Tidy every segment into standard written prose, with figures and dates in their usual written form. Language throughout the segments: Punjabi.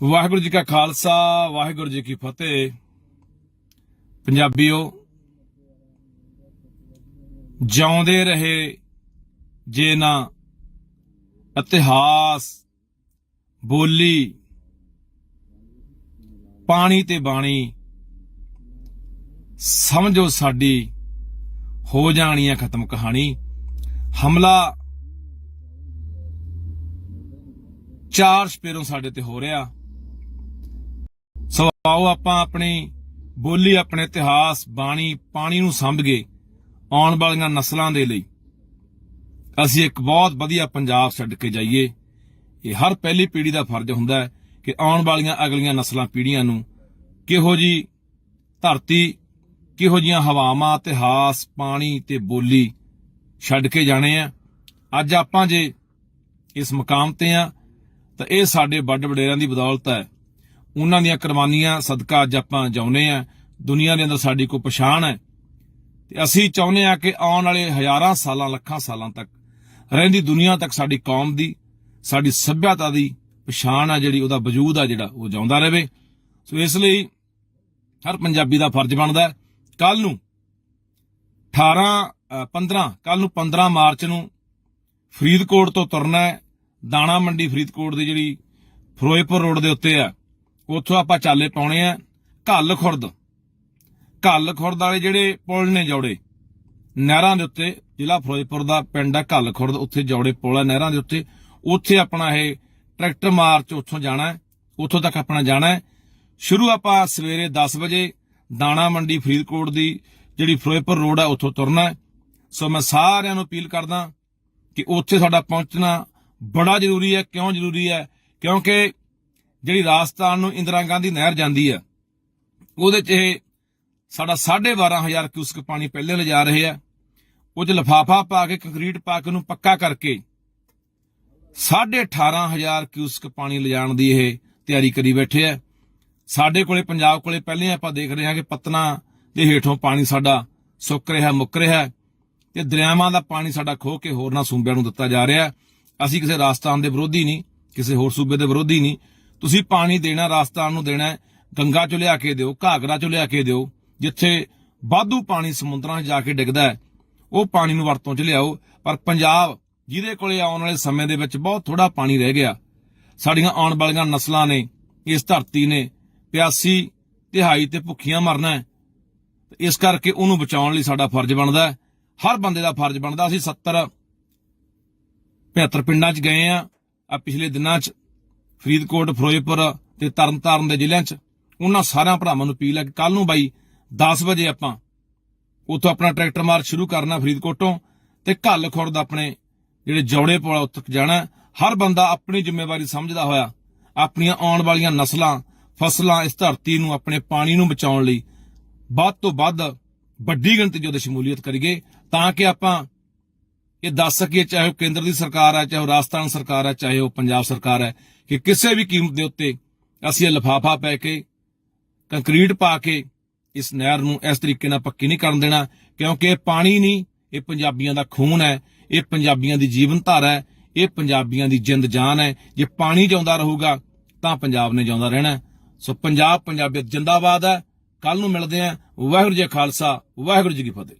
ਵਾਹਿਗੁਰੂ ਜੀ ਕਾ ਖਾਲਸਾ ਵਾਹਿਗੁਰੂ ਜੀ ਕੀ ਫਤਿਹ। ਪੰਜਾਬੀਓ, ਜਿਉਂਦੇ ਰਹੇ ਜੇ ਨਾ ਇਤਿਹਾਸ, ਬੋਲੀ, ਪਾਣੀ ਤੇ ਬਾਣੀ, ਸਮਝੋ ਸਾਡੀ ਹੋ ਜਾਣੀ ਹੈ ਖਤਮ ਕਹਾਣੀ। ਹਮਲਾ ਚਾਰ ਸਪੇਰੋਂ ਸਾਡੇ ਤੇ ਹੋ ਰਿਹਾ। ਸੋ ਆਓ ਆਪਾਂ ਆਪਣੀ ਬੋਲੀ, ਆਪਣੇ ਇਤਿਹਾਸ, ਬਾਣੀ, ਪਾਣੀ ਨੂੰ ਸੰਭ ਕੇ ਆਉਣ ਵਾਲੀਆਂ ਨਸਲਾਂ ਦੇ ਲਈ ਅਸੀਂ ਇੱਕ ਬਹੁਤ ਵਧੀਆ ਪੰਜਾਬ ਛੱਡ ਕੇ ਜਾਈਏ। ਇਹ ਹਰ ਪਹਿਲੀ ਪੀੜ੍ਹੀ ਦਾ ਫਰਜ਼ ਹੁੰਦਾ ਹੈ ਕਿ ਆਉਣ ਵਾਲੀਆਂ ਅਗਲੀਆਂ ਨਸਲਾਂ ਪੀੜ੍ਹੀਆਂ ਨੂੰ ਕਿਹੋ ਜੀ ਧਰਤੀ, ਕਿਹੋ ਜੀਆਂ ਹਵਾਵਾਂ, ਇਤਿਹਾਸ, ਪਾਣੀ ਤੇ ਬੋਲੀ ਛੱਡ ਕੇ ਜਾਣੇ ਆ। ਅੱਜ ਆਪਾਂ ਜੇ ਇਸ ਮੁਕਾਮ ਤੇ ਆ ਤਾਂ ਇਹ ਸਾਡੇ ਵੱਡ ਵਡੇਰਿਆਂ ਦੀ ਬਦੌਲਤ ਹੈ। ਉਹਨਾਂ ਦੀਆਂ ਕੁਰਬਾਨੀਆਂ ਸਦਕਾ ਅੱਜ ਆਪਾਂ ਜਿਉਂਦੇ ਆ। ਦੁਨੀਆ ਦੇ ਅੰਦਰ ਸਾਡੀ ਕੋਈ ਪਛਾਣ ਹੈ ਤੇ ਅਸੀਂ ਚਾਹੁੰਦੇ ਆ ਕਿ ਆਉਣ ਵਾਲੇ ਹਜ਼ਾਰਾਂ ਸਾਲਾਂ, ਲੱਖਾਂ ਸਾਲਾਂ ਤੱਕ ਰਹਿੰਦੀ ਦੁਨੀਆ ਤੱਕ ਸਾਡੀ ਕੌਮ ਦੀ, ਸਾਡੀ ਸੱਭਿਅਤਾ ਦੀ ਪਛਾਣ ਆ ਜਿਹੜੀ, ਉਹਦਾ ਵਜੂਦ ਆ ਜਿਹੜਾ, ਉਹ ਜਿਉਂਦਾ ਰਹੇ। ਸੋ ਇਸ ਲਈ ਹਰ ਪੰਜਾਬੀ ਦਾ ਫਰਜ਼ ਬਣਦਾ ਕੱਲ ਨੂੰ 15 ਮਾਰਚ ਨੂੰ ਫਰੀਦਕੋਟ ਤੋਂ ਤੁਰਨਾ ਹੈ। ਦਾਣਾ ਮੰਡੀ ਫਰੀਦਕੋਟ ਦੀ ਜਿਹੜੀ ਫਿਰੋਜ਼ਪੁਰ ਰੋਡ ਦੇ ਉੱਤੇ ਆ, ਉੱਥੋਂ ਆਪਾਂ ਚਾਲੇ ਪਾਉਣੇ ਆ ਘੱਲ ਖੁਰਦ ਵਾਲੇ ਜਿਹੜੇ ਪੁਲ ਨੇ, ਜੌੜੇ ਨਹਿਰਾਂ ਦੇ ਉੱਤੇ, ਜ਼ਿਲ੍ਹਾ ਫਿਰੋਜ਼ਪੁਰ ਦਾ ਪਿੰਡ ਆ ਘੱਲ ਖੁਰਦ, ਉੱਥੇ ਜੌੜੇ ਪੁਲ ਆ ਨਹਿਰਾਂ ਦੇ ਉੱਤੇ। ਉੱਥੇ ਆਪਣਾ ਇਹ ਟਰੈਕਟਰ ਮਾਰਚ ਉੱਥੋਂ ਜਾਣਾ ਹੈ, ਉੱਥੋਂ ਤੱਕ ਆਪਣਾ ਜਾਣਾ ਹੈ। ਸ਼ੁਰੂ ਆਪਾਂ ਸਵੇਰੇ 10 ਵਜੇ ਦਾਣਾ ਮੰਡੀ ਫਰੀਦਕੋਟ ਦੀ ਜਿਹੜੀ ਫਿਰੋਜ਼ਪੁਰ ਰੋਡ ਆ ਉੱਥੋਂ ਤੁਰਨਾ ਹੈ। ਸੋ ਮੈਂ ਸਾਰਿਆਂ ਨੂੰ ਅਪੀਲ ਕਰਦਾ ਕਿ ਉੱਥੇ ਸਾਡਾ ਪਹੁੰਚਣਾ ਬੜਾ ਜ਼ਰੂਰੀ ਹੈ। ਕਿਉਂ ਜ਼ਰੂਰੀ ਹੈ? ਕਿਉਂਕਿ ਜਿਹੜੀ ਰਾਜਸਥਾਨ ਨੂੰ ਇੰਦਰਾ ਗਾਂਧੀ ਨਹਿਰ ਜਾਂਦੀ ਹੈ, ਉਹਦੇ 'ਚ ਇਹ ਸਾਡਾ 12,500 ਕਿਊਸਕ ਪਾਣੀ ਪਹਿਲੇ ਲਿਜਾ ਰਹੇ ਆ। ਉਹ 'ਚ ਲਿਫਾਫਾ ਪਾ ਕੇ, ਕੰਕਰੀਟ ਪਾ ਕੇ ਉਹਨੂੰ ਪੱਕਾ ਕਰਕੇ 18,500 ਕਿਊਸਕ ਪਾਣੀ ਲਿਜਾਣ ਦੀ ਇਹ ਤਿਆਰੀ ਕਰੀ ਬੈਠੇ ਆ। ਸਾਡੇ ਕੋਲੇ, ਪੰਜਾਬ ਕੋਲੇ ਪਹਿਲੇ ਆਪਾਂ ਦੇਖ ਰਹੇ ਹਾਂ ਕਿ ਪਤਨਾ ਦੇ ਹੇਠੋਂ ਪਾਣੀ ਸਾਡਾ ਸੁੱਕ ਰਿਹਾ, ਮੁੱਕ ਰਿਹਾ ਤੇ ਦਰਿਆਵਾਂ ਦਾ ਪਾਣੀ ਸਾਡਾ ਖੋਹ ਕੇ ਹੋਰਨਾਂ ਸੂਬਿਆਂ ਨੂੰ ਦਿੱਤਾ ਜਾ ਰਿਹਾ। ਅਸੀਂ ਕਿਸੇ ਰਾਜਸਥਾਨ ਦੇ ਵਿਰੋਧੀ ਨਹੀਂ, ਕਿਸੇ ਹੋਰ ਸੂਬੇ ਦੇ ਵਿਰੋਧੀ ਨਹੀਂ। ਤੁਸੀਂ ਪਾਣੀ ਦੇਣਾ, ਰਾਜਸਥਾਨ ਨੂੰ ਦੇਣਾ, ਗੰਗਾ ਚੋਂ ਲਿਆ ਕੇ ਦਿਓ, ਘਾਗਰਾ ਚੋਂ ਲਿਆ ਕੇ ਦਿਓ। ਜਿੱਥੇ ਵਾਧੂ ਪਾਣੀ ਸਮੁੰਦਰਾਂ 'ਚ ਜਾ ਕੇ ਡਿੱਗਦਾ ਹੈ, ਉਹ ਪਾਣੀ ਨੂੰ ਵਰਤੋਂ 'ਚ ਲਿਆਓ। ਪਰ ਪੰਜਾਬ, ਜਿਹਦੇ ਕੋਲੇ ਆਉਣ ਵਾਲੇ ਸਮੇਂ ਦੇ ਵਿੱਚ ਬਹੁਤ ਥੋੜਾ ਪਾਣੀ ਰਹਿ ਗਿਆ, ਸਾਡੀਆਂ ਆਉਣ ਵਾਲੀਆਂ ਨਸਲਾਂ ਨੇ, ਇਸ ਧਰਤੀ ਨੇ ਪਿਆਸੀ, ਤਿਹਾਈ ਤੇ ਭੁੱਖੀਆਂ ਮਰਨਾ ਹੈ। ਇਸ ਕਰਕੇ ਉਹਨੂੰ ਬਚਾਉਣ ਲਈ ਸਾਡਾ ਫਰਜ਼ ਬਣਦਾ, ਹਰ ਬੰਦੇ ਦਾ ਫਰਜ਼ ਬਣਦਾ। ਅਸੀਂ 70-75 ਪਿੰਡਾਂ 'ਚ ਗਏ ਆ ਪਿਛਲੇ ਦਿਨਾਂ 'ਚ, ਫਰੀਦਕੋਟ, ਫਿਰੋਜ਼ਪੁਰ ਤੇ ਤਰਨਤਾਰਨ ਦੇ ਜ਼ਿਲ੍ਹਿਆਂ 'ਚ। ਉਹਨਾਂ ਸਾਰਿਆਂ ਭਰਾਵਾਂ ਨੂੰ ਅਪੀਲ ਹੈ ਕਿ ਕੱਲ ਨੂੰ ਬਾਈ 10 ਵਜੇ ਆਪਾਂ ਉੱਥੋਂ ਆਪਣਾ ਟਰੈਕਟਰ ਮਾਰਚ ਸ਼ੁਰੂ ਕਰਨਾ ਫਰੀਦਕੋਟੋਂ, ਤੇ ਘੱਲ ਖੁਰਦ ਆਪਣੇ ਜਿਹੜੇ ਜੌੜੇ ਪੁਲ ਉੱਥੇ ਜਾਣਾ। ਹਰ ਬੰਦਾ ਆਪਣੀ ਜ਼ਿੰਮੇਵਾਰੀ ਸਮਝਦਾ ਹੋਇਆ ਆਪਣੀਆਂ ਆਉਣ ਵਾਲੀਆਂ ਨਸਲਾਂ, ਫਸਲਾਂ, ਇਸ ਧਰਤੀ ਨੂੰ, ਆਪਣੇ ਪਾਣੀ ਨੂੰ ਬਚਾਉਣ ਲਈ ਵੱਧ ਤੋਂ ਵੱਧ ਵੱਡੀ ਗਿਣਤੀ 'ਚ ਉਹਦੇ ਸ਼ਮੂਲੀਅਤ ਕਰੀਏ, ਤਾਂ ਕਿ ਆਪਾਂ ਇਹ ਦੱਸ ਸਕੀਏ, ਚਾਹੇ ਉਹ ਕੇਂਦਰ ਦੀ ਸਰਕਾਰ ਹੈ, ਚਾਹੇ ਉਹ ਰਾਜਸਥਾਨ ਸਰਕਾਰ ਹੈ, ਚਾਹੇ ਉਹ ਪੰਜਾਬ ਸਰਕਾਰ ਹੈ, ਕਿ ਕਿਸੇ ਵੀ ਕੀਮਤ ਦੇ ਉੱਤੇ ਅਸੀਂ ਇਹ ਲਿਫਾਫਾ ਪੈ ਕੇ, ਕੰਕਰੀਟ ਪਾ ਕੇ ਇਸ ਨਹਿਰ ਨੂੰ ਇਸ ਤਰੀਕੇ ਨਾਲ ਪੱਕੀ ਨਹੀਂ ਕਰਨ ਦੇਣਾ। ਕਿਉਂਕਿ ਇਹ ਪਾਣੀ ਨਹੀਂ, ਇਹ ਪੰਜਾਬੀਆਂ ਦਾ ਖੂਨ ਹੈ, ਇਹ ਪੰਜਾਬੀਆਂ ਦੀ ਜੀਵਨ ਧਾਰਾ ਹੈ, ਇਹ ਪੰਜਾਬੀਆਂ ਦੀ ਜਿੰਦ ਜਾਨ ਹੈ। ਜੇ ਪਾਣੀ ਜਿਉਂਦਾ ਰਹੂਗਾ ਤਾਂ ਪੰਜਾਬ ਨੇ ਜਿਉਂਦਾ ਰਹਿਣਾ। ਸੋ ਪੰਜਾਬ, ਪੰਜਾਬੀਅਤ ਜਿੰਦਾਬਾਦ ਹੈ। ਕੱਲ ਨੂੰ ਮਿਲਦੇ ਹਾਂ। ਵਾਹਿਗੁਰੂ ਜੀ ਕਾ ਖਾਲਸਾ, ਵਾਹਿਗੁਰੂ ਜੀ ਕੀ ਫਤਿਹ।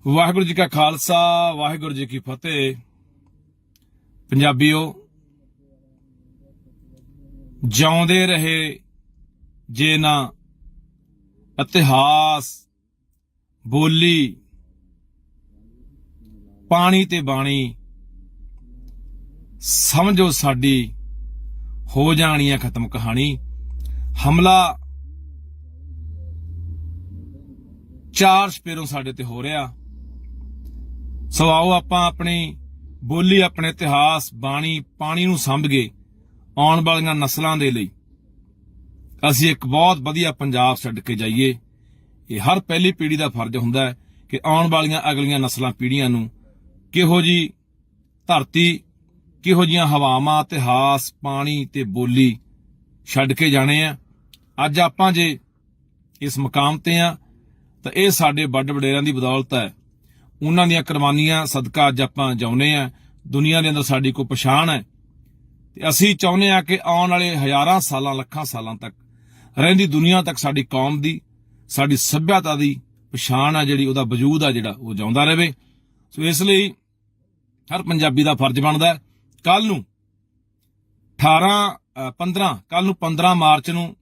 ਵਾਹਿਗੁਰੂ ਜੀ ਕਾ ਖਾਲਸਾ ਵਾਹਿਗੁਰੂ ਜੀ ਕੀ ਫਤਿਹ। ਪੰਜਾਬੀਓ, ਜਿਉਂਦੇ ਰਹੇ ਜੇ ਨਾ ਇਤਿਹਾਸ, ਬੋਲੀ, ਪਾਣੀ ਤੇ ਬਾਣੀ, ਸਮਝੋ ਸਾਡੀ ਹੋ ਜਾਣੀ ਹੈ ਖਤਮ ਕਹਾਣੀ। ਹਮਲਾ ਚਾਰ ਸਪੇਰੋਂ ਸਾਡੇ ਤੇ ਹੋ ਰਿਹਾ। ਸੋ ਆਓ ਆਪਾਂ ਆਪਣੀ ਬੋਲੀ, ਆਪਣੇ ਇਤਿਹਾਸ, ਬਾਣੀ, ਪਾਣੀ ਨੂੰ ਸੰਭ ਕੇ ਆਉਣ ਵਾਲੀਆਂ ਨਸਲਾਂ ਦੇ ਲਈ ਅਸੀਂ ਇੱਕ ਬਹੁਤ ਵਧੀਆ ਪੰਜਾਬ ਛੱਡ ਕੇ ਜਾਈਏ। ਇਹ ਹਰ ਪਹਿਲੀ ਪੀੜ੍ਹੀ ਦਾ ਫਰਜ਼ ਹੁੰਦਾ ਕਿ ਆਉਣ ਵਾਲੀਆਂ ਅਗਲੀਆਂ ਨਸਲਾਂ ਪੀੜ੍ਹੀਆਂ ਨੂੰ ਕਿਹੋ ਜੀ ਧਰਤੀ, ਕਿਹੋ ਜੀਆਂ ਹਵਾਵਾਂ, ਇਤਿਹਾਸ, ਪਾਣੀ ਤੇ ਬੋਲੀ ਛੱਡ ਕੇ ਜਾਣੇ ਆ। ਅੱਜ ਆਪਾਂ ਜੇ ਇਸ ਮੁਕਾਮ ਤੇ ਆ ਤਾਂ ਇਹ ਸਾਡੇ ਵੱਡ ਵਡੇਰਿਆਂ ਦੀ ਬਦੌਲਤ ਹੈ। ਉਹਨਾਂ ਦੀਆਂ ਕੁਰਬਾਨੀਆਂ ਸਦਕਾ ਅੱਜ ਆਪਾਂ ਜਿਉਂਦੇ ਆ। ਦੁਨੀਆ ਦੇ ਅੰਦਰ ਸਾਡੀ ਕੋਈ ਪਛਾਣ ਹੈ ਤੇ ਅਸੀਂ ਚਾਹੁੰਦੇ ਆ ਕਿ ਆਉਣ ਵਾਲੇ ਹਜ਼ਾਰਾਂ ਸਾਲਾਂ ਲੱਖਾਂ ਸਾਲਾਂ ਤੱਕ ਰਹਿੰਦੀ ਦੁਨੀਆ ਤੱਕ ਸਾਡੀ ਕੌਮ ਦੀ ਸਾਡੀ ਸੱਭਿਅਤਾ ਦੀ ਪਛਾਣ ਆ ਜਿਹੜੀ ਉਹਦਾ ਵਜੂਦ ਆ ਜਿਹੜਾ ਉਹ ਜਿਉਂਦਾ ਰਹੇ। ਸੋ ਇਸ ਲਈ ਹਰ ਪੰਜਾਬੀ ਦਾ ਫਰਜ਼ ਬਣਦਾ ਕੱਲ ਨੂੰ 15 ਮਾਰਚ ਨੂੰ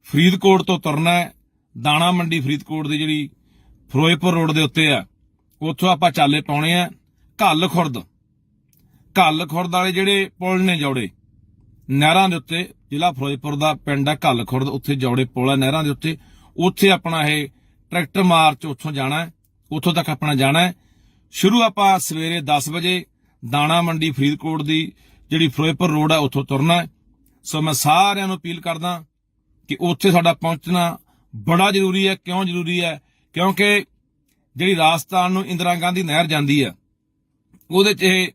ਫਰੀਦਕੋਟ ਤੋਂ ਤੁਰਨਾ ਹੈ। ਦਾਣਾ ਮੰਡੀ ਫਰੀਦਕੋਟ ਦੀ ਜਿਹੜੀ ਫਿਰੋਜ਼ਪੁਰ ਰੋਡ ਦੇ ਉੱਤੇ ਆ ਉੱਥੋਂ ਆਪਾਂ ਚਾਲੇ ਪਾਉਣੇ ਆ ਘੱਲ ਖੁਰਦ ਵਾਲੇ ਜਿਹੜੇ ਪੁਲ ਨੇ ਜੌੜੇ ਨਹਿਰਾਂ ਦੇ ਉੱਤੇ, ਜ਼ਿਲ੍ਹਾ ਫਿਰੋਜ਼ਪੁਰ ਦਾ ਪਿੰਡ ਆ ਘੱਲ ਖੁਰਦ, ਉੱਥੇ ਜੌੜੇ ਪੁਲ ਆ ਨਹਿਰਾਂ ਦੇ ਉੱਤੇ, ਉੱਥੇ ਆਪਣਾ ਇਹ ਟਰੈਕਟਰ ਮਾਰਚ ਉੱਥੋਂ ਜਾਣਾ ਹੈ, ਉੱਥੋਂ ਤੱਕ ਆਪਣਾ ਜਾਣਾ ਹੈ। ਸ਼ੁਰੂ ਆਪਾਂ ਸਵੇਰੇ 10 ਵਜੇ ਦਾਣਾ ਮੰਡੀ ਫਰੀਦਕੋਟ ਦੀ ਜਿਹੜੀ ਫਿਰੋਜ਼ਪੁਰ ਰੋਡ ਆ ਉੱਥੋਂ ਤੁਰਨਾ ਹੈ। ਸੋ ਮੈਂ ਸਾਰਿਆਂ ਨੂੰ ਅਪੀਲ ਕਰਦਾ ਕਿ ਉੱਥੇ ਸਾਡਾ ਪਹੁੰਚਣਾ ਬੜਾ ਜ਼ਰੂਰੀ ਹੈ। ਕਿਉਂ ਜ਼ਰੂਰੀ ਹੈ? ਕਿਉਂਕਿ ਜਿਹੜੀ ਰਾਜਸਥਾਨ ਨੂੰ ਇੰਦਰਾ ਗਾਂਧੀ ਨਹਿਰ ਜਾਂਦੀ ਆ ਉਹਦੇ 'ਚ ਇਹ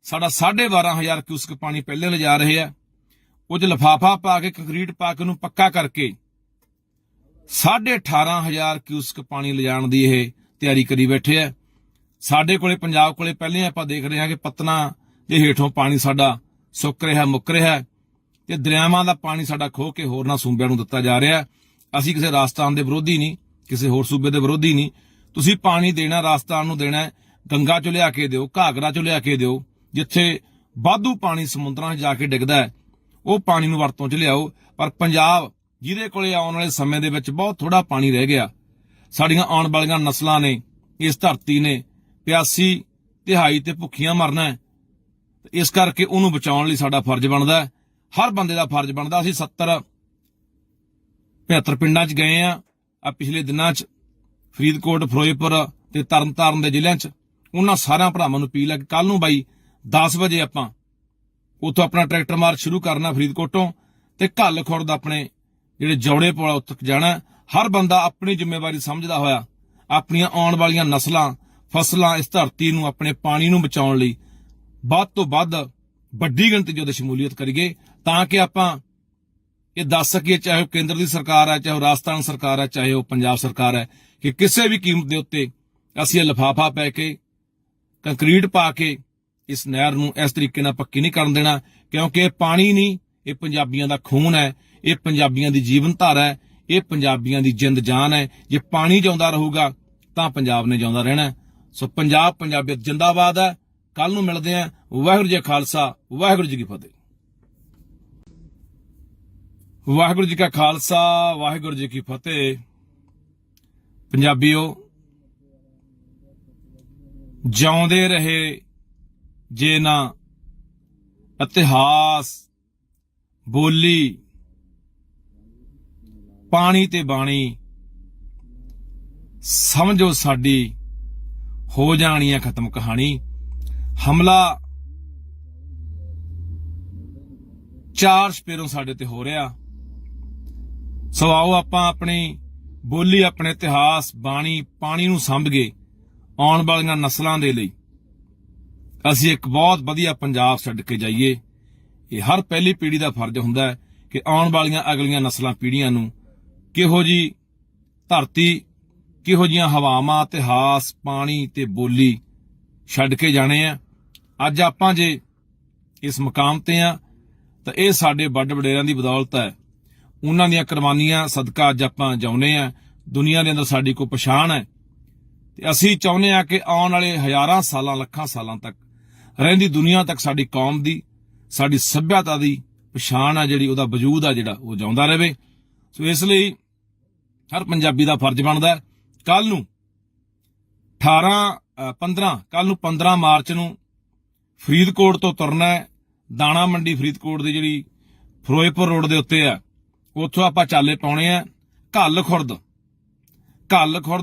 ਸਾਡਾ 12,500 ਕਿਊਸਕ ਪਾਣੀ ਪਹਿਲੇ ਲਿਜਾ ਰਹੇ ਆ। ਉਹ 'ਚ ਲਿਫਾਫਾ ਪਾ ਕੇ ਕੰਕਰੀਟ ਪਾ ਕੇ ਉਹਨੂੰ ਪੱਕਾ ਕਰਕੇ 18,500 ਕਿਊਸਕ ਪਾਣੀ ਲਿਜਾਣ ਦੀ ਇਹ ਤਿਆਰੀ ਕਰੀ ਬੈਠੇ ਆ। ਸਾਡੇ ਕੋਲੇ ਪੰਜਾਬ ਕੋਲੇ ਪਹਿਲੇ ਆਪਾਂ ਦੇਖ ਰਹੇ ਹਾਂ ਕਿ ਪਤਨਾ ਦੇ ਹੇਠੋਂ ਪਾਣੀ ਸਾਡਾ ਸੁੱਕ ਰਿਹਾ ਮੁੱਕ ਰਿਹਾ ਤੇ ਦਰਿਆਵਾਂ ਦਾ ਪਾਣੀ ਸਾਡਾ ਖੋਹ ਕੇ ਹੋਰਨਾਂ ਸੂਬਿਆਂ ਨੂੰ ਦਿੱਤਾ ਜਾ ਰਿਹਾ। ਅਸੀਂ ਕਿਸੇ ਰਾਜਸਥਾਨ ਦੇ ਵਿਰੋਧੀ ਨਹੀਂ, ਕਿਸੇ ਹੋਰ ਸੂਬੇ ਦੇ ਵਿਰੋਧੀ ਨਹੀਂ। ਤੁਸੀਂ ਪਾਣੀ ਦੇਣਾ ਰਾਜਸਥਾਨ ਨੂੰ ਦੇਣਾ, ਗੰਗਾ ਚੋਂ ਲਿਆ ਕੇ ਦਿਓ, ਘਾਗਰਾ ਚੋਂ ਲਿਆ ਕੇ ਦਿਓ, ਜਿੱਥੇ ਵਾਧੂ ਪਾਣੀ ਸਮੁੰਦਰਾਂ 'ਚ ਜਾ ਕੇ ਡਿੱਗਦਾ ਹੈ ਉਹ ਪਾਣੀ ਨੂੰ ਵਰਤੋਂ 'ਚ ਲਿਆਓ। ਪਰ ਪੰਜਾਬ ਜਿਹਦੇ ਕੋਲੇ ਆਉਣ ਵਾਲੇ ਸਮੇਂ ਦੇ ਵਿੱਚ ਬਹੁਤ ਥੋੜਾ ਪਾਣੀ ਰਹਿ ਗਿਆ, ਸਾਡੀਆਂ ਆਉਣ ਵਾਲੀਆਂ ਨਸਲਾਂ ਨੇ, ਇਸ ਧਰਤੀ ਨੇ ਪਿਆਸੀ ਤਿਹਾਈ ਤੇ ਭੁੱਖੀਆਂ ਮਰਨਾ ਹੈ। ਇਸ ਕਰਕੇ ਉਹਨੂੰ ਬਚਾਉਣ ਲਈ ਸਾਡਾ ਫਰਜ਼ ਬਣਦਾ ਹੈ, ਹਰ ਬੰਦੇ ਦਾ ਫਰਜ਼ ਬਣਦਾ। ਅਸੀਂ 70-75 ਪਿੰਡਾਂ 'ਚ ਗਏ ਆ ਪਿਛਲੇ ਦਿਨਾਂ 'ਚ, ਫਰੀਦਕੋਟ, ਫਿਰੋਜ਼ਪੁਰ ਤੇ ਤਰਨਤਾਰਨ ਦੇ ਜ਼ਿਲ੍ਹਿਆਂ 'ਚ। ਉਹਨਾਂ ਸਾਰਿਆਂ ਭਰਾਵਾਂ ਨੂੰ ਅਪੀਲ ਹੈ ਕਿ ਕੱਲ ਨੂੰ ਬਾਈ 10 ਵਜੇ ਆਪਾਂ ਉੱਥੋਂ ਆਪਣਾ ਟਰੈਕਟਰ ਮਾਰਚ ਸ਼ੁਰੂ ਕਰਨਾ ਫਰੀਦਕੋਟੋਂ ਤੇ ਘੱਲ ਖੁਰਦ ਆਪਣੇ ਜਿਹੜੇ ਜੌੜੇ ਪੁਲ ਉੱਥੇ ਜਾਣਾ। ਹਰ ਬੰਦਾ ਆਪਣੀ ਜ਼ਿੰਮੇਵਾਰੀ ਸਮਝਦਾ ਹੋਇਆ ਆਪਣੀਆਂ ਆਉਣ ਵਾਲੀਆਂ ਨਸਲਾਂ, ਫਸਲਾਂ, ਇਸ ਧਰਤੀ ਨੂੰ, ਆਪਣੇ ਪਾਣੀ ਨੂੰ ਬਚਾਉਣ ਲਈ ਵੱਧ ਤੋਂ ਵੱਧ ਵੱਡੀ ਗਿਣਤੀ 'ਚ ਉਹਦੀ ਸ਼ਮੂਲੀਅਤ ਕਰੀਏ, ਤਾਂ ਕਿ ਆਪਾਂ ਇਹ ਦੱਸ ਸਕੀਏ, ਚਾਹੇ ਉਹ ਕੇਂਦਰ ਦੀ ਸਰਕਾਰ ਹੈ, ਚਾਹੇ ਉਹ ਰਾਜਸਥਾਨ ਸਰਕਾਰ ਹੈ, ਚਾਹੇ ਉਹ ਪੰਜਾਬ ਸਰਕਾਰ ਹੈ, ਕਿ ਕਿਸੇ ਵੀ ਕੀਮਤ ਦੇ ਉੱਤੇ ਅਸੀਂ ਇਹ ਲਿਫਾਫਾ ਪੈ ਕੇ ਕੰਕਰੀਟ ਪਾ ਕੇ ਇਸ ਨਹਿਰ ਨੂੰ ਇਸ ਤਰੀਕੇ ਨਾਲ ਪੱਕੀ ਨਹੀਂ ਕਰਨ ਦੇਣਾ। ਕਿਉਂਕਿ ਇਹ ਪਾਣੀ ਨਹੀਂ, ਇਹ ਪੰਜਾਬੀਆਂ ਦਾ ਖੂਨ ਹੈ, ਇਹ ਪੰਜਾਬੀਆਂ ਦੀ ਜੀਵਨ ਧਾਰਾ ਹੈ, ਇਹ ਪੰਜਾਬੀਆਂ ਦੀ ਜਿੰਦ ਜਾਨ ਹੈ। ਜੇ ਪਾਣੀ ਜਿਉਂਦਾ ਰਹੂਗਾ ਤਾਂ ਪੰਜਾਬ ਨੇ ਜਿਉਂਦਾ ਰਹਿਣਾ। ਸੋ ਪੰਜਾਬ, ਪੰਜਾਬੀਅਤ ਜਿੰਦਾਬਾਦ ਹੈ। ਕੱਲ ਨੂੰ ਮਿਲਦੇ ਹਾਂ। ਵਾਹਿਗੁਰੂ ਜੀ ਕਾ ਖਾਲਸਾ, ਵਾਹਿਗੁਰੂ ਜੀ ਕੀ ਫਤਿਹ। ਵਾਹਿਗੁਰੂ ਜੀ ਕਾ ਖਾਲਸਾ, ਵਾਹਿਗੁਰੂ ਜੀ ਕੀ ਫਤਿਹ। ਪੰਜਾਬੀਓ, ਜਿਉਂਦੇ ਰਹੇ ਜੇ ਨਾ ਇਤਿਹਾਸ, ਬੋਲੀ, ਪਾਣੀ ਤੇ ਬਾਣੀ, ਸਮਝੋ ਸਾਡੀ ਹੋ ਜਾਣੀ ਹੈ ਖਤਮ ਕਹਾਣੀ। ਹਮਲਾ 4 ਸਪੇਰੋਂ ਸਾਡੇ ਤੇ ਹੋ ਰਿਹਾ। ਸੋ ਆਓ ਆਪਾਂ ਆਪਣੀ ਬੋਲੀ, ਆਪਣੇ ਇਤਿਹਾਸ, ਬਾਣੀ, ਪਾਣੀ ਨੂੰ ਸੰਭਗੇ ਆਉਣ ਵਾਲੀਆਂ ਨਸਲਾਂ ਦੇ ਲਈ ਅਸੀਂ ਇੱਕ ਬਹੁਤ ਵਧੀਆ ਪੰਜਾਬ ਛੱਡ ਕੇ ਜਾਈਏ। ਇਹ ਹਰ ਪਹਿਲੀ ਪੀੜ੍ਹੀ ਦਾ ਫਰਜ਼ ਹੁੰਦਾ ਹੈ ਕਿ ਆਉਣ ਵਾਲੀਆਂ ਅਗਲੀਆਂ ਨਸਲਾਂ, ਪੀੜ੍ਹੀਆਂ ਨੂੰ ਕਿਹੋ ਜੀ ਧਰਤੀ, ਕਿਹੋ ਜੀਆਂ ਹਵਾਵਾਂ, ਇਤਿਹਾਸ, ਪਾਣੀ ਤੇ ਬੋਲੀ ਛੱਡ ਕੇ ਜਾਣੇ ਆ। ਅੱਜ ਆਪਾਂ ਜੇ ਇਸ ਮੁਕਾਮ ਤੇ ਆ ਤਾਂ ਇਹ ਸਾਡੇ ਵੱਡ ਵਡੇਰਿਆਂ ਦੀ ਬਦੌਲਤ ਹੈ। ਉਹਨਾਂ ਦੀਆਂ ਕੁਰਬਾਨੀਆਂ ਸਦਕਾ ਅੱਜ ਆਪਾਂ ਜਿਉਂਦੇ ਆ। ਦੁਨੀਆ ਦੇ ਅੰਦਰ ਸਾਡੀ ਕੋਈ ਪਛਾਣ ਹੈ ਤੇ ਅਸੀਂ ਚਾਹੁੰਦੇ ਆ ਕਿ ਆਉਣ ਵਾਲੇ ਹਜ਼ਾਰਾਂ ਸਾਲਾਂ, ਲੱਖਾਂ ਸਾਲਾਂ ਤੱਕ ਰਹਿੰਦੀ ਦੁਨੀਆ ਤੱਕ ਸਾਡੀ ਕੌਮ ਦੀ, ਸਾਡੀ ਸੱਭਿਅਤਾ ਦੀ ਪਛਾਣ ਆ ਜਿਹੜੀ, ਉਹਦਾ ਵਜੂਦ ਆ ਜਿਹੜਾ ਉਹ ਜਿਉਂਦਾ ਰਹੇ। ਸੋ ਇਸ ਲਈ ਹਰ ਪੰਜਾਬੀ ਦਾ ਫਰਜ਼ ਬਣਦਾ ਕੱਲ ਨੂੰ 15 ਮਾਰਚ ਨੂੰ ਫਰੀਦਕੋਟ ਤੋਂ ਤੁਰਨਾ ਹੈ। ਦਾਣਾ ਮੰਡੀ ਫਰੀਦਕੋਟ ਦੀ ਜਿਹੜੀ ਫਿਰੋਜ਼ਪੁਰ ਰੋਡ ਦੇ ਉੱਤੇ ਆ ਉੱਥੋਂ ਆਪਾਂ ਚਾਲੇ ਪਾਉਣੇ ਆ ਘੱਲ ਖੁਰਦ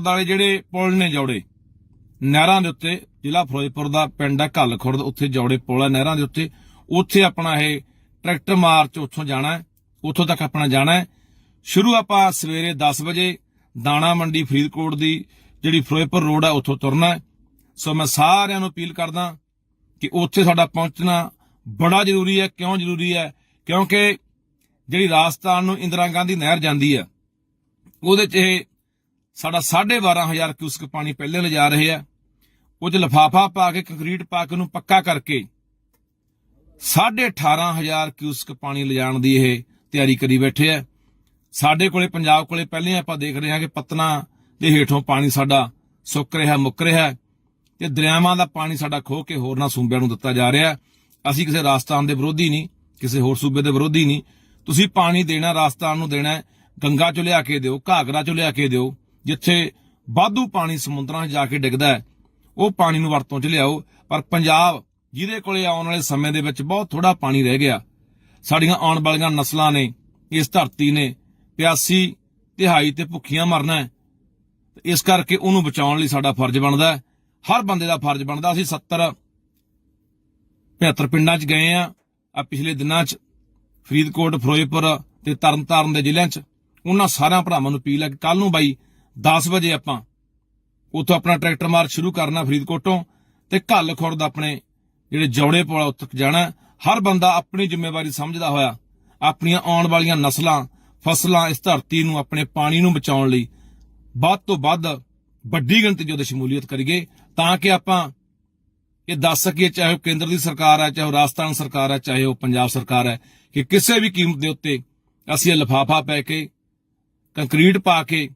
ਵਾਲੇ ਜਿਹੜੇ ਪੁਲ ਨੇ ਜੌੜੇ ਨਹਿਰਾਂ ਦੇ ਉੱਤੇ, ਜ਼ਿਲ੍ਹਾ ਫਿਰੋਜ਼ਪੁਰ ਦਾ ਪਿੰਡ ਆ ਘੱਲ ਖੁਰਦ, ਉੱਥੇ ਜੌੜੇ ਪੁਲ ਆ ਨਹਿਰਾਂ ਦੇ ਉੱਤੇ, ਉੱਥੇ ਆਪਣਾ ਇਹ ਟਰੈਕਟਰ ਮਾਰਚ ਉੱਥੋਂ ਜਾਣਾ, ਉੱਥੋਂ ਤੱਕ ਆਪਣਾ ਜਾਣਾ ਹੈ। ਸ਼ੁਰੂ ਆਪਾਂ ਸਵੇਰੇ 10 ਵਜੇ ਦਾਣਾ ਮੰਡੀ ਫਰੀਦਕੋਟ ਦੀ ਜਿਹੜੀ ਫਿਰੋਜ਼ਪੁਰ ਰੋਡ ਆ ਉੱਥੋਂ ਤੁਰਨਾ। ਸੋ ਮੈਂ ਸਾਰਿਆਂ ਨੂੰ ਅਪੀਲ ਕਰਦਾ ਕਿ ਉੱਥੇ ਸਾਡਾ ਪਹੁੰਚਣਾ ਬੜਾ ਜ਼ਰੂਰੀ ਹੈ। ਕਿਉਂ ਜ਼ਰੂਰੀ ਹੈ? ਕਿਉਂਕਿ ਜਿਹੜੀ ਰਾਜਸਥਾਨ ਨੂੰ ਇੰਦਰਾ ਗਾਂਧੀ ਨਹਿਰ ਜਾਂਦੀ ਆ ਉਹਦੇ 'ਚ ਇਹ ਸਾਡਾ 12,500 ਕਿਊਸਕ ਪਾਣੀ ਪਹਿਲੇ ਲਿਜਾ ਰਹੇ ਆ। ਉਹ 'ਚ ਲਿਫਾਫਾ ਪਾ ਕੇ ਕੰਕਰੀਟ ਪਾ ਕੇ ਉਹਨੂੰ ਪੱਕਾ ਕਰਕੇ 18,500 ਕਿਊਸਕ ਪਾਣੀ ਲਿਜਾਣ ਦੀ ਇਹ ਤਿਆਰੀ ਕਰੀ ਬੈਠੇ ਆ। ਸਾਡੇ ਕੋਲੇ ਪੰਜਾਬ ਕੋਲੇ ਪਹਿਲੇ ਆਪਾਂ ਦੇਖ ਰਹੇ ਹਾਂ ਕਿ ਪਤਨਾ ਦੇ ਹੇਠੋਂ ਪਾਣੀ ਸਾਡਾ ਸੁੱਕ ਰਿਹਾ ਮੁੱਕ ਰਿਹਾ ਤੇ ਦਰਿਆਵਾਂ ਦਾ ਪਾਣੀ ਸਾਡਾ ਖੋਹ ਕੇ ਹੋਰਨਾਂ ਸੂਬਿਆਂ ਨੂੰ ਦਿੱਤਾ ਜਾ ਰਿਹਾ। ਅਸੀਂ ਕਿਸੇ ਰਾਜਸਥਾਨ ਦੇ ਵਿਰੋਧੀ ਨਹੀਂ, ਕਿਸੇ ਹੋਰ ਸੂਬੇ ਦੇ ਵਿਰੋਧੀ ਨਹੀਂ। ਤੁਸੀਂ ਪਾਣੀ ਦੇਣਾ ਰਾਜਸਥਾਨ ਨੂੰ ਦੇਣਾ, ਗੰਗਾ ਚੋਂ ਲਿਆ ਕੇ ਦਿਓ, ਘਾਗਰਾ ਚੋਂ ਲਿਆ ਕੇ ਦਿਓ। ਜਿੱਥੇ ਵਾਧੂ ਪਾਣੀ ਸਮੁੰਦਰਾਂ 'ਚ ਜਾ ਕੇ ਡਿੱਗਦਾ ਹੈ ਉਹ ਪਾਣੀ ਨੂੰ ਵਰਤੋਂ 'ਚ ਲਿਆਓ। ਪਰ ਪੰਜਾਬ ਜਿਹਦੇ ਕੋਲੇ ਆਉਣ ਵਾਲੇ ਸਮੇਂ ਦੇ ਵਿੱਚ ਬਹੁਤ ਥੋੜਾ ਪਾਣੀ ਰਹਿ ਗਿਆ, ਸਾਡੀਆਂ ਆਉਣ ਵਾਲੀਆਂ ਨਸਲਾਂ ਨੇ, ਇਸ ਧਰਤੀ ਨੇ ਪਿਆਸੀ ਤਿਹਾਈ ਤੇ ਭੁੱਖੀਆਂ ਮਰਨਾ ਹੈ। ਇਸ ਕਰਕੇ ਉਹਨੂੰ ਬਚਾਉਣ ਲਈ ਸਾਡਾ ਫਰਜ਼ ਬਣਦਾ ਹੈ, ਹਰ ਬੰਦੇ ਦਾ ਫਰਜ਼ ਬਣਦਾ। ਅਸੀਂ 70-75 ਪਿੰਡਾਂ 'ਚ ਗਏ ਆ ਪਿਛਲੇ ਦਿਨਾਂ 'ਚ, ਫਰੀਦਕੋਟ, ਫਿਰੋਜ਼ਪੁਰ ਤੇ ਤਰਨਤਾਰਨ ਦੇ ਜ਼ਿਲ੍ਹਿਆਂ 'ਚ। ਉਹਨਾਂ ਸਾਰਿਆਂ ਭਰਾਵਾਂ ਨੂੰ ਅਪੀਲ ਹੈ ਕਿ ਕੱਲ ਨੂੰ ਬਾਈ 10 ਵਜੇ ਆਪਾਂ ਉੱਥੋਂ ਆਪਣਾ ਟਰੈਕਟਰ ਮਾਰਚ ਸ਼ੁਰੂ ਕਰਨਾ ਫਰੀਦਕੋਟੋਂ ਤੇ ਘੱਲ ਖੁਰਦ ਆਪਣੇ ਜਿਹੜੇ ਜੌੜੇ ਪੁਲ ਉੱਥੇ ਜਾਣਾ। ਹਰ ਬੰਦਾ ਆਪਣੀ ਜ਼ਿੰਮੇਵਾਰੀ ਸਮਝਦਾ ਹੋਇਆ ਆਪਣੀਆਂ ਆਉਣ ਵਾਲੀਆਂ ਨਸਲਾਂ, ਫਸਲਾਂ, ਇਸ ਧਰਤੀ ਨੂੰ, ਆਪਣੇ ਪਾਣੀ ਨੂੰ ਬਚਾਉਣ ਲਈ ਵੱਧ ਤੋਂ ਵੱਧ ਵੱਡੀ ਗਿਣਤੀ 'ਚ ਉਹਦੇ ਸ਼ਮੂਲੀਅਤ ਕਰੀਏ, ਤਾਂ ਕਿ ਆਪਾਂ ਇਹ ਦੱਸ ਸਕੀਏ, ਚਾਹੇ ਉਹ ਕੇਂਦਰ ਦੀ ਸਰਕਾਰ ਹੈ, ਚਾਹੇ ਉਹ ਰਾਜਸਥਾਨ ਸਰਕਾਰ ਹੈ, ਚਾਹੇ ਉਹ ਪੰਜਾਬ ਸਰਕਾਰ ਹੈ, ਕਿ ਕਿਸੇ ਵੀ ਕੀਮਤ ਦੇ ਉੱਤੇ ਅਸੀਂ ਇਹ ਲਿਫਾਫਾ ਪੈ ਕੇ, ਕੰਕਰੀਟ ਪਾ ਕੇ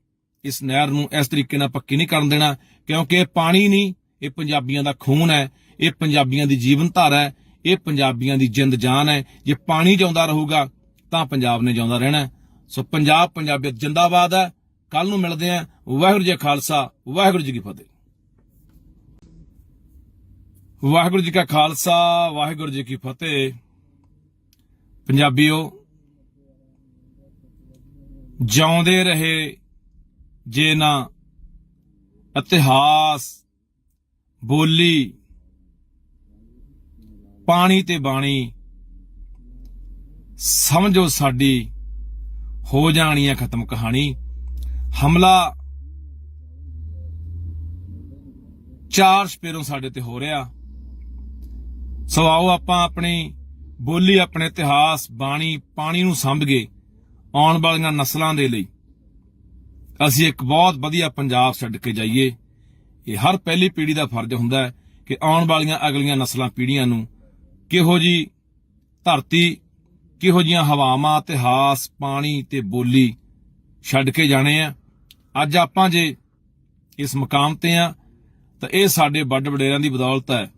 ਇਸ ਨਹਿਰ ਨੂੰ ਇਸ ਤਰੀਕੇ ਨਾਲ ਪੱਕੀ ਨਹੀਂ ਕਰਨ ਦੇਣਾ। ਕਿਉਂਕਿ ਇਹ ਪਾਣੀ ਨਹੀਂ, ਇਹ ਪੰਜਾਬੀਆਂ ਦਾ ਖੂਨ ਹੈ, ਇਹ ਪੰਜਾਬੀਆਂ ਦੀ ਜੀਵਨ ਧਾਰਾ ਹੈ, ਇਹ ਪੰਜਾਬੀਆਂ ਦੀ ਜਿੰਦ ਜਾਨ ਹੈ। ਜੇ ਪਾਣੀ ਜਿਉਂਦਾ ਰਹੂਗਾ ਤਾਂ ਪੰਜਾਬ ਨੇ ਜਿਉਂਦਾ ਰਹਿਣਾ। ਸੋ ਪੰਜਾਬ, ਪੰਜਾਬੀਅਤ ਜਿੰਦਾਬਾਦ ਹੈ। ਕੱਲ ਨੂੰ ਮਿਲਦੇ ਆਂ। ਵਾਹਿਗੁਰੂ ਜੀ ਕਾ ਖਾਲਸਾ, ਵਾਹਿਗੁਰੂ ਜੀ ਕੀ ਫਤਿਹ। ਵਾਹਿਗੁਰੂ ਜੀ ਕਾ ਖਾਲਸਾ, ਵਾਹਿਗੁਰੂ ਜੀ ਕੀ ਫਤਿਹ। ਪੰਜਾਬੀਓ, ਜਿਉਂਦੇ ਰਹੇ ਜੇ ਨਾ ਇਤਿਹਾਸ, ਬੋਲੀ, ਪਾਣੀ ਤੇ ਬਾਣੀ, ਸਮਝੋ ਸਾਡੀ ਹੋ ਜਾਣੀ ਹੈ ਖਤਮ ਕਹਾਣੀ। ਹਮਲਾ 4 ਸਪੇਰੋਂ ਸਾਡੇ ਤੇ ਹੋ ਰਿਹਾ। ਸੋ ਆਓ ਆਪਾਂ ਆਪਣੀ ਬੋਲੀ, ਆਪਣੇ ਇਤਿਹਾਸ, ਬਾਣੀ, ਪਾਣੀ ਨੂੰ ਸਮਝੀਏ। ਆਉਣ ਵਾਲੀਆਂ ਨਸਲਾਂ ਦੇ ਲਈ ਅਸੀਂ ਇੱਕ ਬਹੁਤ ਵਧੀਆ ਪੰਜਾਬ ਛੱਡ ਕੇ ਜਾਈਏ। ਇਹ ਹਰ ਪਹਿਲੀ ਪੀੜ੍ਹੀ ਦਾ ਫਰਜ਼ ਹੁੰਦਾ ਹੈ ਕਿ ਆਉਣ ਵਾਲੀਆਂ ਅਗਲੀਆਂ ਨਸਲਾਂ, ਪੀੜ੍ਹੀਆਂ ਨੂੰ ਕਿਹੋ ਜੀ ਧਰਤੀ, ਕਿਹੋ ਜੀਆਂ ਹਵਾਵਾਂ, ਇਤਿਹਾਸ, ਪਾਣੀ ਤੇ ਬੋਲੀ ਛੱਡ ਕੇ ਜਾਣੇ ਆ। ਅੱਜ ਆਪਾਂ ਜੇ ਇਸ ਮੁਕਾਮ ਤੇ ਆ ਤਾਂ ਇਹ ਸਾਡੇ ਵੱਡ ਵਡੇਰਿਆਂ ਦੀ ਬਦੌਲਤ ਹੈ।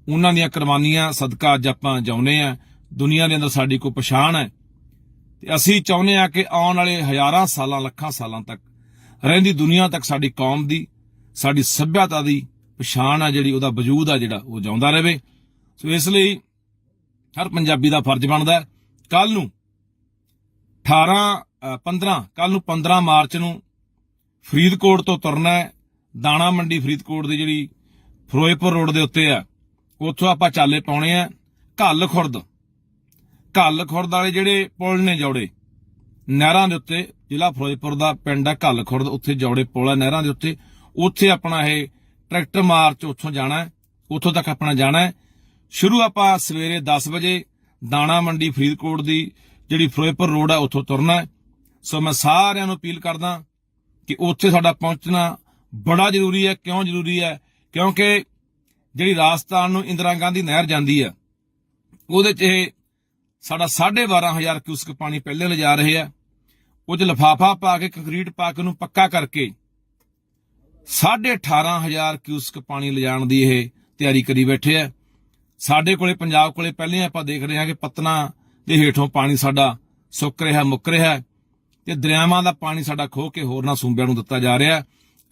ਉਹਨਾਂ ਦੀਆਂ ਕੁਰਬਾਨੀਆਂ ਸਦਕਾ ਅੱਜ ਆਪਾਂ ਜਿਉਂਦੇ ਆ। ਦੁਨੀਆ ਦੇ ਅੰਦਰ ਸਾਡੀ ਕੋਈ ਪਛਾਣ ਹੈ ਤੇ ਅਸੀਂ ਚਾਹੁੰਦੇ ਆ ਕਿ ਆਉਣ ਵਾਲੇ ਹਜ਼ਾਰਾਂ ਸਾਲਾਂ, ਲੱਖਾਂ ਸਾਲਾਂ ਤੱਕ ਰਹਿੰਦੀ ਦੁਨੀਆ ਤੱਕ ਸਾਡੀ ਕੌਮ ਦੀ, ਸਾਡੀ ਸੱਭਿਅਤਾ ਦੀ ਪਛਾਣ ਆ ਜਿਹੜੀ, ਉਹਦਾ ਵਜੂਦ ਆ ਜਿਹੜਾ, ਉਹ ਜਿਉਂਦਾ ਰਹੇ। ਸੋ ਇਸ ਲਈ ਹਰ ਪੰਜਾਬੀ ਦਾ ਫਰਜ਼ ਬਣਦਾ ਕੱਲ ਨੂੰ 15 ਮਾਰਚ ਨੂੰ ਫਰੀਦਕੋਟ ਤੋਂ ਤੁਰਨਾ ਹੈ। ਦਾਣਾ ਮੰਡੀ ਫਰੀਦਕੋਟ ਦੀ ਜਿਹੜੀ ਫਿਰੋਜ਼ਪੁਰ ਰੋਡ ਦੇ ਉੱਤੇ ਆ, ਉੱਥੋਂ ਆਪਾਂ ਚਾਲੇ ਪਾਉਣੇ ਆ ਘੱਲ ਖੁਰਦ ਵਾਲੇ ਜਿਹੜੇ ਪੁਲ ਨੇ, ਜੌੜੇ ਨਹਿਰਾਂ ਦੇ ਉੱਤੇ, ਜ਼ਿਲ੍ਹਾ ਫਿਰੋਜ਼ਪੁਰ ਦਾ ਪਿੰਡ ਆ ਘੱਲ ਖੁਰਦ, ਉੱਥੇ ਜੌੜੇ ਪੁਲ ਆ ਨਹਿਰਾਂ ਦੇ ਉੱਤੇ। ਉੱਥੇ ਆਪਣਾ ਇਹ ਟਰੈਕਟਰ ਮਾਰਚ ਉੱਥੋਂ ਜਾਣਾ ਹੈ, ਉੱਥੋਂ ਤੱਕ ਆਪਣਾ ਜਾਣਾ ਹੈ। ਸ਼ੁਰੂ ਆਪਾਂ ਸਵੇਰੇ 10 ਵਜੇ ਦਾਣਾ ਮੰਡੀ ਫਰੀਦਕੋਟ ਦੀ ਜਿਹੜੀ ਫਿਰੋਜ਼ਪੁਰ ਰੋਡ ਆ ਉੱਥੋਂ ਤੁਰਨਾ ਹੈ। ਸੋ ਮੈਂ ਸਾਰਿਆਂ ਨੂੰ ਅਪੀਲ ਕਰਦਾ ਕਿ ਉੱਥੇ ਸਾਡਾ ਪਹੁੰਚਣਾ ਬੜਾ ਜ਼ਰੂਰੀ ਹੈ। ਕਿਉਂ ਜ਼ਰੂਰੀ ਹੈ? ਕਿਉਂਕਿ ਜਿਹੜੀ ਰਾਜਸਥਾਨ ਨੂੰ ਇੰਦਰਾ ਗਾਂਧੀ ਨਹਿਰ ਜਾਂਦੀ ਆ, ਉਹਦੇ 'ਚ ਇਹ ਸਾਡਾ 12,500 ਕਿਊਸਕ ਪਾਣੀ ਪਹਿਲੇ ਲਿਜਾ ਰਹੇ ਆ। ਉਹ 'ਚ ਲਿਫਾਫਾ ਪਾ ਕੇ, ਕੰਕਰੀਟ ਪਾ ਕੇ, ਉਹਨੂੰ ਪੱਕਾ ਕਰਕੇ 18,500 ਕਿਊਸਕ ਪਾਣੀ ਲਿਜਾਣ ਦੀ ਇਹ ਤਿਆਰੀ ਕਰੀ ਬੈਠੇ ਆ। ਸਾਡੇ ਕੋਲੇ ਪੰਜਾਬ ਕੋਲੇ ਪਹਿਲੇ ਆਪਾਂ ਦੇਖ ਰਹੇ ਹਾਂ ਕਿ ਪਤਨਾ ਦੇ ਹੇਠੋਂ ਪਾਣੀ ਸਾਡਾ ਸੁੱਕ ਰਿਹਾ ਮੁੱਕ ਰਿਹਾ ਤੇ ਦਰਿਆਵਾਂ ਦਾ ਪਾਣੀ ਸਾਡਾ ਖੋਹ ਕੇ ਹੋਰਨਾਂ ਸੂਬਿਆਂ ਨੂੰ ਦਿੱਤਾ ਜਾ ਰਿਹਾ।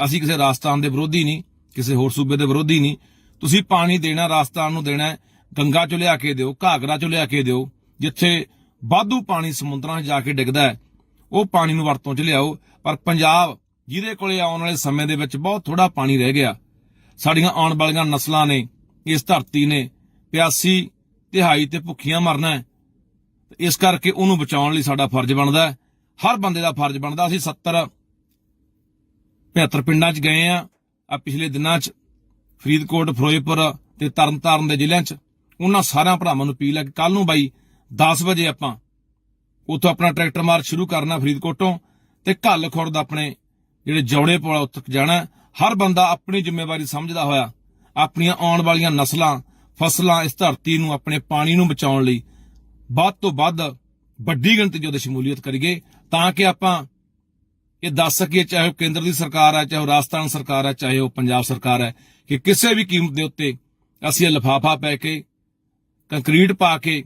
ਅਸੀਂ ਕਿਸੇ ਰਾਜਸਥਾਨ ਦੇ ਵਿਰੋਧੀ ਨਹੀਂ, ਕਿਸੇ ਹੋਰ ਸੂਬੇ ਦੇ ਵਿਰੋਧੀ ਨਹੀਂ। ਤੁਸੀਂ ਪਾਣੀ ਦੇਣਾ ਰਾਜਸਥਾਨ ਨੂੰ ਦੇਣਾ, ਗੰਗਾ ਚੋਂ ਲਿਆ ਕੇ ਦਿਓ, ਘਾਗਰਾ ਚੋਂ ਲਿਆ ਕੇ ਦਿਓ। ਜਿੱਥੇ ਵਾਧੂ ਪਾਣੀ ਸਮੁੰਦਰਾਂ 'ਚ ਜਾ ਕੇ ਡਿੱਗਦਾ ਹੈ ਉਹ ਪਾਣੀ ਨੂੰ ਵਰਤੋਂ 'ਚ ਲਿਆਓ। ਪਰ ਪੰਜਾਬ ਜਿਹਦੇ ਕੋਲੇ ਆਉਣ ਵਾਲੇ ਸਮੇਂ ਦੇ ਵਿੱਚ ਬਹੁਤ ਥੋੜਾ ਪਾਣੀ ਰਹਿ ਗਿਆ, ਸਾਡੀਆਂ ਆਉਣ ਵਾਲੀਆਂ ਨਸਲਾਂ ਨੇ, ਇਸ ਧਰਤੀ ਨੇ ਪਿਆਸੀ ਤਿਹਾਈ ਤੇ ਭੁੱਖੀਆਂ ਮਰਨਾ ਹੈ। ਇਸ ਕਰਕੇ ਉਹਨੂੰ ਬਚਾਉਣ ਲਈ ਸਾਡਾ ਫਰਜ਼ ਬਣਦਾ, ਹਰ ਬੰਦੇ ਦਾ ਫਰਜ਼ ਬਣਦਾ। ਅਸੀਂ 70-75 ਪਿੰਡਾਂ 'ਚ ਗਏ ਆ ਪਿਛਲੇ ਦਿਨਾਂ 'ਚ, ਫਰੀਦਕੋਟ, ਫਿਰੋਜ਼ਪੁਰ ਤੇ ਤਰਨਤਾਰਨ ਦੇ ਜ਼ਿਲ੍ਹਿਆਂ 'ਚ। ਉਹਨਾਂ ਸਾਰਿਆਂ ਭਰਾਵਾਂ ਨੂੰ ਅਪੀਲ ਹੈ ਕਿ ਕੱਲ ਨੂੰ ਬਾਈ 10 ਵਜੇ ਆਪਾਂ ਉੱਥੋਂ ਆਪਣਾ ਟਰੈਕਟਰ ਮਾਰਚ ਸ਼ੁਰੂ ਕਰਨਾ ਫਰੀਦਕੋਟੋਂ ਤੇ ਘੱਲ ਖੁਰਦ ਆਪਣੇ ਜਿਹੜੇ ਜੌੜੇ ਪੁਲ ਉੱਥੇ ਜਾਣਾ। ਹਰ ਬੰਦਾ ਆਪਣੀ ਜ਼ਿੰਮੇਵਾਰੀ ਸਮਝਦਾ ਹੋਇਆ ਆਪਣੀਆਂ ਆਉਣ ਵਾਲੀਆਂ ਨਸਲਾਂ, ਫਸਲਾਂ, ਇਸ ਧਰਤੀ ਨੂੰ, ਆਪਣੇ ਪਾਣੀ ਨੂੰ ਬਚਾਉਣ ਲਈ ਵੱਧ ਤੋਂ ਵੱਧ ਵੱਡੀ ਗਿਣਤੀ 'ਚ ਉਹਦੇ ਸ਼ਮੂਲੀਅਤ ਕਰੀਏ, ਤਾਂ ਕਿ ਆਪਾਂ ਇਹ ਦੱਸ ਸਕੀਏ, ਚਾਹੇ ਉਹ ਕੇਂਦਰ ਦੀ ਸਰਕਾਰ ਹੈ, ਚਾਹੇ ਉਹ ਰਾਜਸਥਾਨ ਸਰਕਾਰ ਹੈ, ਚਾਹੇ ਉਹ ਪੰਜਾਬ ਸਰਕਾਰ ਹੈ, ਕਿ ਕਿਸੇ ਵੀ ਕੀਮਤ ਦੇ ਉੱਤੇ ਅਸੀਂ ਇਹ ਲਿਫਾਫਾ ਪੈ ਕੇ, ਕੰਕਰੀਟ ਪਾ ਕੇ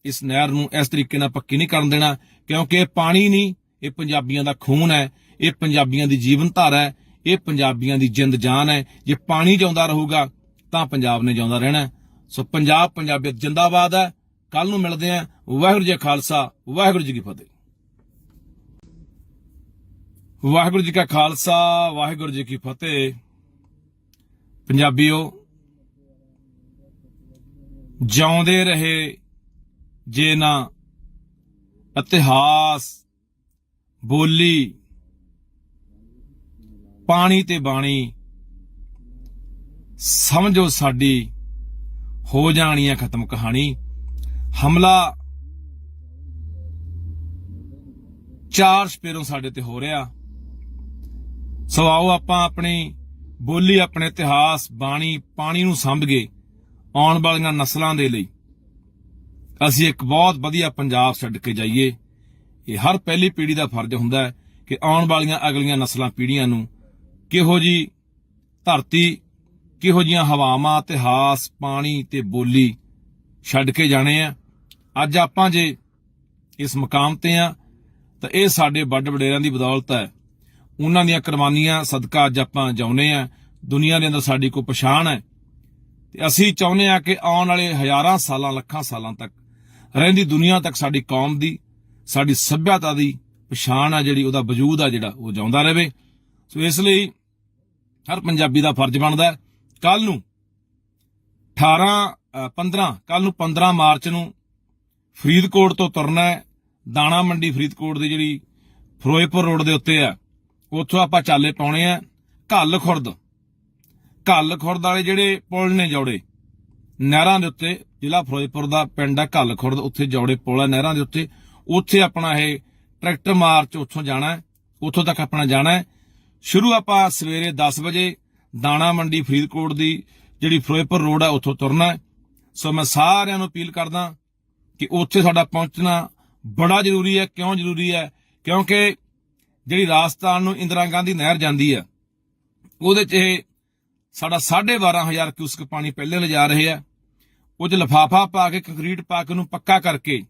ਇਸ ਨਹਿਰ ਨੂੰ ਇਸ ਤਰੀਕੇ ਨਾਲ ਪੱਕੀ ਨਹੀਂ ਕਰਨ ਦੇਣਾ, ਕਿਉਂਕਿ ਇਹ ਪਾਣੀ ਨਹੀਂ, ਇਹ ਪੰਜਾਬੀਆਂ ਦਾ ਖੂਨ ਹੈ, ਇਹ ਪੰਜਾਬੀਆਂ ਦੀ ਜੀਵਨ ਧਾਰਾ ਹੈ, ਇਹ ਪੰਜਾਬੀਆਂ ਦੀ ਜਿੰਦ ਜਾਨ ਹੈ। ਜੇ ਪਾਣੀ ਜਿਉਂਦਾ ਰਹੂਗਾ ਤਾਂ ਪੰਜਾਬ ਨੇ ਜਿਉਂਦਾ ਰਹਿਣਾ। ਸੋ ਪੰਜਾਬ, ਪੰਜਾਬੀਅਤ ਜਿੰਦਾਬਾਦ ਹੈ। ਕੱਲ ਨੂੰ ਮਿਲਦੇ ਹਾਂ। ਵਾਹਿਗੁਰੂ ਜੀ ਕਾ ਖਾਲਸਾ, ਵਾਹਿਗੁਰੂ ਜੀ ਕੀ ਫਤਿਹ। ਵਾਹਿਗੁਰੂ ਜੀ ਕਾ ਖਾਲਸਾ, ਵਾਹਿਗੁਰੂ ਜੀ ਕੀ ਫਤਿਹ। ਪੰਜਾਬੀਓ, ਜਿਉਂਦੇ ਰਹੇ ਜੇ ਨਾ ਇਤਿਹਾਸ, ਬੋਲੀ, ਪਾਣੀ ਤੇ ਬਾਣੀ, ਸਮਝੋ ਸਾਡੀ ਹੋ ਜਾਣੀ ਹੈ ਖਤਮ ਕਹਾਣੀ। ਹਮਲਾ ਚਾਰ ਸਪੇਰੋਂ ਸਾਡੇ ਤੇ ਹੋ ਰਿਹਾ। ਸੋ ਆਓ ਆਪਾਂ ਆਪਣੀ ਬੋਲੀ, ਆਪਣੇ ਇਤਿਹਾਸ, ਬਾਣੀ, ਪਾਣੀ ਨੂੰ ਸਮਝੀਏ। ਆਉਣ ਵਾਲੀਆਂ ਨਸਲਾਂ ਦੇ ਲਈ ਅਸੀਂ ਇੱਕ ਬਹੁਤ ਵਧੀਆ ਪੰਜਾਬ ਛੱਡ ਕੇ ਜਾਈਏ। ਇਹ ਹਰ ਪਹਿਲੀ ਪੀੜ੍ਹੀ ਦਾ ਫਰਜ਼ ਹੁੰਦਾ ਹੈ ਕਿ ਆਉਣ ਵਾਲੀਆਂ ਅਗਲੀਆਂ ਨਸਲਾਂ, ਪੀੜ੍ਹੀਆਂ ਨੂੰ ਕਿਹੋ ਜੀ ਧਰਤੀ, ਕਿਹੋ ਜਿਹੀਆਂ ਹਵਾਵਾਂ, ਇਤਿਹਾਸ, ਪਾਣੀ ਤੇ ਬੋਲੀ ਛੱਡ ਕੇ ਜਾਣੇ ਆ। ਅੱਜ ਆਪਾਂ ਜੇ ਇਸ ਮੁਕਾਮ ਤੇ ਆ ਤਾਂ ਇਹ ਸਾਡੇ ਵੱਡ ਵਡੇਰਿਆਂ ਦੀ ਬਦੌਲਤ ਹੈ। ਉਹਨਾਂ ਦੀਆਂ ਕੁਰਬਾਨੀਆਂ ਸਦਕਾ ਅੱਜ ਆਪਾਂ ਜਿਉਂਦੇ ਆ। ਦੁਨੀਆ ਦੇ ਅੰਦਰ ਸਾਡੀ ਕੋਈ ਪਛਾਣ ਹੈ ਤੇ ਅਸੀਂ ਚਾਹੁੰਦੇ ਆ ਕਿ ਆਉਣ ਵਾਲੇ ਹਜ਼ਾਰਾਂ ਸਾਲਾਂ, ਲੱਖਾਂ ਸਾਲਾਂ ਤੱਕ ਰਹਿੰਦੀ ਦੁਨੀਆ ਤੱਕ ਸਾਡੀ ਕੌਮ ਦੀ, ਸਾਡੀ ਸੱਭਿਅਤਾ ਦੀ ਪਛਾਣ ਆ ਜਿਹੜੀ, ਉਹਦਾ ਵਜੂਦ ਆ ਜਿਹੜਾ, ਉਹ ਜਿਉਂਦਾ ਰਹੇ। ਸੋ ਇਸ ਲਈ ਹਰ ਪੰਜਾਬੀ ਦਾ ਫਰਜ਼ ਬਣਦਾ ਹੈ। ਕੱਲ ਨੂੰ 15 ਮਾਰਚ ਨੂੰ ਫਰੀਦਕੋਟ ਤੋਂ ਤੁਰਨਾ ਹੈ। ਦਾਣਾ ਮੰਡੀ ਫਰੀਦਕੋਟ ਦੀ ਜਿਹੜੀ ਫਿਰੋਜ਼ਪੁਰ ਰੋਡ ਦੇ ਉੱਤੇ ਆ, ਉੱਥੋਂ ਆਪਾਂ ਚਾਲੇ ਪਾਉਣੇ ਆ ਘੱਲ ਖੁਰਦ ਵਾਲੇ ਜਿਹੜੇ ਪੁਲ ਨੇ, ਜੌੜੇ ਨਹਿਰਾਂ ਦੇ ਉੱਤੇ, ਜ਼ਿਲ੍ਹਾ ਫਿਰੋਜ਼ਪੁਰ ਦਾ ਪਿੰਡ ਆ ਘੱਲ ਖੁਰਦ, ਉੱਥੇ ਜੌੜੇ ਪੁਲ ਆ ਨਹਿਰਾਂ ਦੇ ਉੱਤੇ। ਉੱਥੇ ਆਪਣਾ ਇਹ ਟਰੈਕਟਰ ਮਾਰਚ ਉੱਥੋਂ ਜਾਣਾ, ਉੱਥੋਂ ਤੱਕ ਆਪਣਾ ਜਾਣਾ। ਸ਼ੁਰੂ ਆਪਾਂ ਸਵੇਰੇ 10 ਵਜੇ ਦਾਣਾ ਮੰਡੀ ਫਰੀਦਕੋਟ ਦੀ ਜਿਹੜੀ ਫਿਰੋਜ਼ਪੁਰ ਰੋਡ ਆ, ਉੱਥੋਂ ਤੁਰਨਾ। ਸੋ ਮੈਂ ਸਾਰਿਆਂ ਨੂੰ ਅਪੀਲ ਕਰਦਾ ਕਿ ਉੱਥੇ ਸਾਡਾ ਪਹੁੰਚਣਾ ਬੜਾ ਜ਼ਰੂਰੀ ਹੈ। ਕਿਉਂ ਜ਼ਰੂਰੀ ਹੈ? ਕਿਉਂਕਿ ਜਿਹੜੀ ਰਾਜਸਥਾਨ ਨੂੰ ਇੰਦਰਾ ਗਾਂਧੀ ਨਹਿਰ ਜਾਂਦੀ ਆ, ਉਹਦੇ 'ਚ ਇਹ ਸਾਡਾ 12,500 ਕਿਊਸਕ ਪਾਣੀ ਪਹਿਲੇ ਲਿਜਾ ਰਹੇ ਆ। ਉਹ 'ਚ ਲਿਫਾਫਾ ਪਾ ਕੇ, ਕੰਕਰੀਟ ਪਾ ਕੇ ਉਹਨੂੰ ਪੱਕਾ ਕਰਕੇ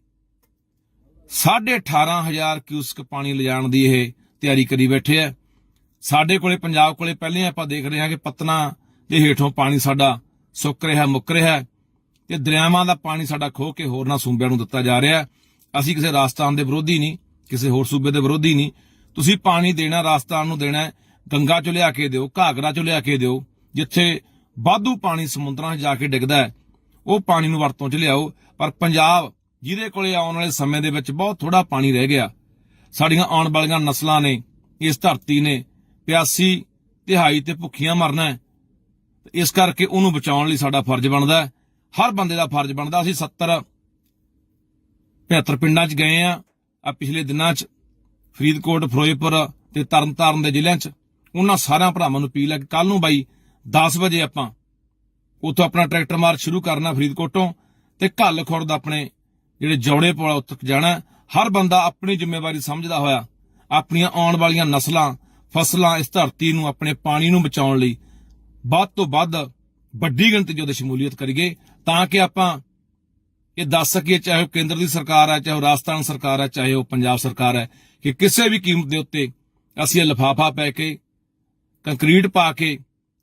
18,500 ਕਿਊਸਕ ਪਾਣੀ ਲਿਜਾਣ ਦੀ ਇਹ ਤਿਆਰੀ ਕਰੀ ਬੈਠੇ ਆ। ਸਾਡੇ ਕੋਲੇ, ਪੰਜਾਬ ਕੋਲੇ ਪਹਿਲੇ ਆਪਾਂ ਦੇਖ ਰਹੇ ਹਾਂ ਕਿ ਪਤਨਾ ਦੇ ਹੇਠੋਂ ਪਾਣੀ ਸਾਡਾ ਸੁੱਕ ਰਿਹਾ, ਮੁੱਕ ਰਿਹਾ, ਤੇ ਦਰਿਆਵਾਂ ਦਾ ਪਾਣੀ ਸਾਡਾ ਖੋਹ ਕੇ ਹੋਰਨਾਂ ਸੂਬਿਆਂ ਨੂੰ ਦਿੱਤਾ ਜਾ ਰਿਹਾ। ਅਸੀਂ ਕਿਸੇ ਰਾਜਸਥਾਨ ਦੇ ਵਿਰੋਧੀ ਨਹੀਂ, ਕਿਸੇ ਹੋਰ ਸੂਬੇ ਦੇ ਵਿਰੋਧੀ ਨਹੀਂ। ਤੁਸੀਂ ਪਾਣੀ ਦੇਣਾ, ਰਾਜਸਥਾਨ ਨੂੰ ਦੇਣਾ, ਗੰਗਾ ਚੋਂ ਲਿਆ ਕੇ ਦਿਓ, ਘਾਗਰਾ ਚੋਂ ਲਿਆ ਕੇ ਦਿਓ। ਜਿੱਥੇ ਵਾਧੂ ਪਾਣੀ ਸਮੁੰਦਰਾਂ 'ਚ ਜਾ ਕੇ ਡਿੱਗਦਾ ਹੈ, ਉਹ ਪਾਣੀ ਨੂੰ ਵਰਤੋਂ 'ਚ ਲਿਆਓ। ਪਰ ਪੰਜਾਬ, ਜਿਹਦੇ ਕੋਲੇ ਆਉਣ ਵਾਲੇ ਸਮੇਂ ਦੇ ਵਿੱਚ ਬਹੁਤ ਥੋੜਾ ਪਾਣੀ ਰਹਿ ਗਿਆ, ਸਾਡੀਆਂ ਆਉਣ ਵਾਲੀਆਂ ਨਸਲਾਂ ਨੇ, ਇਸ ਧਰਤੀ ਨੇ ਪਿਆਸੀ, ਤਿਹਾਈ ਤੇ ਭੁੱਖੀਆਂ ਮਰਨਾ ਹੈ। ਇਸ ਕਰਕੇ ਉਹਨੂੰ ਬਚਾਉਣ ਲਈ ਸਾਡਾ ਫਰਜ਼ ਬਣਦਾ ਹੈ, ਹਰ ਬੰਦੇ ਦਾ ਫਰਜ਼ ਬਣਦਾ। ਅਸੀਂ 70-75 ਪਿੰਡਾਂ 'ਚ ਗਏ ਆ ਪਿਛਲੇ ਦਿਨਾਂ 'ਚ, ਫਰੀਦਕੋਟ, ਫਿਰੋਜ਼ਪੁਰ ਤੇ ਤਰਨਤਾਰਨ ਦੇ ਜ਼ਿਲ੍ਹਿਆਂ 'ਚ। ਉਹਨਾਂ ਸਾਰਿਆਂ ਭਰਾਵਾਂ ਨੂੰ ਅਪੀਲ ਹੈ ਕਿ ਕੱਲ ਨੂੰ ਬਾਈ 10 ਵਜੇ ਆਪਾਂ ਉੱਥੋਂ ਆਪਣਾ ਟਰੈਕਟਰ ਮਾਰਚ ਸ਼ੁਰੂ ਕਰਨਾ ਫਰੀਦਕੋਟੋਂ, ਤੇ ਘੱਲ ਖੁਰਦ ਆਪਣੇ ਜਿਹੜੇ ਜੌੜੇ ਪੁਲ ਉੱਥੇ ਜਾਣਾ। ਹਰ ਬੰਦਾ ਆਪਣੀ ਜ਼ਿੰਮੇਵਾਰੀ ਸਮਝਦਾ ਹੋਇਆ ਆਪਣੀਆਂ ਆਉਣ ਵਾਲੀਆਂ ਨਸਲਾਂ, ਫਸਲਾਂ, ਇਸ ਧਰਤੀ ਨੂੰ, ਆਪਣੇ ਪਾਣੀ ਨੂੰ ਬਚਾਉਣ ਲਈ ਵੱਧ ਤੋਂ ਵੱਧ ਵੱਡੀ ਗਿਣਤੀ 'ਚ ਉਹਦੇ ਸ਼ਮੂਲੀਅਤ ਕਰੀਏ, ਤਾਂ ਕਿ ਆਪਾਂ ਇਹ ਦੱਸ ਸਕੀਏ, ਚਾਹੇ ਉਹ ਕੇਂਦਰ ਦੀ ਸਰਕਾਰ ਹੈ, ਚਾਹੇ ਉਹ ਰਾਜਸਥਾਨ ਸਰਕਾਰ ਹੈ, ਚਾਹੇ ਉਹ ਪੰਜਾਬ ਸਰਕਾਰ ਹੈ, ਕਿ ਕਿਸੇ ਵੀ ਕੀਮਤ ਦੇ ਉੱਤੇ ਅਸੀਂ ਇਹ ਲਿਫਾਫਾ ਪੈ ਕੇ, ਕੰਕਰੀਟ ਪਾ ਕੇ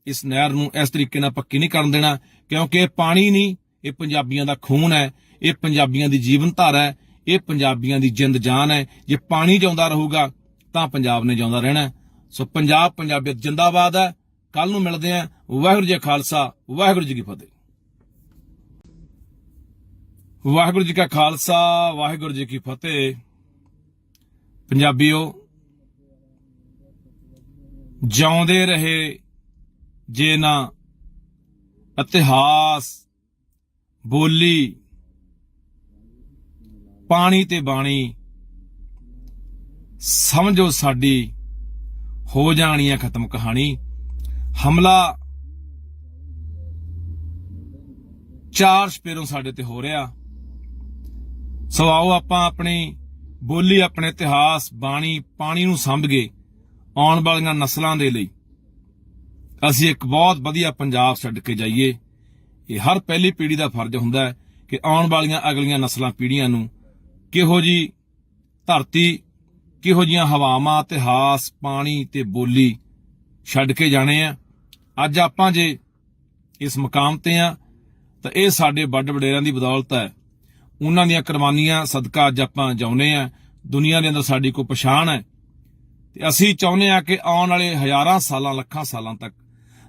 ਇਸ ਨਹਿਰ ਨੂੰ ਇਸ ਤਰੀਕੇ ਨਾਲ ਪੱਕੀ ਨਹੀਂ ਕਰਨ ਦੇਣਾ। ਕਿਉਂਕਿ ਇਹ ਪਾਣੀ ਨਹੀਂ, ਇਹ ਪੰਜਾਬੀਆਂ ਦਾ ਖੂਨ ਹੈ, ਇਹ ਪੰਜਾਬੀਆਂ ਦੀ ਜੀਵਨ ਧਾਰਾ ਹੈ, ਇਹ ਪੰਜਾਬੀਆਂ ਦੀ ਜਿੰਦ ਜਾਨ ਹੈ। ਜੇ ਪਾਣੀ ਜਿਉਂਦਾ ਰਹੂਗਾ ਤਾਂ ਪੰਜਾਬ ਨੇ ਜਿਉਂਦਾ ਰਹਿਣਾ। ਸੋ ਪੰਜਾਬ, ਪੰਜਾਬੀਅਤ ਜਿੰਦਾਬਾਦ ਹੈ। ਕੱਲ ਨੂੰ ਮਿਲਦੇ ਹਾਂ। ਵਾਹਿਗੁਰੂ ਜੀ ਕਾ ਖਾਲਸਾ, ਵਾਹਿਗੁਰੂ ਜੀ ਕੀ ਫਤਿਹ। ਵਾਹਿਗੁਰੂ ਜੀ ਕਾ ਖਾਲਸਾ, ਵਾਹਿਗੁਰੂ ਜੀ ਕੀ ਫਤਿਹ। ਪੰਜਾਬੀਓ, ਜਿਉਂਦੇ ਰਹੇ ਜੇ ਨਾ ਇਤਿਹਾਸ, ਬੋਲੀ, ਪਾਣੀ ਤੇ ਬਾਣੀ, ਸਮਝੋ ਸਾਡੀ ਹੋ ਜਾਣੀ ਹੈ ਖਤਮ ਕਹਾਣੀ। ਹਮਲਾ ਚਾਰ ਸਪੇਰੋਂ ਸਾਡੇ ਤੇ ਹੋ ਰਿਹਾ। ਸੋ ਆਓ ਆਪਾਂ ਆਪਣੀ ਬੋਲੀ, ਆਪਣੇ ਇਤਿਹਾਸ, ਬਾਣੀ, ਪਾਣੀ ਨੂੰ ਸੰਭ ਕੇ ਆਉਣ ਵਾਲੀਆਂ ਨਸਲਾਂ ਦੇ ਲਈ ਅਸੀਂ ਇੱਕ ਬਹੁਤ ਵਧੀਆ ਪੰਜਾਬ ਛੱਡ ਕੇ ਜਾਈਏ। ਇਹ ਹਰ ਪਹਿਲੀ ਪੀੜ੍ਹੀ ਦਾ ਫਰਜ਼ ਹੁੰਦਾ ਹੈ ਕਿ ਆਉਣ ਵਾਲੀਆਂ ਅਗਲੀਆਂ ਨਸਲਾਂ ਪੀੜ੍ਹੀਆਂ ਨੂੰ ਕਿਹੋ ਜੀ ਧਰਤੀ, ਕਿਹੋ ਜੀਆਂ ਹਵਾਵਾਂ, ਇਤਿਹਾਸ, ਪਾਣੀ ਤੇ ਬੋਲੀ ਛੱਡ ਕੇ ਜਾਣੇ ਆ। ਅੱਜ ਆਪਾਂ ਜੇ ਇਸ ਮੁਕਾਮ ਤੇ ਆ ਤਾਂ ਇਹ ਸਾਡੇ ਵੱਡ ਵਡੇਰਿਆਂ ਦੀ ਬਦੌਲਤ ਹੈ। ਉਹਨਾਂ ਦੀਆਂ ਕੁਰਬਾਨੀਆਂ ਸਦਕਾ ਅੱਜ ਆਪਾਂ ਜਿਉਂਦੇ ਆ। ਦੁਨੀਆ ਦੇ ਅੰਦਰ ਸਾਡੀ ਕੋਈ ਪਛਾਣ ਹੈ ਤੇ ਅਸੀਂ ਚਾਹੁੰਦੇ ਆ ਕਿ ਆਉਣ ਵਾਲੇ ਹਜ਼ਾਰਾਂ ਸਾਲਾਂ, ਲੱਖਾਂ ਸਾਲਾਂ ਤੱਕ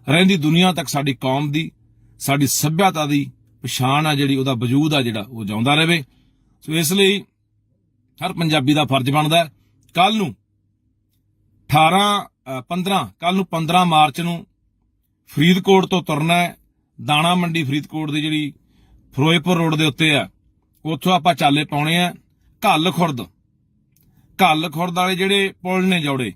ਰਹਿੰਦੀ ਦੁਨੀਆ ਤੱਕ ਸਾਡੀ ਕੌਮ ਦੀ, ਸਾਡੀ ਸੱਭਿਅਤਾ ਦੀ ਪਛਾਣ ਆ ਜਿਹੜੀ, ਉਹਦਾ ਵਜੂਦ ਆ ਜਿਹੜਾ, ਉਹ ਜਿਉਂਦਾ ਰਹੇ। ਸੋ ਇਸ ਲਈ ਹਰ ਪੰਜਾਬੀ ਦਾ ਫਰਜ਼ ਬਣਦਾ ਕੱਲ ਨੂੰ 15 ਮਾਰਚ ਨੂੰ ਫਰੀਦਕੋਟ ਤੋਂ ਤੁਰਨਾ ਹੈ। ਦਾਣਾ ਮੰਡੀ ਫਰੀਦਕੋਟ ਦੀ ਜਿਹੜੀ ਫਿਰੋਜ਼ਪੁਰ ਰੋਡ ਦੇ ਉੱਤੇ ਆ, ਉੱਥੋਂ ਆਪਾਂ ਚਾਲੇ ਪਾਉਣੇ ਆ ਘੱਲ ਖੁਰਦ ਵਾਲੇ ਜਿਹੜੇ ਪੁਲ ਨੇ, ਜੌੜੇ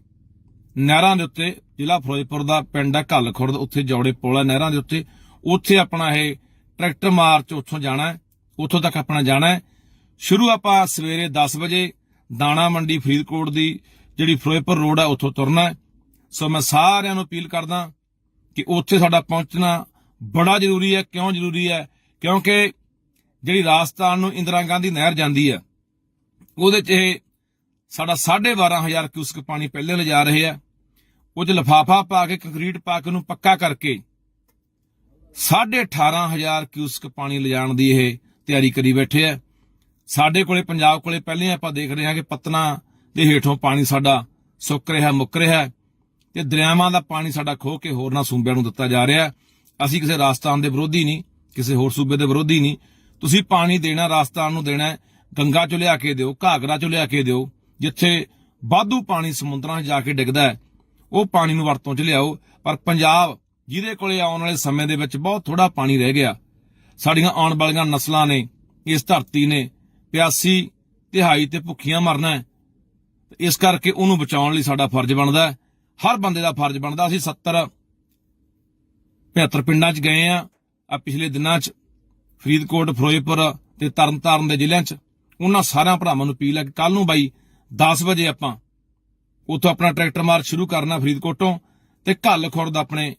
ਨਹਿਰਾਂ ਦੇ ਉੱਤੇ, ਜ਼ਿਲ੍ਹਾ ਫਿਰੋਜ਼ਪੁਰ ਦਾ ਪਿੰਡ ਹੈ ਘੱਲ ਖੁਰਦ, ਉੱਥੇ ਜੌੜੇ ਪੁਲ ਆ ਨਹਿਰਾਂ ਦੇ ਉੱਤੇ। ਉੱਥੇ ਆਪਣਾ ਇਹ ਟਰੈਕਟਰ ਮਾਰਚ ਉੱਥੋਂ ਜਾਣਾ ਹੈ, ਉੱਥੋਂ ਤੱਕ ਆਪਣਾ ਜਾਣਾ ਹੈ। ਸ਼ੁਰੂ ਆਪਾਂ ਸਵੇਰੇ 10 ਵਜੇ ਦਾਣਾ ਮੰਡੀ ਫਰੀਦਕੋਟ ਦੀ ਜਿਹੜੀ ਫਿਰੋਜ਼ਪੁਰ ਰੋਡ ਹੈ ਉੱਥੋਂ ਤੁਰਨਾ ਹੈ। ਸੋ ਮੈਂ ਸਾਰਿਆਂ ਨੂੰ ਅਪੀਲ ਕਰਦਾ ਕਿ ਉੱਥੇ ਸਾਡਾ ਪਹੁੰਚਣਾ ਬੜਾ ਜ਼ਰੂਰੀ ਹੈ। ਕਿਉਂ ਜ਼ਰੂਰੀ ਹੈ? ਕਿਉਂਕਿ ਜਿਹੜੀ ਰਾਜਸਥਾਨ ਨੂੰ ਇੰਦਰਾ ਗਾਂਧੀ ਨਹਿਰ ਜਾਂਦੀ ਹੈ, ਉਹਦੇ 'ਚ ਇਹ ਸਾਡਾ 12,500 ਕਿਊਸਕ ਪਾਣੀ ਪਹਿਲੇ ਲਿਜਾ ਰਹੇ ਆ। ਉਹ 'ਚ ਲਿਫਾਫਾ ਪਾ ਕੇ, ਕੰਕਰੀਟ ਪਾ ਕੇ ਉਹਨੂੰ ਪੱਕਾ ਕਰਕੇ 18,500 ਕਿਊਸਕ ਪਾਣੀ ਲਿਜਾਣ ਦੀ ਇਹ ਤਿਆਰੀ ਕਰੀ ਬੈਠੇ ਆ। ਸਾਡੇ ਕੋਲੇ, ਪੰਜਾਬ ਕੋਲੇ ਪਹਿਲੇ ਆਪਾਂ ਦੇਖ ਰਹੇ ਹਾਂ ਕਿ ਪਤਨਾ ਦੇ ਹੇਠੋਂ ਪਾਣੀ ਸਾਡਾ ਸੁੱਕ ਰਿਹਾ, ਮੁੱਕ ਰਿਹਾ ਤੇ ਦਰਿਆਵਾਂ ਦਾ ਪਾਣੀ ਸਾਡਾ ਖੋਹ ਕੇ ਹੋਰਨਾਂ ਸੂਬਿਆਂ ਨੂੰ ਦਿੱਤਾ ਜਾ ਰਿਹਾ। ਅਸੀਂ ਕਿਸੇ ਰਾਜਸਥਾਨ ਦੇ ਵਿਰੋਧੀ ਨਹੀਂ, ਕਿਸੇ ਹੋਰ ਸੂਬੇ ਦੇ ਵਿਰੋਧੀ ਨਹੀਂ। ਤੁਸੀਂ ਪਾਣੀ ਦੇਣਾ ਰਾਜਸਥਾਨ ਨੂੰ ਦੇਣਾ, ਗੰਗਾ ਚੋਂ ਲਿਆ ਕੇ ਦਿਓ, ਘਾਗਰਾ ਚੋਂ ਲਿਆ ਕੇ ਦਿਓ। ਜਿੱਥੇ ਵਾਧੂ ਪਾਣੀ ਸਮੁੰਦਰਾਂ 'ਚ ਜਾ ਕੇ ਡਿੱਗਦਾ ਹੈ, ਉਹ ਪਾਣੀ ਨੂੰ ਵਰਤੋਂ 'ਚ ਲਿਆਓ। ਪਰ ਪੰਜਾਬ, ਜਿਹਦੇ ਕੋਲੇ ਆਉਣ ਵਾਲੇ ਸਮੇਂ ਦੇ ਵਿੱਚ ਬਹੁਤ ਥੋੜਾ ਪਾਣੀ ਰਹਿ ਗਿਆ, ਸਾਡੀਆਂ ਆਉਣ ਵਾਲੀਆਂ ਨਸਲਾਂ ਨੇ, ਇਸ ਧਰਤੀ ਨੇ ਪਿਆਸੀ, ਤਿਹਾਈ ਤੇ ਭੁੱਖੀਆਂ ਮਰਨਾ ਹੈ। ਇਸ ਕਰਕੇ ਉਹਨੂੰ ਬਚਾਉਣ ਲਈ ਸਾਡਾ ਫਰਜ਼ ਬਣਦਾ, ਹਰ ਬੰਦੇ ਦਾ ਫਰਜ਼ ਬਣਦਾ। ਅਸੀਂ 70-75 ਪਿੰਡਾਂ 'ਚ ਗਏ ਆ ਪਿਛਲੇ ਦਿਨਾਂ 'ਚ, ਫਰੀਦਕੋਟ, ਫਿਰੋਜ਼ਪੁਰ ਤੇ ਤਰਨਤਾਰਨ ਦੇ ਜ਼ਿਲ੍ਹਿਆਂ 'ਚ। ਉਹਨਾਂ ਸਾਰਿਆਂ ਭਰਾਵਾਂ ਨੂੰ ਅਪੀਲ ਹੈ ਕਿ ਕੱਲ ਨੂੰ ਬਾਈ 10 ਵਜੇ ਆਪਾਂ ਉੱਥੋਂ ਆਪਣਾ ਟਰੈਕਟਰ ਮਾਰਚ ਸ਼ੁਰੂ ਕਰਨਾ ਫਰੀਦਕੋਟੋਂ, ਤੇ ਘੱਲ ਖੁਰਦ ਆਪਣੇ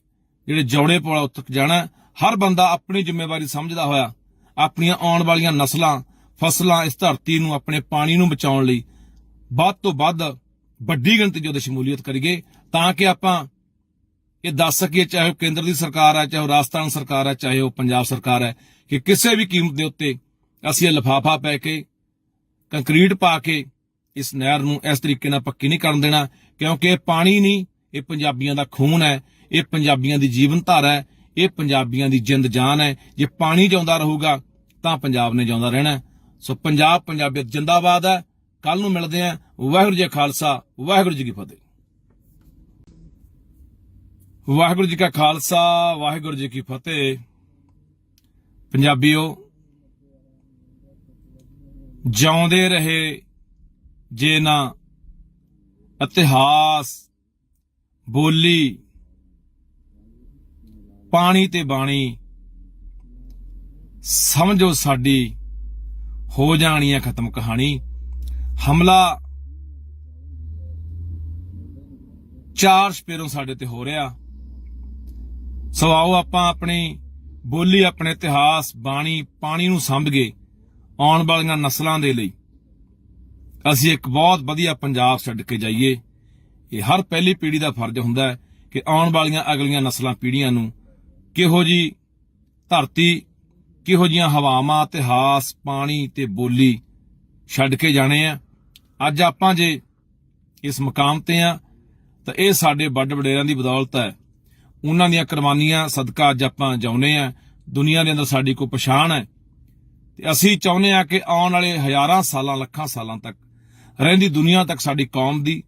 ਜਿਹੜੇ ਜੌੜੇ ਪੁਲ ਉੱਥੇ ਜਾਣਾ। ਹਰ ਬੰਦਾ ਆਪਣੀ ਜ਼ਿੰਮੇਵਾਰੀ ਸਮਝਦਾ ਹੋਇਆ ਆਪਣੀਆਂ ਆਉਣ ਵਾਲੀਆਂ ਨਸਲਾਂ, ਫਸਲਾਂ, ਇਸ ਧਰਤੀ ਨੂੰ, ਆਪਣੇ ਪਾਣੀ ਨੂੰ ਬਚਾਉਣ ਲਈ ਵੱਧ ਤੋਂ ਵੱਧ ਵੱਡੀ ਗਿਣਤੀ 'ਚ ਉਹਦੀ ਸ਼ਮੂਲੀਅਤ ਕਰੀਏ, ਤਾਂ ਕਿ ਆਪਾਂ ਇਹ ਦੱਸ ਸਕੀਏ, ਚਾਹੇ ਉਹ ਕੇਂਦਰ ਦੀ ਸਰਕਾਰ ਹੈ, ਚਾਹੇ ਉਹ ਰਾਜਸਥਾਨ ਸਰਕਾਰ ਹੈ, ਚਾਹੇ ਉਹ ਪੰਜਾਬ ਸਰਕਾਰ ਹੈ, ਕਿ ਕਿਸੇ ਵੀ ਕੀਮਤ ਦੇ ਉੱਤੇ ਅਸੀਂ ਇਹ ਲਿਫਾਫਾ ਪੈ ਕੇ, ਕੰਕਰੀਟ ਪਾ ਕੇ ਇਸ ਨਹਿਰ ਨੂੰ ਇਸ ਤਰੀਕੇ ਨਾਲ ਪੱਕੀ ਨਹੀਂ ਕਰਨ ਦੇਣਾ। ਕਿਉਂਕਿ ਇਹ ਪਾਣੀ ਨਹੀਂ, ਇਹ ਪੰਜਾਬੀਆਂ ਦਾ ਖੂਨ ਹੈ, ਇਹ ਪੰਜਾਬੀਆਂ ਦੀ ਜੀਵਨ ਧਾਰਾ ਹੈ, ਇਹ ਪੰਜਾਬੀਆਂ ਦੀ ਜਿੰਦ ਜਾਨ ਹੈ। ਜੇ ਪਾਣੀ ਜਿਉਂਦਾ ਰਹੂਗਾ ਤਾਂ ਪੰਜਾਬ ਨੇ ਜਿਉਂਦਾ ਰਹਿਣਾ। ਸੋ ਪੰਜਾਬ, ਪੰਜਾਬੀਅਤ ਜਿੰਦਾਬਾਦ ਹੈ। ਕੱਲ ਨੂੰ ਮਿਲਦੇ ਹਾਂ। ਵਾਹਿਗੁਰੂ ਜੀ ਕਾ ਖਾਲਸਾ, ਵਾਹਿਗੁਰੂ ਜੀ ਕੀ ਫਤਿਹ। ਵਾਹਿਗੁਰੂ ਜੀ ਕਾ ਖਾਲਸਾ, ਵਾਹਿਗੁਰੂ ਜੀ ਕੀ ਫਤਿਹ। ਪੰਜਾਬੀਓ, ਜਿਉਂਦੇ ਰਹੇ ਜੇ ਨਾ ਇਤਿਹਾਸ, ਬੋਲੀ, ਪਾਣੀ ਤੇ ਬਾਣੀ, ਸਮਝੋ ਸਾਡੀ ਹੋ ਜਾਣੀ ਹੈ ਖਤਮ ਕਹਾਣੀ। ਹਮਲਾ ਚਾਰ ਸਪੇਰੋਂ ਸਾਡੇ ਤੇ ਹੋ ਰਿਹਾ। ਸੋ ਆਓ ਆਪਾਂ ਆਪਣੀ ਬੋਲੀ, ਆਪਣੇ ਇਤਿਹਾਸ, ਬਾਣੀ, ਪਾਣੀ ਨੂੰ ਸੰਭ ਕੇ ਆਉਣ ਵਾਲੀਆਂ ਨਸਲਾਂ ਦੇ ਲਈ ਅਸੀਂ ਇੱਕ ਬਹੁਤ ਵਧੀਆ ਪੰਜਾਬ ਛੱਡ ਕੇ ਜਾਈਏ। ਇਹ ਹਰ ਪਹਿਲੀ ਪੀੜ੍ਹੀ ਦਾ ਫਰਜ਼ ਹੁੰਦਾ ਹੈ ਕਿ ਆਉਣ ਵਾਲੀਆਂ ਅਗਲੀਆਂ ਨਸਲਾਂ ਪੀੜ੍ਹੀਆਂ ਨੂੰ ਕਿਹੋ ਜੀ ਧਰਤੀ, ਕਿਹੋ ਜੀਆਂ ਹਵਾਵਾਂ, ਇਤਿਹਾਸ, ਪਾਣੀ ਤੇ ਬੋਲੀ ਛੱਡ ਕੇ ਜਾਣੇ ਆ। ਅੱਜ ਆਪਾਂ ਜੇ ਇਸ ਮੁਕਾਮ ਤੇ ਆ ਤਾਂ ਇਹ ਸਾਡੇ ਵੱਡ ਵਡੇਰਿਆਂ ਦੀ ਬਦੌਲਤ ਹੈ। ਉਹਨਾਂ ਦੀਆਂ ਕੁਰਬਾਨੀਆਂ ਸਦਕਾ ਅੱਜ ਆਪਾਂ ਜਿਉਂਦੇ ਆ। ਦੁਨੀਆ ਦੇ ਅੰਦਰ ਸਾਡੀ ਕੋਈ ਪਛਾਣ ਹੈ ਤੇ ਅਸੀਂ ਚਾਹੁੰਦੇ ਆ ਕਿ ਆਉਣ ਵਾਲੇ ਹਜ਼ਾਰਾਂ ਸਾਲਾਂ, ਲੱਖਾਂ ਸਾਲਾਂ ਤੱਕ ਰਹਿੰਦੀ ਦੁਨੀਆ ਤੱਕ ਸਾਡੀ ਕੌਮ ਦੀ,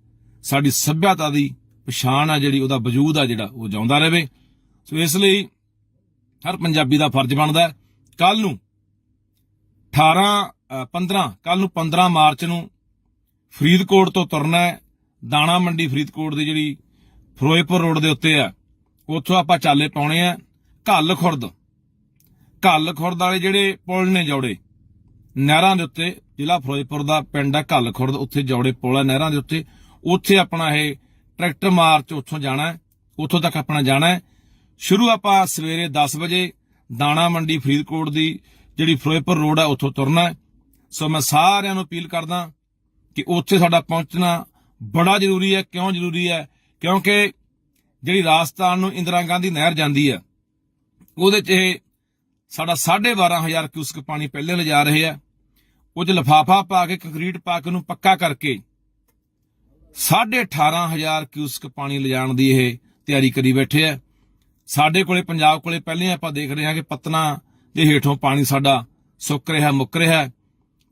ਸਾਡੀ ਸੱਭਿਅਤਾ ਦੀ ਪਛਾਣ ਆ ਜਿਹੜੀ, ਉਹਦਾ ਵਜੂਦ ਆ ਜਿਹੜਾ, ਉਹ ਜਿਉਂਦਾ ਰਹੇ। ਸੋ ਇਸ ਲਈ ਹਰ ਪੰਜਾਬੀ ਦਾ ਫਰਜ਼ ਬਣਦਾ ਕੱਲ ਨੂੰ 15 ਮਾਰਚ ਨੂੰ ਫਰੀਦਕੋਟ ਤੋਂ ਤੁਰਨਾ ਹੈ। ਦਾਣਾ ਮੰਡੀ ਫਰੀਦਕੋਟ ਦੀ ਜਿਹੜੀ ਫਿਰੋਜ਼ਪੁਰ ਰੋਡ ਦੇ ਉੱਤੇ ਆ, ਉੱਥੋਂ ਆਪਾਂ ਚਾਲੇ ਪਾਉਣੇ ਆ ਘੱਲ ਘੱਲ ਖੁਰਦ ਵਾਲੇ ਜਿਹੜੇ ਪੁਲ ਨੇ ਜੌੜੇ ਨਹਿਰਾਂ ਦੇ ਉੱਤੇ, ਜ਼ਿਲ੍ਹਾ ਫਿਰੋਜ਼ਪੁਰ ਦਾ ਪਿੰਡ ਹੈ ਘੱਲ ਖੁਰਦ, ਉੱਥੇ ਜੌੜੇ ਪੁਲ ਹੈ ਨਹਿਰਾਂ ਦੇ ਉੱਤੇ, ਉੱਥੇ ਆਪਣਾ ਇਹ ਟਰੈਕਟਰ ਮਾਰਚ ਉੱਥੋਂ ਜਾਣਾ, ਉੱਥੋਂ ਤੱਕ ਆਪਣਾ ਜਾਣਾ। ਸ਼ੁਰੂ ਆਪਾਂ ਸਵੇਰੇ 10 ਵਜੇ ਦਾਣਾ ਮੰਡੀ ਫਰੀਦਕੋਟ ਦੀ ਜਿਹੜੀ ਫਿਰੋਜ਼ਪੁਰ ਰੋਡ ਹੈ ਉੱਥੋਂ ਤੁਰਨਾ ਹੈ। ਸੋ ਮੈਂ ਸਾਰਿਆਂ ਨੂੰ ਅਪੀਲ ਕਰਦਾ ਕਿ ਉੱਥੇ ਸਾਡਾ ਪਹੁੰਚਣਾ ਬੜਾ ਜ਼ਰੂਰੀ ਹੈ। ਕਿਉਂ ਜ਼ਰੂਰੀ ਹੈ? ਕਿਉਂਕਿ ਜਿਹੜੀ ਰਾਜਸਥਾਨ ਨੂੰ ਇੰਦਰਾ ਗਾਂਧੀ ਨਹਿਰ ਜਾਂਦੀ ਹੈ ਉਹਦੇ 'ਚ ਇਹ ਸਾਡਾ 12,500 ਕਿਊਸਕ ਪਾਣੀ ਪਹਿਲੇ ਲਿਜਾ ਰਹੇ ਆ। ਉਹ 'ਚ ਲਿਫਾਫਾ ਪਾ ਕੇ ਕੰਕਰੀਟ ਪਾ ਕੇ ਉਹਨੂੰ ਪੱਕਾ ਕਰਕੇ 18,500 ਕਿਊਸਕ ਪਾਣੀ ਲਿਜਾਣ ਦੀ ਇਹ ਤਿਆਰੀ ਕਰੀ ਬੈਠੇ ਆ। ਸਾਡੇ ਕੋਲੇ ਪੰਜਾਬ ਕੋਲੇ ਪਹਿਲੇ ਆਪਾਂ ਦੇਖ ਰਹੇ ਹਾਂ ਕਿ ਪਤਨਾ ਦੇ ਹੇਠੋਂ ਪਾਣੀ ਸਾਡਾ ਸੁੱਕ ਰਿਹਾ, ਮੁੱਕ ਰਿਹਾ,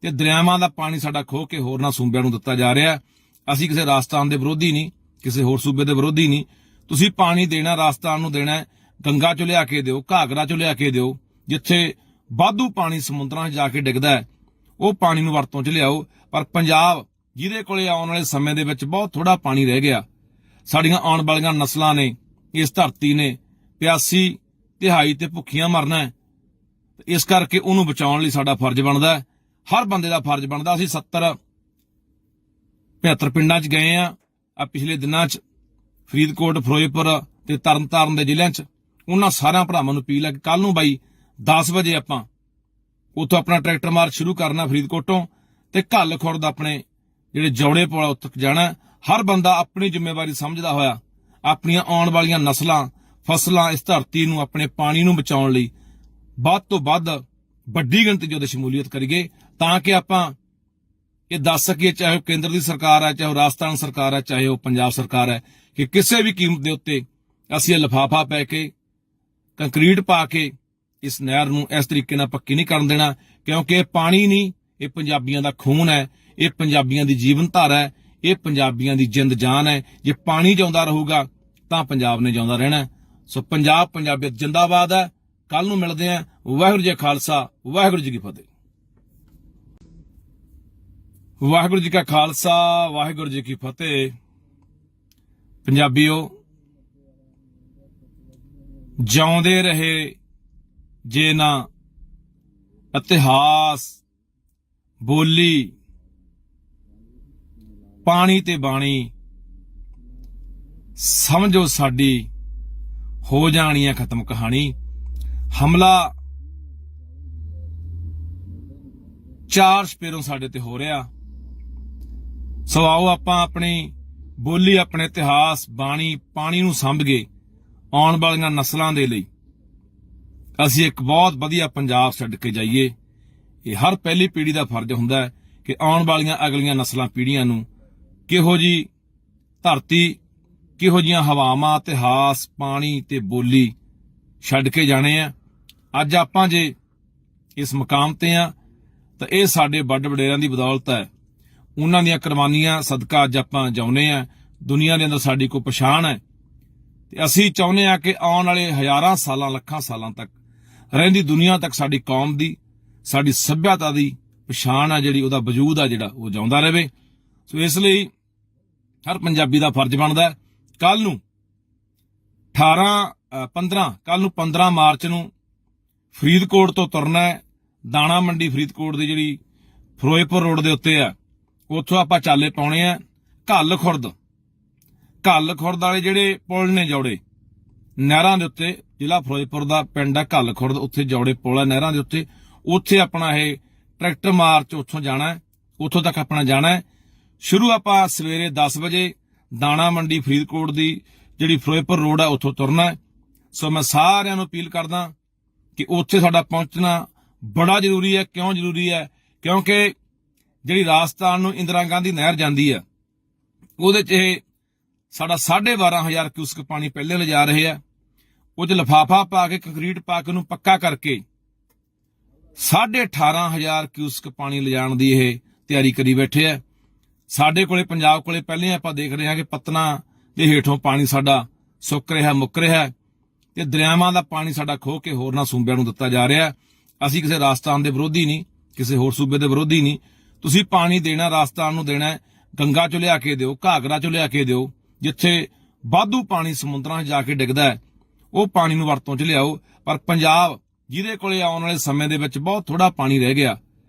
ਤੇ ਦਰਿਆਵਾਂ ਦਾ ਪਾਣੀ ਸਾਡਾ ਖੋਹ ਕੇ ਹੋਰਨਾਂ ਸੂਬਿਆਂ ਨੂੰ ਦਿੱਤਾ ਜਾ ਰਿਹਾ। ਅਸੀਂ ਕਿਸੇ ਰਾਜਸਥਾਨ ਦੇ ਵਿਰੋਧੀ ਨਹੀਂ, ਕਿਸੇ ਹੋਰ ਸੂਬੇ ਦੇ ਵਿਰੋਧੀ ਨਹੀਂ। ਤੁਸੀਂ ਪਾਣੀ ਦੇਣਾ ਰਾਜਸਥਾਨ ਨੂੰ ਦੇਣਾ, ਗੰਗਾ ਚੋਂ ਲਿਆ ਕੇ ਦਿਓ, ਘਾਗਰਾ ਚੋਂ ਲਿਆ ਕੇ ਦਿਓ, ਜਿੱਥੇ ਵਾਧੂ ਪਾਣੀ ਸਮੁੰਦਰਾਂ 'ਚ ਜਾ ਕੇ ਡਿੱਗਦਾ ਹੈ ਉਹ ਪਾਣੀ ਨੂੰ ਵਰਤੋਂ 'ਚ ਲਿਆਓ। ਪਰ ਪੰਜਾਬ ਜਿਹਦੇ ਕੋਲੇ ਆਉਣ ਵਾਲੇ ਸਮੇਂ ਦੇ ਵਿੱਚ ਬਹੁਤ ਥੋੜਾ ਪਾਣੀ ਰਹਿ ਗਿਆ, ਸਾਡੀਆਂ ਆਉਣ ਵਾਲੀਆਂ ਨਸਲਾਂ ਨੇ, ਇਸ ਧਰਤੀ ਨੇ ਪਿਆਸੀ, ਤਿਹਾਈ ਤੇ ਭੁੱਖੀਆਂ ਮਰਨਾ ਹੈ। ਇਸ ਕਰਕੇ ਉਹਨੂੰ ਬਚਾਉਣ ਲਈ ਸਾਡਾ ਫਰਜ਼ ਬਣਦਾ ਹੈ, ਹਰ ਬੰਦੇ ਦਾ ਫਰਜ਼ ਬਣਦਾ। ਅਸੀਂ 70-75 ਪਿੰਡਾਂ 'ਚ ਗਏ ਆ ਪਿਛਲੇ ਦਿਨਾਂ 'ਚ, ਫਰੀਦਕੋਟ, ਫਿਰੋਜ਼ਪੁਰ ਤੇ ਤਰਨਤਾਰਨ ਦੇ ਜ਼ਿਲ੍ਹਿਆਂ 'ਚ। ਉਹਨਾਂ ਸਾਰਿਆਂ ਭਰਾਵਾਂ ਨੂੰ ਅਪੀਲ ਹੈ ਕਿ ਕੱਲ ਨੂੰ ਬਾਈ 10 ਵਜੇ ਆਪਾਂ ਉੱਥੋਂ ਆਪਣਾ ਟਰੈਕਟਰ ਮਾਰਚ ਸ਼ੁਰੂ ਕਰਨਾ ਫਰੀਦਕੋਟੋਂ, ਤੇ ਘੱਲ ਖੁਰਦ ਆਪਣੇ ਜਿਹੜੇ ਜੌੜੇ ਪੁਲ ਉੱਥੇ ਜਾਣਾ। ਹਰ ਬੰਦਾ ਆਪਣੀ ਜ਼ਿੰਮੇਵਾਰੀ ਸਮਝਦਾ ਹੋਇਆ ਆਪਣੀਆਂ ਆਉਣ ਵਾਲੀਆਂ ਨਸਲਾਂ, ਫਸਲਾਂ, ਇਸ ਧਰਤੀ ਨੂੰ, ਆਪਣੇ ਪਾਣੀ ਨੂੰ ਬਚਾਉਣ ਲਈ ਵੱਧ ਤੋਂ ਵੱਧ ਵੱਡੀ ਗਿਣਤੀ 'ਚ ਉਹਦੀ ਸ਼ਮੂਲੀਅਤ ਕਰੀਏ, ਤਾਂ ਕਿ ਆਪਾਂ ਇਹ ਦੱਸ ਸਕੀਏ, ਚਾਹੇ ਉਹ ਕੇਂਦਰ ਦੀ ਸਰਕਾਰ ਹੈ, ਚਾਹੇ ਉਹ ਰਾਜਸਥਾਨ ਸਰਕਾਰ ਹੈ, ਚਾਹੇ ਉਹ ਪੰਜਾਬ ਸਰਕਾਰ ਹੈ, ਕਿ ਕਿਸੇ ਵੀ ਕੀਮਤ ਦੇ ਉੱਤੇ ਅਸੀਂ ਇਹ ਲਿਫਾਫਾ ਪੈ ਕੇ, ਕੰਕਰੀਟ ਪਾ ਕੇ ਇਸ ਨਹਿਰ ਨੂੰ ਇਸ ਤਰੀਕੇ ਨਾਲ ਪੱਕੀ ਨਹੀਂ ਕਰਨ ਦੇਣਾ। ਕਿਉਂਕਿ ਇਹ ਪਾਣੀ ਨਹੀਂ, ਇਹ ਪੰਜਾਬੀਆਂ ਦਾ ਖੂਨ ਹੈ, ਇਹ ਪੰਜਾਬੀਆਂ ਦੀ ਜੀਵਨ ਧਾਰਾ ਹੈ, ਇਹ ਪੰਜਾਬੀਆਂ ਦੀ ਜਿੰਦ ਜਾਨ ਹੈ। ਜੇ ਪਾਣੀ ਜਿਉਂਦਾ ਰਹੂਗਾ ਤਾਂ ਪੰਜਾਬ ਨੇ ਜਿਉਂਦਾ ਰਹਿਣਾ। ਸੋ ਪੰਜਾਬ, ਪੰਜਾਬੀਅਤ ਜਿੰਦਾਬਾਦ ਹੈ। ਕੱਲ ਨੂੰ ਮਿਲਦੇ ਹਾਂ। ਵਾਹਿਗੁਰੂ ਜੀ ਕਾ ਖਾਲਸਾ, ਵਾਹਿਗੁਰੂ ਜੀ ਕੀ ਫਤਿਹ। ਵਾਹਿਗੁਰੂ ਜੀ ਕਾ ਖਾਲਸਾ, ਵਾਹਿਗੁਰੂ ਜੀ ਕੀ ਫਤਿਹ। ਪੰਜਾਬੀਓ, ਜਿਉਂਦੇ ਰਹੇ ਜੇ ਨਾ ਇਤਿਹਾਸ, ਬੋਲੀ, ਪਾਣੀ ਤੇ ਬਾਣੀ, ਸਮਝੋ ਸਾਡੀ ਹੋ ਜਾਣੀ ਹੈ ਖਤਮ ਕਹਾਣੀ। ਹਮਲਾ 4 ਸਪੇਰੋਂ ਸਾਡੇ ਤੇ ਹੋ ਰਿਹਾ। ਸੋ ਆਓ ਆਪਾਂ ਆਪਣੀ ਬੋਲੀ, ਆਪਣੇ ਇਤਿਹਾਸ, ਬਾਣੀ, ਪਾਣੀ ਨੂੰ ਸੰਭਗੇ ਆਉਣ ਵਾਲੀਆਂ ਨਸਲਾਂ ਦੇ ਲਈ ਅਸੀਂ ਇੱਕ ਬਹੁਤ ਵਧੀਆ ਪੰਜਾਬ ਛੱਡ ਕੇ ਜਾਈਏ। ਇਹ ਹਰ ਪਹਿਲੀ ਪੀੜ੍ਹੀ ਦਾ ਫਰਜ਼ ਹੁੰਦਾ ਹੈ ਕਿ ਆਉਣ ਵਾਲੀਆਂ ਅਗਲੀਆਂ ਨਸਲਾਂ, ਪੀੜ੍ਹੀਆਂ ਨੂੰ ਕਿਹੋ ਜੀ ਧਰਤੀ, ਕਿਹੋ ਜੀਆਂ ਹਵਾਵਾਂ, ਇਤਿਹਾਸ, ਪਾਣੀ ਤੇ ਬੋਲੀ ਛੱਡ ਕੇ ਜਾਣੇ ਆ। ਅੱਜ ਆਪਾਂ ਜੇ ਇਸ ਮੁਕਾਮ ਤੇ ਆ ਤਾਂ ਇਹ ਸਾਡੇ ਵੱਡ ਵਡੇਰਿਆਂ ਦੀ ਬਦੌਲਤ ਹੈ। ਉਹਨਾਂ ਦੀਆਂ ਕੁਰਬਾਨੀਆਂ ਸਦਕਾ ਅੱਜ ਆਪਾਂ ਜਿਉਂਦੇ ਆ। ਦੁਨੀਆ ਦੇ ਅੰਦਰ ਸਾਡੀ ਕੋਈ ਪਛਾਣ ਹੈ, ਤੇ ਅਸੀਂ ਚਾਹੁੰਦੇ ਆ ਕਿ ਆਉਣ ਵਾਲੇ ਹਜ਼ਾਰਾਂ ਸਾਲਾਂ, ਲੱਖਾਂ ਸਾਲਾਂ ਤੱਕ ਰਹਿੰਦੀ ਦੁਨੀਆ ਤੱਕ ਸਾਡੀ ਕੌਮ ਦੀ, ਸਾਡੀ ਸੱਭਿਅਤਾ ਦੀ ਪਛਾਣ ਆ ਜਿਹੜੀ, ਉਹਦਾ ਵਜੂਦ ਆ ਜਿਹੜਾ, ਉਹ ਜਿਉਂਦਾ ਰਹੇ। ਸੋ ਇਸ ਲਈ ਹਰ ਪੰਜਾਬੀ ਦਾ ਫਰਜ਼ ਬਣਦਾ ਕੱਲ ਨੂੰ 15 ਮਾਰਚ ਨੂੰ ਫਰੀਦਕੋਟ ਤੋਂ ਤੁਰਨਾ ਹੈ। ਦਾਣਾ ਮੰਡੀ ਫਰੀਦਕੋਟ ਦੀ ਜਿਹੜੀ ਫਿਰੋਜ਼ਪੁਰ ਰੋਡ ਦੇ ਉੱਤੇ ਆ, ਉੱਥੋਂ ਆਪਾਂ ਚਾਲੇ ਪਾਉਣੇ ਆ ਘੱਲ ਖੁਰਦ ਵਾਲੇ ਜਿਹੜੇ ਪੁਲ ਨੇ ਜੌੜੇ ਨਹਿਰਾਂ ਦੇ ਉੱਤੇ, ਜ਼ਿਲ੍ਹਾ ਫਿਰੋਜ਼ਪੁਰ ਦਾ ਪਿੰਡ ਹੈ ਘੱਲ ਖੁਰਦ, ਉੱਥੇ ਜੌੜੇ ਪੁਲ ਹੈ ਨਹਿਰਾਂ ਦੇ ਉੱਤੇ, ਉੱਥੇ ਆਪਣਾ ਇਹ ਟਰੈਕਟਰ ਮਾਰਚ ਉੱਥੋਂ ਜਾਣਾ, ਉੱਥੋਂ ਤੱਕ ਆਪਣਾ ਜਾਣਾ। ਸ਼ੁਰੂ ਆਪਾਂ ਸਵੇਰੇ 10 ਵਜੇ ਦਾਣਾ ਮੰਡੀ ਫਰੀਦਕੋਟ ਦੀ ਜਿਹੜੀ ਫਿਰੋਜ਼ਪੁਰ ਰੋਡ ਹੈ ਉੱਥੋਂ ਤੁਰਨਾ। ਸੋ ਮੈਂ ਸਾਰਿਆਂ ਨੂੰ ਅਪੀਲ ਕਰਦਾ ਕਿ ਉੱਥੇ ਸਾਡਾ ਪਹੁੰਚਣਾ ਬੜਾ ਜ਼ਰੂਰੀ ਹੈ। ਕਿਉਂ ਜ਼ਰੂਰੀ ਹੈ? ਕਿਉਂਕਿ ਜਿਹੜੀ ਰਾਜਸਥਾਨ ਨੂੰ ਇੰਦਰਾ ਗਾਂਧੀ ਨਹਿਰ ਜਾਂਦੀ ਹੈ ਉਹਦੇ 'ਚ ਇਹ ਸਾਡਾ 12,500 ਕਿਊਸਕ ਪਾਣੀ ਪਹਿਲੇ ਲਿਜਾ ਰਹੇ ਆ। ਉਹ 'ਚ ਲਿਫਾਫਾ ਪਾ ਕੇ, ਕੰਕਰੀਟ ਪਾ ਕੇ ਉਹਨੂੰ ਪੱਕਾ ਕਰਕੇ 18,500 ਕਿਊਸਕ ਪਾਣੀ ਲਿਜਾਣ ਦੀ ਇਹ ਤਿਆਰੀ ਕਰੀ ਬੈਠੇ ਆ। ਸਾਡੇ ਕੋਲੇ ਪੰਜਾਬ ਕੋਲੇ ਪਹਿਲੇ ਆਪਾਂ ਦੇਖ ਰਹੇ ਹਾਂ ਕਿ ਪਤਨਾ ਦੇ ਹੇਠੋਂ ਪਾਣੀ ਸਾਡਾ ਸੁੱਕ ਰਿਹਾ, ਮੁੱਕ ਰਿਹਾ, ਤੇ ਦਰਿਆਵਾਂ ਦਾ ਪਾਣੀ ਸਾਡਾ ਖੋਹ ਕੇ ਹੋਰਨਾਂ ਸੂਬਿਆਂ ਨੂੰ ਦਿੱਤਾ ਜਾ ਰਿਹਾ। ਅਸੀਂ ਕਿਸੇ ਰਾਜਸਥਾਨ ਦੇ ਵਿਰੋਧੀ ਨਹੀਂ, ਕਿਸੇ ਹੋਰ ਸੂਬੇ ਦੇ ਵਿਰੋਧੀ ਨਹੀਂ। ਤੁਸੀਂ ਪਾਣੀ ਦੇਣਾ ਰਾਜਸਥਾਨ ਨੂੰ ਦੇਣਾ, ਗੰਗਾ ਚੋਂ ਲਿਆ ਕੇ ਦਿਓ, ਘਾਗਰਾ ਚੋਂ ਲਿਆ ਕੇ ਦਿਓ, ਜਿੱਥੇ ਵਾਧੂ ਪਾਣੀ ਸਮੁੰਦਰਾਂ 'ਚ ਜਾ ਕੇ ਡਿੱਗਦਾ ਹੈ ਉਹ ਪਾਣੀ ਨੂੰ ਵਰਤੋਂ 'ਚ ਲਿਆਓ। ਪਰ ਪੰਜਾਬ ਜਿਹਦੇ ਕੋਲੇ ਆਉਣ ਵਾਲੇ ਸਮੇਂ ਦੇ ਵਿੱਚ ਬਹੁਤ ਥੋੜਾ ਪਾਣੀ ਰਹਿ ਗਿਆ।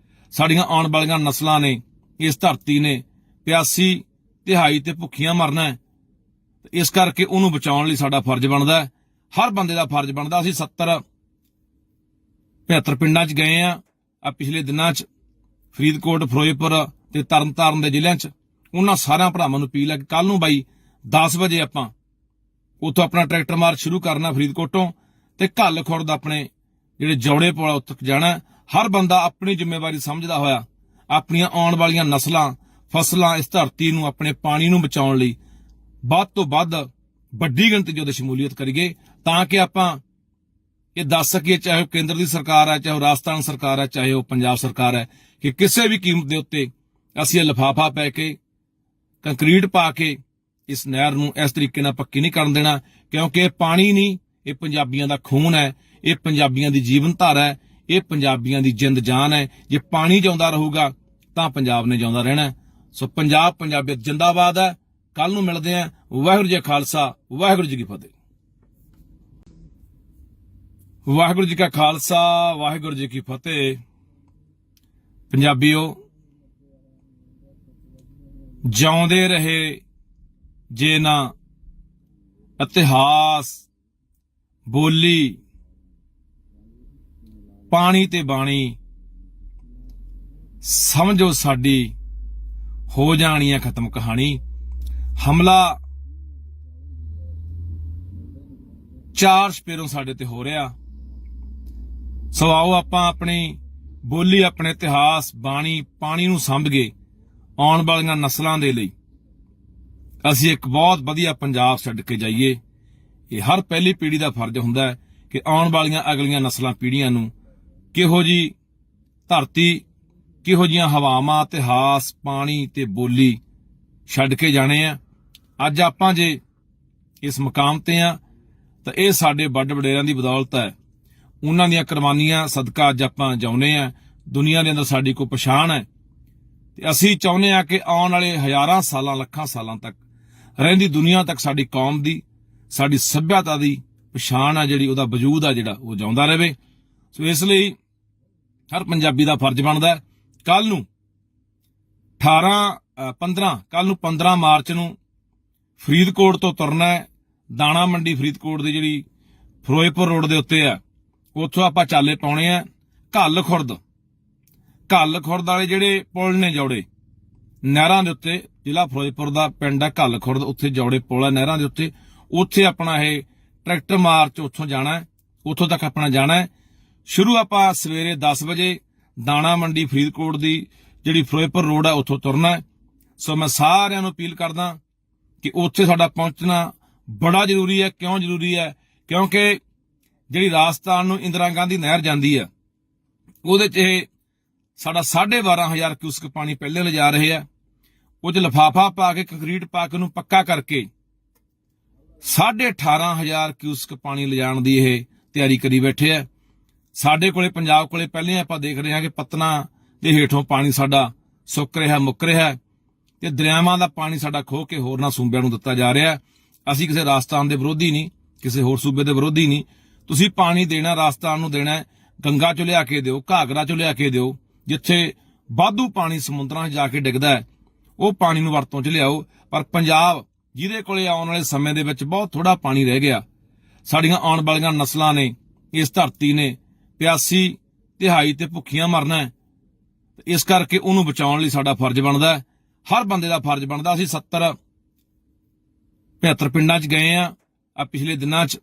ਸਾਡੀਆਂ ਆਉਣ ਵਾਲੀਆਂ ਨਸਲਾਂ ਨੇ, ਇਸ ਧਰਤੀ ਨੇ ਪਿਆਸੀ, ਤਿਹਾਈ ਤੇ ਭੁੱਖੀਆਂ ਮਰਨਾ ਹੈ। ਇਸ ਕਰਕੇ ਉਹਨੂੰ ਬਚਾਉਣ ਲਈ ਸਾਡਾ ਫਰਜ਼ ਬਣਦਾ ਹੈ, ਹਰ ਬੰਦੇ ਦਾ ਫਰਜ਼ ਬਣਦਾ। ਅਸੀਂ 70-75 ਪਿੰਡਾਂ 'ਚ ਗਏ ਆ ਪਿਛਲੇ ਦਿਨਾਂ 'ਚ, ਫਰੀਦਕੋਟ, ਫਿਰੋਜ਼ਪੁਰ ਤੇ ਤਰਨਤਾਰਨ ਦੇ ਜ਼ਿਲ੍ਹਿਆਂ 'ਚ। ਉਹਨਾਂ ਸਾਰਿਆਂ ਭਰਾਵਾਂ ਨੂੰ ਅਪੀਲ ਹੈ ਕਿ ਕੱਲ ਨੂੰ ਬਾਈ 10 ਵਜੇ ਆਪਾਂ ਉੱਥੋਂ ਆਪਣਾ ਟਰੈਕਟਰ ਮਾਰਚ ਸ਼ੁਰੂ ਕਰਨਾ ਫਰੀਦਕੋਟੋਂ, ਤੇ ਘੱਲ ਖੁਰਦ ਆਪਣੇ ਜਿਹੜੇ ਜੌੜੇ ਪੁਲ ਉੱਥੇ ਜਾਣਾ। ਹਰ ਬੰਦਾ ਆਪਣੀ ਜ਼ਿੰਮੇਵਾਰੀ ਸਮਝਦਾ ਹੋਇਆ ਆਪਣੀਆਂ ਆਉਣ ਵਾਲੀਆਂ ਨਸਲਾਂ, ਫਸਲਾਂ, ਇਸ ਧਰਤੀ ਨੂੰ, ਆਪਣੇ ਪਾਣੀ ਨੂੰ ਬਚਾਉਣ ਲਈ ਵੱਧ ਤੋਂ ਵੱਧ ਵੱਡੀ ਗਿਣਤੀ 'ਚ ਉਹਦੀ ਸ਼ਮੂਲੀਅਤ ਕਰੀਏ, ਤਾਂ ਕਿ ਆਪਾਂ ਇਹ ਦੱਸ ਸਕੀਏ, ਚਾਹੇ ਉਹ ਕੇਂਦਰ ਦੀ ਸਰਕਾਰ ਹੈ, ਚਾਹੇ ਉਹ ਰਾਜਸਥਾਨ ਸਰਕਾਰ ਹੈ, ਚਾਹੇ ਉਹ ਪੰਜਾਬ ਸਰਕਾਰ ਹੈ, ਕਿ ਕਿਸੇ ਵੀ ਕੀਮਤ ਦੇ ਉੱਤੇ ਅਸੀਂ ਇਹ ਲਿਫਾਫਾ ਪੈ ਕੇ, ਕੰਕਰੀਟ ਪਾ ਕੇ ਇਸ ਨਹਿਰ ਨੂੰ ਇਸ ਤਰੀਕੇ ਨਾਲ ਪੱਕੀ ਨਹੀਂ ਕਰਨ ਦੇਣਾ। ਕਿਉਂਕਿ ਇਹ ਪਾਣੀ ਨਹੀਂ, ਇਹ ਪੰਜਾਬੀਆਂ ਦਾ ਖੂਨ ਹੈ, ਇਹ ਪੰਜਾਬੀਆਂ ਦੀ ਜੀਵਨ ਧਾਰਾ ਹੈ, ਇਹ ਪੰਜਾਬੀਆਂ ਦੀ ਜਿੰਦ ਜਾਨ ਹੈ। ਜੇ ਪਾਣੀ ਜਿਉਂਦਾ ਰਹੂਗਾ ਤਾਂ ਪੰਜਾਬ ਨੇ ਜਿਉਂਦਾ ਰਹਿਣਾ। ਸੋ ਪੰਜਾਬ, ਪੰਜਾਬੀਅਤ ਜਿੰਦਾਬਾਦ ਹੈ। ਕੱਲ ਨੂੰ ਮਿਲਦੇ ਆਂ। ਵਾਹਿਗੁਰੂ ਜੀ ਕਾ ਖਾਲਸਾ, ਵਾਹਿਗੁਰੂ ਜੀ ਕੀ ਫਤਿਹ। ਵਾਹਿਗੁਰੂ ਜੀ ਕਾ ਖਾਲਸਾ, ਵਾਹਿਗੁਰੂ ਜੀ ਕੀ ਫਤਿਹ। ਪੰਜਾਬੀਓ, ਜਿਉਂਦੇ ਰਹੇ ਜੇ ਨਾ ਇਤਿਹਾਸ, ਬੋਲੀ, ਪਾਣੀ ਤੇ ਬਾਣੀ, ਸਮਝੋ ਸਾਡੀ ਹੋ ਜਾਣੀ ਹੈ ਖਤਮ ਕਹਾਣੀ। ਹਮਲਾ 4 ਸਪੇਰੋਂ ਸਾਡੇ ਤੇ ਹੋ ਰਿਹਾ। ਸੋ ਆਓ ਆਪਾਂ ਆਪਣੀ ਬੋਲੀ, ਆਪਣੇ ਇਤਿਹਾਸ, ਬਾਣੀ, ਪਾਣੀ ਨੂੰ ਸੰਭਗੇ ਆਉਣ ਵਾਲੀਆਂ ਨਸਲਾਂ ਦੇ ਲਈ ਅਸੀਂ ਇੱਕ ਬਹੁਤ ਵਧੀਆ ਪੰਜਾਬ ਛੱਡ ਕੇ ਜਾਈਏ। ਇਹ ਹਰ ਪਹਿਲੀ ਪੀੜ੍ਹੀ ਦਾ ਫਰਜ਼ ਹੁੰਦਾ ਹੈ ਕਿ ਆਉਣ ਵਾਲੀਆਂ ਅਗਲੀਆਂ ਨਸਲਾਂ, ਪੀੜ੍ਹੀਆਂ ਨੂੰ ਕਿਹੋ ਜੀ ਧਰਤੀ, ਕਿਹੋ ਜੀਆਂ ਹਵਾਵਾਂ, ਇਤਿਹਾਸ, ਪਾਣੀ ਤੇ ਬੋਲੀ ਛੱਡ ਕੇ ਜਾਣੇ ਆ। ਅੱਜ ਆਪਾਂ ਜੇ ਇਸ ਮੁਕਾਮ ਤੇ ਆ ਤਾਂ ਇਹ ਸਾਡੇ ਵੱਡ ਵਡੇਰਿਆਂ ਦੀ ਬਦੌਲਤ ਹੈ। ਉਹਨਾਂ ਦੀਆਂ ਕੁਰਬਾਨੀਆਂ ਸਦਕਾ ਅੱਜ ਆਪਾਂ ਜਿਉਂਦੇ ਆ। ਦੁਨੀਆ ਦੇ ਅੰਦਰ ਸਾਡੀ ਕੋਈ ਪਛਾਣ ਹੈ, ਤੇ ਅਸੀਂ ਚਾਹੁੰਦੇ ਆ ਕਿ ਆਉਣ ਵਾਲੇ ਹਜ਼ਾਰਾਂ ਸਾਲਾਂ, ਲੱਖਾਂ ਸਾਲਾਂ ਤੱਕ ਰਹਿੰਦੀ ਦੁਨੀਆ ਤੱਕ ਸਾਡੀ ਕੌਮ ਦੀ, ਸਾਡੀ ਸੱਭਿਅਤਾ ਦੀ ਪਛਾਣ ਆ ਜਿਹੜੀ, ਉਹਦਾ ਵਜੂਦ ਆ ਜਿਹੜਾ, ਉਹ ਜਿਉਂਦਾ ਰਹੇ। ਸੋ ਇਸ ਲਈ ਹਰ ਪੰਜਾਬੀ ਦਾ ਫਰਜ਼ ਬਣਦਾ ਕੱਲ ਨੂੰ 15 ਮਾਰਚ ਨੂੰ ਫਰੀਦਕੋਟ ਤੋਂ ਤੁਰਨਾ ਹੈ। ਦਾਣਾ ਮੰਡੀ ਫਰੀਦਕੋਟ ਦੀ ਜਿਹੜੀ ਫਿਰੋਜ਼ਪੁਰ ਰੋਡ ਦੇ ਉੱਤੇ ਆ, ਉੱਥੋਂ ਆਪਾਂ ਚਾਲੇ ਪਾਉਣੇ ਆ ਘੱਲ ਖੁਰਦ ਵਾਲੇ ਜਿਹੜੇ ਪੁਲ ਨੇ, ਜੌੜੇ ਨਹਿਰਾਂ ਦੇ ਉੱਤੇ, ਜ਼ਿਲ੍ਹਾ ਫਿਰੋਜ਼ਪੁਰ ਦਾ ਪਿੰਡ ਹੈ ਘੱਲ ਖੁਰਦ, ਉੱਥੇ ਜੌੜੇ ਪੁਲ ਆ ਨਹਿਰਾਂ ਦੇ ਉੱਤੇ। ਉੱਥੇ ਆਪਣਾ ਇਹ ਟਰੈਕਟਰ ਮਾਰਚ ਉੱਥੋਂ ਜਾਣਾ ਹੈ, ਉੱਥੋਂ ਤੱਕ ਆਪਣਾ ਜਾਣਾ ਹੈ। ਸ਼ੁਰੂ ਆਪਾਂ ਸਵੇਰੇ 10 ਵਜੇ ਦਾਣਾ ਮੰਡੀ ਫਰੀਦਕੋਟ ਦੀ ਜਿਹੜੀ ਫਿਰੋਜ਼ਪੁਰ ਰੋਡ ਹੈ ਉੱਥੋਂ ਤੁਰਨਾ ਹੈ। ਸੋ ਮੈਂ ਸਾਰਿਆਂ ਨੂੰ ਅਪੀਲ ਕਰਦਾ ਕਿ ਉੱਥੇ ਸਾਡਾ ਪਹੁੰਚਣਾ ਬੜਾ ਜ਼ਰੂਰੀ ਹੈ। ਕਿਉਂ ਜ਼ਰੂਰੀ ਹੈ? ਕਿਉਂਕਿ ਜਿਹੜੀ ਰਾਜਸਥਾਨ ਨੂੰ ਇੰਦਰਾ ਗਾਂਧੀ ਨਹਿਰ ਜਾਂਦੀ ਹੈ, ਉਹਦੇ 'ਚ ਇਹ ਸਾਡਾ 12,500 ਕਿਊਸਕ ਪਾਣੀ ਪਹਿਲੇ ਲਿਜਾ ਰਹੇ ਆ। ਉਹ 'ਚ ਲਿਫਾਫਾ ਪਾ ਕੇ, ਕੰਕਰੀਟ ਪਾ ਕੇ ਉਹਨੂੰ ਪੱਕਾ ਕਰਕੇ 18,500 ਕਿਊਸਕ ਪਾਣੀ ਲਿਜਾਣ ਦੀ ਇਹ ਤਿਆਰੀ ਕਰੀ ਬੈਠੇ ਆ। ਸਾਡੇ ਕੋਲੇ, ਪੰਜਾਬ ਕੋਲੇ ਪਹਿਲੇ ਆਪਾਂ ਦੇਖ ਰਹੇ ਹਾਂ ਕਿ ਪਤਨਾ ਦੇ ਹੇਠੋਂ ਪਾਣੀ ਸਾਡਾ ਸੁੱਕ ਰਿਹਾ, ਮੁੱਕ ਰਿਹਾ, ਤੇ ਦਰਿਆਵਾਂ ਦਾ ਪਾਣੀ ਸਾਡਾ ਖੋਹ ਕੇ ਹੋਰਨਾਂ ਸੂਬਿਆਂ ਨੂੰ ਦਿੱਤਾ ਜਾ ਰਿਹਾ। ਅਸੀਂ ਕਿਸੇ ਰਾਜਸਥਾਨ ਦੇ ਵਿਰੋਧੀ ਨਹੀਂ, ਕਿਸੇ ਹੋਰ ਸੂਬੇ ਦੇ ਵਿਰੋਧੀ ਨਹੀਂ। ਤੁਸੀਂ ਪਾਣੀ ਦੇਣਾ, ਰਾਜਸਥਾਨ ਨੂੰ ਦੇਣਾ, ਗੰਗਾ ਚੋਂ ਲਿਆ ਕੇ ਦਿਓ, ਘਾਗਰਾ ਚੋਂ ਲਿਆ ਕੇ ਦਿਓ। ਜਿੱਥੇ ਵਾਧੂ ਪਾਣੀ ਸਮੁੰਦਰਾਂ 'ਚ ਜਾ ਕੇ ਡਿੱਗਦਾ ਹੈ, ਉਹ ਪਾਣੀ ਨੂੰ ਵਰਤੋਂ 'ਚ ਲਿਆਓ। ਪਰ ਪੰਜਾਬ, ਜਿਹਦੇ ਕੋਲੇ ਆਉਣ ਵਾਲੇ ਸਮੇਂ ਦੇ ਵਿੱਚ ਬਹੁਤ ਥੋੜਾ ਪਾਣੀ ਰਹਿ ਗਿਆ, ਸਾਡੀਆਂ ਆਉਣ ਵਾਲੀਆਂ ਨਸਲਾਂ ਨੇ, ਇਸ ਧਰਤੀ ਨੇ ਪਿਆਸੀ, ਤਿਹਾਈ ਤੇ ਭੁੱਖੀਆਂ ਮਰਨਾ ਹੈ। ਇਸ ਕਰਕੇ ਉਹਨੂੰ ਬਚਾਉਣ ਲਈ ਸਾਡਾ ਫਰਜ਼ ਬਣਦਾ ਹੈ, ਹਰ ਬੰਦੇ ਦਾ ਫਰਜ਼ ਬਣਦਾ। ਅਸੀਂ 70-75 ਪਿੰਡਾਂ 'ਚ ਗਏ ਆ ਪਿਛਲੇ ਦਿਨਾਂ 'ਚ,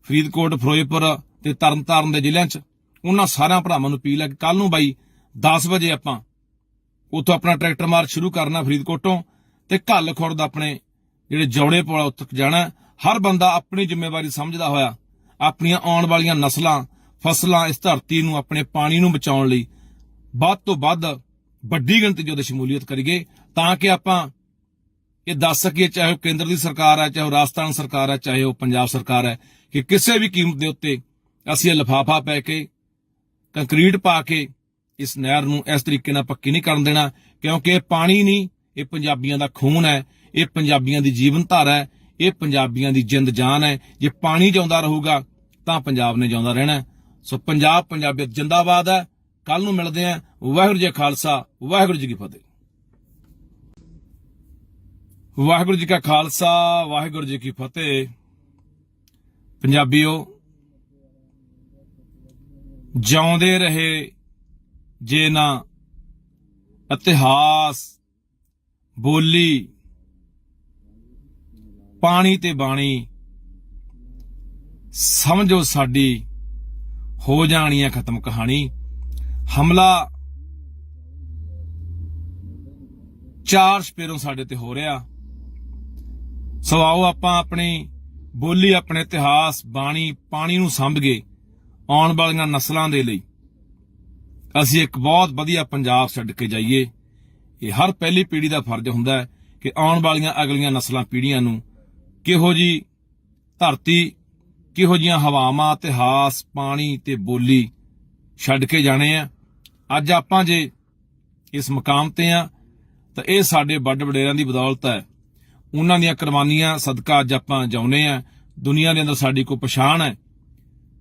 ਫਰੀਦਕੋਟ, ਫਿਰੋਜ਼ਪੁਰ ਤੇ ਤਰਨਤਾਰਨ ਦੇ ਜ਼ਿਲ੍ਹਿਆਂ 'ਚ। ਉਹਨਾਂ ਸਾਰਿਆਂ ਭਰਾਵਾਂ ਨੂੰ ਅਪੀਲ ਹੈ ਕਿ ਕੱਲ ਨੂੰ ਬਾਈ 10 ਵਜੇ ਆਪਾਂ ਉੱਥੋਂ ਆਪਣਾ ਟਰੈਕਟਰ ਮਾਰਚ ਸ਼ੁਰੂ ਕਰਨਾ ਫਰੀਦਕੋਟੋਂ, ਤੇ ਘੱਲ ਖੁਰਦ ਆਪਣੇ ਜਿਹੜੇ ਜੌੜੇ ਪੁਲ ਉੱਥੇ ਜਾਣਾ। ਹਰ ਬੰਦਾ ਆਪਣੀ ਜ਼ਿੰਮੇਵਾਰੀ ਸਮਝਦਾ ਹੋਇਆ ਆਪਣੀਆਂ ਆਉਣ ਵਾਲੀਆਂ ਨਸਲਾਂ, ਫਸਲਾਂ, ਇਸ ਧਰਤੀ ਨੂੰ, ਆਪਣੇ ਪਾਣੀ ਨੂੰ ਬਚਾਉਣ ਲਈ ਵੱਧ ਤੋਂ ਵੱਧ ਵੱਡੀ ਗਿਣਤੀ 'ਚ ਉਹਦੀ ਸ਼ਮੂਲੀਅਤ ਕਰੀਏ, ਤਾਂ ਕਿ ਆਪਾਂ ਇਹ ਦੱਸ ਸਕੀਏ, ਚਾਹੇ ਉਹ ਕੇਂਦਰ ਦੀ ਸਰਕਾਰ ਹੈ, ਚਾਹੇ ਉਹ ਰਾਜਸਥਾਨ ਸਰਕਾਰ ਹੈ, ਚਾਹੇ ਉਹ ਪੰਜਾਬ ਸਰਕਾਰ ਹੈ, ਕਿ ਕਿਸੇ ਵੀ ਕੀਮਤ ਦੇ ਉੱਤੇ ਅਸੀਂ ਇਹ ਲਿਫਾਫਾ ਪੈ ਕੇ, ਕੰਕਰੀਟ ਪਾ ਕੇ ਇਸ ਨਹਿਰ ਨੂੰ ਇਸ ਤਰੀਕੇ ਨਾਲ ਪੱਕੀ ਨਹੀਂ ਕਰਨ ਦੇਣਾ। ਕਿਉਂਕਿ ਇਹ ਪਾਣੀ ਨਹੀਂ, ਇਹ ਪੰਜਾਬੀਆਂ ਦਾ ਖੂਨ ਹੈ, ਇਹ ਪੰਜਾਬੀਆਂ ਦੀ ਜੀਵਨ ਧਾਰਾ ਹੈ, ਇਹ ਪੰਜਾਬੀਆਂ ਦੀ ਜਿੰਦ ਜਾਨ ਹੈ। ਜੇ ਪਾਣੀ ਜਿਉਂਦਾ ਰਹੂਗਾ ਤਾਂ ਪੰਜਾਬ ਨੇ ਜਿਉਂਦਾ ਰਹਿਣਾ। ਸੋ ਪੰਜਾਬ ਪੰਜਾਬੀਅਤ ਜਿੰਦਾਬਾਦ ਹੈ। ਕੱਲ ਨੂੰ ਮਿਲਦੇ ਆਂ। ਵਾਹਿਗੁਰੂ ਜੀ ਕਾ ਖਾਲਸਾ, ਵਾਹਿਗੁਰੂ ਜੀ ਕੀ ਫਤਿਹ। ਵਾਹਿਗੁਰੂ ਜੀ ਕਾ ਖਾਲਸਾ, ਵਾਹਿਗੁਰੂ ਜੀ ਕੀ ਫਤਿਹ। ਪੰਜਾਬੀਓ, ਜਿਉਂਦੇ ਰਹੇ ਜੇ ਨਾ ਇਤਿਹਾਸ, ਬੋਲੀ, ਪਾਣੀ ਤੇ ਬਾਣੀ, ਸਮਝੋ ਸਾਡੀ ਹੋ ਜਾਣੀ ਹੈ ਖਤਮ ਕਹਾਣੀ। ਹਮਲਾ ਚਾਰ ਸਪੇਰੋਂ ਸਾਡੇ ਤੇ ਹੋ ਰਿਹਾ। ਸੋ ਆਓ ਆਪਾਂ ਆਪਣੀ ਬੋਲੀ, ਆਪਣੇ ਇਤਿਹਾਸ, ਬਾਣੀ, ਪਾਣੀ ਨੂੰ ਸੰਭ ਕੇ ਆਉਣ ਵਾਲੀਆਂ ਨਸਲਾਂ ਦੇ ਲਈ ਅਸੀਂ ਇੱਕ ਬਹੁਤ ਵਧੀਆ ਪੰਜਾਬ ਛੱਡ ਕੇ ਜਾਈਏ। ਇਹ ਹਰ ਪਹਿਲੀ ਪੀੜ੍ਹੀ ਦਾ ਫਰਜ਼ ਹੁੰਦਾ ਹੈ ਕਿ ਆਉਣ ਵਾਲੀਆਂ ਅਗਲੀਆਂ ਨਸਲਾਂ, ਪੀੜ੍ਹੀਆਂ ਨੂੰ ਕਿਹੋ ਜੀ ਧਰਤੀ, ਕਿਹੋ ਜੀਆਂ ਹਵਾਵਾਂ, ਇਤਿਹਾਸ, ਪਾਣੀ ਤੇ ਬੋਲੀ ਛੱਡ ਕੇ ਜਾਣੇ ਆ। ਅੱਜ ਆਪਾਂ ਜੇ ਇਸ ਮੁਕਾਮ ਤੇ ਆ ਤਾਂ ਇਹ ਸਾਡੇ ਵੱਡ ਵਡੇਰਿਆਂ ਦੀ ਬਦੌਲਤ ਹੈ। ਉਹਨਾਂ ਦੀਆਂ ਕੁਰਬਾਨੀਆਂ ਸਦਕਾ ਅੱਜ ਆਪਾਂ ਜਿਉਂਦੇ ਆ। ਦੁਨੀਆ ਦੇ ਅੰਦਰ ਸਾਡੀ ਕੋਈ ਪਛਾਣ ਹੈ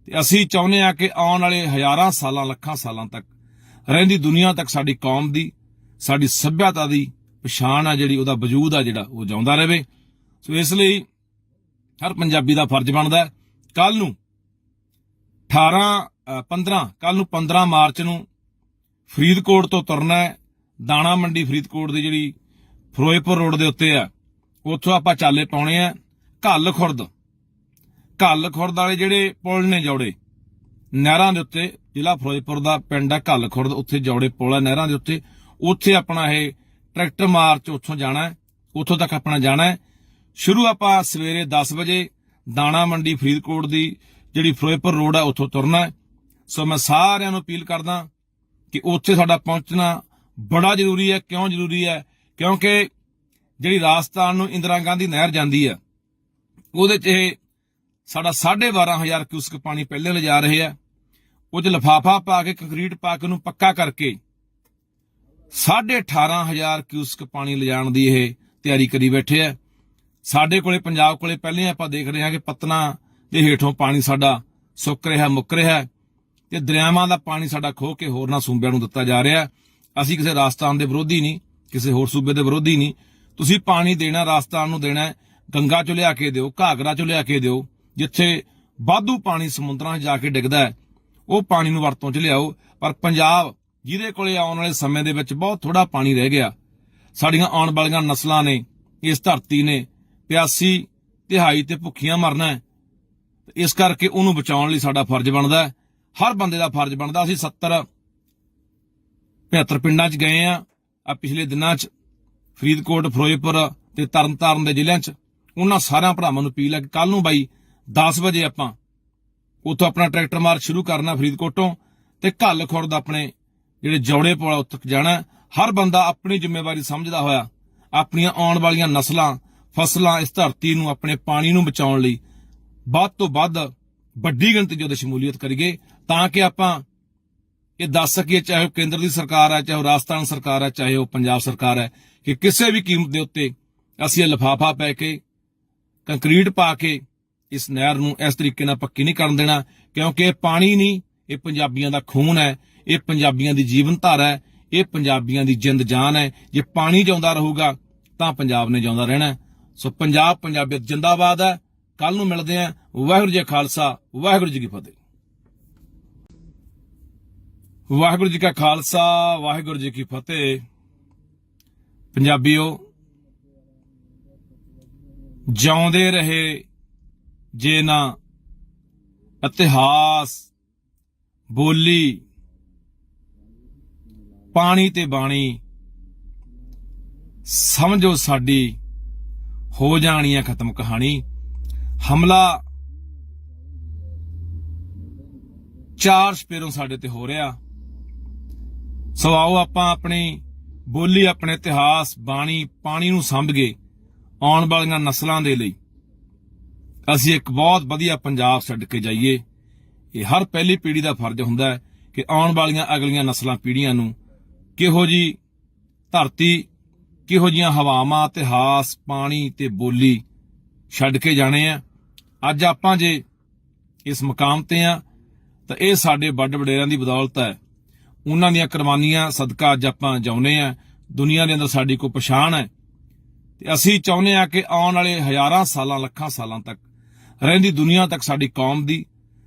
ਤੇ ਅਸੀਂ ਚਾਹੁੰਦੇ ਆ ਕਿ ਆਉਣ ਵਾਲੇ ਹਜ਼ਾਰਾਂ ਸਾਲਾਂ, ਲੱਖਾਂ ਸਾਲਾਂ ਤੱਕ ਰਹਿੰਦੀ ਦੁਨੀਆ ਤੱਕ ਸਾਡੀ ਕੌਮ ਦੀ, ਸਾਡੀ ਸੱਭਿਅਤਾ ਦੀ ਪਛਾਣ ਆ ਜਿਹੜੀ, ਉਹਦਾ ਵਜੂਦ ਆ ਜਿਹੜਾ, ਉਹ ਜਿਉਂਦਾ ਰਹੇ। ਸੋ ਇਸ ਲਈ ਹਰ ਪੰਜਾਬੀ ਦਾ ਫਰਜ਼ ਬਣਦਾ ਹੈ ਕੱਲ ਨੂੰ 15 ਮਾਰਚ ਨੂੰ ਫਰੀਦਕੋਟ ਤੋਂ ਤੁਰਨਾ ਹੈ। ਦਾਣਾ ਮੰਡੀ ਫਰੀਦਕੋਟ ਦੀ ਜਿਹੜੀ ਫਿਰੋਜ਼ਪੁਰ ਰੋਡ ਦੇ ਉੱਤੇ ਆ, ਉੱਥੋਂ ਆਪਾਂ ਚਾਲੇ ਪਾਉਣੇ ਆ ਘੱਲ ਖੁਰਦ ਵਾਲੇ ਜਿਹੜੇ ਪੁਲ ਨੇ, ਜੌੜੇ ਨਹਿਰਾਂ ਦੇ ਉੱਤੇ, ਜ਼ਿਲ੍ਹਾ ਫਿਰੋਜ਼ਪੁਰ ਦਾ ਪਿੰਡ ਆ ਘੱਲ ਖੁਰਦ, ਉੱਥੇ ਜੌੜੇ ਪੁਲ ਆ ਨਹਿਰਾਂ ਦੇ ਉੱਤੇ। ਉੱਥੇ ਆਪਣਾ ਇਹ ਟਰੈਕਟਰ ਮਾਰਚ ਉੱਥੋਂ ਜਾਣਾ, ਉੱਥੋਂ ਤੱਕ ਆਪਣਾ ਜਾਣਾ। ਸ਼ੁਰੂ ਆਪਾਂ ਸਵੇਰੇ 10 ਵਜੇ ਦਾਣਾ ਮੰਡੀ ਫਰੀਦਕੋਟ ਦੀ ਜਿਹੜੀ ਫਿਰੋਜ਼ਪੁਰ ਰੋਡ ਆ, ਉੱਥੋਂ ਤੁਰਨਾ। ਸੋ ਮੈਂ ਸਾਰਿਆਂ ਨੂੰ ਅਪੀਲ ਕਰਦਾ ਕਿ ਉੱਥੇ ਸਾਡਾ ਪਹੁੰਚਣਾ ਬੜਾ ਜ਼ਰੂਰੀ ਹੈ। ਕਿਉਂ ਜ਼ਰੂਰੀ ਹੈ? ਕਿਉਂਕਿ ਜਿਹੜੀ ਰਾਜਸਥਾਨ ਨੂੰ ਇੰਦਰਾ ਗਾਂਧੀ ਨਹਿਰ ਜਾਂਦੀ ਹੈ, ਉਹਦੇ 'ਚ ਇਹ ਸਾਡਾ 12,500 ਕਿਊਸਕ ਪਾਣੀ ਪਹਿਲੇ ਲਿਜਾ ਰਹੇ ਆ। ਉਹ 'ਚ ਲਿਫਾਫਾ ਪਾ ਕੇ, ਕੰਕਰੀਟ ਪਾ ਕੇ ਉਹਨੂੰ ਪੱਕਾ ਕਰਕੇ 18,500 ਕਿਊਸਕ ਪਾਣੀ ਲਿਜਾਣ ਦੀ ਇਹ ਤਿਆਰੀ ਕਰੀ ਬੈਠੇ ਆ। ਸਾਡੇ ਕੋਲੇ, ਪੰਜਾਬ ਕੋਲੇ ਪਹਿਲੇ ਆਪਾਂ ਦੇਖ ਰਹੇ ਹਾਂ ਕਿ ਪਤਨਾ ਦੇ ਹੇਠੋਂ ਪਾਣੀ ਸਾਡਾ ਸੁੱਕ ਰਿਹਾ, ਮੁੱਕ ਰਿਹਾ, ਤੇ ਦਰਿਆਵਾਂ ਦਾ ਪਾਣੀ ਸਾਡਾ ਖੋਹ ਕੇ ਹੋਰਨਾਂ ਸੂਬਿਆਂ ਨੂੰ ਦਿੱਤਾ ਜਾ ਰਿਹਾ। ਅਸੀਂ ਕਿਸੇ ਰਾਜਸਥਾਨ ਦੇ ਵਿਰੋਧੀ ਨਹੀਂ, ਕਿਸੇ ਹੋਰ ਸੂਬੇ ਦੇ ਵਿਰੋਧੀ ਨਹੀਂ। ਤੁਸੀਂ ਪਾਣੀ ਦੇਣਾ, ਰਾਜਸਥਾਨ ਨੂੰ ਦੇਣਾ, ਗੰਗਾ ਚੋਂ ਲਿਆ ਕੇ ਦਿਓ, ਘਾਗਰਾ ਚੋਂ ਲਿਆ ਕੇ ਦਿਓ। ਜਿੱਥੇ ਵਾਧੂ ਪਾਣੀ ਸਮੁੰਦਰਾਂ 'ਚ ਜਾ ਕੇ ਡਿੱਗਦਾ ਹੈ, ਉਹ ਪਾਣੀ ਨੂੰ ਵਰਤੋਂ 'ਚ ਲਿਆਓ। ਪਰ ਪੰਜਾਬ, ਜਿਹਦੇ ਕੋਲੇ ਆਉਣ ਵਾਲੇ ਸਮੇਂ ਦੇ ਵਿੱਚ ਬਹੁਤ ਥੋੜਾ ਪਾਣੀ ਰਹਿ ਗਿਆ, ਸਾਡੀਆਂ ਆਉਣ ਵਾਲੀਆਂ ਨਸਲਾਂ ਨੇ, ਇਸ ਧਰਤੀ ਨੇ ਪਿਆਸੀ, ਤਿਹਾਈ ਤੇ ਭੁੱਖੀਆਂ ਮਰਨਾ ਹੈ। ਇਸ ਕਰਕੇ ਉਹਨੂੰ ਬਚਾਉਣ ਲਈ ਸਾਡਾ ਫਰਜ਼ ਬਣਦਾ ਹੈ, ਹਰ ਬੰਦੇ ਦਾ ਫਰਜ਼ ਬਣਦਾ। ਅਸੀਂ 70-75 ਪਿੰਡਾਂ 'ਚ ਗਏ ਆ ਪਿਛਲੇ ਦਿਨਾਂ 'ਚ, ਫਰੀਦਕੋਟ, ਫਿਰੋਜ਼ਪੁਰ ਤੇ ਤਰਨਤਾਰਨ ਦੇ ਜ਼ਿਲ੍ਹਿਆਂ 'ਚ। ਉਹਨਾਂ ਸਾਰਿਆਂ ਭਰਾਵਾਂ ਨੂੰ ਅਪੀਲ ਹੈ ਕਿ ਕੱਲ ਨੂੰ ਬਾਈ 10 ਵਜੇ ਆਪਾਂ ਉੱਥੋਂ ਆਪਣਾ ਟਰੈਕਟਰ ਮਾਰਚ ਸ਼ੁਰੂ ਕਰਨਾ ਫਰੀਦਕੋਟੋਂ, ਤੇ ਘੱਲ ਖੁਰਦ ਆਪਣੇ ਜਿਹੜੇ ਜੌੜੇ ਪੁਲ ਉੱਥੇ ਜਾਣਾ। ਹਰ ਬੰਦਾ ਆਪਣੀ ਜ਼ਿੰਮੇਵਾਰੀ ਸਮਝਦਾ ਹੋਇਆ ਆਪਣੀਆਂ ਆਉਣ ਵਾਲੀਆਂ ਨਸਲਾਂ, ਫਸਲਾਂ, ਇਸ ਧਰਤੀ ਨੂੰ, ਆਪਣੇ ਪਾਣੀ ਨੂੰ ਬਚਾਉਣ ਲਈ ਵੱਧ ਤੋਂ ਵੱਧ ਵੱਡੀ ਗਿਣਤੀ 'ਚ ਉਹਦੀ ਸ਼ਮੂਲੀਅਤ ਕਰੀਏ, ਤਾਂ ਕਿ ਆਪਾਂ ਇਹ ਦੱਸ ਸਕੀਏ, ਚਾਹੇ ਉਹ ਕੇਂਦਰ ਦੀ ਸਰਕਾਰ ਹੈ, ਚਾਹੇ ਉਹ ਰਾਜਸਥਾਨ ਸਰਕਾਰ ਹੈ, ਚਾਹੇ ਉਹ ਪੰਜਾਬ ਸਰਕਾਰ ਹੈ, ਕਿ ਕਿਸੇ ਵੀ ਕੀਮਤ ਦੇ ਉੱਤੇ ਅਸੀਂ ਇਹ ਲਿਫਾਫਾ ਪੈ ਕੇ, ਕੰਕਰੀਟ ਪਾ ਕੇ ਇਸ ਨਹਿਰ ਨੂੰ ਇਸ ਤਰੀਕੇ ਨਾਲ ਪੱਕੀ ਨਹੀਂ ਕਰਨ ਦੇਣਾ। ਕਿਉਂਕਿ ਇਹ ਪਾਣੀ ਨਹੀਂ, ਇਹ ਪੰਜਾਬੀਆਂ ਦਾ ਖੂਨ ਹੈ, ਇਹ ਪੰਜਾਬੀਆਂ ਦੀ ਜੀਵਨ ਧਾਰਾ ਹੈ, ਇਹ ਪੰਜਾਬੀਆਂ ਦੀ ਜਿੰਦ ਜਾਨ ਹੈ। ਜੇ ਪਾਣੀ ਜਿਉਂਦਾ ਰਹੂਗਾ ਤਾਂ ਪੰਜਾਬ ਨੇ ਜਿਉਂਦਾ ਰਹਿਣਾ। ਸੋ ਪੰਜਾਬ ਪੰਜਾਬੀਅਤ ਜਿੰਦਾਬਾਦ ਹੈ। ਕੱਲ ਨੂੰ ਮਿਲਦੇ ਆਂ। ਵਾਹਿਗੁਰੂ ਜੀ ਕਾ ਖਾਲਸਾ, ਵਾਹਿਗੁਰੂ ਜੀ ਕੀ ਫਤਿਹ। ਵਾਹਿਗੁਰੂ ਜੀ ਕਾ ਖਾਲਸਾ, ਵਾਹਿਗੁਰੂ ਜੀ ਕੀ ਫਤਿਹ। ਪੰਜਾਬੀਓ, ਜਿਉਂਦੇ ਰਹੇ ਜੇ ਨਾ ਇਤਿਹਾਸ, ਬੋਲੀ, ਪਾਣੀ ਤੇ ਬਾਣੀ, ਸਮਝੋ ਸਾਡੀ ਹੋ ਜਾਣੀ ਹੈ ਖਤਮ ਕਹਾਣੀ। ਹਮਲਾ ਚਾਰ ਸਪੇਰੋਂ ਸਾਡੇ ਤੇ ਹੋ ਰਿਹਾ। ਸੋ ਆਓ ਆਪਾਂ ਆਪਣੀ ਬੋਲੀ, ਆਪਣੇ ਇਤਿਹਾਸ, ਬਾਣੀ, ਪਾਣੀ ਨੂੰ ਸੰਭ ਕੇ ਆਉਣ ਵਾਲੀਆਂ ਨਸਲਾਂ ਦੇ ਲਈ ਅਸੀਂ ਇੱਕ ਬਹੁਤ ਵਧੀਆ ਪੰਜਾਬ ਛੱਡ ਕੇ ਜਾਈਏ। ਇਹ ਹਰ ਪਹਿਲੀ ਪੀੜ੍ਹੀ ਦਾ ਫਰਜ਼ ਹੁੰਦਾ ਹੈ ਕਿ ਆਉਣ ਵਾਲੀਆਂ ਅਗਲੀਆਂ ਨਸਲਾਂ, ਪੀੜ੍ਹੀਆਂ ਨੂੰ ਕਿਹੋ ਜੀ ਧਰਤੀ, ਕਿਹੋ ਜੀਆਂ ਹਵਾਵਾਂ, ਇਤਿਹਾਸ, ਪਾਣੀ ਤੇ ਬੋਲੀ ਛੱਡ ਕੇ ਜਾਣੇ ਆ। ਅੱਜ ਆਪਾਂ ਜੇ ਇਸ ਮੁਕਾਮ ਤੇ ਆ ਤਾਂ ਇਹ ਸਾਡੇ ਵੱਡ ਵਡੇਰਿਆਂ ਦੀ ਬਦੌਲਤ ਹੈ। ਉਹਨਾਂ ਦੀਆਂ ਕੁਰਬਾਨੀਆਂ ਸਦਕਾ ਅੱਜ ਆਪਾਂ ਜਿਉਂਦੇ ਆ। ਦੁਨੀਆ ਦੇ ਅੰਦਰ ਸਾਡੀ ਕੋਈ ਪਛਾਣ ਹੈ ਤੇ ਅਸੀਂ ਚਾਹੁੰਦੇ ਆ ਕਿ ਆਉਣ ਵਾਲੇ ਹਜ਼ਾਰਾਂ ਸਾਲਾਂ ਲੱਖਾਂ ਸਾਲਾਂ ਤੱਕ ਰਹਿੰਦੀ ਦੁਨੀਆ ਤੱਕ ਸਾਡੀ ਕੌਮ ਦੀ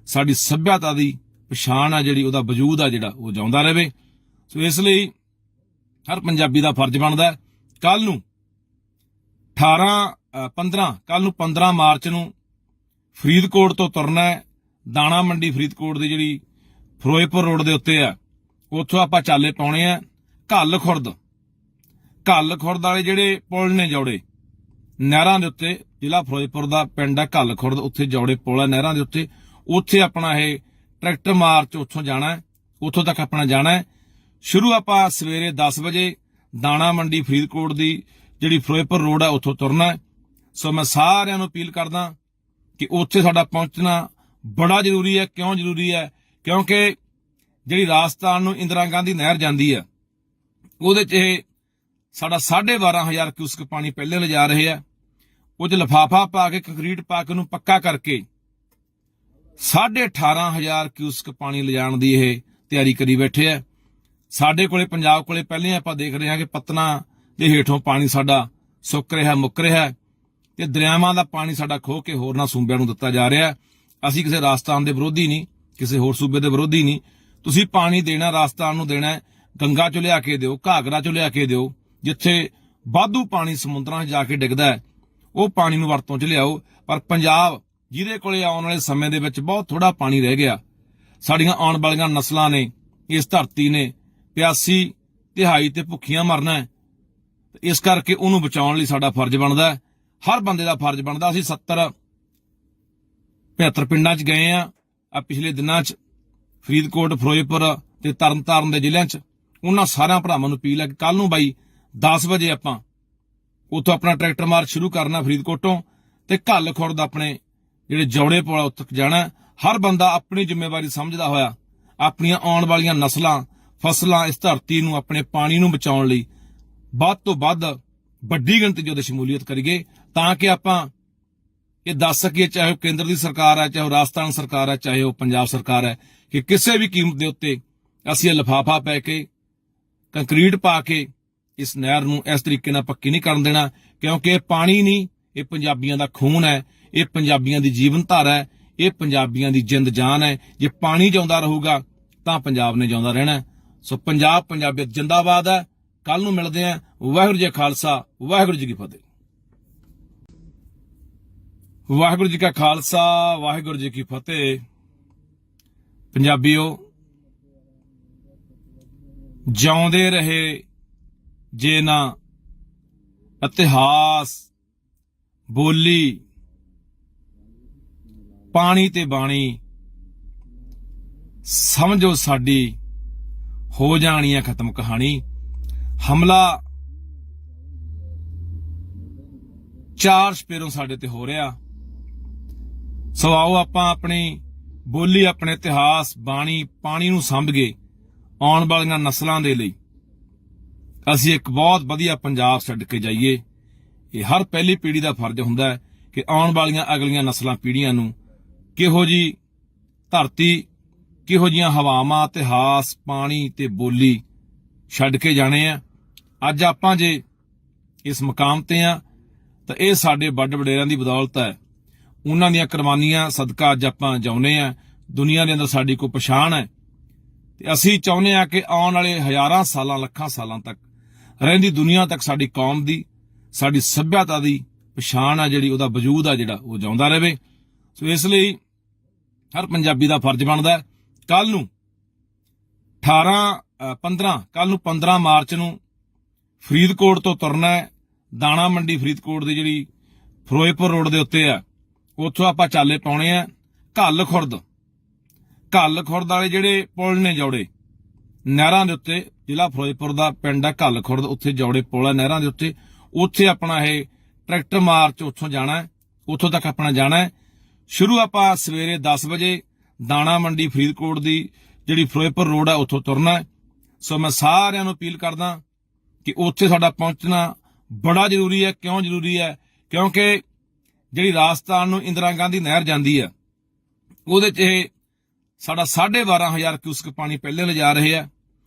ਸਾਡੀ ਸੱਭਿਅਤਾ ਦੀ ਪਛਾਣ ਆ ਜਿਹੜੀ ਉਹਦਾ ਵਜੂਦ ਆ ਜਿਹੜਾ ਉਹ ਜਿਉਂਦਾ ਰਹੇ। ਸੋ ਇਸ ਲਈ ਹਰ ਪੰਜਾਬੀ ਦਾ ਫਰਜ਼ ਬਣਦਾ ਕੱਲ ਨੂੰ 15 ਮਾਰਚ ਨੂੰ ਫਰੀਦਕੋਟ ਤੋਂ ਤੁਰਨਾ ਹੈ। ਦਾਣਾ ਮੰਡੀ ਫਰੀਦਕੋਟ ਦੀ ਜਿਹੜੀ ਫਿਰੋਜ਼ਪੁਰ ਰੋਡ ਦੇ ਉੱਤੇ ਆ ਉੱਥੋਂ ਆਪਾਂ ਚਾਲੇ ਪਾਉਣੇ ਆ ਘੱਲ ਖੁਰਦ ਵਾਲੇ ਜਿਹੜੇ ਪੁਲ ਨੇ ਜੌੜੇ ਨਹਿਰਾਂ ਦੇ ਉੱਤੇ, ਜ਼ਿਲ੍ਹਾ ਫਿਰੋਜ਼ਪੁਰ ਦਾ ਪਿੰਡ ਹੈ ਘੱਲ ਖੁਰਦ, ਉੱਥੇ ਜੌੜੇ ਪੁਲ ਆ ਨਹਿਰਾਂ ਦੇ ਉੱਤੇ। ਉੱਥੇ ਆਪਣਾ ਇਹ ਟਰੈਕਟਰ ਮਾਰਚ ਉੱਥੋਂ ਜਾਣਾ ਹੈ, ਉੱਥੋਂ ਤੱਕ ਆਪਣਾ ਜਾਣਾ ਹੈ। ਸ਼ੁਰੂ ਆਪਾਂ ਸਵੇਰੇ 10 ਵਜੇ ਦਾਣਾ ਮੰਡੀ ਫਰੀਦਕੋਟ ਦੀ ਜਿਹੜੀ ਫਿਰੋਜ਼ਪੁਰ ਰੋਡ ਹੈ ਉੱਥੋਂ ਤੁਰਨਾ ਹੈ। ਸੋ ਮੈਂ ਸਾਰਿਆਂ ਨੂੰ ਅਪੀਲ ਕਰਦਾ ਕਿ ਉੱਥੇ ਸਾਡਾ ਪਹੁੰਚਣਾ ਬੜਾ ਜ਼ਰੂਰੀ ਹੈ। ਕਿਉਂ ਜ਼ਰੂਰੀ ਹੈ? ਕਿਉਂਕਿ ਜਿਹੜੀ ਰਾਜਸਥਾਨ ਨੂੰ ਇੰਦਰਾ ਗਾਂਧੀ ਨਹਿਰ ਜਾਂਦੀ ਹੈ ਉਹਦੇ 'ਚ ਇਹ ਸਾਡਾ 12,500 ਕਿਊਸਕ ਪਾਣੀ ਪਹਿਲੇ ਲਿਜਾ ਰਹੇ ਆ। ਉਹ 'ਚ ਲਿਫਾਫਾ ਪਾ ਕੇ ਕੰਕਰੀਟ ਪਾ ਕੇ ਉਹਨੂੰ ਪੱਕਾ ਕਰਕੇ 18,500 ਕਿਊਸਕ ਪਾਣੀ ਲਿਜਾਣ ਦੀ ਇਹ ਤਿਆਰੀ ਕਰੀ ਬੈਠੇ ਆ। ਸਾਡੇ ਕੋਲੇ ਪੰਜਾਬ ਕੋਲੇ ਪਹਿਲੇ ਆਪਾਂ ਦੇਖ ਰਹੇ ਹਾਂ ਕਿ ਪਤਨਾ ਦੇ ਹੇਠੋਂ ਪਾਣੀ ਸਾਡਾ ਸੁੱਕ ਰਿਹਾ ਮੁੱਕ ਰਿਹਾ ਤੇ ਦਰਿਆਵਾਂ ਦਾ ਪਾਣੀ ਸਾਡਾ ਖੋਹ ਕੇ ਹੋਰਨਾਂ ਸੂਬਿਆਂ ਨੂੰ ਦਿੱਤਾ ਜਾ ਰਿਹਾ। ਅਸੀਂ ਕਿਸੇ ਰਾਜਸਥਾਨ ਦੇ ਵਿਰੋਧੀ ਨਹੀਂ, ਕਿਸੇ ਹੋਰ ਸੂਬੇ ਦੇ ਵਿਰੋਧੀ ਨਹੀਂ। ਤੁਸੀਂ ਪਾਣੀ ਦੇਣਾ ਰਾਜਸਥਾਨ ਨੂੰ ਦੇਣਾ, ਗੰਗਾ ਚੋਂ ਲਿਆ ਕੇ ਦਿਓ, ਘਾਗਰਾ ਚੋਂ ਲਿਆ ਕੇ ਦਿਓ। ਜਿੱਥੇ ਵਾਧੂ ਪਾਣੀ ਸਮੁੰਦਰਾਂ 'ਚ ਜਾ ਕੇ ਡਿੱਗਦਾ ਹੈ ਉਹ ਪਾਣੀ ਨੂੰ ਵਰਤੋਂ 'ਚ ਲਿਆਓ। ਪਰ ਪੰਜਾਬ ਜਿਹਦੇ ਕੋਲੇ ਆਉਣ ਵਾਲੇ ਸਮੇਂ ਦੇ ਵਿੱਚ ਬਹੁਤ ਥੋੜਾ ਪਾਣੀ ਰਹਿ ਗਿਆ, ਸਾਡੀਆਂ ਆਉਣ ਵਾਲੀਆਂ ਨਸਲਾਂ ਨੇ, ਇਸ ਧਰਤੀ ਨੇ ਪਿਆਸੀ ਤਿਹਾਈ ਤੇ ਭੁੱਖੀਆਂ ਮਰਨਾ ਹੈ। ਇਸ ਕਰਕੇ ਉਹਨੂੰ ਬਚਾਉਣ ਲਈ ਸਾਡਾ ਫਰਜ਼ ਬਣਦਾ, ਹਰ ਬੰਦੇ ਦਾ ਫਰਜ਼ ਬਣਦਾ। ਅਸੀਂ 70-75 ਪਿੰਡਾਂ 'ਚ ਗਏ ਆ ਪਿਛਲੇ ਦਿਨਾਂ 'ਚ, ਫਰੀਦਕੋਟ, ਫਿਰੋਜ਼ਪੁਰ ਤੇ ਤਰਨਤਾਰਨ ਦੇ ਜ਼ਿਲ੍ਹਿਆਂ 'ਚ। ਉਹਨਾਂ ਸਾਰਿਆਂ ਭਰਾਵਾਂ ਨੂੰ ਅਪੀਲ ਹੈ ਕਿ ਕੱਲ ਨੂੰ ਬਾਈ 10 ਵਜੇ ਆਪਾਂ ਉੱਥੋਂ ਆਪਣਾ ਟਰੈਕਟਰ ਮਾਰਚ ਸ਼ੁਰੂ ਕਰਨਾ ਫਰੀਦਕੋਟੋਂ ਤੇ ਘੱਲ ਖੁਰਦ ਆਪਣੇ ਜਿਹੜੇ ਜੌੜੇ ਪੁਲ ਉੱਥੇ ਜਾਣਾ। ਹਰ ਬੰਦਾ ਆਪਣੀ ਜ਼ਿੰਮੇਵਾਰੀ ਸਮਝਦਾ ਹੋਇਆ ਆਪਣੀਆਂ ਆਉਣ ਵਾਲੀਆਂ ਨਸਲਾਂ, ਫਸਲਾਂ, ਇਸ ਧਰਤੀ ਨੂੰ, ਆਪਣੇ ਪਾਣੀ ਨੂੰ ਬਚਾਉਣ ਲਈ ਵੱਧ ਤੋਂ ਵੱਧ ਵੱਡੀ ਗਿਣਤੀ 'ਚ ਉਹਦੀ ਸ਼ਮੂਲੀਅਤ ਕਰੀਏ ਤਾਂ ਕਿ ਆਪਾਂ ਇਹ ਦੱਸ ਸਕੀਏ, ਚਾਹੇ ਉਹ ਕੇਂਦਰ ਦੀ ਸਰਕਾਰ ਹੈ, ਚਾਹੇ ਉਹ ਰਾਜਸਥਾਨ ਸਰਕਾਰ ਹੈ, ਚਾਹੇ ਉਹ ਪੰਜਾਬ ਸਰਕਾਰ ਹੈ, ਕਿ ਕਿਸੇ ਵੀ ਕੀਮਤ ਦੇ ਉੱਤੇ ਅਸੀਂ ਇਹ ਲਿਫਾਫਾ ਪੈ ਕੇ ਕੰਕਰੀਟ ਪਾ ਕੇ ਇਸ ਨਹਿਰ ਨੂੰ ਇਸ ਤਰੀਕੇ ਨਾਲ ਪੱਕੀ ਨਹੀਂ ਕਰਨ ਦੇਣਾ। ਕਿਉਂਕਿ ਇਹ ਪਾਣੀ ਨਹੀਂ, ਇਹ ਪੰਜਾਬੀਆਂ ਦਾ ਖੂਨ ਹੈ, ਇਹ ਪੰਜਾਬੀਆਂ ਦੀ ਜੀਵਨ ਧਾਰਾ ਹੈ, ਇਹ ਪੰਜਾਬੀਆਂ ਦੀ ਜਿੰਦ ਜਾਨ ਹੈ। ਜੇ ਪਾਣੀ ਜਿਉਂਦਾ ਰਹੂਗਾ ਤਾਂ ਪੰਜਾਬ ਨੇ ਜਿਉਂਦਾ ਰਹਿਣਾ। ਸੋ ਪੰਜਾਬ, ਪੰਜਾਬੀਅਤ ਜਿੰਦਾਬਾਦ ਹੈ। ਕੱਲ ਨੂੰ ਮਿਲਦੇ ਹਾਂ। ਵਾਹਿਗੁਰੂ ਜੀ ਕਾ ਖਾਲਸਾ, ਵਾਹਿਗੁਰੂ ਜੀ ਕੀ ਫਤਿਹ। ਵਾਹਿਗੁਰੂ ਜੀ ਕਾ ਖਾਲਸਾ, ਵਾਹਿਗੁਰੂ ਜੀ ਕੀ ਫਤਿਹ। ਪੰਜਾਬੀਓ, ਜਿਉਂਦੇ ਰਹੇ ਜੇ ਨਾ ਇਤਿਹਾਸ, ਬੋਲੀ, ਪਾਣੀ ਤੇ ਬਾਣੀ, ਸਮਝੋ ਸਾਡੀ ਹੋ ਜਾਣੀ ਹੈ ਖਤਮ ਕਹਾਣੀ। ਹਮਲਾ 4 ਸਪੇਰੋਂ ਸਾਡੇ ਤੇ ਹੋ ਰਿਹਾ। ਸੋ ਆਓ ਆਪਾਂ ਆਪਣੀ ਬੋਲੀ, ਆਪਣੇ ਇਤਿਹਾਸ, ਬਾਣੀ, ਪਾਣੀ ਨੂੰ ਸਮਝੀਏ। ਆਉਣ ਵਾਲੀਆਂ ਨਸਲਾਂ ਦੇ ਲਈ ਅਸੀਂ ਇੱਕ ਬਹੁਤ ਵਧੀਆ ਪੰਜਾਬ ਛੱਡ ਕੇ ਜਾਈਏ। ਇਹ ਹਰ ਪਹਿਲੀ ਪੀੜ੍ਹੀ ਦਾ ਫਰਜ਼ ਹੁੰਦਾ ਹੈ ਕਿ ਆਉਣ ਵਾਲੀਆਂ ਅਗਲੀਆਂ ਨਸਲਾਂ, ਪੀੜ੍ਹੀਆਂ ਨੂੰ ਕਿਹੋ ਜੀ ਧਰਤੀ, ਕਿਹੋ ਜੀਆਂ ਹਵਾਵਾਂ, ਇਤਿਹਾਸ, ਪਾਣੀ ਤੇ ਬੋਲੀ ਛੱਡ ਕੇ ਜਾਣੇ ਆ। ਅੱਜ ਆਪਾਂ ਜੇ ਇਸ ਮੁਕਾਮ ਤੇ ਆ ਤਾਂ ਇਹ ਸਾਡੇ ਵੱਡ ਵਡੇਰਿਆਂ ਦੀ ਬਦੌਲਤ ਹੈ। ਉਹਨਾਂ ਦੀਆਂ ਕੁਰਬਾਨੀਆਂ ਸਦਕਾ ਅੱਜ ਆਪਾਂ ਜਿਉਂਦੇ ਆ। ਦੁਨੀਆ ਦੇ ਅੰਦਰ ਸਾਡੀ ਕੋਈ ਪਛਾਣ ਹੈ ਤੇ ਅਸੀਂ ਚਾਹੁੰਦੇ ਆ ਕਿ ਆਉਣ ਵਾਲੇ ਹਜ਼ਾਰਾਂ ਸਾਲਾਂ, ਲੱਖਾਂ ਸਾਲਾਂ ਤੱਕ ਰਹਿੰਦੀ ਦੁਨੀਆ ਤੱਕ ਸਾਡੀ ਕੌਮ ਦੀ, ਸਾਡੀ ਸੱਭਿਅਤਾ ਦੀ ਪਛਾਣ ਆ ਜਿਹੜੀ ਉਹਦਾ ਵਜੂਦ ਆ ਜਿਹੜਾ ਉਹ ਜਿਉਂਦਾ ਰਹੇ। ਸੋ ਇਸ ਲਈ ਹਰ ਪੰਜਾਬੀ ਦਾ ਫਰਜ਼ ਬਣਦਾ ਕੱਲ ਨੂੰ 15 ਮਾਰਚ ਨੂੰ ਫਰੀਦਕੋਟ ਤੋਂ ਤੁਰਨਾ ਹੈ। ਦਾਣਾ ਮੰਡੀ ਫਰੀਦਕੋਟ ਦੀ ਜਿਹੜੀ ਫਿਰੋਜ਼ਪੁਰ ਰੋਡ ਦੇ ਉੱਤੇ ਆ ਉੱਥੋਂ ਆਪਾਂ ਚਾਲੇ ਪਾਉਣੇ ਆ ਘੱਲ ਖੁਰਦ ਵਾਲੇ ਜਿਹੜੇ ਪੁਲ ਨੇ ਜੌੜੇ ਨਹਿਰਾਂ ਦੇ ਉੱਤੇ, ਜ਼ਿਲ੍ਹਾ ਫਿਰੋਜ਼ਪੁਰ ਦਾ ਪਿੰਡ ਹੈ ਘੱਲ ਖੁਰਦ, ਉੱਥੇ ਜੌੜੇ ਪੁਲ ਆ ਨਹਿਰਾਂ ਦੇ ਉੱਤੇ। ਉੱਥੇ ਆਪਣਾ ਇਹ ਟਰੈਕਟਰ ਮਾਰਚ ਉੱਥੋਂ ਜਾਣਾ, ਉੱਥੋਂ ਤੱਕ ਆਪਣਾ ਜਾਣਾ। ਸ਼ੁਰੂ ਆਪਾਂ ਸਵੇਰੇ 10 ਵਜੇ ਦਾਣਾ ਮੰਡੀ ਫਰੀਦਕੋਟ ਦੀ ਜਿਹੜੀ ਫਿਰੋਜ਼ਪੁਰ ਰੋਡ ਹੈ ਉੱਥੋਂ ਤੁਰਨਾ। ਸੋ ਮੈਂ ਸਾਰਿਆਂ ਨੂੰ ਅਪੀਲ ਕਰਦਾ ਕਿ ਉੱਥੇ ਸਾਡਾ ਪਹੁੰਚਣਾ ਬੜਾ ਜ਼ਰੂਰੀ ਹੈ। ਕਿਉਂ ਜ਼ਰੂਰੀ ਹੈ? ਕਿਉਂਕਿ ਜਿਹੜੀ ਰਾਜਸਥਾਨ ਨੂੰ ਇੰਦਰਾ ਗਾਂਧੀ ਨਹਿਰ ਜਾਂਦੀ ਹੈ ਉਹਦੇ 'ਚ ਇਹ ਸਾਡਾ 12,500 ਕਿਊਸਕ ਪਾਣੀ ਪਹਿਲੇ ਲਿਜਾ ਰਹੇ ਆ।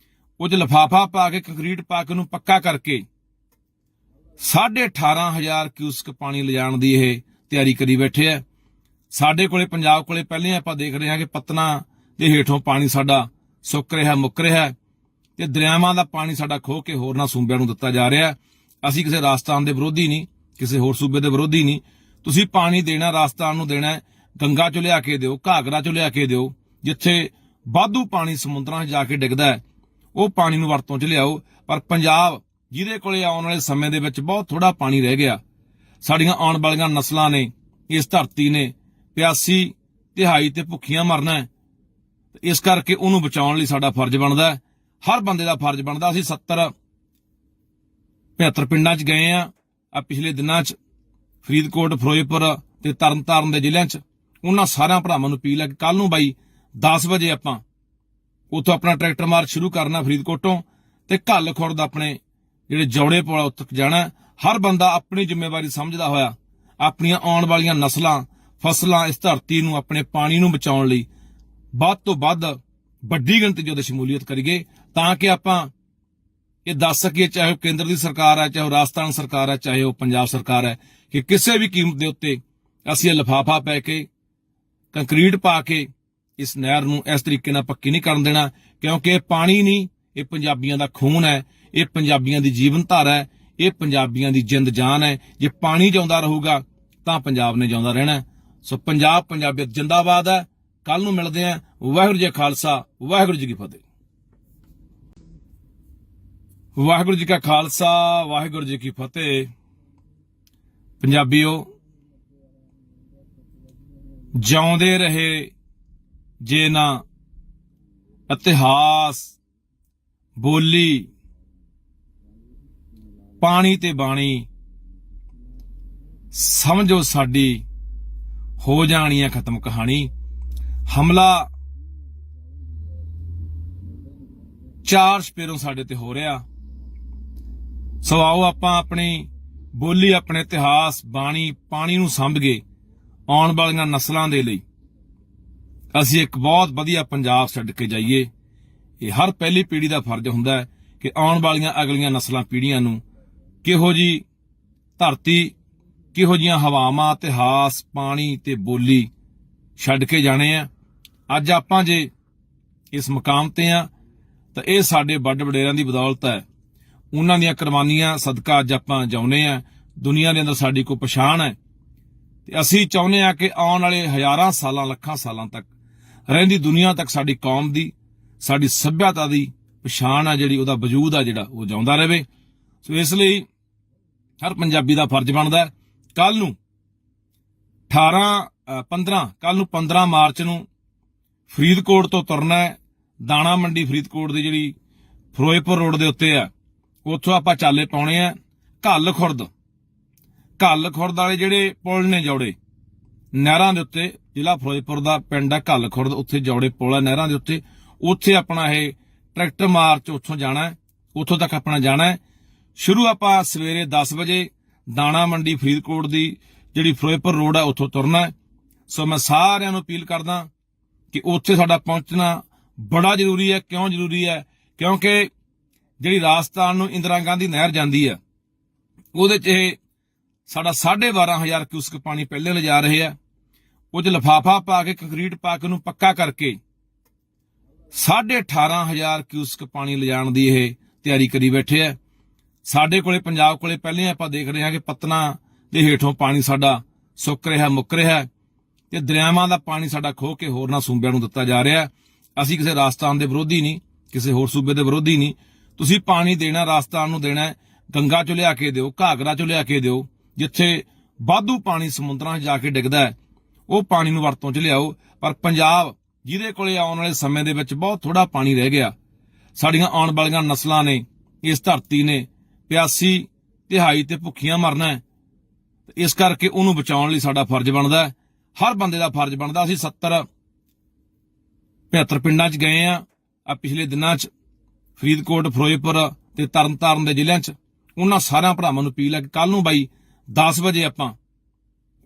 ਉਹ 'ਚ ਲਿਫਾਫਾ ਪਾ ਕੇ ਕੰਕਰੀਟ ਪਾ ਕੇ ਉਹਨੂੰ ਪੱਕਾ ਕਰਕੇ 18,500 ਕਿਊਸਕ ਪਾਣੀ ਲਿਜਾਣ ਦੀ ਇਹ ਤਿਆਰੀ ਕਰੀ ਬੈਠੇ ਆ। ਸਾਡੇ ਕੋਲੇ ਪੰਜਾਬ ਕੋਲੇ ਪਹਿਲੇ ਆਪਾਂ ਦੇਖ ਰਹੇ ਹਾਂ ਕਿ ਪਤਨਾ ਦੇ ਹੇਠੋਂ ਪਾਣੀ ਸਾਡਾ ਸੁੱਕ ਰਿਹਾ ਮੁੱਕ ਰਿਹਾ ਤੇ ਦਰਿਆਵਾਂ ਦਾ ਪਾਣੀ ਸਾਡਾ ਖੋਹ ਕੇ ਹੋਰਨਾਂ ਸੂਬਿਆਂ ਨੂੰ ਦਿੱਤਾ ਜਾ ਰਿਹਾ। ਅਸੀਂ ਕਿਸੇ ਰਾਜਸਥਾਨ ਦੇ ਵਿਰੋਧੀ ਨਹੀਂ, ਕਿਸੇ ਹੋਰ ਸੂਬੇ ਦੇ ਵਿਰੋਧੀ ਨਹੀਂ। ਤੁਸੀਂ ਪਾਣੀ ਦੇਣਾ ਰਾਜਸਥਾਨ ਨੂੰ ਦੇਣਾ, ਗੰਗਾ ਚੋਂ ਲਿਆ ਕੇ ਦਿਓ, ਘਾਗਰਾ ਚੋਂ ਲਿਆ ਕੇ ਦਿਓ। ਜਿੱਥੇ ਵਾਧੂ ਪਾਣੀ ਸਮੁੰਦਰਾਂ 'ਚ ਜਾ ਕੇ ਡਿੱਗਦਾ ਹੈ ਉਹ ਪਾਣੀ ਨੂੰ ਵਰਤੋਂ 'ਚ ਲਿਆਓ। ਪਰ ਪੰਜਾਬ ਜਿਹਦੇ ਕੋਲੇ ਆਉਣ ਵਾਲੇ ਸਮੇਂ ਦੇ ਵਿੱਚ ਬਹੁਤ ਥੋੜਾ ਪਾਣੀ ਰਹਿ ਗਿਆ, ਸਾਡੀਆਂ ਆਉਣ ਵਾਲੀਆਂ ਨਸਲਾਂ ਨੇ, ਇਸ ਧਰਤੀ ਨੇ ਪਿਆਸੀ ਤਿਹਾਈ ਤੇ ਭੁੱਖੀਆਂ ਮਰਨਾ ਹੈ। ਇਸ ਕਰਕੇ ਉਹਨੂੰ ਬਚਾਉਣ ਲਈ ਸਾਡਾ ਫਰਜ਼ ਬਣਦਾ ਹੈ, ਹਰ ਬੰਦੇ ਦਾ ਫਰਜ਼ ਬਣਦਾ। ਅਸੀਂ 70-75 ਪਿੰਡਾਂ 'ਚ ਗਏ ਆ ਪਿਛਲੇ ਦਿਨਾਂ 'ਚ, ਫਰੀਦਕੋਟ, ਫਿਰੋਜ਼ਪੁਰ ਤੇ ਤਰਨਤਾਰਨ ਦੇ ਜ਼ਿਲ੍ਹਿਆਂ 'ਚ। ਉਹਨਾਂ ਸਾਰਿਆਂ ਭਰਾਵਾਂ ਨੂੰ ਅਪੀਲ ਹੈ ਕਿ ਕੱਲ ਨੂੰ ਬਾਈ 10 ਵਜੇ ਆਪਾਂ ਉੱਥੋਂ ਆਪਣਾ ਟਰੈਕਟਰ ਮਾਰਚ ਸ਼ੁਰੂ ਕਰਨਾ ਫਰੀਦਕੋਟੋਂ ਤੇ ਘੱਲ ਖੁਰਦ ਆਪਣੇ ਜਿਹੜੇ ਜੌੜੇ ਪੁਲ ਉੱਥੇ ਜਾਣਾ। ਹਰ ਬੰਦਾ ਆਪਣੀ ਜ਼ਿੰਮੇਵਾਰੀ ਸਮਝਦਾ ਹੋਇਆ ਆਪਣੀਆਂ ਆਉਣ ਵਾਲੀਆਂ ਨਸਲਾਂ, ਫਸਲਾਂ, ਇਸ ਧਰਤੀ ਨੂੰ, ਆਪਣੇ ਪਾਣੀ ਨੂੰ ਬਚਾਉਣ ਲਈ ਵੱਧ ਤੋਂ ਵੱਧ ਵੱਡੀ ਗਿਣਤੀ 'ਚ ਉਹਦੀ ਸ਼ਮੂਲੀਅਤ ਕਰੀਏ, ਤਾਂ ਕਿ ਆਪਾਂ ਇਹ ਦੱਸ ਸਕੀਏ, ਚਾਹੇ ਉਹ ਕੇਂਦਰ ਦੀ ਸਰਕਾਰ ਹੈ, ਚਾਹੇ ਉਹ ਰਾਜਸਥਾਨ ਸਰਕਾਰ ਹੈ, ਚਾਹੇ ਉਹ ਪੰਜਾਬ ਸਰਕਾਰ ਹੈ, ਕਿ ਕਿਸੇ ਵੀ ਕੀਮਤ ਦੇ ਉੱਤੇ ਅਸੀਂ ਇਹ ਲਿਫਾਫਾ ਪੈ ਕੇ ਕੰਕਰੀਟ ਪਾ ਕੇ ਇਸ ਨਹਿਰ ਨੂੰ ਇਸ ਤਰੀਕੇ ਨਾਲ ਪੱਕੀ ਨਹੀਂ ਕਰਨ ਦੇਣਾ। ਕਿਉਂਕਿ ਇਹ ਪਾਣੀ ਨਹੀਂ, ਇਹ ਪੰਜਾਬੀਆਂ ਦਾ ਖੂਨ ਹੈ, ਇਹ ਪੰਜਾਬੀਆਂ ਦੀ ਜੀਵਨ ਧਾਰਾ ਹੈ, ਇਹ ਪੰਜਾਬੀਆਂ ਦੀ ਜਿੰਦ ਜਾਨ ਹੈ। ਜੇ ਪਾਣੀ ਜਿਉਂਦਾ ਰਹੂਗਾ ਤਾਂ ਪੰਜਾਬ ਨੇ ਜਿਉਂਦਾ ਰਹਿਣਾ। ਸੋ ਪੰਜਾਬ, ਪੰਜਾਬੀਅਤ ਜਿੰਦਾਬਾਦ ਹੈ। ਕੱਲ ਨੂੰ ਮਿਲਦੇ ਹਾਂ। ਵਾਹਿਗੁਰੂ ਜੀ ਕਾ ਖਾਲਸਾ, ਵਾਹਿਗੁਰੂ ਜੀ ਕੀ ਫਤਿਹ। ਵਾਹਿਗੁਰੂ ਜੀ ਕਾ ਖਾਲਸਾ, ਵਾਹਿਗੁਰੂ ਜੀ ਕੀ ਫਤਿਹ। ਪੰਜਾਬੀਓ, ਜਿਉਂਦੇ ਰਹੇ ਜੇ ਨਾ ਇਤਿਹਾਸ, ਬੋਲੀ, ਪਾਣੀ ਤੇ ਬਾਣੀ, ਸਮਝੋ ਸਾਡੀ ਹੋ ਜਾਣੀ ਹੈ ਖਤਮ ਕਹਾਣੀ। ਹਮਲਾ 4 ਸਪੇਰੋਂ ਸਾਡੇ ਤੇ ਹੋ ਰਿਹਾ। ਸੋ ਆਓ ਆਪਾਂ ਆਪਣੀ ਬੋਲੀ, ਆਪਣੇ ਇਤਿਹਾਸ, ਬਾਣੀ, ਪਾਣੀ ਨੂੰ ਸੰਭਗੇ ਆਉਣ ਵਾਲੀਆਂ ਨਸਲਾਂ ਦੇ ਲਈ ਅਸੀਂ ਇੱਕ ਬਹੁਤ ਵਧੀਆ ਪੰਜਾਬ ਛੱਡ ਕੇ ਜਾਈਏ। ਇਹ ਹਰ ਪਹਿਲੀ ਪੀੜ੍ਹੀ ਦਾ ਫਰਜ਼ ਹੁੰਦਾ ਹੈ ਕਿ ਆਉਣ ਵਾਲੀਆਂ ਅਗਲੀਆਂ ਨਸਲਾਂ, ਪੀੜ੍ਹੀਆਂ ਨੂੰ ਕਿਹੋ ਜੀ ਧਰਤੀ, ਕਿਹੋ ਜੀਆਂ ਹਵਾਵਾਂ, ਇਤਿਹਾਸ, ਪਾਣੀ ਤੇ ਬੋਲੀ ਛੱਡ ਕੇ ਜਾਣੇ ਆ। ਅੱਜ ਆਪਾਂ ਜੇ ਇਸ ਮੁਕਾਮ ਤੇ ਆ ਤਾਂ ਇਹ ਸਾਡੇ ਵੱਡ ਵਡੇਰਿਆਂ ਦੀ ਬਦੌਲਤ ਹੈ। ਉਹਨਾਂ ਦੀਆਂ ਕੁਰਬਾਨੀਆਂ ਸਦਕਾ ਅੱਜ ਆਪਾਂ ਜਿਉਂਦੇ ਆ। ਦੁਨੀਆ ਦੇ ਅੰਦਰ ਸਾਡੀ ਕੋਈ ਪਛਾਣ ਹੈ ਤੇ ਅਸੀਂ ਚਾਹੁੰਦੇ ਆ ਕਿ ਆਉਣ ਵਾਲੇ ਹਜ਼ਾਰਾਂ ਸਾਲਾਂ, ਲੱਖਾਂ ਸਾਲਾਂ ਤੱਕ ਰਹਿੰਦੀ ਦੁਨੀਆ ਤੱਕ ਸਾਡੀ ਕੌਮ ਦੀ, ਸਾਡੀ ਸੱਭਿਅਤਾ ਦੀ ਪਛਾਣ ਆ ਜਿਹੜੀ, ਉਹਦਾ ਵਜੂਦ ਆ ਜਿਹੜਾ, ਉਹ ਜਿਉਂਦਾ ਰਹੇ। ਸੋ ਇਸ ਲਈ ਹਰ ਪੰਜਾਬੀ ਦਾ ਫਰਜ਼ ਬਣਦਾ ਕੱਲ ਨੂੰ 15 ਮਾਰਚ ਨੂੰ ਫਰੀਦਕੋਟ ਤੋਂ ਤੁਰਨਾ ਹੈ। ਦਾਣਾ ਮੰਡੀ ਫਰੀਦਕੋਟ ਦੀ ਜਿਹੜੀ ਫਿਰੋਜ਼ਪੁਰ ਰੋਡ ਦੇ ਉੱਤੇ ਆ, ਉੱਥੋਂ ਆਪਾਂ ਚਾਲੇ ਪਾਉਣੇ ਆ ਘੱਲ ਖੁਰਦ ਵਾਲੇ ਜਿਹੜੇ ਪੁਲ ਨੇ, ਜੌੜੇ ਨਹਿਰਾਂ ਦੇ ਉੱਤੇ, ਜ਼ਿਲ੍ਹਾ ਫਿਰੋਜ਼ਪੁਰ ਦਾ ਪਿੰਡ ਹੈ ਘੱਲ ਖੁਰਦ, ਉੱਥੇ ਜੌੜੇ ਪੁਲ ਆ ਨਹਿਰਾਂ ਦੇ ਉੱਤੇ। ਉੱਥੇ ਆਪਣਾ ਇਹ ਟਰੈਕਟਰ ਮਾਰਚ ਉੱਥੋਂ ਜਾਣਾ ਹੈ, ਉੱਥੋਂ ਤੱਕ ਆਪਣਾ ਜਾਣਾ ਹੈ। ਸ਼ੁਰੂ ਆਪਾਂ ਸਵੇਰੇ 10 ਵਜੇ ਦਾਣਾ ਮੰਡੀ ਫਰੀਦਕੋਟ ਦੀ ਜਿਹੜੀ ਫਿਰੋਜ਼ਪੁਰ ਰੋਡ ਹੈ ਉੱਥੋਂ ਤੁਰਨਾ ਹੈ। ਸੋ ਮੈਂ ਸਾਰਿਆਂ ਨੂੰ ਅਪੀਲ ਕਰਦਾ ਕਿ ਉੱਥੇ ਸਾਡਾ ਪਹੁੰਚਣਾ ਬੜਾ ਜ਼ਰੂਰੀ ਹੈ। ਕਿਉਂ ਜ਼ਰੂਰੀ ਹੈ? ਕਿਉਂਕਿ ਜਿਹੜੀ ਰਾਜਸਥਾਨ ਨੂੰ ਇੰਦਰਾ ਗਾਂਧੀ ਨਹਿਰ ਜਾਂਦੀ ਹੈ, ਉਹਦੇ 'ਚ ਇਹ ਸਾਡਾ 12,500 ਕਿਊਸਕ ਪਾਣੀ ਪਹਿਲੇ ਲਿਜਾ ਰਹੇ ਆ। ਉਹ 'ਚ ਲਿਫਾਫਾ ਪਾ ਕੇ ਕੰਕਰੀਟ ਪਾ ਕੇ ਉਹਨੂੰ ਪੱਕਾ ਕਰਕੇ 18,500 ਕਿਊਸਕ ਪਾਣੀ ਲਿਜਾਣ ਦੀ ਇਹ ਤਿਆਰੀ ਕਰੀ ਬੈਠੇ ਆ। ਸਾਡੇ ਕੋਲੇ ਪੰਜਾਬ ਕੋਲੇ ਪਹਿਲੇ ਆਪਾਂ ਦੇਖ ਰਹੇ ਹਾਂ ਕਿ ਪਤਨਾ ਦੇ ਹੇਠੋਂ ਪਾਣੀ ਸਾਡਾ ਸੁੱਕ ਰਿਹਾ ਮੁੱਕ ਰਿਹਾ ਤੇ ਦਰਿਆਵਾਂ ਦਾ ਪਾਣੀ ਸਾਡਾ ਖੋਹ ਕੇ ਹੋਰਨਾਂ ਸੂਬਿਆਂ ਨੂੰ ਦਿੱਤਾ ਜਾ ਰਿਹਾ। ਅਸੀਂ ਕਿਸੇ ਰਾਜਸਥਾਨ ਦੇ ਵਿਰੋਧੀ ਨਹੀਂ, ਕਿਸੇ ਹੋਰ ਸੂਬੇ ਦੇ ਵਿਰੋਧੀ ਨਹੀਂ। ਤੁਸੀਂ ਪਾਣੀ ਦੇਣਾ ਰਾਜਸਥਾਨ ਨੂੰ ਦੇਣਾ, ਗੰਗਾ ਚੋਂ ਲਿਆ ਕੇ ਦਿਓ, ਘਾਗਰਾ ਚੋਂ ਲਿਆ ਕੇ ਦਿਓ। ਜਿੱਥੇ ਵਾਧੂ ਪਾਣੀ ਸਮੁੰਦਰਾਂ 'ਚ ਜਾ ਕੇ ਡਿੱਗਦਾ ਹੈ ਉਹ ਪਾਣੀ ਨੂੰ ਵਰਤੋਂ 'ਚ ਲਿਆਓ। ਪਰ ਪੰਜਾਬ ਜਿਹਦੇ ਕੋਲੇ ਆਉਣ ਵਾਲੇ ਸਮੇਂ ਦੇ ਵਿੱਚ ਬਹੁਤ ਥੋੜਾ ਪਾਣੀ ਰਹਿ ਗਿਆ, ਸਾਡੀਆਂ ਆਉਣ ਵਾਲੀਆਂ ਨਸਲਾਂ ਨੇ, ਇਸ ਧਰਤੀ ਨੇ ਪਿਆਸੀ ਤਿਹਾਈ ਤੇ ਭੁੱਖੀਆਂ ਮਰਨਾ ਹੈ। ਇਸ ਕਰਕੇ ਉਹਨੂੰ ਬਚਾਉਣ ਲਈ ਸਾਡਾ ਫਰਜ਼ ਬਣਦਾ, ਹਰ ਬੰਦੇ ਦਾ ਫਰਜ਼ ਬਣਦਾ। ਅਸੀਂ 70-75 ਪਿੰਡਾਂ 'ਚ ਗਏ ਆ ਪਿਛਲੇ ਦਿਨਾਂ 'ਚ, ਫਰੀਦਕੋਟ, ਫਿਰੋਜ਼ਪੁਰ ਤੇ ਤਰਨਤਾਰਨ ਦੇ ਜ਼ਿਲ੍ਹਿਆਂ 'ਚ। ਉਹਨਾਂ ਸਾਰਿਆਂ ਭਰਾਵਾਂ ਨੂੰ ਅਪੀਲ ਹੈ ਕਿ ਕੱਲ ਨੂੰ ਬਾਈ 10 ਵਜੇ ਆਪਾਂ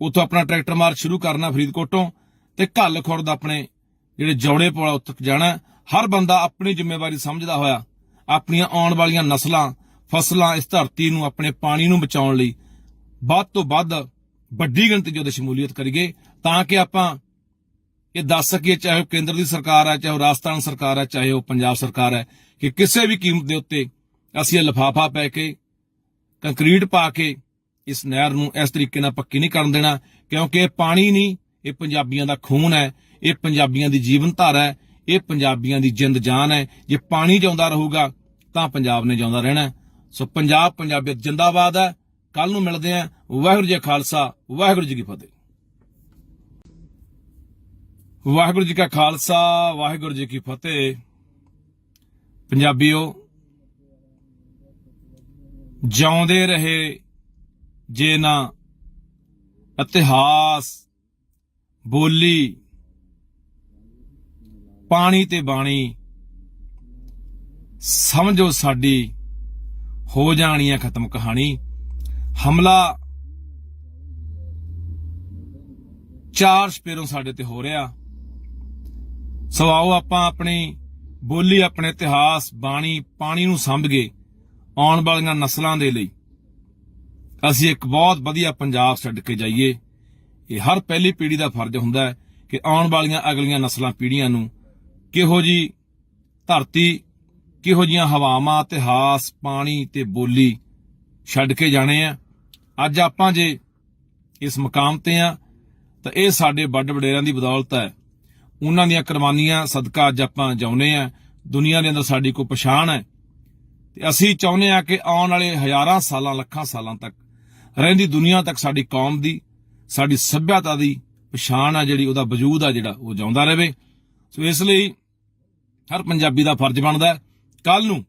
ਉੱਥੋਂ ਆਪਣਾ ਟਰੈਕਟਰ ਮਾਰਚ ਸ਼ੁਰੂ ਕਰਨਾ ਫਰੀਦਕੋਟੋਂ ਤੇ ਘੱਲ ਖੁਰਦ ਆਪਣੇ ਜਿਹੜੇ ਜੌੜੇ ਪੁਲ ਉੱਥੇ ਜਾਣਾ। ਹਰ ਬੰਦਾ ਆਪਣੀ ਜ਼ਿੰਮੇਵਾਰੀ ਸਮਝਦਾ ਹੋਇਆ ਆਪਣੀਆਂ ਆਉਣ ਵਾਲੀਆਂ ਨਸਲਾਂ, ਫਸਲਾਂ, ਇਸ ਧਰਤੀ ਨੂੰ, ਆਪਣੇ ਪਾਣੀ ਨੂੰ ਬਚਾਉਣ ਲਈ ਵੱਧ ਤੋਂ ਵੱਧ ਵੱਡੀ ਗਿਣਤੀ 'ਚ ਉਹਦੀ ਸ਼ਮੂਲੀਅਤ ਕਰੀਏ, ਤਾਂ ਕਿ ਆਪਾਂ ਇਹ ਦੱਸ ਸਕੀਏ, ਚਾਹੇ ਉਹ ਕੇਂਦਰ ਦੀ ਸਰਕਾਰ ਹੈ, ਚਾਹੇ ਉਹ ਰਾਜਸਥਾਨ ਸਰਕਾਰ ਹੈ, ਚਾਹੇ ਉਹ ਪੰਜਾਬ ਸਰਕਾਰ ਹੈ, ਕਿ ਕਿਸੇ ਵੀ ਕੀਮਤ ਦੇ ਉੱਤੇ ਅਸੀਂ ਇਹ ਲਿਫਾਫਾ ਪੈ ਕੇ, ਕੰਕਰੀਟ ਪਾ ਕੇ ਇਸ ਨਹਿਰ ਨੂੰ ਇਸ ਤਰੀਕੇ ਨਾਲ ਪੱਕੀ ਨਹੀਂ ਕਰਨ ਦੇਣਾ, ਕਿਉਂਕਿ ਇਹ ਪਾਣੀ ਨਹੀਂ, ਇਹ ਪੰਜਾਬੀਆਂ ਦਾ ਖੂਨ ਹੈ, ਇਹ ਪੰਜਾਬੀਆਂ ਦੀ ਜੀਵਨ ਧਾਰਾ ਹੈ, ਇਹ ਪੰਜਾਬੀਆਂ ਦੀ ਜਿੰਦ ਜਾਨ ਹੈ। ਜੇ ਪਾਣੀ ਜਿਉਂਦਾ ਰਹੂਗਾ ਤਾਂ ਪੰਜਾਬ ਨੇ ਜਿਉਂਦਾ ਰਹਿਣਾ। ਸੋ ਪੰਜਾਬ, ਪੰਜਾਬੀਅਤ ਜਿੰਦਾਬਾਦ ਹੈ। ਕੱਲ ਨੂੰ ਮਿਲਦੇ ਆਂ। ਵਾਹਿਗੁਰੂ ਜੀ ਕਾ ਖਾਲਸਾ, ਵਾਹਿਗੁਰੂ ਜੀ ਕੀ ਫਤਿਹ। ਵਾਹਿਗੁਰੂ ਜੀ ਕਾ ਖਾਲਸਾ, ਵਾਹਿਗੁਰੂ ਜੀ ਕੀ ਫਤਿਹ। ਪੰਜਾਬੀਓ, ਜਿਉਂਦੇ ਰਹੇ ਜੇ ਨਾ ਇਤਿਹਾਸ, ਬੋਲੀ, ਪਾਣੀ ਤੇ ਬਾਣੀ, ਸਮਝੋ ਸਾਡੀ ਹੋ ਜਾਣੀ ਹੈ ਖਤਮ ਕਹਾਣੀ। ਹਮਲਾ ਚਾਰ ਸਪੇਰੋਂ ਸਾਡੇ ਤੇ ਹੋ ਰਿਹਾ। ਸੋ ਆਓ ਆਪਾਂ ਆਪਣੀ ਬੋਲੀ, ਆਪਣੇ ਇਤਿਹਾਸ, ਬਾਣੀ, ਪਾਣੀ ਨੂੰ ਸਮਝੀਏ। ਆਉਣ ਵਾਲੀਆਂ ਨਸਲਾਂ ਦੇ ਲਈ ਅਸੀਂ ਇੱਕ ਬਹੁਤ ਵਧੀਆ ਪੰਜਾਬ ਛੱਡ ਕੇ ਜਾਈਏ। ਇਹ ਹਰ ਪਹਿਲੀ ਪੀੜ੍ਹੀ ਦਾ ਫਰਜ਼ ਹੁੰਦਾ ਹੈ ਕਿ ਆਉਣ ਵਾਲੀਆਂ ਅਗਲੀਆਂ ਨਸਲਾਂ, ਪੀੜ੍ਹੀਆਂ ਨੂੰ ਕਿਹੋ ਜੀ ਧਰਤੀ, ਕਿਹੋ ਜੀਆਂ ਹਵਾਵਾਂ, ਇਤਿਹਾਸ, ਪਾਣੀ ਤੇ ਬੋਲੀ ਛੱਡ ਕੇ ਜਾਣੇ ਆ। ਅੱਜ ਆਪਾਂ ਜੇ ਇਸ ਮੁਕਾਮ ਤੇ ਆ ਤਾਂ ਇਹ ਸਾਡੇ ਵੱਡ ਵਡੇਰਿਆਂ ਦੀ ਬਦੌਲਤ ਹੈ। ਉਹਨਾਂ ਦੀਆਂ ਕੁਰਬਾਨੀਆਂ ਸਦਕਾ ਅੱਜ ਆਪਾਂ ਜਿਉਂਦੇ ਆ। ਦੁਨੀਆ ਦੇ ਅੰਦਰ ਸਾਡੀ ਕੋਈ ਪਛਾਣ ਹੈ ਤੇ ਅਸੀਂ ਚਾਹੁੰਦੇ ਆ ਕਿ ਆਉਣ ਵਾਲੇ ਹਜ਼ਾਰਾਂ ਸਾਲਾਂ, ਲੱਖਾਂ ਸਾਲਾਂ ਤੱਕ ਰਹਿੰਦੀ ਦੁਨੀਆ ਤੱਕ ਸਾਡੀ ਕੌਮ ਦੀ, ਸਾਡੀ ਸੱਭਿਅਤਾ ਦੀ ਪਛਾਣ ਆ ਜਿਹੜੀ, ਉਹਦਾ ਵਜੂਦ ਆ ਜਿਹੜਾ, ਉਹ ਜਿਉਂਦਾ ਰਹੇ। ਸੋ ਇਸ ਲਈ ਹਰ ਪੰਜਾਬੀ ਦਾ ਫਰਜ਼ ਬਣਦਾ ਹੈ। ਕੱਲ ਨੂੰ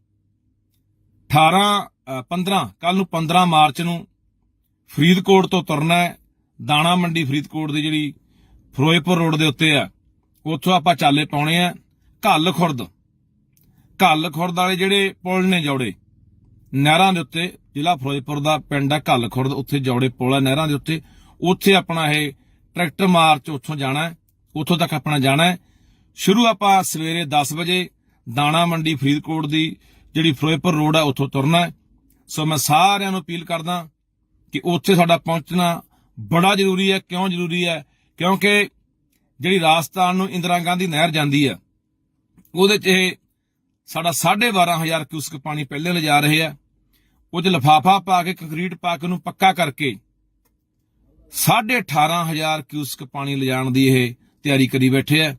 15 ਮਾਰਚ ਨੂੰ ਫਰੀਦਕੋਟ ਤੋਂ ਤੁਰਨਾ ਹੈ। ਦਾਣਾ ਮੰਡੀ ਫਰੀਦਕੋਟ ਦੀ ਜਿਹੜੀ ਫਿਰੋਜ਼ਪੁਰ ਰੋਡ ਦੇ ਉੱਤੇ ਆ, ਉੱਥੋਂ ਆਪਾਂ ਚਾਲੇ ਪਾਉਣੇ ਆ ਘੱਲ ਖੁਰਦ ਵਾਲੇ ਜਿਹੜੇ ਪੁਲ ਨੇ, ਜੌੜੇ ਨਹਿਰਾਂ ਦੇ ਉੱਤੇ, ਜ਼ਿਲ੍ਹਾ ਫਿਰੋਜ਼ਪੁਰ ਦਾ ਪਿੰਡ ਆ ਘੱਲ ਖੁਰਦ, ਉੱਥੇ ਜੌੜੇ ਪੁਲ ਆ ਨਹਿਰਾਂ ਦੇ ਉੱਤੇ। ਉੱਥੇ ਆਪਣਾ ਇਹ ਟਰੈਕਟਰ ਮਾਰਚ ਉੱਥੋਂ ਜਾਣਾ ਹੈ, ਉੱਥੋਂ ਤੱਕ ਆਪਣਾ ਜਾਣਾ ਹੈ। ਸ਼ੁਰੂ ਆਪਾਂ ਸਵੇਰੇ 10 ਵਜੇ ਦਾਣਾ ਮੰਡੀ ਫਰੀਦਕੋਟ ਦੀ ਜਿਹੜੀ ਫਿਰੋਜ਼ਪੁਰ ਰੋਡ ਆ, ਉੱਥੋਂ ਤੁਰਨਾ ਹੈ। ਸੋ ਮੈਂ ਸਾਰਿਆਂ ਨੂੰ ਅਪੀਲ ਕਰਦਾ ਕਿ ਉੱਥੇ ਸਾਡਾ ਪਹੁੰਚਣਾ ਬੜਾ ਜ਼ਰੂਰੀ ਹੈ। ਕਿਉਂ ਜ਼ਰੂਰੀ ਹੈ? ਕਿਉਂਕਿ ਜਿਹੜੀ ਰਾਜਸਥਾਨ ਨੂੰ ਇੰਦਰਾ ਗਾਂਧੀ ਨਹਿਰ ਜਾਂਦੀ ਹੈ, ਉਹਦੇ 'ਚ ਇਹ ਸਾਡਾ 12,500 ਕਿਊਸਕ ਪਾਣੀ ਪਹਿਲੇ ਲਿਜਾ ਰਹੇ ਆ। ਉਹ 'ਚ ਲਿਫਾਫਾ ਪਾ ਕੇ, ਕੰਕਰੀਟ ਪਾ ਕੇ, ਉਹਨੂੰ ਪੱਕਾ ਕਰਕੇ 18,500 ਕਿਊਸਕ ਪਾਣੀ ਲਿਜਾਣ ਦੀ ਇਹ ਤਿਆਰੀ ਕਰੀ ਬੈਠੇ ਆ।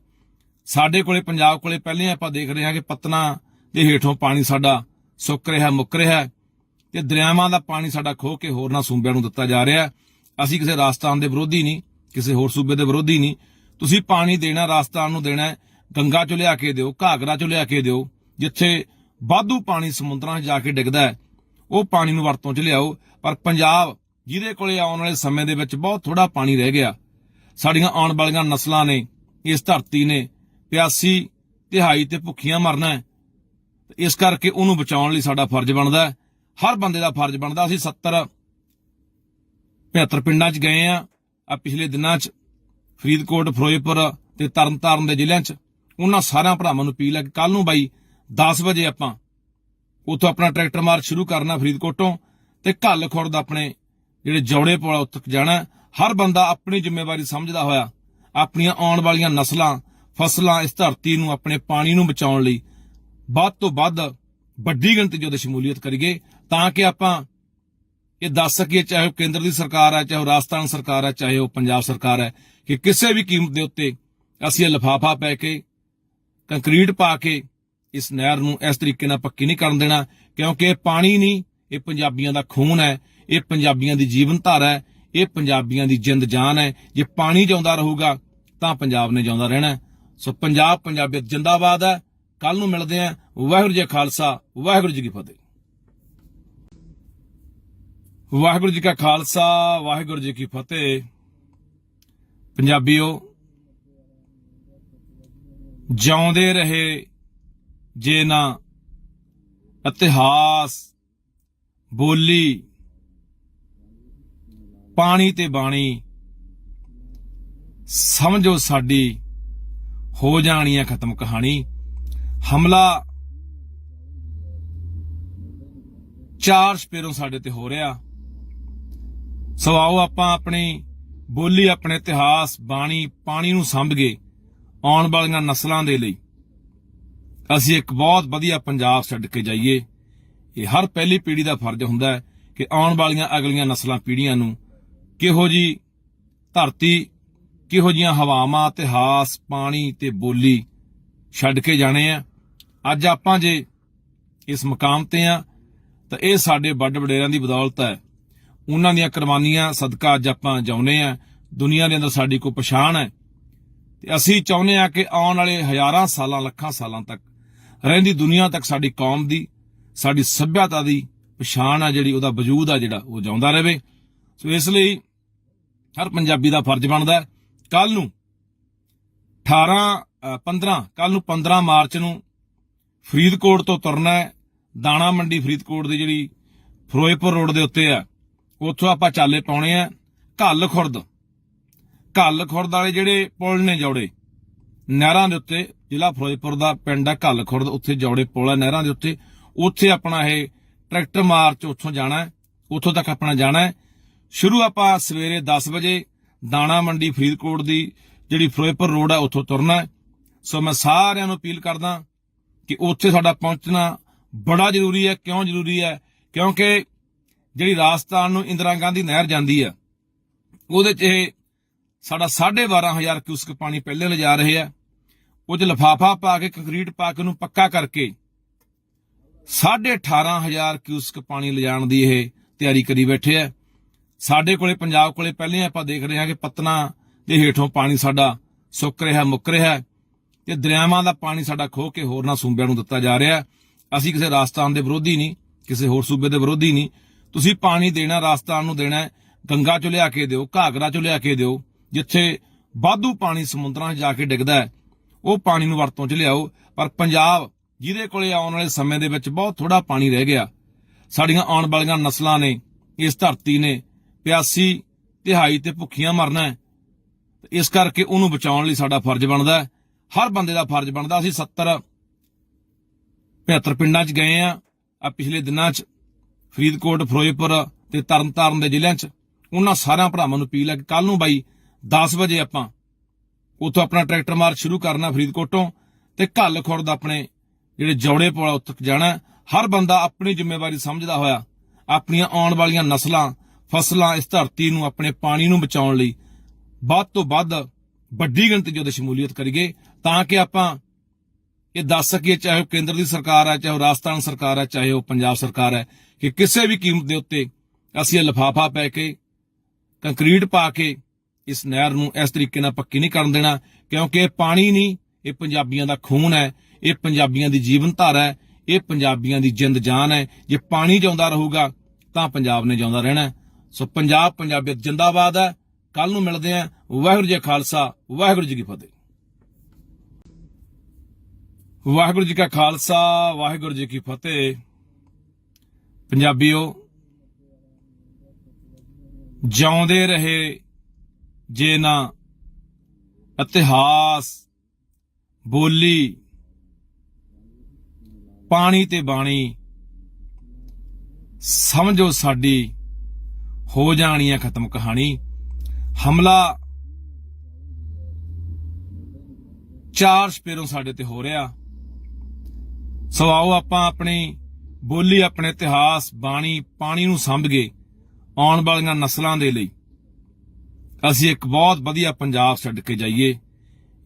ਸਾਡੇ ਕੋਲੇ, ਪੰਜਾਬ ਕੋਲੇ ਪਹਿਲੇ ਆਪਾਂ ਦੇਖ ਰਹੇ ਹਾਂ ਕਿ ਪਤਨਾ ਦੇ ਹੇਠੋਂ ਪਾਣੀ ਸਾਡਾ ਸੁੱਕ ਰਿਹਾ, ਮੁੱਕ ਰਿਹਾ, ਤੇ ਦਰਿਆਵਾਂ ਦਾ ਪਾਣੀ ਸਾਡਾ ਖੋਹ ਕੇ ਹੋਰਨਾਂ ਸੂਬਿਆਂ ਨੂੰ ਦਿੱਤਾ ਜਾ ਰਿਹਾ। ਅਸੀਂ ਕਿਸੇ ਰਾਜਸਥਾਨ ਦੇ ਵਿਰੋਧੀ ਨਹੀਂ, ਕਿਸੇ ਹੋਰ ਸੂਬੇ ਦੇ ਵਿਰੋਧੀ ਨਹੀਂ। ਤੁਸੀਂ ਪਾਣੀ ਦੇਣਾ, ਰਾਜਸਥਾਨ ਨੂੰ ਦੇਣਾ, ਗੰਗਾ ਚੋਂ ਲਿਆ ਕੇ ਦਿਓ, ਘਾਗਰਾ ਚੋਂ ਲਿਆ ਕੇ ਦਿਓ। ਜਿੱਥੇ ਵਾਧੂ ਪਾਣੀ ਸਮੁੰਦਰਾਂ 'ਚ ਜਾ ਕੇ ਡਿੱਗਦਾ ਹੈ, ਉਹ ਪਾਣੀ ਨੂੰ ਵਰਤੋਂ 'ਚ ਲਿਆਓ। ਪਰ ਪੰਜਾਬ, ਜਿਹਦੇ ਕੋਲੇ ਆਉਣ ਵਾਲੇ ਸਮੇਂ ਦੇ ਵਿੱਚ ਬਹੁਤ ਥੋੜਾ ਪਾਣੀ ਰਹਿ ਗਿਆ, ਸਾਡੀਆਂ ਆਉਣ ਵਾਲੀਆਂ ਨਸਲਾਂ ਨੇ, ਇਸ ਧਰਤੀ ਨੇ ਪਿਆਸੀ, ਤਿਹਾਈ ਤੇ ਭੁੱਖੀਆਂ ਮਰਨਾ ਹੈ। ਇਸ ਕਰਕੇ ਉਹਨੂੰ ਬਚਾਉਣ ਲਈ ਸਾਡਾ ਫਰਜ਼ ਬਣਦਾ ਹੈ, ਹਰ ਬੰਦੇ ਦਾ ਫਰਜ਼ ਬਣਦਾ। ਅਸੀਂ 70-75 ਪਿੰਡਾਂ 'ਚ ਗਏ ਆ ਪਿਛਲੇ ਦਿਨਾਂ 'ਚ, ਫਰੀਦਕੋਟ, ਫਿਰੋਜ਼ਪੁਰ ਤੇ ਤਰਨਤਾਰਨ ਦੇ ਜ਼ਿਲ੍ਹਿਆਂ 'ਚ। ਉਹਨਾਂ ਸਾਰਿਆਂ ਭਰਾਵਾਂ ਨੂੰ ਅਪੀਲ ਹੈ ਕਿ ਕੱਲ ਨੂੰ ਬਾਈ 10 ਵਜੇ ਆਪਾਂ ਉੱਥੋਂ ਆਪਣਾ ਟਰੈਕਟਰ ਮਾਰਚ ਸ਼ੁਰੂ ਕਰਨਾ ਫਰੀਦਕੋਟੋਂ, ਤੇ ਘੱਲ ਖੁਰਦ ਆਪਣੇ ਜਿਹੜੇ ਜੌੜੇ ਪੁਲ ਉੱਥੇ ਜਾਣਾ। ਹਰ ਬੰਦਾ ਆਪਣੀ ਜ਼ਿੰਮੇਵਾਰੀ ਸਮਝਦਾ ਹੋਇਆ ਆਪਣੀਆਂ ਆਉਣ ਵਾਲੀਆਂ ਨਸਲਾਂ, ਫਸਲਾਂ, ਇਸ ਧਰਤੀ ਨੂੰ, ਆਪਣੇ ਪਾਣੀ ਨੂੰ ਬਚਾਉਣ ਲਈ ਵੱਧ ਤੋਂ ਵੱਧ ਵੱਡੀ ਗਿਣਤੀ 'ਚ ਉਹਦੀ ਸ਼ਮੂਲੀਅਤ ਕਰੀਏ, ਤਾਂ ਕਿ ਆਪਾਂ ਇਹ ਦੱਸ ਸਕੀਏ, ਚਾਹੇ ਉਹ ਕੇਂਦਰ ਦੀ ਸਰਕਾਰ ਹੈ, ਚਾਹੇ ਉਹ ਰਾਜਸਥਾਨ ਸਰਕਾਰ ਹੈ, ਚਾਹੇ ਉਹ ਪੰਜਾਬ ਸਰਕਾਰ ਹੈ, ਕਿ ਕਿਸੇ ਵੀ ਕੀਮਤ ਦੇ ਉੱਤੇ ਅਸੀਂ ਇਹ ਲਿਫਾਫਾ ਪੈ ਕੇ, ਕੰਕਰੀਟ ਪਾ ਕੇ ਇਸ ਨਹਿਰ ਨੂੰ ਇਸ ਤਰੀਕੇ ਨਾਲ ਪੱਕੀ ਨਹੀਂ ਕਰਨ ਦੇਣਾ। ਕਿਉਂਕਿ ਇਹ ਪਾਣੀ ਨਹੀਂ, ਇਹ ਪੰਜਾਬੀਆਂ ਦਾ ਖੂਨ ਹੈ, ਇਹ ਪੰਜਾਬੀਆਂ ਦੀ ਜੀਵਨ ਧਾਰਾ ਹੈ, ਇਹ ਪੰਜਾਬੀਆਂ ਦੀ ਜਿੰਦ ਜਾਨ ਹੈ। ਜੇ ਪਾਣੀ ਜਿਉਂਦਾ ਰਹੂਗਾ ਤਾਂ ਪੰਜਾਬ ਨੇ ਜਿਉਂਦਾ ਰਹਿਣਾ। ਸੋ ਪੰਜਾਬ, ਪੰਜਾਬੀਅਤ ਜਿੰਦਾਬਾਦ ਹੈ। ਕੱਲ ਨੂੰ ਮਿਲਦੇ ਆਂ। ਵਾਹਿਗੁਰੂ ਜੀ ਕਾ ਖਾਲਸਾ, ਵਾਹਿਗੁਰੂ ਜੀ ਕੀ ਫਤਿਹ। ਵਾਹਿਗੁਰੂ ਜੀ ਕਾ ਖਾਲਸਾ, ਵਾਹਿਗੁਰੂ ਜੀ ਕੀ ਫਤਿਹ। ਪੰਜਾਬੀਓ, ਜਿਉਂਦੇ ਰਹੇ ਜੇ ਨਾ ਇਤਿਹਾਸ, ਬੋਲੀ, ਪਾਣੀ ਤੇ ਬਾਣੀ, ਸਮਝੋ ਸਾਡੀ ਹੋ ਜਾਣੀ ਹੈ ਖਤਮ ਕਹਾਣੀ। ਹਮਲਾ ਚਾਰ ਸਪੇਰੋਂ ਸਾਡੇ ਤੇ ਹੋ ਰਿਹਾ। ਸੋ ਆਓ ਆਪਾਂ ਆਪਣੀ ਬੋਲੀ, ਆਪਣੇ ਇਤਿਹਾਸ, ਬਾਣੀ, ਪਾਣੀ ਨੂੰ ਸੰਭ ਕੇ ਆਉਣ ਵਾਲੀਆਂ ਨਸਲਾਂ ਦੇ ਲਈ ਅਸੀਂ ਇੱਕ ਬਹੁਤ ਵਧੀਆ ਪੰਜਾਬ ਛੱਡ ਕੇ ਜਾਈਏ। ਇਹ ਹਰ ਪਹਿਲੀ ਪੀੜ੍ਹੀ ਦਾ ਫਰਜ਼ ਹੁੰਦਾ ਹੈ ਕਿ ਆਉਣ ਵਾਲੀਆਂ ਅਗਲੀਆਂ ਨਸਲਾਂ ਪੀੜ੍ਹੀਆਂ ਨੂੰ ਕਿਹੋ ਜੀ ਧਰਤੀ, ਕਿਹੋ ਜੀਆਂ ਹਵਾਵਾਂ, ਇਤਿਹਾਸ, ਪਾਣੀ ਤੇ ਬੋਲੀ ਛੱਡ ਕੇ ਜਾਣੇ ਆ। ਅੱਜ ਆਪਾਂ ਜੇ ਇਸ ਮੁਕਾਮ ਤੇ ਆ ਤਾਂ ਇਹ ਸਾਡੇ ਵੱਡ ਵਡੇਰਿਆਂ ਦੀ ਬਦੌਲਤ ਹੈ। ਉਹਨਾਂ ਦੀਆਂ ਕੁਰਬਾਨੀਆਂ ਸਦਕਾ ਅੱਜ ਆਪਾਂ ਜਿਉਂਦੇ ਆ। ਦੁਨੀਆ ਦੇ ਅੰਦਰ ਸਾਡੀ ਕੋਈ ਪਛਾਣ ਹੈ ਤੇ ਅਸੀਂ ਚਾਹੁੰਦੇ ਆ ਕਿ ਆਉਣ ਵਾਲੇ ਹਜ਼ਾਰਾਂ ਸਾਲਾਂ, ਲੱਖਾਂ ਸਾਲਾਂ ਤੱਕ ਰਹਿੰਦੀ ਦੁਨੀਆ ਤੱਕ ਸਾਡੀ ਕੌਮ ਦੀ, ਸਾਡੀ ਸੱਭਿਅਤਾ ਦੀ ਪਛਾਣ ਆ ਜਿਹੜੀ, ਉਹਦਾ ਵਜੂਦ ਆ ਜਿਹੜਾ, ਉਹ ਜਿਉਂਦਾ ਰਹੇ। ਸੋ ਇਸ ਲਈ ਹਰ ਪੰਜਾਬੀ ਦਾ ਫਰਜ਼ ਬਣਦਾ ਹੈ ਕੱਲ ਨੂੰ 15 ਮਾਰਚ ਨੂੰ ਫਰੀਦਕੋਟ ਤੋਂ ਤੁਰਨਾ ਹੈ। ਦਾਣਾ ਮੰਡੀ ਫਰੀਦਕੋਟ ਦੀ ਜਿਹੜੀ ਫਿਰੋਜ਼ਪੁਰ ਰੋਡ ਦੇ ਉੱਤੇ ਆ, ਉੱਥੋਂ ਆਪਾਂ ਚਾਲੇ ਪਾਉਣੇ ਆ ਘੱਲ ਖੁਰਦ ਵਾਲੇ ਜਿਹੜੇ ਪੁਲ ਨੇ ਜੌੜੇ ਨਹਿਰਾਂ ਦੇ ਉੱਤੇ, ਜ਼ਿਲ੍ਹਾ ਫਿਰੋਜ਼ਪੁਰ ਦਾ ਪਿੰਡ ਆ ਘੱਲ ਖੁਰਦ, ਉੱਥੇ ਜੌੜੇ ਪੁਲ ਆ ਨਹਿਰਾਂ ਦੇ ਉੱਤੇ। ਉੱਥੇ ਆਪਣਾ ਇਹ ਟਰੈਕਟਰ ਮਾਰਚ ਉੱਥੋਂ ਜਾਣਾ, ਉੱਥੋਂ ਤੱਕ ਆਪਣਾ ਜਾਣਾ ਹੈ। ਸ਼ੁਰੂ ਆਪਾਂ ਸਵੇਰੇ 10 ਵਜੇ ਦਾਣਾ ਮੰਡੀ ਫਰੀਦਕੋਟ ਦੀ ਜਿਹੜੀ ਫਿਰੋਜ਼ਪੁਰ ਰੋਡ ਆ ਉੱਥੋਂ ਤੁਰਨਾ ਹੈ। ਸੋ ਮੈਂ ਸਾਰਿਆਂ ਨੂੰ ਅਪੀਲ ਕਰਦਾ ਕਿ ਉੱਥੇ ਸਾਡਾ ਪਹੁੰਚਣਾ ਬੜਾ ਜ਼ਰੂਰੀ ਹੈ। ਕਿਉਂ ਜ਼ਰੂਰੀ ਹੈ? ਕਿਉਂਕਿ ਜਿਹੜੀ ਰਾਜਸਥਾਨ ਨੂੰ ਇੰਦਰਾ ਗਾਂਧੀ ਨਹਿਰ ਜਾਂਦੀ ਆ, ਉਹਦੇ 'ਚ ਇਹ ਸਾਡਾ 12,500 ਕਿਊਸਕ ਪਾਣੀ ਪਹਿਲੇ ਲਿਜਾ ਰਹੇ ਆ। ਉਹ 'ਚ ਲਿਫਾਫਾ ਪਾ ਕੇ, ਕੰਕਰੀਟ ਪਾ ਕੇ ਉਹਨੂੰ ਪੱਕਾ ਕਰਕੇ 18,500 ਕਿਊਸਕ ਪਾਣੀ ਲਿਜਾਣ ਦੀ ਇਹ ਤਿਆਰੀ ਕਰੀ ਬੈਠੇ ਆ। ਸਾਡੇ ਕੋਲੇ, ਪੰਜਾਬ ਕੋਲੇ ਪਹਿਲੇ ਆਪਾਂ ਦੇਖ ਰਹੇ ਹਾਂ ਕਿ ਪਤਨਾ ਦੇ ਹੇਠੋਂ ਪਾਣੀ ਸਾਡਾ ਸੁੱਕ ਰਿਹਾ, ਮੁੱਕ ਰਿਹਾ ਤੇ ਦਰਿਆਵਾਂ ਦਾ ਪਾਣੀ ਸਾਡਾ ਖੋਹ ਕੇ ਹੋਰਨਾਂ ਸੂਬਿਆਂ ਨੂੰ ਦਿੱਤਾ ਜਾ ਰਿਹਾ। ਅਸੀਂ ਕਿਸੇ ਰਾਜਸਥਾਨ ਦੇ ਵਿਰੋਧੀ ਨਹੀਂ, ਕਿਸੇ ਹੋਰ ਸੂਬੇ ਦੇ ਵਿਰੋਧੀ ਨਹੀਂ। ਤੁਸੀਂ ਪਾਣੀ ਦੇਣਾ ਰਾਜਸਥਾਨ ਨੂੰ ਦੇਣਾ, ਗੰਗਾ ਚੋਂ ਲਿਆ ਕੇ ਦਿਓ, ਘਾਗਰਾ ਚੋਂ ਲਿਆ ਕੇ ਦਿਓ। ਜਿੱਥੇ ਵਾਧੂ ਪਾਣੀ ਸਮੁੰਦਰਾਂ 'ਚ ਜਾ ਕੇ ਡਿੱਗਦਾ ਹੈ, ਉਹ ਪਾਣੀ ਨੂੰ ਵਰਤੋਂ 'ਚ ਲਿਆਓ। ਪਰ ਪੰਜਾਬ, ਜਿਹਦੇ ਕੋਲੇ ਆਉਣ ਵਾਲੇ ਸਮੇਂ ਦੇ ਵਿੱਚ ਬਹੁਤ ਥੋੜਾ ਪਾਣੀ ਰਹਿ ਗਿਆ, ਸਾਡੀਆਂ ਆਉਣ ਵਾਲੀਆਂ ਨਸਲਾਂ ਨੇ, ਇਸ ਧਰਤੀ ਨੇ ਪਿਆਸੀ, ਤਿਹਾਈ ਤੇ ਭੁੱਖੀਆਂ ਮਰਨਾ ਹੈ। ਇਸ ਕਰਕੇ ਉਹਨੂੰ ਬਚਾਉਣ ਲਈ ਸਾਡਾ ਫਰਜ਼ ਬਣਦਾ ਹੈ, ਹਰ ਬੰਦੇ ਦਾ ਫਰਜ਼ ਬਣਦਾ। ਅਸੀਂ 70-75 ਪਿੰਡਾਂ 'ਚ ਗਏ ਆ ਪਿਛਲੇ ਦਿਨਾਂ 'ਚ, ਫਰੀਦਕੋਟ, ਫਿਰੋਜ਼ਪੁਰ ਤੇ ਤਰਨਤਾਰਨ ਦੇ ਜ਼ਿਲ੍ਹਿਆਂ 'ਚ। ਉਹਨਾਂ ਸਾਰਿਆਂ ਭਰਾਵਾਂ ਨੂੰ ਅਪੀਲ ਹੈ ਕਿ ਕੱਲ ਨੂੰ ਬਾਈ 10 ਵਜੇ ਆਪਾਂ ਉੱਥੋਂ ਆਪਣਾ ਟਰੈਕਟਰ ਮਾਰਚ ਸ਼ੁਰੂ ਕਰਨਾ ਫਰੀਦਕੋਟੋਂ, ਤੇ ਘੱਲ ਖੁਰਦ ਆਪਣੇ ਜਿਹੜੇ ਜੌੜੇ ਪੁਲ ਉੱਥੇ ਜਾਣਾ। ਹਰ ਬੰਦਾ ਆਪਣੀ ਜ਼ਿੰਮੇਵਾਰੀ ਸਮਝਦਾ ਹੋਇਆ ਆਪਣੀਆਂ ਆਉਣ ਵਾਲੀਆਂ ਨਸਲਾਂ, ਫਸਲਾਂ, ਇਸ ਧਰਤੀ ਨੂੰ, ਆਪਣੇ ਪਾਣੀ ਨੂੰ ਬਚਾਉਣ ਲਈ ਵੱਧ ਤੋਂ ਵੱਧ ਵੱਡੀ ਗਿਣਤੀ 'ਚ ਉਹਦੀ ਸ਼ਮੂਲੀਅਤ ਕਰੀਏ, ਤਾਂ ਕਿ ਆਪਾਂ ਇਹ ਦੱਸ ਸਕੀਏ, ਚਾਹੇ ਉਹ ਕੇਂਦਰ ਦੀ ਸਰਕਾਰ ਹੈ, ਚਾਹੇ ਉਹ ਰਾਜਸਥਾਨ ਸਰਕਾਰ ਹੈ, ਚਾਹੇ ਉਹ ਪੰਜਾਬ ਸਰਕਾਰ ਹੈ, ਕਿ ਕਿਸੇ ਵੀ ਕੀਮਤ ਦੇ ਉੱਤੇ ਅਸੀਂ ਇਹ ਲਿਫਾਫਾ ਪੈ ਕੇ, ਕੰਕਰੀਟ ਪਾ ਕੇ ਇਸ ਨਹਿਰ ਨੂੰ ਇਸ ਤਰੀਕੇ ਨਾਲ ਪੱਕੀ ਨਹੀਂ ਕਰਨ ਦੇਣਾ। ਕਿਉਂਕਿ ਇਹ ਪਾਣੀ ਨਹੀਂ, ਇਹ ਪੰਜਾਬੀਆਂ ਦਾ ਖੂਨ ਹੈ, ਇਹ ਪੰਜਾਬੀਆਂ ਦੀ ਜੀਵਨ ਧਾਰਾ ਹੈ, ਇਹ ਪੰਜਾਬੀਆਂ ਦੀ ਜਿੰਦ ਜਾਨ ਹੈ। ਜੇ ਪਾਣੀ ਜਿਉਂਦਾ ਰਹੂਗਾ ਤਾਂ ਪੰਜਾਬ ਨੇ ਜਿਉਂਦਾ ਰਹਿਣਾ। ਸੋ ਪੰਜਾਬ, ਪੰਜਾਬੀਅਤ ਜਿੰਦਾਬਾਦ ਹੈ। ਕੱਲ ਨੂੰ ਮਿਲਦੇ ਹਾਂ। ਵਾਹਿਗੁਰੂ ਜੀ ਕਾ ਖਾਲਸਾ, ਵਾਹਿਗੁਰੂ ਜੀ ਕੀ ਫਤਿਹ। ਵਾਹਿਗੁਰੂ ਜੀ ਕਾ ਖਾਲਸਾ, ਵਾਹਿਗੁਰੂ ਜੀ ਕੀ ਫਤਿਹ। ਪੰਜਾਬੀਓ, ਜਿਉਂਦੇ ਰਹੇ ਜੇ ਨਾ ਇਤਿਹਾਸ, ਬੋਲੀ, ਪਾਣੀ ਤੇ ਬਾਣੀ, ਸਮਝੋ ਸਾਡੀ ਹੋ ਜਾਣੀ ਹੈ ਖਤਮ ਕਹਾਣੀ। ਹਮਲਾ ਚਾਰ ਸਪੇਰੋਂ ਸਾਡੇ ਤੇ ਹੋ ਰਿਹਾ। ਸੋ ਆਓ ਆਪਾਂ ਆਪਣੀ ਬੋਲੀ, ਆਪਣੇ ਇਤਿਹਾਸ, ਬਾਣੀ, ਪਾਣੀ ਨੂੰ ਸੰਭ ਕੇ ਆਉਣ ਵਾਲੀਆਂ ਨਸਲਾਂ ਦੇ ਲਈ ਅਸੀਂ ਇੱਕ ਬਹੁਤ ਵਧੀਆ ਪੰਜਾਬ ਛੱਡ ਕੇ ਜਾਈਏ।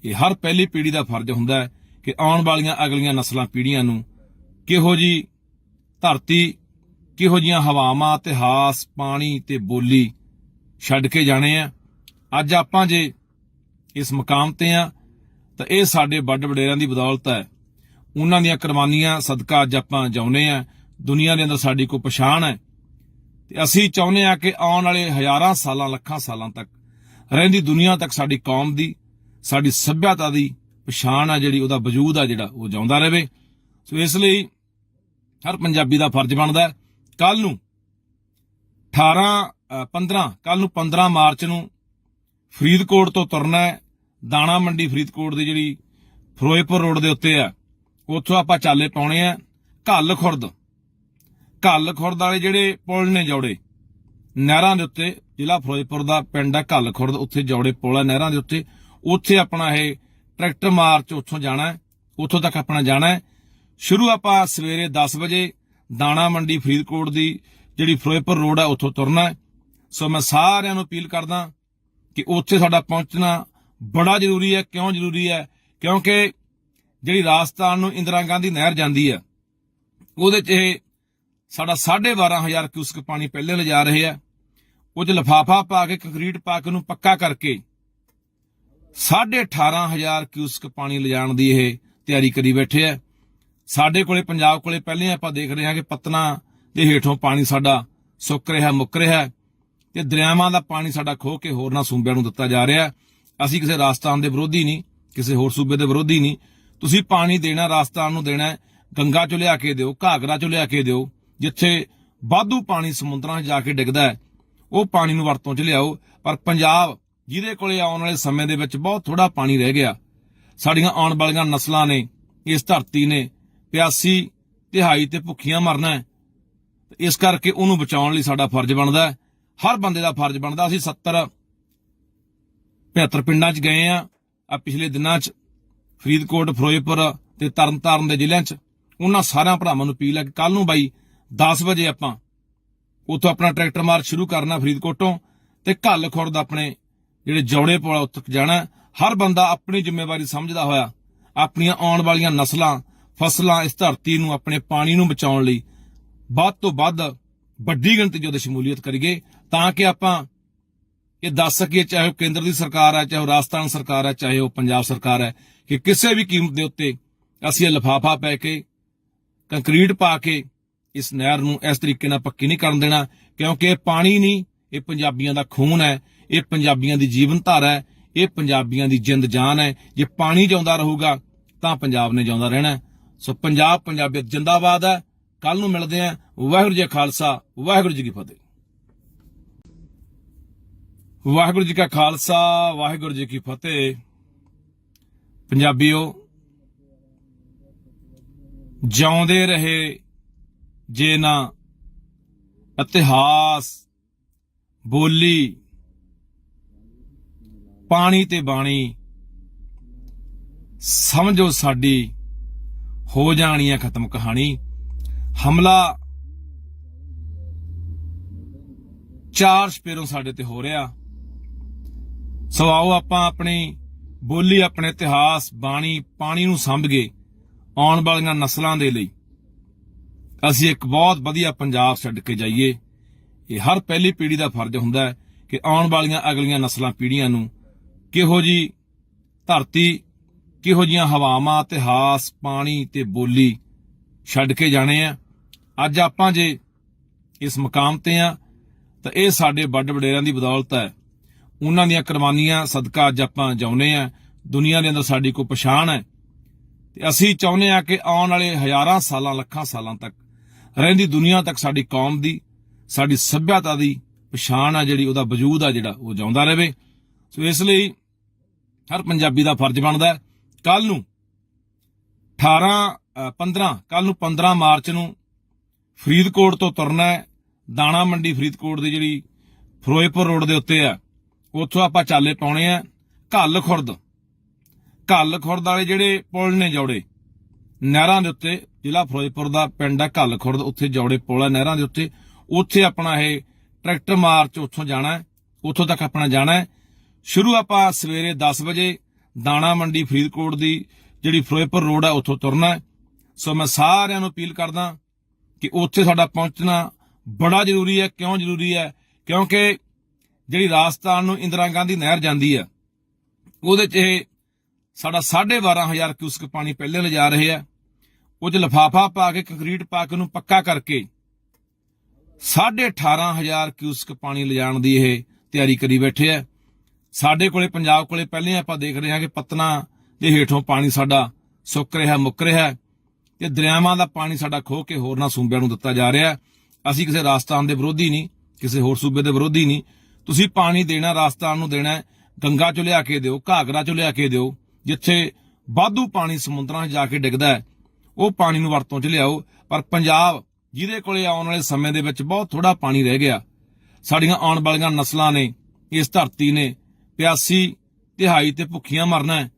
ਇਹ ਹਰ ਪਹਿਲੀ ਪੀੜ੍ਹੀ ਦਾ ਫਰਜ਼ ਹੁੰਦਾ ਹੈ ਕਿ ਆਉਣ ਵਾਲੀਆਂ ਅਗਲੀਆਂ ਨਸਲਾਂ ਪੀੜ੍ਹੀਆਂ ਨੂੰ ਕਿਹੋ ਜੀ ਧਰਤੀ, ਕਿਹੋ ਜੀਆਂ ਹਵਾਵਾਂ, ਇਤਿਹਾਸ, ਪਾਣੀ ਤੇ ਬੋਲੀ ਛੱਡ ਕੇ ਜਾਣੇ ਆ। ਅੱਜ ਆਪਾਂ ਜੇ ਇਸ ਮੁਕਾਮ ਤੇ ਆ ਤਾਂ ਇਹ ਸਾਡੇ ਵੱਡ ਵਡੇਰਿਆਂ ਦੀ ਬਦੌਲਤ ਹੈ। ਉਹਨਾਂ ਦੀਆਂ ਕੁਰਬਾਨੀਆਂ ਸਦਕਾ ਅੱਜ ਆਪਾਂ ਜਿਉਂਦੇ ਆ। ਦੁਨੀਆ ਦੇ ਅੰਦਰ ਸਾਡੀ ਕੋਈ ਪਛਾਣ ਹੈ ਤੇ ਅਸੀਂ ਚਾਹੁੰਦੇ ਆ ਕਿ ਆਉਣ ਵਾਲੇ ਹਜ਼ਾਰਾਂ ਸਾਲਾਂ, ਲੱਖਾਂ ਸਾਲਾਂ ਤੱਕ ਰਹਿੰਦੀ ਦੁਨੀਆ ਤੱਕ ਸਾਡੀ ਕੌਮ ਦੀ, ਸਾਡੀ ਸੱਭਿਅਤਾ ਦੀ ਪਛਾਣ ਆ ਜਿਹੜੀ, ਉਹਦਾ ਵਜੂਦ ਆ ਜਿਹੜਾ, ਉਹ ਜਿਉਂਦਾ ਰਹੇ। ਸੋ ਇਸ ਲਈ ਹਰ ਪੰਜਾਬੀ ਦਾ ਫਰਜ਼ ਬਣਦਾ ਕੱਲ ਨੂੰ 15 ਮਾਰਚ ਨੂੰ ਫਰੀਦਕੋਟ ਤੋਂ ਤੁਰਨਾ ਹੈ। ਦਾਣਾ ਮੰਡੀ ਫਰੀਦਕੋਟ ਦੀ ਜਿਹੜੀ ਫਿਰੋਜ਼ਪੁਰ ਰੋਡ ਦੇ ਉੱਤੇ ਆ, ਉੱਥੋਂ ਆਪਾਂ ਚਾਲੇ ਪਾਉਣੇ ਆ ਘੱਲ ਖੁਰਦ ਵਾਲੇ ਜਿਹੜੇ ਪੁਲ ਨੇ ਜੌੜੇ ਨਹਿਰਾਂ ਦੇ ਉੱਤੇ, ਜ਼ਿਲ੍ਹਾ ਫਿਰੋਜ਼ਪੁਰ ਦਾ ਪਿੰਡ ਆ ਘੱਲ ਖੁਰਦ, ਉੱਥੇ ਜੌੜੇ ਪੁਲ ਆ ਨਹਿਰਾਂ ਦੇ ਉੱਤੇ, ਉੱਥੇ ਆਪਣਾ ਇਹ ਟਰੈਕਟਰ ਮਾਰਚ ਉੱਥੋਂ ਜਾਣਾ ਹੈ, ਉੱਥੋਂ ਤੱਕ ਆਪਣਾ ਜਾਣਾ ਹੈ। ਸ਼ੁਰੂ ਆਪਾਂ ਸਵੇਰੇ 10 ਵਜੇ ਦਾਣਾ ਮੰਡੀ ਫਰੀਦਕੋਟ ਦੀ ਜਿਹੜੀ ਫਿਰੋਜ਼ਪੁਰ ਰੋਡ ਆ ਉੱਥੋਂ ਤੁਰਨਾ ਹੈ। ਸੋ ਮੈਂ ਸਾਰਿਆਂ ਨੂੰ ਅਪੀਲ ਕਰਦਾ ਕਿ ਉੱਥੇ ਸਾਡਾ ਪਹੁੰਚਣਾ ਬੜਾ ਜ਼ਰੂਰੀ ਹੈ। ਕਿਉਂ ਜ਼ਰੂਰੀ ਹੈ? ਕਿਉਂਕਿ ਜਿਹੜੀ ਰਾਜਸਥਾਨ ਨੂੰ ਇੰਦਰਾ ਗਾਂਧੀ ਨਹਿਰ ਜਾਂਦੀ ਹੈ, ਉਹਦੇ 'ਚ ਇਹ ਸਾਡਾ 12,500 ਕਿਊਸਕ ਪਾਣੀ ਪਹਿਲੇ ਲਿਜਾ ਰਹੇ ਆ। ਉਹ 'ਚ ਲਿਫਾਫਾ ਪਾ ਕੇ ਕੰਕਰੀਟ ਪਾ ਕੇ ਉਹਨੂੰ ਪੱਕਾ ਕਰਕੇ 18,500 ਕਿਊਸਕ ਪਾਣੀ ਲਿਜਾਣ ਦੀ ਇਹ ਤਿਆਰੀ ਕਰੀ ਬੈਠੇ ਆ। ਸਾਡੇ ਕੋਲੇ ਪੰਜਾਬ ਕੋਲੇ ਪਹਿਲੇ ਆਪਾਂ ਦੇਖ ਰਹੇ ਹਾਂ ਕਿ ਪਤਨਾ ਦੇ ਹੇਠੋਂ ਪਾਣੀ ਸਾਡਾ ਸੁੱਕ ਰਿਹਾ, ਮੁੱਕ ਰਿਹਾ, ਤੇ ਦਰਿਆਵਾਂ ਦਾ ਪਾਣੀ ਸਾਡਾ ਖੋਹ ਕੇ ਹੋਰਨਾਂ ਸੂਬਿਆਂ ਨੂੰ ਦਿੱਤਾ ਜਾ ਰਿਹਾ। ਅਸੀਂ ਕਿਸੇ ਰਾਜਸਥਾਨ ਦੇ ਵਿਰੋਧੀ ਨਹੀਂ, ਕਿਸੇ ਹੋਰ ਸੂਬੇ ਦੇ ਵਿਰੋਧੀ ਨਹੀਂ। ਤੁਸੀਂ ਪਾਣੀ ਦੇਣਾ ਰਾਜਸਥਾਨ ਨੂੰ ਦੇਣਾ, ਗੰਗਾ ਚੋਂ ਲਿਆ ਕੇ ਦਿਓ, ਘਾਗਰਾ ਚੋਂ ਲਿਆ ਕੇ ਦਿਓ, ਜਿੱਥੇ ਵਾਧੂ ਪਾਣੀ ਸਮੁੰਦਰਾਂ 'ਚ ਜਾ ਕੇ ਡਿੱਗਦਾ ਹੈ ਉਹ ਪਾਣੀ ਨੂੰ ਵਰਤੋਂ 'ਚ ਲਿਆਓ। ਪਰ ਪੰਜਾਬ ਜਿਹਦੇ ਕੋਲੇ ਆਉਣ ਵਾਲੇ ਸਮੇਂ ਦੇ ਵਿੱਚ ਬਹੁਤ ਥੋੜਾ ਪਾਣੀ ਰਹਿ ਗਿਆ, ਸਾਡੀਆਂ ਆਉਣ ਵਾਲੀਆਂ ਨਸਲਾਂ ਨੇ, ਇਸ ਧਰਤੀ ਨੇ ਪਿਆਸੀ, ਤਿਹਾਈ ਤੇ ਭੁੱਖੀਆਂ ਮਰਨਾ ਹੈ। ਇਸ ਕਰਕੇ ਉਹਨੂੰ ਬਚਾਉਣ ਲਈ ਸਾਡਾ ਫਰਜ਼ ਬਣਦਾ ਹੈ, ਹਰ ਬੰਦੇ ਦਾ ਫਰਜ਼ ਬਣਦਾ। ਅਸੀਂ 70-75 ਪਿੰਡਾਂ 'ਚ ਗਏ ਆ ਪਿਛਲੇ ਦਿਨਾਂ 'ਚ, ਫਰੀਦਕੋਟ, ਫਿਰੋਜ਼ਪੁਰ ਤੇ ਤਰਨਤਾਰਨ ਦੇ ਜ਼ਿਲ੍ਹਿਆਂ 'ਚ। ਉਹਨਾਂ ਸਾਰਿਆਂ ਭਰਾਵਾਂ ਨੂੰ ਅਪੀਲ ਹੈ ਕਿ ਕੱਲ ਨੂੰ ਬਾਈ 10 ਵਜੇ ਆਪਾਂ ਉੱਥੋਂ ਆਪਣਾ ਟਰੈਕਟਰ ਮਾਰਚ ਸ਼ੁਰੂ ਕਰਨਾ ਫਰੀਦਕੋਟੋਂ, ਤੇ ਘੱਲ ਖੁਰਦ ਆਪਣੇ ਜਿਹੜੇ ਜੌੜੇ ਪੁਲ ਉੱਥੇ ਜਾਣਾ। ਹਰ ਬੰਦਾ ਆਪਣੀ ਜ਼ਿੰਮੇਵਾਰੀ ਸਮਝਦਾ ਹੋਇਆ ਆਪਣੀਆਂ ਆਉਣ ਵਾਲੀਆਂ ਨਸਲਾਂ, ਫਸਲਾਂ, ਇਸ ਧਰਤੀ ਨੂੰ, ਆਪਣੇ ਪਾਣੀ ਨੂੰ ਬਚਾਉਣ ਲਈ ਵੱਧ ਤੋਂ ਵੱਧ ਵੱਡੀ ਗਿਣਤੀ 'ਚ ਉਹਦੀ ਸ਼ਮੂਲੀਅਤ ਕਰੀਏ, ਤਾਂ ਕਿ ਆਪਾਂ ਇਹ ਦੱਸ ਸਕੀਏ, ਚਾਹੇ ਉਹ ਕੇਂਦਰ ਦੀ ਸਰਕਾਰ ਹੈ, ਚਾਹੇ ਉਹ ਰਾਜਸਥਾਨ ਸਰਕਾਰ ਹੈ, ਚਾਹੇ ਉਹ ਪੰਜਾਬ ਸਰਕਾਰ ਹੈ, ਕਿ ਕਿਸੇ ਵੀ ਕੀਮਤ ਦੇ ਉੱਤੇ ਅਸੀਂ ਇਹ ਲਿਫਾਫਾ ਪੈ ਕੇ, ਕੰਕਰੀਟ ਪਾ ਕੇ ਇਸ ਨਹਿਰ ਨੂੰ ਇਸ ਤਰੀਕੇ ਨਾਲ ਪੱਕੀ ਨਹੀਂ ਕਰਨ ਦੇਣਾ। ਕਿਉਂਕਿ ਇਹ ਪਾਣੀ ਨਹੀਂ, ਇਹ ਪੰਜਾਬੀਆਂ ਦਾ ਖੂਨ ਹੈ, ਇਹ ਪੰਜਾਬੀਆਂ ਦੀ ਜੀਵਨ ਧਾਰਾ ਹੈ, ਇਹ ਪੰਜਾਬੀਆਂ ਦੀ ਜਿੰਦ ਜਾਨ ਹੈ। ਜੇ ਪਾਣੀ ਜਿਉਂਦਾ ਰਹੂਗਾ ਤਾਂ ਪੰਜਾਬ ਨੇ ਜਿਉਂਦਾ ਰਹਿਣਾ। ਸੋ ਪੰਜਾਬ, ਪੰਜਾਬੀਅਤ ਜਿੰਦਾਬਾਦ ਹੈ। ਕੱਲ ਨੂੰ ਮਿਲਦੇ ਹਾਂ। ਵਾਹਿਗੁਰੂ ਜੀ ਕਾ ਖਾਲਸਾ, ਵਾਹਿਗੁਰੂ ਜੀ ਕੀ ਫਤਿਹ। ਵਾਹਿਗੁਰੂ ਜੀ ਕਾ ਖਾਲਸਾ, ਵਾਹਿਗੁਰੂ ਜੀ ਕੀ ਫਤਿਹ। ਪੰਜਾਬੀਓ, ਜਿਉਂਦੇ ਰਹੇ ਜੇ ਨਾ ਇਤਿਹਾਸ, ਬੋਲੀ, ਪਾਣੀ ਤੇ ਬਾਣੀ, ਸਮਝੋ ਸਾਡੀ ਹੋ ਜਾਣੀ ਹੈ ਖਤਮ ਕਹਾਣੀ। ਹਮਲਾ 4 ਸਪੇਰੋਂ ਸਾਡੇ ਤੇ ਹੋ ਰਿਹਾ। ਸੋ ਆਓ ਆਪਾਂ ਆਪਣੀ ਬੋਲੀ, ਆਪਣੇ ਇਤਿਹਾਸ, ਬਾਣੀ, ਪਾਣੀ ਨੂੰ ਸਮਝੀਏ। ਆਉਣ ਵਾਲੀਆਂ ਨਸਲਾਂ ਦੇ ਲਈ ਅਸੀਂ ਇੱਕ ਬਹੁਤ ਵਧੀਆ ਪੰਜਾਬ ਛੱਡ ਕੇ ਜਾਈਏ। ਇਹ ਹਰ ਪਹਿਲੀ ਪੀੜ੍ਹੀ ਦਾ ਫਰਜ਼ ਹੁੰਦਾ ਹੈ ਕਿ ਆਉਣ ਵਾਲੀਆਂ ਅਗਲੀਆਂ ਨਸਲਾਂ, ਪੀੜ੍ਹੀਆਂ ਨੂੰ ਕਿਹੋ ਜੀ ਧਰਤੀ, ਕਿਹੋ ਜੀਆਂ ਹਵਾਵਾਂ, ਇਤਿਹਾਸ, ਪਾਣੀ ਤੇ ਬੋਲੀ ਛੱਡ ਕੇ ਜਾਣੇ ਆ। ਅੱਜ ਆਪਾਂ ਜੇ ਇਸ ਮੁਕਾਮ ਤੇ ਆ ਤਾਂ ਇਹ ਸਾਡੇ ਵੱਡ ਵਡੇਰਿਆਂ ਦੀ ਬਦੌਲਤ ਹੈ। ਉਹਨਾਂ ਦੀਆਂ ਕੁਰਬਾਨੀਆਂ ਸਦਕਾ ਅੱਜ ਆਪਾਂ ਜਿਉਂਦੇ ਆ। ਦੁਨੀਆ ਦੇ ਅੰਦਰ ਸਾਡੀ ਕੋਈ ਪਛਾਣ ਹੈ, ਤੇ ਅਸੀਂ ਚਾਹੁੰਦੇ ਆ ਕਿ ਆਉਣ ਵਾਲੇ ਹਜ਼ਾਰਾਂ ਸਾਲਾਂ, ਲੱਖਾਂ ਸਾਲਾਂ ਤੱਕ ਰਹਿੰਦੀ ਦੁਨੀਆ ਤੱਕ ਸਾਡੀ ਕੌਮ ਦੀ, ਸਾਡੀ ਸੱਭਿਅਤਾ ਦੀ ਪਛਾਣ ਆ, ਜਿਹੜੀ ਉਹਦਾ ਵਜੂਦ ਆ, ਜਿਹੜਾ ਉਹ ਜਿਉਂਦਾ ਰਹੇ। ਸੋ ਇਸ ਲਈ ਹਰ ਪੰਜਾਬੀ ਦਾ ਫਰਜ਼ ਬਣਦਾ ਹੈ ਕੱਲ ਨੂੰ 15 ਮਾਰਚ ਨੂੰ ਫਰੀਦਕੋਟ ਤੋਂ ਤੁਰਨਾ ਹੈ। ਦਾਣਾ ਮੰਡੀ ਫਰੀਦਕੋਟ ਦੀ ਜਿਹੜੀ ਫਿਰੋਜ਼ਪੁਰ ਰੋਡ ਦੇ ਉੱਤੇ ਆ, ਉੱਥੋਂ ਆਪਾਂ ਚਾਲੇ ਪਾਉਣੇ ਆ ਘੱਲ ਖੁਰਦ ਵਾਲੇ ਜਿਹੜੇ ਪੁਲ ਨੇ ਜੌੜੇ ਨਹਿਰਾਂ ਦੇ ਉੱਤੇ, ਜ਼ਿਲ੍ਹਾ ਫਿਰੋਜ਼ਪੁਰ ਦਾ ਪਿੰਡ ਆ ਘੱਲ ਖੁਰਦ, ਉੱਥੇ ਜੌੜੇ ਪੁਲ ਆ ਨਹਿਰਾਂ ਦੇ ਉੱਤੇ, ਉੱਥੇ ਆਪਣਾ ਇਹ ਟਰੈਕਟਰ ਮਾਰਚ ਉੱਥੋਂ ਜਾਣਾ, ਉੱਥੋਂ ਤੱਕ ਆਪਣਾ ਜਾਣਾ ਹੈ। ਸ਼ੁਰੂ ਆਪਾਂ ਸਵੇਰੇ 10 ਵਜੇ ਦਾਣਾ ਮੰਡੀ ਫਰੀਦਕੋਟ ਦੀ ਜਿਹੜੀ ਫਿਰੋਜ਼ਪੁਰ ਰੋਡ ਆ ਉੱਥੋਂ ਤੁਰਨਾ ਹੈ। ਸੋ ਮੈਂ ਸਾਰਿਆਂ ਨੂੰ ਅਪੀਲ ਕਰਦਾ ਕਿ ਉੱਥੇ ਸਾਡਾ ਪਹੁੰਚਣਾ ਬੜਾ ਜ਼ਰੂਰੀ ਹੈ। ਕਿਉਂ ਜ਼ਰੂਰੀ ਹੈ? ਕਿਉਂਕਿ ਜਿਹੜੀ ਰਾਜਸਥਾਨ ਨੂੰ ਇੰਦਰਾ ਗਾਂਧੀ ਨਹਿਰ ਜਾਂਦੀ ਹੈ, ਉਹਦੇ 'ਚ ਇਹ ਸਾਡਾ 12,500 ਕਿਊਸਕ ਪਾਣੀ ਪਹਿਲੇ ਲਿਜਾ ਰਹੇ ਆ। ਉਹ 'ਚ ਲਿਫਾਫਾ ਪਾ ਕੇ, ਕੰਕਰੀਟ ਪਾ ਕੇ ਉਹਨੂੰ ਪੱਕਾ ਕਰਕੇ 18,500 ਕਿਊਸਕ ਪਾਣੀ ਲਿਜਾਣ ਦੀ ਇਹ ਤਿਆਰੀ ਕਰੀ ਬੈਠੇ ਆ। ਸਾਡੇ ਕੋਲੇ ਪੰਜਾਬ ਕੋਲੇ ਪਹਿਲੇ ਆਪਾਂ ਦੇਖ ਰਹੇ ਹਾਂ ਕਿ ਪਤਨਾ ਦੇ ਹੇਠੋਂ ਪਾਣੀ ਸਾਡਾ ਸੁੱਕ ਰਿਹਾ, ਮੁੱਕ ਰਿਹਾ, ਤੇ ਦਰਿਆਵਾਂ ਦਾ ਪਾਣੀ ਸਾਡਾ ਖੋਹ ਕੇ ਹੋਰਨਾਂ ਸੂਬਿਆਂ ਨੂੰ ਦਿੱਤਾ ਜਾ ਰਿਹਾ। ਅਸੀਂ ਕਿਸੇ ਰਾਜਸਥਾਨ ਦੇ ਵਿਰੋਧੀ ਨਹੀਂ, ਕਿਸੇ ਹੋਰ ਸੂਬੇ ਦੇ ਵਿਰੋਧੀ ਨਹੀਂ। ਤੁਸੀਂ ਪਾਣੀ ਦੇਣਾ ਰਾਜਸਥਾਨ ਨੂੰ ਦੇਣਾ, ਗੰਗਾ ਚੋਂ ਲਿਆ ਕੇ ਦਿਓ, ਘਾਗਰਾ ਚੋਂ ਲਿਆ ਕੇ ਦਿਓ, ਜਿੱਥੇ ਵਾਧੂ ਪਾਣੀ ਸਮੁੰਦਰਾਂ 'ਚ ਜਾ ਕੇ ਡਿੱਗਦਾ ਹੈ, ਉਹ ਪਾਣੀ ਨੂੰ ਵਰਤੋਂ 'ਚ ਲਿਆਓ। ਪਰ ਪੰਜਾਬ ਜਿਹਦੇ ਕੋਲੇ ਆਉਣ ਵਾਲੇ ਸਮੇਂ ਦੇ ਵਿੱਚ ਬਹੁਤ ਥੋੜਾ ਪਾਣੀ ਰਹਿ ਗਿਆ, ਸਾਡੀਆਂ ਆਉਣ ਵਾਲੀਆਂ ਨਸਲਾਂ ਨੇ, ਇਸ ਧਰਤੀ ਨੇ ਪਿਆਸੀ, ਤਿਹਾਈ ਤੇ ਭੁੱਖੀਆਂ ਮਰਨਾ ਹੈ।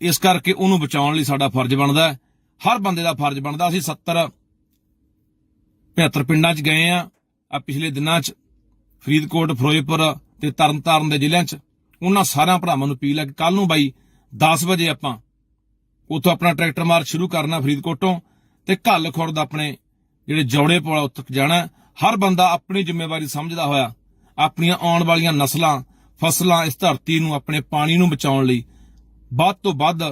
ਇਸ ਕਰਕੇ ਉਹਨੂੰ ਬਚਾਉਣ ਲਈ ਸਾਡਾ ਫਰਜ਼ ਬਣਦਾ ਹੈ, ਹਰ ਬੰਦੇ ਦਾ ਫਰਜ਼ ਬਣਦਾ। ਅਸੀਂ 70-75 ਪਿੰਡਾਂ 'ਚ ਗਏ ਆ ਪਿਛਲੇ ਦਿਨਾਂ 'ਚ, ਫਰੀਦਕੋਟ, ਫਿਰੋਜ਼ਪੁਰ ਤੇ ਤਰਨਤਾਰਨ ਦੇ ਜ਼ਿਲ੍ਹਿਆਂ 'ਚ। ਉਹਨਾਂ ਸਾਰਿਆਂ ਭਰਾਵਾਂ ਨੂੰ ਅਪੀਲ ਹੈ ਕਿ ਕੱਲ ਨੂੰ ਬਾਈ 10 ਵਜੇ ਆਪਾਂ ਉੱਥੋਂ ਆਪਣਾ ਟਰੈਕਟਰ ਮਾਰਚ ਸ਼ੁਰੂ ਕਰਨਾ ਫਰੀਦਕੋਟੋਂ, ਤੇ ਘੱਲ ਖੁਰਦ ਆਪਣੇ ਜਿਹੜੇ ਜੌੜੇ ਪੁਲ ਉੱਥੇ ਜਾਣਾ। ਹਰ ਬੰਦਾ ਆਪਣੀ ਜ਼ਿੰਮੇਵਾਰੀ ਸਮਝਦਾ ਹੋਇਆ ਆਪਣੀਆਂ ਆਉਣ ਵਾਲੀਆਂ ਨਸਲਾਂ, ਫਸਲਾਂ, ਇਸ ਧਰਤੀ ਨੂੰ, ਆਪਣੇ ਪਾਣੀ ਨੂੰ ਬਚਾਉਣ ਲਈ ਵੱਧ ਤੋਂ ਵੱਧ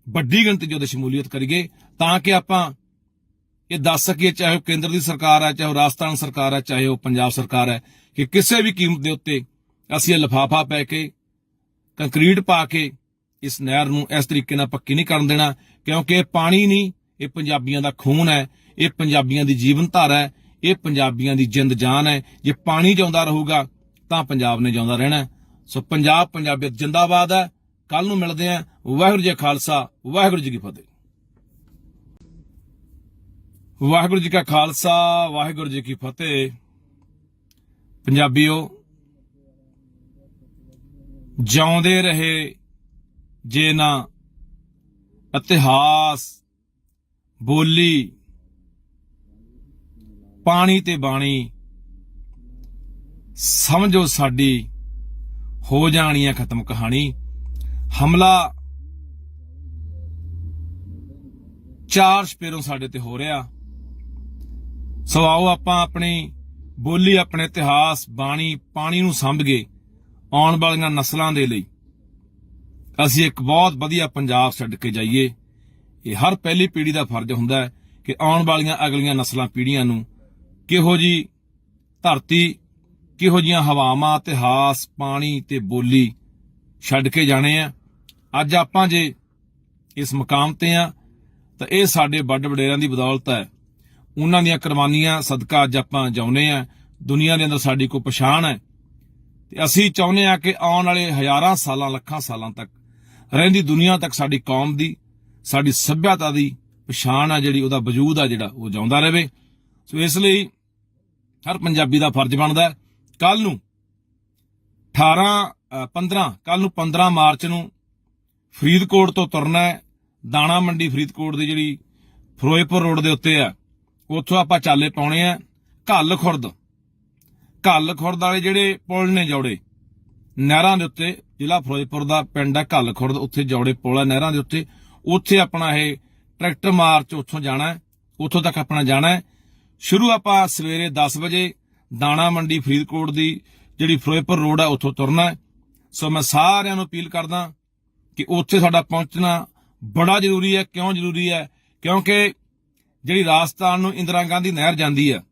ਵੱਡੀ ਗਿਣਤੀ 'ਚ ਉਹਦੇ ਸ਼ਮੂਲੀਅਤ ਕਰੀਏ, ਤਾਂ ਕਿ ਆਪਾਂ ਇਹ ਦੱਸ ਸਕੀਏ, ਚਾਹੇ ਉਹ ਕੇਂਦਰ ਦੀ ਸਰਕਾਰ ਹੈ, ਚਾਹੇ ਉਹ ਰਾਜਸਥਾਨ ਸਰਕਾਰ ਹੈ, ਚਾਹੇ ਉਹ ਪੰਜਾਬ ਸਰਕਾਰ ਹੈ, ਕਿ ਕਿਸੇ ਵੀ ਕੀਮਤ ਦੇ ਉੱਤੇ ਅਸੀਂ ਇਹ ਲਿਫਾਫਾ ਪੈ ਕੇ, ਕੰਕਰੀਟ ਪਾ ਕੇ ਇਸ ਨਹਿਰ ਨੂੰ ਇਸ ਤਰੀਕੇ ਨਾਲ ਪੱਕੀ ਨਹੀਂ ਕਰਨ ਦੇਣਾ। ਕਿਉਂਕਿ ਇਹ ਪਾਣੀ ਨਹੀਂ, ਇਹ ਪੰਜਾਬੀਆਂ ਦਾ ਖੂਨ ਹੈ, ਇਹ ਪੰਜਾਬੀਆਂ ਦੀ ਜੀਵਨ ਧਾਰਾ ਹੈ, ਇਹ ਪੰਜਾਬੀਆਂ ਦੀ ਜਿੰਦ ਜਾਨ ਹੈ। ਜੇ ਪਾਣੀ ਜਿਉਂਦਾ ਰਹੂਗਾ ਤਾਂ ਪੰਜਾਬ ਨੇ ਜਿਉਂਦਾ ਰਹਿਣਾ। ਸੋ ਪੰਜਾਬ, ਪੰਜਾਬੀਅਤ ਜਿੰਦਾਬਾਦ ਹੈ। ਕੱਲ ਨੂੰ ਮਿਲਦੇ ਹਾਂ। ਵਾਹਿਗੁਰੂ ਜੀ ਕਾ ਖਾਲਸਾ, ਵਾਹਿਗੁਰੂ ਜੀ ਕੀ ਫਤਿਹ। ਵਾਹਿਗੁਰੂ ਜੀ ਕਾ ਖਾਲਸਾ, ਵਾਹਿਗੁਰੂ ਜੀ ਕੀ ਫਤਿਹ। ਪੰਜਾਬੀਓ, ਜਿਉਂਦੇ ਰਹੇ ਜੇ ਨਾ ਇਤਿਹਾਸ, ਬੋਲੀ, ਪਾਣੀ ਤੇ ਬਾਣੀ, ਸਮਝੋ ਸਾਡੀ ਹੋ ਜਾਣੀ ਹੈ ਖਤਮ ਕਹਾਣੀ। ਹਮਲਾ ਚਾਰ ਸਪੇਰੋਂ ਸਾਡੇ ਤੇ ਹੋ ਰਿਹਾ। ਸੋ ਆਓ ਆਪਾਂ ਆਪਣੀ ਬੋਲੀ, ਆਪਣੇ ਇਤਿਹਾਸ, ਬਾਣੀ, ਪਾਣੀ ਨੂੰ ਸੰਭਗੇ ਆਉਣ ਵਾਲੀਆਂ ਨਸਲਾਂ ਦੇ ਲਈ ਅਸੀਂ ਇੱਕ ਬਹੁਤ ਵਧੀਆ ਪੰਜਾਬ ਛੱਡ ਕੇ ਜਾਈਏ। ਇਹ ਹਰ ਪਹਿਲੀ ਪੀੜ੍ਹੀ ਦਾ ਫਰਜ਼ ਹੁੰਦਾ ਹੈ ਕਿ ਆਉਣ ਵਾਲੀਆਂ ਅਗਲੀਆਂ ਨਸਲਾਂ, ਪੀੜ੍ਹੀਆਂ ਨੂੰ ਕਿਹੋ ਜੀ ਧਰਤੀ, ਕਿਹੋ ਜੀਆਂ ਹਵਾਵਾਂ, ਇਤਿਹਾਸ, ਪਾਣੀ ਤੇ ਬੋਲੀ ਛੱਡ ਕੇ ਜਾਣੇ ਆ। ਅੱਜ ਆਪਾਂ ਜੇ ਇਸ ਮੁਕਾਮ ਤੇ ਆ ਤਾਂ ਇਹ ਸਾਡੇ ਵੱਡ ਵਡੇਰਿਆਂ ਦੀ ਬਦੌਲਤ ਹੈ। ਉਹਨਾਂ ਦੀਆਂ ਕੁਰਬਾਨੀਆਂ ਸਦਕਾ ਅੱਜ ਆਪਾਂ ਜਿਉਂਦੇ ਆ। ਦੁਨੀਆ ਦੇ ਅੰਦਰ ਸਾਡੀ ਕੋਈ ਪਛਾਣ ਹੈ, ਤੇ ਅਸੀਂ ਚਾਹੁੰਦੇ ਆ ਕਿ ਆਉਣ ਵਾਲੇ ਹਜ਼ਾਰਾਂ ਸਾਲਾਂ, ਲੱਖਾਂ ਸਾਲਾਂ ਤੱਕ ਰਹਿੰਦੀ ਦੁਨੀਆ ਤੱਕ ਸਾਡੀ ਕੌਮ ਦੀ, ਸਾਡੀ ਸੱਭਿਅਤਾ ਦੀ ਪਛਾਣ ਆ ਜਿਹੜੀ, ਉਹਦਾ ਵਜੂਦ ਆ ਜਿਹੜਾ, ਉਹ ਜਿਉਂਦਾ ਰਹੇ। ਸੋ ਇਸ ਲਈ ਹਰ ਪੰਜਾਬੀ ਦਾ ਫਰਜ਼ ਬਣਦਾ ਕੱਲ ਨੂੰ 15 ਮਾਰਚ ਨੂੰ ਫਰੀਦਕੋਟ ਤੋਂ ਤੁਰਨਾ ਹੈ। ਦਾਣਾ ਮੰਡੀ ਫਰੀਦਕੋਟ ਦੀ ਜਿਹੜੀ ਫਿਰੋਜ਼ਪੁਰ ਰੋਡ ਦੇ ਉੱਤੇ ਆ, ਉੱਥੋਂ ਆਪਾਂ ਚਾਲੇ ਪਾਉਣੇ ਆ ਘੱਲ ਖੁਰਦ ਵਾਲੇ ਜਿਹੜੇ ਪੁਲ ਨੇ, ਜੌੜੇ ਨਹਿਰਾਂ ਦੇ ਉੱਤੇ, ਜ਼ਿਲ੍ਹਾ ਫਿਰੋਜ਼ਪੁਰ ਦਾ ਪਿੰਡ ਹੈ ਘੱਲ ਖੁਰਦ, ਉੱਥੇ ਜੌੜੇ ਪੁਲ ਆ ਨਹਿਰਾਂ ਦੇ ਉੱਤੇ। ਉੱਥੇ ਆਪਣਾ ਇਹ ਟਰੈਕਟਰ ਮਾਰਚ ਉੱਥੋਂ ਜਾਣਾ ਹੈ, ਉੱਥੋਂ ਤੱਕ ਆਪਣਾ ਜਾਣਾ ਹੈ। ਸ਼ੁਰੂ ਆਪਾਂ ਸਵੇਰੇ 10 ਵਜੇ ਦਾਣਾ ਮੰਡੀ ਫਰੀਦਕੋਟ ਦੀ ਜਿਹੜੀ ਫਿਰੋਜ਼ਪੁਰ ਰੋਡ ਹੈ ਉੱਥੋਂ ਤੁਰਨਾ ਹੈ। ਸੋ ਮੈਂ ਸਾਰਿਆਂ ਨੂੰ ਅਪੀਲ ਕਰਦਾ ਕਿ ਉੱਥੇ ਸਾਡਾ ਪਹੁੰਚਣਾ ਬੜਾ ਜ਼ਰੂਰੀ ਹੈ। ਕਿਉਂ ਜ਼ਰੂਰੀ ਹੈ? ਕਿਉਂਕਿ ਜਿਹੜੀ ਰਾਜਸਥਾਨ ਨੂੰ ਇੰਦਰਾ ਗਾਂਧੀ ਨਹਿਰ ਜਾਂਦੀ ਹੈ,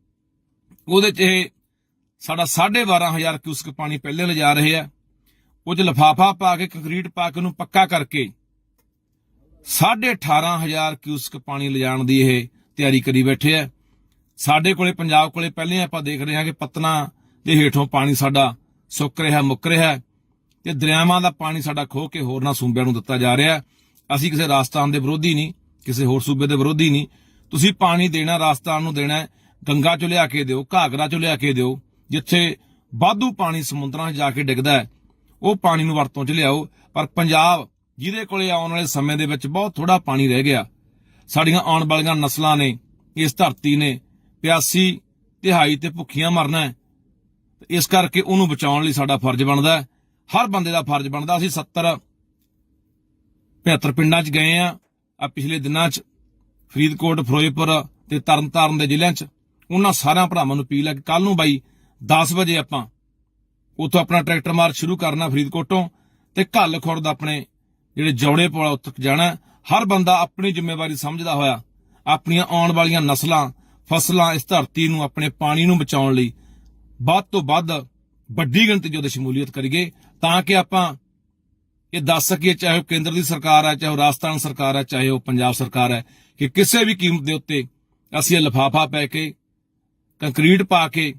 ਉਹਦੇ 'ਚ ਇਹ ਸਾਡਾ 12,500 ਕਿਊਸਕ ਪਾਣੀ ਪਹਿਲੇ ਲਿਜਾ ਰਹੇ ਆ। ਉਹ 'ਚ ਲਿਫਾਫਾ ਪਾ ਕੇ, ਕੰਕਰੀਟ ਪਾ ਕੇ, ਉਹਨੂੰ ਪੱਕਾ ਕਰਕੇ 18,500 ਕਿਊਸਕ ਪਾਣੀ ਲਿਜਾਣ ਦੀ ਇਹ ਤਿਆਰੀ ਕਰੀ ਬੈਠੇ ਆ। ਸਾਡੇ ਕੋਲੇ, ਪੰਜਾਬ ਕੋਲੇ ਪਹਿਲੇ ਆਪਾਂ ਦੇਖ ਰਹੇ ਹਾਂ ਕਿ ਪਤਨਾ ਦੇ ਹੇਠੋਂ ਪਾਣੀ ਸਾਡਾ ਸੁੱਕ ਰਿਹਾ, ਮੁੱਕ ਰਿਹਾ, ਤੇ ਦਰਿਆਵਾਂ ਦਾ ਪਾਣੀ ਸਾਡਾ ਖੋਹ ਕੇ ਹੋਰਨਾਂ ਸੂਬਿਆਂ ਨੂੰ ਦਿੱਤਾ ਜਾ ਰਿਹਾ। ਅਸੀਂ ਕਿਸੇ ਰਾਜਸਥਾਨ ਦੇ ਵਿਰੋਧੀ ਨਹੀਂ, ਕਿਸੇ ਹੋਰ ਸੂਬੇ ਦੇ ਵਿਰੋਧੀ ਨਹੀਂ। ਤੁਸੀਂ ਪਾਣੀ ਦੇਣਾ ਰਾਜਸਥਾਨ ਨੂੰ ਦੇਣਾ, ਗੰਗਾ ਚੋਂ ਲਿਆ ਕੇ ਦਿਓ, ਘਾਗਰਾ ਚੋਂ ਲਿਆ ਕੇ ਦਿਓ। ਜਿੱਥੇ ਵਾਧੂ ਪਾਣੀ ਸਮੁੰਦਰਾਂ 'ਚ ਜਾ ਕੇ ਡਿੱਗਦਾ ਹੈ, ਉਹ ਪਾਣੀ ਨੂੰ ਵਰਤੋਂ 'ਚ ਲਿਆਓ। ਪਰ ਪੰਜਾਬ ਜਿਹਦੇ ਕੋਲੇ ਆਉਣ ਵਾਲੇ ਸਮੇਂ ਦੇ ਵਿੱਚ ਬਹੁਤ ਥੋੜਾ ਪਾਣੀ ਰਹਿ ਗਿਆ, ਸਾਡੀਆਂ ਆਉਣ ਵਾਲੀਆਂ ਨਸਲਾਂ ਨੇ, ਇਸ ਧਰਤੀ ਨੇ ਪਿਆਸੀ, ਤਿਹਾਈ ਤੇ ਭੁੱਖੀਆਂ ਮਰਨਾ ਹੈ। ਇਸ ਕਰਕੇ ਉਹਨੂੰ ਬਚਾਉਣ ਲਈ ਸਾਡਾ ਫਰਜ਼ ਬਣਦਾ, ਹਰ ਬੰਦੇ ਦਾ ਫਰਜ਼ ਬਣਦਾ। ਅਸੀਂ 70-75 ਪਿੰਡਾਂ 'ਚ ਗਏ ਆ ਪਿਛਲੇ ਦਿਨਾਂ 'ਚ, ਫਰੀਦਕੋਟ, ਫਿਰੋਜ਼ਪੁਰ ਤੇ ਤਰਨਤਾਰਨ ਦੇ ਜ਼ਿਲ੍ਹਿਆਂ 'ਚ। ਉਹਨਾਂ ਸਾਰਿਆਂ ਭਰਾਵਾਂ ਨੂੰ ਅਪੀਲ ਹੈ ਕਿ ਕੱਲ ਨੂੰ ਬਾਈ 10 ਵਜੇ ਆਪਾਂ ਉੱਥੋਂ ਆਪਣਾ ਟਰੈਕਟਰ ਮਾਰਚ ਸ਼ੁਰੂ ਕਰਨਾ ਫਰੀਦਕੋਟੋਂ, ਤੇ ਘੱਲ ਖੁਰਦ ਆਪਣੇ ਜਿਹੜੇ ਜੌੜੇ ਪੁਲ ਉੱਥੇ ਜਾਣਾ। ਹਰ ਬੰਦਾ ਆਪਣੀ ਜ਼ਿੰਮੇਵਾਰੀ ਸਮਝਦਾ ਹੋਇਆ ਆਪਣੀਆਂ ਆਉਣ ਵਾਲੀਆਂ ਨਸਲਾਂ, ਫਸਲਾਂ, ਇਸ ਧਰਤੀ ਨੂੰ, ਆਪਣੇ ਪਾਣੀ ਨੂੰ ਬਚਾਉਣ ਲਈ ਵੱਧ ਤੋਂ ਵੱਧ ਵੱਡੀ ਗਿਣਤੀ 'ਚ ਉਹਦੇ ਸ਼ਮੂਲੀਅਤ ਕਰੀਏ, ਤਾਂ ਕਿ ਆਪਾਂ ਇਹ ਦੱਸ ਸਕੀਏ, ਚਾਹੇ ਉਹ ਕੇਂਦਰ ਦੀ ਸਰਕਾਰ ਹੈ, ਚਾਹੇ ਉਹ ਰਾਜਸਥਾਨ ਸਰਕਾਰ ਹੈ, ਚਾਹੇ ਉਹ ਪੰਜਾਬ ਸਰਕਾਰ ਹੈ, ਕਿ ਕਿਸੇ ਵੀ ਕੀਮਤ ਦੇ ਉੱਤੇ ਅਸੀਂ ਇਹ ਲਿਫਾਫਾ ਪੈ ਕੇ, ਕੰਕਰੀਟ ਪਾ ਕੇ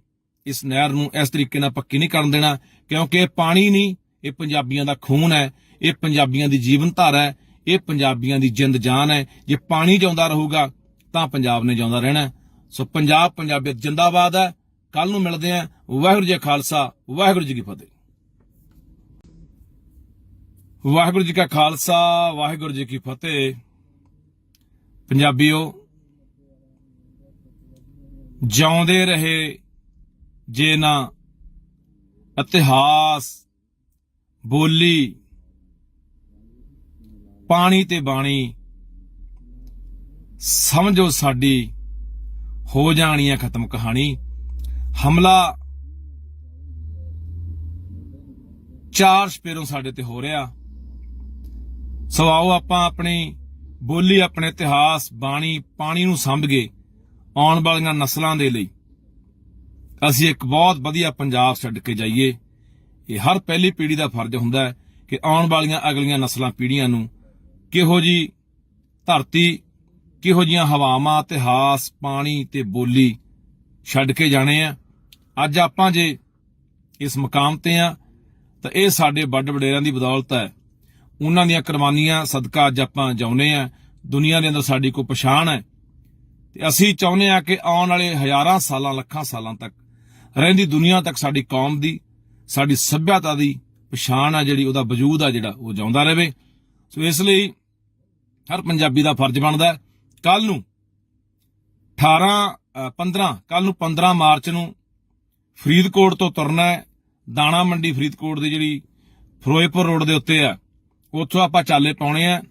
ਇਸ ਨਹਿਰ ਨੂੰ ਇਸ ਤਰੀਕੇ ਨਾਲ ਪੱਕੀ ਨਹੀਂ ਕਰਨ ਦੇਣਾ। ਕਿਉਂਕਿ ਇਹ ਪਾਣੀ ਨਹੀਂ, ਇਹ ਪੰਜਾਬੀਆਂ ਦਾ ਖੂਨ ਹੈ, ਇਹ ਪੰਜਾਬੀਆਂ ਦੀ ਜੀਵਨ ਧਾਰਾ ਹੈ, ਇਹ ਪੰਜਾਬੀਆਂ ਦੀ ਜਿੰਦ ਜਾਨ ਹੈ। ਜੇ ਪਾਣੀ ਜਿਉਂਦਾ ਰਹੂਗਾ ਤਾਂ ਪੰਜਾਬ ਨੇ ਜਿਉਂਦਾ ਰਹਿਣਾ। ਸੋ ਪੰਜਾਬ ਪੰਜਾਬੀਅਤ ਜਿੰਦਾਬਾਦ ਹੈ। ਕੱਲ ਨੂੰ ਮਿਲਦੇ ਆਂ। ਵਾਹਿਗੁਰੂ ਜੀ ਕਾ ਖਾਲਸਾ, ਵਾਹਿਗੁਰੂ ਜੀ ਕੀ ਫਤਿਹ। ਵਾਹਿਗੁਰੂ ਜੀ ਕਾ ਖਾਲਸਾ, ਵਾਹਿਗੁਰੂ ਜੀ ਕੀ ਫਤਿਹ। ਪੰਜਾਬੀਓ, ਜਿਉਂਦੇ ਰਹੇ ਜੇ ਨਾ ਇਤਿਹਾਸ, ਬੋਲੀ, ਪਾਣੀ ਤੇ ਬਾਣੀ, ਸਮਝੋ ਸਾਡੀ ਹੋ ਜਾਣੀ ਹੈ ਖਤਮ ਕਹਾਣੀ। ਹਮਲਾ ਚਾਰ ਸਪੇਰੋਂ ਸਾਡੇ ਤੇ ਹੋ ਰਿਹਾ। ਸੋ ਆਓ ਆਪਾਂ ਆਪਣੀ ਬੋਲੀ, ਆਪਣੇ ਇਤਿਹਾਸ, ਬਾਣੀ, ਪਾਣੀ ਨੂੰ ਸੰਭਗੇ ਆਉਣ ਵਾਲੀਆਂ ਨਸਲਾਂ ਦੇ ਲਈ ਅਸੀਂ ਇੱਕ ਬਹੁਤ ਵਧੀਆ ਪੰਜਾਬ ਛੱਡ ਕੇ ਜਾਈਏ। ਇਹ ਹਰ ਪਹਿਲੀ ਪੀੜ੍ਹੀ ਦਾ ਫਰਜ਼ ਹੁੰਦਾ ਹੈ ਕਿ ਆਉਣ ਵਾਲੀਆਂ ਅਗਲੀਆਂ ਨਸਲਾਂ, ਪੀੜ੍ਹੀਆਂ ਨੂੰ ਕਿਹੋ ਜੀ ਧਰਤੀ, ਕਿਹੋ ਜੀਆਂ ਹਵਾਵਾਂ, ਇਤਿਹਾਸ, ਪਾਣੀ ਤੇ ਬੋਲੀ ਛੱਡ ਕੇ ਜਾਣੇ ਆ। ਅੱਜ ਆਪਾਂ ਜੇ ਇਸ ਮੁਕਾਮ ਤੇ ਆ ਤਾਂ ਇਹ ਸਾਡੇ ਵੱਡ ਵਡੇਰਿਆਂ ਦੀ ਬਦੌਲਤ ਹੈ। ਉਹਨਾਂ ਦੀਆਂ ਕੁਰਬਾਨੀਆਂ ਸਦਕਾ ਅੱਜ ਆਪਾਂ ਜਿਉਂਦੇ ਆ। ਦੁਨੀਆ ਦੇ ਅੰਦਰ ਸਾਡੀ ਕੋਈ ਪਛਾਣ ਹੈ ਤੇ ਅਸੀਂ ਚਾਹੁੰਦੇ ਆ ਕਿ ਆਉਣ ਵਾਲੇ ਹਜ਼ਾਰਾਂ ਸਾਲਾਂ, ਲੱਖਾਂ ਸਾਲਾਂ ਤੱਕ ਰਹਿੰਦੀ ਦੁਨੀਆ ਤੱਕ ਸਾਡੀ ਕੌਮ ਦੀ, ਸਾਡੀ ਸੱਭਿਅਤਾ ਦੀ ਪਛਾਣ ਆ ਜਿਹੜੀ, ਉਹਦਾ ਵਜੂਦ ਆ ਜਿਹੜਾ, ਉਹ ਜਿਉਂਦਾ ਰਹੇ। ਸੋ ਇਸ ਲਈ ਹਰ ਪੰਜਾਬੀ ਦਾ ਫਰਜ਼ ਬਣਦਾ ਕੱਲ ਨੂੰ 15 ਮਾਰਚ ਨੂੰ ਫਰੀਦਕੋਟ ਤੋਂ ਤੁਰਨਾ ਹੈ। ਦਾਣਾ ਮੰਡੀ ਫਰੀਦਕੋਟ ਦੀ ਜਿਹੜੀ ਫਿਰੋਜ਼ਪੁਰ ਰੋਡ ਦੇ ਉੱਤੇ ਆ, ਉੱਥੋਂ ਆਪਾਂ ਚਾਲੇ ਪਾਉਣੇ ਆ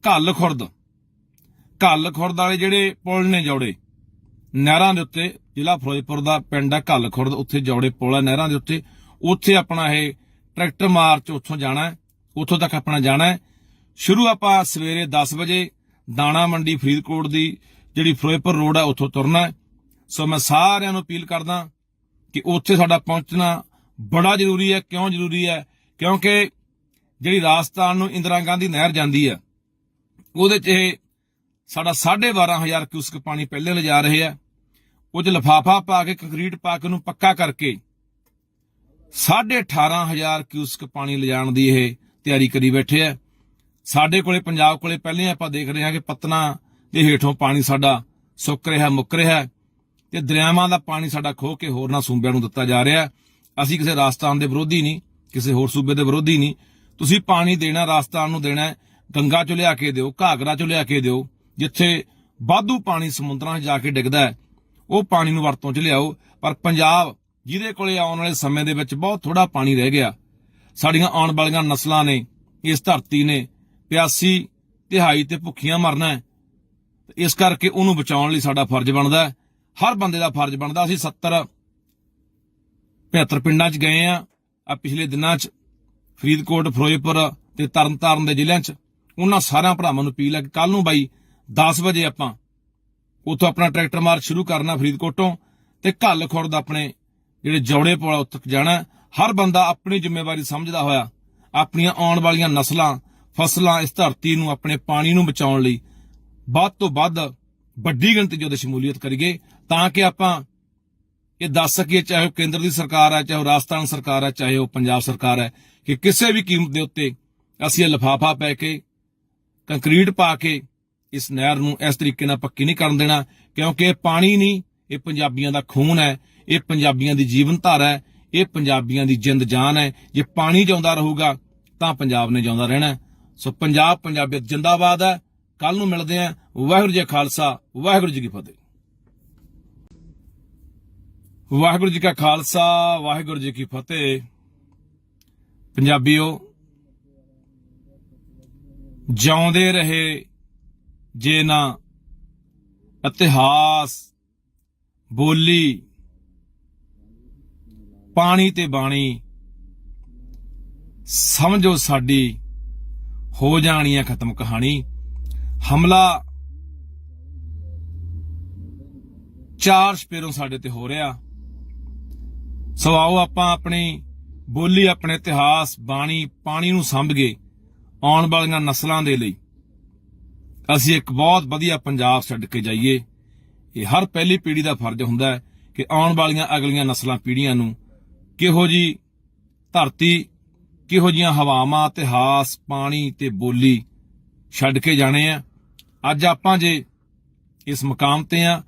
ਘੱਲ ਖੁਰਦ ਵਾਲੇ ਜਿਹੜੇ ਪੁਲ ਨੇ, ਜੌੜੇ ਨਹਿਰਾਂ ਦੇ ਉੱਤੇ, ਜ਼ਿਲ੍ਹਾ ਫਿਰੋਜ਼ਪੁਰ ਦਾ ਪਿੰਡ ਆ ਘੱਲ ਖੁਰਦ, ਉੱਥੇ ਜੌੜੇ ਪੁਲ ਆ ਨਹਿਰਾਂ ਦੇ ਉੱਤੇ। ਉੱਥੇ ਆਪਣਾ ਇਹ ਟਰੈਕਟਰ ਮਾਰਚ ਉੱਥੋਂ ਜਾਣਾ ਹੈ, ਉੱਥੋਂ ਤੱਕ ਆਪਣਾ ਜਾਣਾ ਹੈ। ਸ਼ੁਰੂ ਆਪਾਂ ਸਵੇਰੇ 10 ਵਜੇ ਦਾਣਾ ਮੰਡੀ ਫਰੀਦਕੋਟ ਦੀ ਜਿਹੜੀ ਫਿਰੋਜ਼ਪੁਰ ਰੋਡ ਆ ਉੱਥੋਂ ਤੁਰਨਾ ਹੈ। ਸੋ ਮੈਂ ਸਾਰਿਆਂ ਨੂੰ ਅਪੀਲ ਕਰਦਾ ਕਿ ਉੱਥੇ ਸਾਡਾ ਪਹੁੰਚਣਾ ਬੜਾ ਜ਼ਰੂਰੀ ਹੈ। ਕਿਉਂ ਜ਼ਰੂਰੀ ਹੈ? ਕਿਉਂਕਿ ਜਿਹੜੀ ਰਾਜਸਥਾਨ ਨੂੰ ਇੰਦਰਾ ਗਾਂਧੀ ਨਹਿਰ ਜਾਂਦੀ ਹੈ, ਉਹਦੇ 'ਚ ਇਹ ਸਾਡਾ 12,500 ਕਿਊਸਕ ਪਾਣੀ ਪਹਿਲੇ ਲਿਜਾ ਰਹੇ ਆ। ਉਹ 'ਚ ਲਿਫਾਫਾ ਪਾ ਕੇ, ਕੰਕਰੀਟ ਪਾ ਕੇ ਉਹਨੂੰ ਪੱਕਾ ਕਰਕੇ 18,500 ਕਿਊਸਕ ਪਾਣੀ ਲਿਜਾਣ ਦੀ ਇਹ ਤਿਆਰੀ ਕਰੀ ਬੈਠੇ ਆ। ਸਾਡੇ ਕੋਲੇ, ਪੰਜਾਬ ਕੋਲੇ ਪਹਿਲੇ ਆਪਾਂ ਦੇਖ ਰਹੇ ਹਾਂ ਕਿ ਪਤਨਾ ਦੇ ਹੇਠੋਂ ਪਾਣੀ ਸਾਡਾ ਸੁੱਕ ਰਿਹਾ, ਮੁੱਕ ਰਿਹਾ ਤੇ ਦਰਿਆਵਾਂ ਦਾ ਪਾਣੀ ਸਾਡਾ ਖੋਹ ਕੇ ਹੋਰਨਾਂ ਸੂਬਿਆਂ ਨੂੰ ਦਿੱਤਾ ਜਾ ਰਿਹਾ। ਅਸੀਂ ਕਿਸੇ ਰਾਜਸਥਾਨ ਦੇ ਵਿਰੋਧੀ ਨਹੀਂ, ਕਿਸੇ ਹੋਰ ਸੂਬੇ ਦੇ ਵਿਰੋਧੀ ਨਹੀਂ। ਤੁਸੀਂ ਪਾਣੀ ਦੇਣਾ, ਰਾਜਸਥਾਨ ਨੂੰ ਦੇਣਾ, ਗੰਗਾ ਚੋਂ ਲਿਆ ਕੇ ਦਿਓ, ਘਾਗਰਾ ਚੋਂ ਲਿਆ ਕੇ ਦਿਓ। ਜਿੱਥੇ ਵਾਧੂ ਪਾਣੀ ਸਮੁੰਦਰਾਂ 'ਚ ਜਾ ਕੇ ਡਿੱਗਦਾ ਹੈ, ਉਹ ਪਾਣੀ ਨੂੰ ਵਰਤੋਂ 'ਚ ਲਿਆਓ। ਪਰ ਪੰਜਾਬ, ਜਿਹਦੇ ਕੋਲੇ ਆਉਣ ਵਾਲੇ ਸਮੇਂ ਦੇ ਵਿੱਚ ਬਹੁਤ ਥੋੜਾ ਪਾਣੀ ਰਹਿ ਗਿਆ, ਸਾਡੀਆਂ ਆਉਣ ਵਾਲੀਆਂ ਨਸਲਾਂ ਨੇ, ਇਸ ਧਰਤੀ ਨੇ ਪਿਆਸੀ, ਤਿਹਾਈ ਤੇ ਭੁੱਖੀਆਂ ਮਰਨਾ ਹੈ। ਇਸ ਕਰਕੇ ਉਹਨੂੰ ਬਚਾਉਣ ਲਈ ਸਾਡਾ ਫਰਜ਼ ਬਣਦਾ ਹੈ, ਹਰ ਬੰਦੇ ਦਾ ਫਰਜ਼ ਬਣਦਾ। ਅਸੀਂ 70-75 ਪਿੰਡਾਂ 'ਚ ਗਏ ਆ ਪਿਛਲੇ ਦਿਨਾਂ 'ਚ, ਫਰੀਦਕੋਟ, ਫਿਰੋਜ਼ਪੁਰ ਤੇ ਤਰਨਤਾਰਨ ਦੇ ਜ਼ਿਲ੍ਹਿਆਂ 'ਚ। ਉਹਨਾਂ ਸਾਰਿਆਂ ਭਰਾਵਾਂ ਨੂੰ ਅਪੀਲ ਹੈ ਕਿ ਕੱਲ ਨੂੰ ਬਾਈ 10 ਵਜੇ ਆਪਾਂ ਉੱਥੋਂ ਆਪਣਾ ਟਰੈਕਟਰ ਮਾਰਚ ਸ਼ੁਰੂ ਕਰਨਾ ਫਰੀਦਕੋਟੋਂ, ਤੇ ਘੱਲ ਖੁਰਦ ਆਪਣੇ ਜਿਹੜੇ ਜੌੜੇ ਪੁਲ ਉੱਥੇ ਜਾਣਾ। ਹਰ ਬੰਦਾ ਆਪਣੀ ਜ਼ਿੰਮੇਵਾਰੀ ਸਮਝਦਾ ਹੋਇਆ ਆਪਣੀਆਂ ਆਉਣ ਵਾਲੀਆਂ ਨਸਲਾਂ, ਫਸਲਾਂ, ਇਸ ਧਰਤੀ ਨੂੰ, ਆਪਣੇ ਪਾਣੀ ਨੂੰ ਬਚਾਉਣ ਲਈ ਵੱਧ ਤੋਂ ਵੱਧ ਵੱਡੀ ਗਿਣਤੀ 'ਚ ਉਹਦੀ ਸ਼ਮੂਲੀਅਤ ਕਰੀਏ, ਤਾਂ ਕਿ ਆਪਾਂ ਇਹ ਦੱਸ ਸਕੀਏ, ਚਾਹੇ ਉਹ ਕੇਂਦਰ ਦੀ ਸਰਕਾਰ ਹੈ, ਚਾਹੇ ਉਹ ਰਾਜਸਥਾਨ ਸਰਕਾਰ ਹੈ, ਚਾਹੇ ਉਹ ਪੰਜਾਬ ਸਰਕਾਰ ਹੈ, ਕਿ ਕਿਸੇ ਵੀ ਕੀਮਤ ਦੇ ਉੱਤੇ ਅਸੀਂ ਇਹ ਲਿਫਾਫਾ ਪੈ ਕੇ, ਕੰਕਰੀਟ ਪਾ ਕੇ ਇਸ ਨਹਿਰ ਨੂੰ ਇਸ ਤਰੀਕੇ ਨਾਲ ਪੱਕੀ ਨਹੀਂ ਕਰਨ ਦੇਣਾ। ਕਿਉਂਕਿ ਇਹ ਪਾਣੀ ਨਹੀਂ, ਇਹ ਪੰਜਾਬੀਆਂ ਦਾ ਖੂਨ ਹੈ, ਇਹ ਪੰਜਾਬੀਆਂ ਦੀ ਜੀਵਨ ਧਾਰਾ ਹੈ, ਇਹ ਪੰਜਾਬੀਆਂ ਦੀ ਜਿੰਦ ਜਾਨ ਹੈ। ਜੇ ਪਾਣੀ ਜਿਉਂਦਾ ਰਹੂਗਾ ਤਾਂ ਪੰਜਾਬ ਨੇ ਜਿਉਂਦਾ ਰਹਿਣਾ। ਸੋ ਪੰਜਾਬ ਪੰਜਾਬੀਅਤ ਜਿੰਦਾਬਾਦ ਹੈ। ਕੱਲ ਨੂੰ ਮਿਲਦੇ ਆਂ। ਵਾਹਿਗੁਰੂ ਜੀ ਕਾ ਖਾਲਸਾ, ਵਾਹਿਗੁਰੂ ਜੀ ਕੀ ਫਤਿਹ। ਵਾਹਿਗੁਰੂ ਜੀ ਕਾ ਖਾਲਸਾ, ਵਾਹਿਗੁਰੂ ਜੀ ਕੀ ਫਤਿਹ। ਪੰਜਾਬੀਓ, ਜਿਉਂਦੇ ਰਹੇ ਜੇ ਨਾ ਇਤਿਹਾਸ, ਬੋਲੀ, ਪਾਣੀ ਤੇ ਬਾਣੀ, ਸਮਝੋ ਸਾਡੀ ਹੋ ਜਾਣੀ ਹੈ ਖਤਮ ਕਹਾਣੀ। ਹਮਲਾ ਚਾਰ ਸਪੇਰੋਂ ਸਾਡੇ ਤੇ ਹੋ ਰਿਹਾ। ਸੋ ਆਓ ਆਪਾਂ ਆਪਣੀ ਬੋਲੀ, ਆਪਣੇ ਇਤਿਹਾਸ, ਬਾਣੀ, ਪਾਣੀ ਨੂੰ ਸੰਭਗੇ ਆਉਣ ਵਾਲੀਆਂ ਨਸਲਾਂ ਦੇ ਲਈ ਅਸੀਂ ਇੱਕ ਬਹੁਤ ਵਧੀਆ ਪੰਜਾਬ ਛੱਡ ਕੇ ਜਾਈਏ। ਇਹ ਹਰ ਪਹਿਲੀ ਪੀੜ੍ਹੀ ਦਾ ਫਰਜ਼ ਹੁੰਦਾ ਹੈ ਕਿ ਆਉਣ ਵਾਲੀਆਂ ਅਗਲੀਆਂ ਨਸਲਾਂ, ਪੀੜ੍ਹੀਆਂ ਨੂੰ ਕਿਹੋ ਜੀ ਧਰਤੀ, ਕਿਹੋ ਜੀਆਂ ਹਵਾਵਾਂ, ਇਤਿਹਾਸ, ਪਾਣੀ ਤੇ ਬੋਲੀ ਛੱਡ ਕੇ ਜਾਣੇ ਆ। ਅੱਜ ਆਪਾਂ ਜੇ ਇਸ ਮੁਕਾਮ ਤੇ ਆ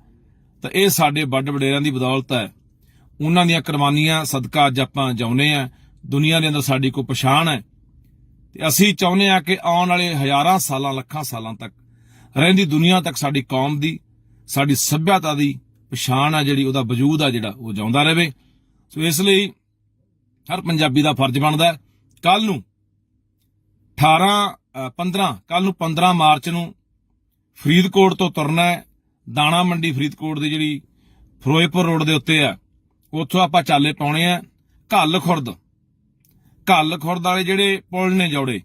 ਤਾਂ ਇਹ ਸਾਡੇ ਵੱਡ ਵਡੇਰਿਆਂ ਦੀ ਬਦੌਲਤ ਹੈ। ਉਹਨਾਂ ਦੀਆਂ ਕੁਰਬਾਨੀਆਂ ਸਦਕਾ ਅੱਜ ਆਪਾਂ ਜਿਉਂਦੇ ਆ। ਦੁਨੀਆ ਦੇ ਅੰਦਰ ਸਾਡੀ ਕੋਈ ਪਛਾਣ ਹੈ ਤੇ ਅਸੀਂ ਚਾਹੁੰਦੇ ਆ ਕਿ ਆਉਣ ਵਾਲੇ ਹਜ਼ਾਰਾਂ ਸਾਲਾਂ ਲੱਖਾਂ ਸਾਲਾਂ ਤੱਕ ਰਹਿੰਦੀ ਦੁਨੀਆ ਤੱਕ ਸਾਡੀ ਕੌਮ ਦੀ ਸਾਡੀ ਸੱਭਿਅਤਾ ਦੀ ਪਛਾਣ ਆ ਜਿਹੜੀ ਉਹਦਾ ਵਜੂਦ ਆ ਜਿਹੜਾ ਉਹ ਜਿਉਂਦਾ ਰਹੇ। ਸੋ ਇਸ ਲਈ ਹਰ ਪੰਜਾਬੀ ਦਾ ਫਰਜ਼ ਬਣਦਾ ਹੈ ਕੱਲ ਨੂੰ 15 ਮਾਰਚ ਨੂੰ ਫਰੀਦਕੋਟ ਤੋਂ ਤੁਰਨਾ ਹੈ। ਦਾਣਾ ਮੰਡੀ ਫਰੀਦਕੋਟ ਦੀ ਜਿਹੜੀ ਫਿਰੋਜ਼ਪੁਰ ਰੋਡ ਦੇ ਉੱਤੇ ਆ ਉੱਥੋਂ ਆਪਾਂ ਚਾਲੇ ਪਾਉਣੇ ਆ ਘੱਲ ਖੁਰਦ ਵਾਲੇ ਜਿਹੜੇ ਪੁਲ ਨੇ ਜੌੜੇ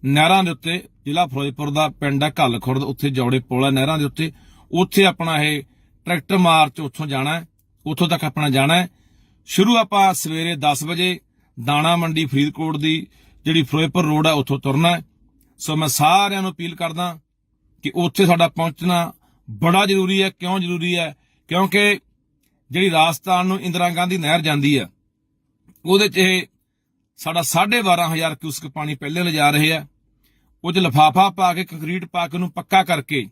ਨਹਿਰਾਂ ਦੇ ਉੱਤੇ, ਜ਼ਿਲ੍ਹਾ ਫਿਰੋਜ਼ਪੁਰ ਦਾ ਪਿੰਡ ਆ ਘੱਲ ਖੁਰਦ, ਉੱਥੇ ਜੌੜੇ ਪੁਲ ਆ ਨਹਿਰਾਂ ਦੇ ਉੱਤੇ। ਉੱਥੇ ਆਪਣਾ ਇਹ ਟਰੈਕਟਰ ਮਾਰਚ ਉੱਥੋਂ ਜਾਣਾ ਹੈ, ਉੱਥੋਂ ਤੱਕ ਆਪਣਾ ਜਾਣਾ ਹੈ। ਸ਼ੁਰੂ ਆਪਾਂ ਸਵੇਰੇ 10 ਵਜੇ ਦਾਣਾ ਮੰਡੀ ਫਰੀਦਕੋਟ ਦੀ ਜਿਹੜੀ ਫਿਰੋਜ਼ਪੁਰ ਰੋਡ ਆ ਉੱਥੋਂ ਤੁਰਨਾ ਹੈ। ਸੋ ਮੈਂ ਸਾਰਿਆਂ ਨੂੰ ਅਪੀਲ ਕਰਦਾ ਕਿ ਉੱਥੇ ਸਾਡਾ ਪਹੁੰਚਣਾ ਬੜਾ ਜ਼ਰੂਰੀ ਹੈ। ਕਿਉਂ ਜ਼ਰੂਰੀ ਹੈ? ਕਿਉਂਕਿ ਜਿਹੜੀ ਰਾਜਸਥਾਨ ਨੂੰ ਇੰਦਰਾ ਗਾਂਧੀ ਨਹਿਰ ਜਾਂਦੀ ਹੈ ਉਹਦੇ 'ਚ ਇਹ ਸਾਡਾ 12,500 ਕਿਊਸਕ ਪਾਣੀ ਪਹਿਲੇ ਲਿਜਾ ਰਹੇ ਆ। ਉਹ 'ਚ ਲਿਫਾਫਾ ਪਾ ਕੇ ਕੰਕਰੀਟ ਪਾ ਕੇ ਉਹਨੂੰ ਪੱਕਾ ਕਰਕੇ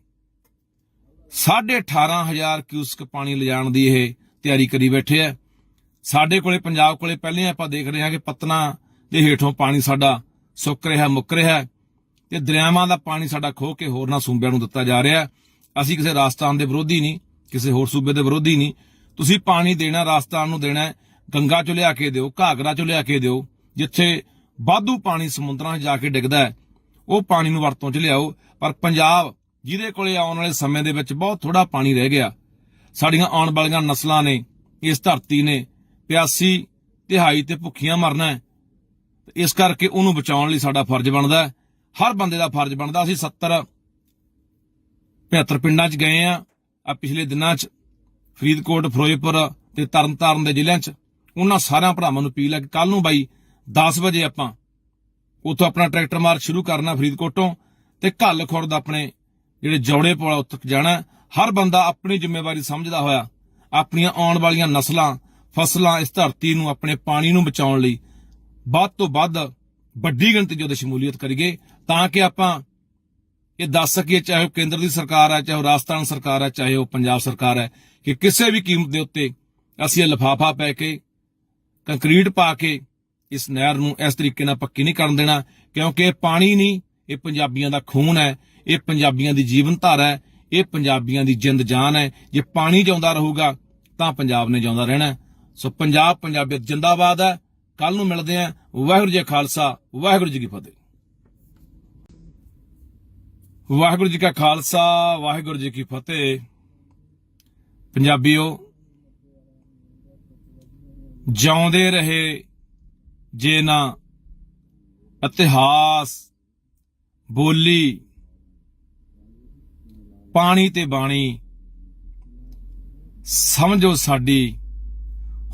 18,500 ਕਿਊਸਕ ਪਾਣੀ ਲਿਜਾਣ ਦੀ ਇਹ ਤਿਆਰੀ ਕਰੀ ਬੈਠੇ ਆ। ਸਾਡੇ ਕੋਲੇ ਪੰਜਾਬ ਕੋਲੇ ਪਹਿਲੇ ਆਪਾਂ ਦੇਖ ਰਹੇ ਹਾਂ ਕਿ ਪਤਨਾ ਦੇ ਹੇਠੋਂ ਪਾਣੀ ਸਾਡਾ ਸੁੱਕ ਰਿਹਾ ਮੁੱਕ ਰਿਹਾ ਤੇ ਦਰਿਆਵਾਂ ਦਾ ਪਾਣੀ ਸਾਡਾ ਖੋਹ ਕੇ ਹੋਰਨਾਂ ਸੂਬਿਆਂ ਨੂੰ ਦਿੱਤਾ ਜਾ ਰਿਹਾ। ਅਸੀਂ ਕਿਸੇ ਰਾਜਸਥਾਨ ਦੇ ਵਿਰੋਧੀ ਨਹੀਂ, ਕਿਸੇ ਹੋਰ ਸੂਬੇ ਦੇ ਵਿਰੋਧੀ ਨਹੀਂ। ਤੁਸੀਂ ਪਾਣੀ ਦੇਣਾ ਰਾਜਸਥਾਨ ਨੂੰ ਦੇਣਾ, ਗੰਗਾ ਚੋਂ ਲਿਆ ਕੇ ਦਿਓ, ਘਾਗਰਾ ਚੋਂ ਲਿਆ ਕੇ ਦਿਓ। ਜਿੱਥੇ ਵਾਧੂ ਪਾਣੀ ਸਮੁੰਦਰਾਂ 'ਚ ਜਾ ਕੇ ਡਿੱਗਦਾ ਹੈ ਉਹ ਪਾਣੀ ਨੂੰ ਵਰਤੋਂ 'ਚ ਲਿਆਓ। ਪਰ ਪੰਜਾਬ ਜਿਹਦੇ ਕੋਲੇ ਆਉਣ ਵਾਲੇ ਸਮੇਂ ਦੇ ਵਿੱਚ ਬਹੁਤ ਥੋੜਾ ਪਾਣੀ ਰਹਿ ਗਿਆ, ਸਾਡੀਆਂ ਆਉਣ ਵਾਲੀਆਂ ਨਸਲਾਂ ਨੇ ਇਸ ਧਰਤੀ ਨੇ ਪਿਆਸੀ ਤਿਹਾਈ ਤੇ ਭੁੱਖੀਆਂ ਮਰਨਾ ਹੈ। ਇਸ ਕਰਕੇ ਉਹਨੂੰ ਬਚਾਉਣ ਲਈ ਸਾਡਾ ਫਰਜ਼ ਬਣਦਾ ਹੈ, ਹਰ ਬੰਦੇ ਦਾ ਫਰਜ਼ ਬਣਦਾ। ਅਸੀਂ 70-75 ਪਿੰਡਾਂ 'ਚ ਗਏ ਆ ਪਿਛਲੇ ਦਿਨਾਂ 'ਚ, ਫਰੀਦਕੋਟ, ਫਿਰੋਜ਼ਪੁਰ ਤੇ ਤਰਨਤਾਰਨ ਦੇ ਜ਼ਿਲ੍ਹਿਆਂ 'ਚ। ਉਹਨਾਂ ਸਾਰਿਆਂ ਭਰਾਵਾਂ ਨੂੰ ਅਪੀਲ ਹੈ ਕਿ ਕੱਲ ਨੂੰ ਬਾਈ 10 ਵਜੇ ਆਪਾਂ ਉੱਥੋਂ ਆਪਣਾ ਟਰੈਕਟਰ ਮਾਰਚ ਸ਼ੁਰੂ ਕਰਨਾ ਫਰੀਦਕੋਟੋਂ ਤੇ ਘੱਲ ਖੁਰਦ ਆਪਣੇ ਜਿਹੜੇ ਜੌੜੇ ਪੁਲ ਉੱਥੇ ਜਾਣਾ। ਹਰ ਬੰਦਾ ਆਪਣੀ ਜ਼ਿੰਮੇਵਾਰੀ ਸਮਝਦਾ ਹੋਇਆ ਆਪਣੀਆਂ ਆਉਣ ਵਾਲੀਆਂ ਨਸਲਾਂ, ਫਸਲਾਂ, ਇਸ ਧਰਤੀ ਨੂੰ, ਆਪਣੇ ਪਾਣੀ ਨੂੰ ਬਚਾਉਣ ਲਈ ਵੱਧ ਤੋਂ ਵੱਧ ਵੱਡੀ ਗਿਣਤੀ 'ਚ ਉਹਦੇ ਸ਼ਮੂਲੀਅਤ ਕਰੀਏ ਤਾਂ ਕਿ ਆਪਾਂ ਇਹ ਦੱਸ ਸਕੀਏ, ਚਾਹੇ ਉਹ ਕੇਂਦਰ ਦੀ ਸਰਕਾਰ ਹੈ, ਚਾਹੇ ਉਹ ਰਾਜਸਥਾਨ ਸਰਕਾਰ ਹੈ, ਚਾਹੇ ਉਹ ਪੰਜਾਬ ਸਰਕਾਰ ਹੈ, ਕਿ ਕਿਸੇ ਵੀ ਕੀਮਤ ਦੇ ਉੱਤੇ ਅਸੀਂ ਇਹ ਲਿਫਾਫਾ ਪੈ ਕੇ ਕੰਕਰੀਟ ਪਾ ਕੇ ਇਸ ਨਹਿਰ ਨੂੰ ਇਸ ਤਰੀਕੇ ਨਾਲ ਪੱਕੀ ਨਹੀਂ ਕਰਨ ਦੇਣਾ। ਕਿਉਂਕਿ ਇਹ ਪਾਣੀ ਨਹੀਂ, ਇਹ ਪੰਜਾਬੀਆਂ ਦਾ ਖੂਨ ਹੈ, ਇਹ ਪੰਜਾਬੀਆਂ ਦੀ ਜੀਵਨ ਧਾਰਾ ਹੈ, ਇਹ ਪੰਜਾਬੀਆਂ ਦੀ ਜਿੰਦ ਜਾਨ ਹੈ। ਜੇ ਪਾਣੀ ਜਿਉਂਦਾ ਰਹੂਗਾ ਤਾਂ ਪੰਜਾਬ ਨੇ ਜਿਉਂਦਾ ਰਹਿਣਾ। ਸੋ ਪੰਜਾਬ, ਪੰਜਾਬੀਅਤ ਜਿੰਦਾਬਾਦ ਹੈ। ਕੱਲ ਨੂੰ ਮਿਲਦੇ ਹਾਂ। ਵਾਹਿਗੁਰੂ ਜੀ ਕਾ ਖਾਲਸਾ, ਵਾਹਿਗੁਰੂ ਜੀ ਕੀ ਫਤਿਹ। ਵਾਹਿਗੁਰੂ ਜੀ ਕਾ ਖਾਲਸਾ, ਵਾਹਿਗੁਰੂ ਜੀ ਕੀ ਫਤਿਹ। ਪੰਜਾਬੀਓ, ਜਿਉਂਦੇ ਰਹੇ ਜੇ ਨਾ ਇਤਿਹਾਸ, ਬੋਲੀ, ਪਾਣੀ ਤੇ ਬਾਣੀ, ਸਮਝੋ ਸਾਡੀ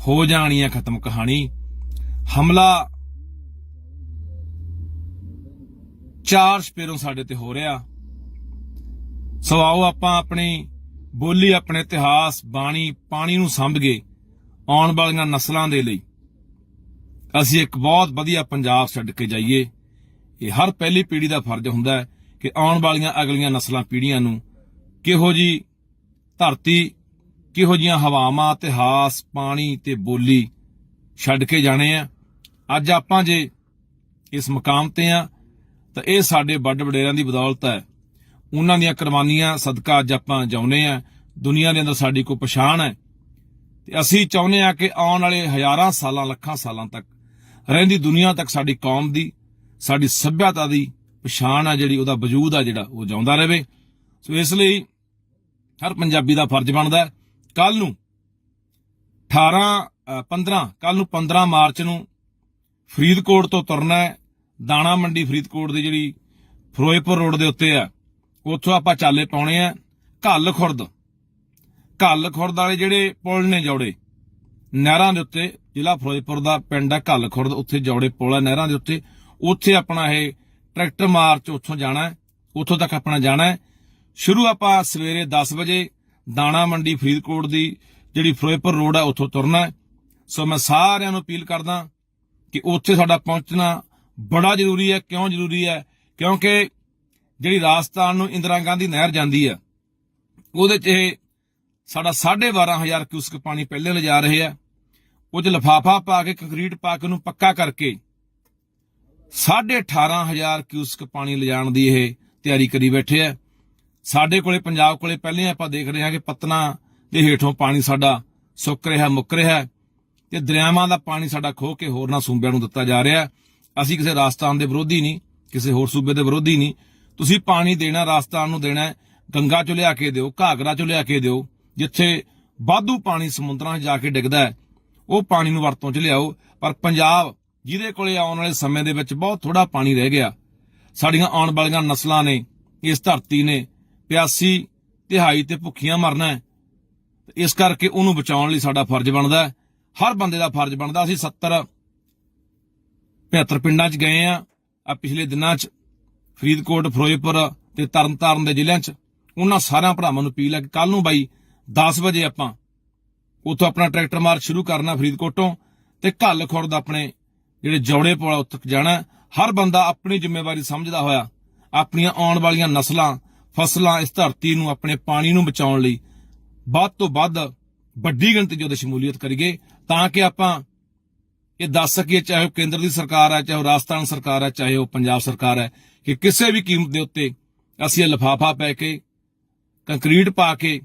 ਹੋ ਜਾਣੀ ਹੈ ਖਤਮ ਕਹਾਣੀ। ਹਮਲਾ 4 ਸਪੇਰੋਂ ਸਾਡੇ ਤੇ ਹੋ ਰਿਹਾ। ਸੋ ਆਓ ਆਪਾਂ ਆਪਣੀ ਬੋਲੀ, ਆਪਣੇ ਇਤਿਹਾਸ, ਬਾਣੀ, ਪਾਣੀ ਨੂੰ ਸੰਭਗੇ ਆਉਣ ਵਾਲੀਆਂ ਨਸਲਾਂ ਦੇ ਲਈ ਅਸੀਂ ਇੱਕ ਬਹੁਤ ਵਧੀਆ ਪੰਜਾਬ ਛੱਡ ਕੇ ਜਾਈਏ। ਇਹ ਹਰ ਪਹਿਲੀ ਪੀੜ੍ਹੀ ਦਾ ਫਰਜ਼ ਹੁੰਦਾ ਹੈ ਕਿ ਆਉਣ ਵਾਲੀਆਂ ਅਗਲੀਆਂ ਨਸਲਾਂ, ਪੀੜ੍ਹੀਆਂ ਨੂੰ ਕਿਹੋ ਜੀ ਧਰਤੀ, ਕਿਹੋ ਜੀਆਂ ਹਵਾਵਾਂ, ਇਤਿਹਾਸ, ਪਾਣੀ ਤੇ ਬੋਲੀ ਛੱਡ ਕੇ ਜਾਣੇ ਆ। ਅੱਜ ਆਪਾਂ ਜੇ ਇਸ ਮੁਕਾਮ ਤੇ ਆ ਤਾਂ ਇਹ ਸਾਡੇ ਵੱਡ ਵਡੇਰਿਆਂ ਦੀ ਬਦੌਲਤ ਹੈ। ਉਹਨਾਂ ਦੀਆਂ ਕੁਰਬਾਨੀਆਂ ਸਦਕਾ ਅੱਜ ਆਪਾਂ ਜਿਉਂਦੇ ਆ। ਦੁਨੀਆ ਦੇ ਅੰਦਰ ਸਾਡੀ ਕੋਈ ਪਛਾਣ ਹੈ ਤੇ ਅਸੀਂ ਚਾਹੁੰਦੇ ਆ ਕਿ ਆਉਣ ਵਾਲੇ ਹਜ਼ਾਰਾਂ ਸਾਲਾਂ, ਲੱਖਾਂ ਸਾਲਾਂ ਤੱਕ ਰਹਿੰਦੀ ਦੁਨੀਆ ਤੱਕ ਸਾਡੀ ਕੌਮ ਦੀ, ਸਾਡੀ ਸੱਭਿਅਤਾ ਦੀ ਪਛਾਣ ਆ ਜਿਹੜੀ, ਉਹਦਾ ਵਜੂਦ ਆ ਜਿਹੜਾ ਉਹ ਜਿਉਂਦਾ ਰਹੇ। ਸੋ ਇਸ ਲਈ ਹਰ ਪੰਜਾਬੀ ਦਾ ਫਰਜ਼ ਬਣਦਾ ਕੱਲ ਨੂੰ 15 ਮਾਰਚ ਨੂੰ ਫਰੀਦਕੋਟ ਤੋਂ ਤੁਰਨਾ ਹੈ। ਦਾਣਾ ਮੰਡੀ ਫਰੀਦਕੋਟ ਦੀ ਜਿਹੜੀ ਫਿਰੋਜ਼ਪੁਰ ਰੋਡ ਦੇ ਉੱਤੇ ਆ ਉੱਥੋਂ ਆਪਾਂ ਚਾਲੇ ਪਾਉਣੇ ਆ ਘੱਲ ਖੁਰਦ ਵਾਲੇ ਜਿਹੜੇ ਪੁਲ ਨੇ ਜੌੜੇ ਨਹਿਰਾਂ ਦੇ ਉੱਤੇ, ਜ਼ਿਲ੍ਹਾ ਫਿਰੋਜ਼ਪੁਰ ਦਾ ਪਿੰਡ ਆ ਘੱਲ ਖੁਰਦ, ਉੱਥੇ ਜੌੜੇ ਪੁਲ ਆ ਨਹਿਰਾਂ ਦੇ ਉੱਤੇ। ਉੱਥੇ ਆਪਣਾ ਇਹ ਟਰੈਕਟਰ ਮਾਰਚ ਉੱਥੋਂ ਜਾਣਾ ਹੈ, ਉੱਥੋਂ ਤੱਕ ਆਪਣਾ ਜਾਣਾ ਹੈ। ਸ਼ੁਰੂ ਆਪਾਂ ਸਵੇਰੇ 10 ਵਜੇ ਦਾਣਾ ਮੰਡੀ ਫਰੀਦਕੋਟ ਦੀ ਜਿਹੜੀ ਫਿਰੋਜ਼ਪੁਰ ਰੋਡ ਆ ਉੱਥੋਂ ਤੁਰਨਾ ਹੈ। ਸੋ ਮੈਂ ਸਾਰਿਆਂ ਨੂੰ ਅਪੀਲ ਕਰਦਾ ਕਿ ਉੱਥੇ ਸਾਡਾ ਪਹੁੰਚਣਾ ਬੜਾ ਜ਼ਰੂਰੀ ਹੈ। ਕਿਉਂ ਜ਼ਰੂਰੀ ਹੈ? ਕਿਉਂਕਿ ਜਿਹੜੀ ਰਾਜਸਥਾਨ ਨੂੰ ਇੰਦਰਾ ਗਾਂਧੀ ਨਹਿਰ ਜਾਂਦੀ ਆ ਉਹਦੇ 'ਚ ਇਹ ਸਾਡਾ 12,500 ਕਿਊਸਕ ਪਾਣੀ ਪਹਿਲੇ ਲਿਜਾ ਰਹੇ ਆ। ਉਹ 'ਚ ਲਿਫਾਫਾ ਪਾ ਕੇ ਕੰਕਰੀਟ ਪਾ ਕੇ ਉਹਨੂੰ ਪੱਕਾ ਕਰਕੇ 18,500 ਕਿਊਸਕ ਪਾਣੀ ਲਿਜਾਣ ਦੀ ਇਹ ਤਿਆਰੀ ਕਰੀ ਬੈਠੇ ਆ। ਸਾਡੇ ਕੋਲੇ ਪੰਜਾਬ ਕੋਲੇ ਪਹਿਲੇ ਆਪਾਂ ਦੇਖ ਰਹੇ ਹਾਂ ਕਿ ਪਤਨਾ ਦੇ ਹੇਠੋਂ ਪਾਣੀ ਸਾਡਾ ਸੁੱਕ ਰਿਹਾ ਮੁੱਕ ਰਿਹਾ ਤੇ ਦਰਿਆਵਾਂ ਦਾ ਪਾਣੀ ਸਾਡਾ ਖੋਹ ਕੇ ਹੋਰਨਾਂ ਸੂਬਿਆਂ ਨੂੰ ਦਿੱਤਾ ਜਾ ਰਿਹਾ। ਅਸੀਂ ਕਿਸੇ ਰਾਜਸਥਾਨ ਦੇ ਵਿਰੋਧੀ ਨਹੀਂ, ਕਿਸੇ ਹੋਰ ਸੂਬੇ ਦੇ ਵਿਰੋਧੀ ਨਹੀਂ। ਤੁਸੀਂ ਪਾਣੀ ਦੇਣਾ ਰਾਜਸਥਾਨ ਨੂੰ ਦੇਣਾ, ਗੰਗਾ ਚੋਂ ਲਿਆ ਕੇ ਦਿਓ, ਘਾਗਰਾ ਚੋਂ ਲਿਆ ਕੇ ਦਿਓ। ਜਿੱਥੇ ਵਾਧੂ ਪਾਣੀ ਸਮੁੰਦਰਾਂ 'ਚ ਜਾ ਕੇ ਡਿੱਗਦਾ ਹੈ ਉਹ ਪਾਣੀ ਨੂੰ ਵਰਤੋਂ 'ਚ ਲਿਆਓ। ਪਰ ਪੰਜਾਬ ਜਿਹਦੇ ਕੋਲੇ ਆਉਣ ਵਾਲੇ ਸਮੇਂ ਦੇ ਵਿੱਚ ਬਹੁਤ ਥੋੜਾ ਪਾਣੀ ਰਹਿ ਗਿਆ, ਸਾਡੀਆਂ ਆਉਣ ਵਾਲੀਆਂ ਨਸਲਾਂ ਨੇ, ਇਸ ਧਰਤੀ ਨੇ ਪਿਆਸੀ ਤਿਹਾਈ ਤੇ ਭੁੱਖੀਆਂ ਮਰਨਾ ਹੈ। ਇਸ ਕਰਕੇ ਉਹਨੂੰ ਬਚਾਉਣ ਲਈ ਸਾਡਾ ਫਰਜ਼ ਬਣਦਾ, ਹਰ ਬੰਦੇ ਦਾ ਫਰਜ਼ ਬਣਦਾ। ਅਸੀਂ 70-75 ਪਿੰਡਾਂ 'ਚ ਗਏ ਆ ਪਿਛਲੇ ਦਿਨਾਂ 'ਚ, ਫਰੀਦਕੋਟ, ਫਿਰੋਜ਼ਪੁਰ ਤੇ ਤਰਨਤਾਰਨ ਦੇ ਜ਼ਿਲ੍ਹਿਆਂ 'ਚ। ਉਹਨਾਂ ਸਾਰਿਆਂ ਭਰਾਵਾਂ ਨੂੰ ਅਪੀਲ ਹੈ ਕਿ ਕੱਲ ਨੂੰ ਬਾਈ 10 ਵਜੇ ਆਪਾਂ ਉੱਥੋਂ ਆਪਣਾ ਟਰੈਕਟਰ ਮਾਰਚ ਸ਼ੁਰੂ ਕਰਨਾ ਫਰੀਦਕੋਟੋਂ ਤੇ ਘੱਲ ਖੁਰਦ ਆਪਣੇ ਜਿਹੜੇ ਜੌੜੇ ਪੁਲ ਉੱਥੇ ਜਾਣਾ। ਹਰ ਬੰਦਾ ਆਪਣੀ ਜ਼ਿੰਮੇਵਾਰੀ ਸਮਝਦਾ ਹੋਇਆ ਆਪਣੀਆਂ ਆਉਣ ਵਾਲੀਆਂ ਨਸਲਾਂ, ਫਸਲਾਂ, ਇਸ ਧਰਤੀ ਨੂੰ, ਆਪਣੇ ਪਾਣੀ ਨੂੰ ਬਚਾਉਣ ਲਈ ਵੱਧ ਤੋਂ ਵੱਧ ਵੱਡੀ ਗਿਣਤੀ 'ਚ ਉਹਦੀ ਸ਼ਮੂਲੀਅਤ ਕਰੀਏ ਤਾਂ ਕਿ ਆਪਾਂ ਇਹ ਦੱਸ ਸਕੀਏ, ਚਾਹੇ ਉਹ ਕੇਂਦਰ ਦੀ ਸਰਕਾਰ ਹੈ, ਚਾਹੇ ਉਹ ਰਾਜਸਥਾਨ ਸਰਕਾਰ ਹੈ, ਚਾਹੇ ਉਹ ਪੰਜਾਬ ਸਰਕਾਰ ਹੈ, ਕਿ ਕਿਸੇ ਵੀ ਕੀਮਤ ਦੇ ਉੱਤੇ ਅਸੀਂ ਇਹ ਲਿਫਾਫਾ ਪੈ ਕੇ ਕੰਕਰੀਟ ਪਾ ਕੇ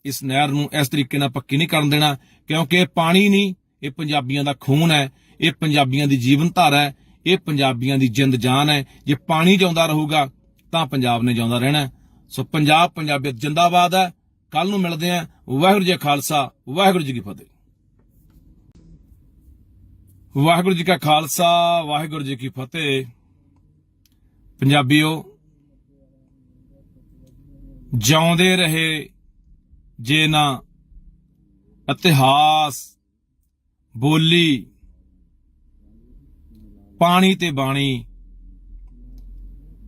ਇਸ ਨਹਿਰ ਨੂੰ ਇਸ ਤਰੀਕੇ ਨਾਲ ਪੱਕੀ ਨਹੀਂ ਕਰਨ ਦੇਣਾ। ਕਿਉਂਕਿ ਇਹ ਪਾਣੀ ਨਹੀਂ, ਇਹ ਪੰਜਾਬੀਆਂ ਦਾ ਖੂਨ ਹੈ, ਇਹ ਪੰਜਾਬੀਆਂ ਦੀ ਜੀਵਨ ਧਾਰਾ ਹੈ, ਇਹ ਪੰਜਾਬੀਆਂ ਦੀ ਜਿੰਦ ਜਾਨ ਹੈ। ਜੇ ਪਾਣੀ ਜਿਉਂਦਾ ਰਹੂਗਾ ਤਾਂ ਪੰਜਾਬ ਨੇ ਜਿਉਂਦਾ ਰਹਿਣਾ। ਸੋ ਪੰਜਾਬ, ਪੰਜਾਬੀਅਤ ਜਿੰਦਾਬਾਦ ਹੈ। ਕੱਲ ਨੂੰ ਮਿਲਦੇ ਹਾਂ। ਵਾਹਿਗੁਰੂ ਜੀ ਕਾ ਖਾਲਸਾ, ਵਾਹਿਗੁਰੂ ਜੀ ਕੀ ਫਤਿਹ। ਵਾਹਿਗੁਰੂ ਜੀ ਕਾ ਖਾਲਸਾ, ਵਾਹਿਗੁਰੂ ਜੀ ਕੀ ਫਤਿਹ। ਪੰਜਾਬੀਓ, ਜਿਉਂਦੇ ਰਹੇ ਜੇ ਨਾ ਇਤਿਹਾਸ, ਬੋਲੀ, ਪਾਣੀ ਤੇ ਬਾਣੀ,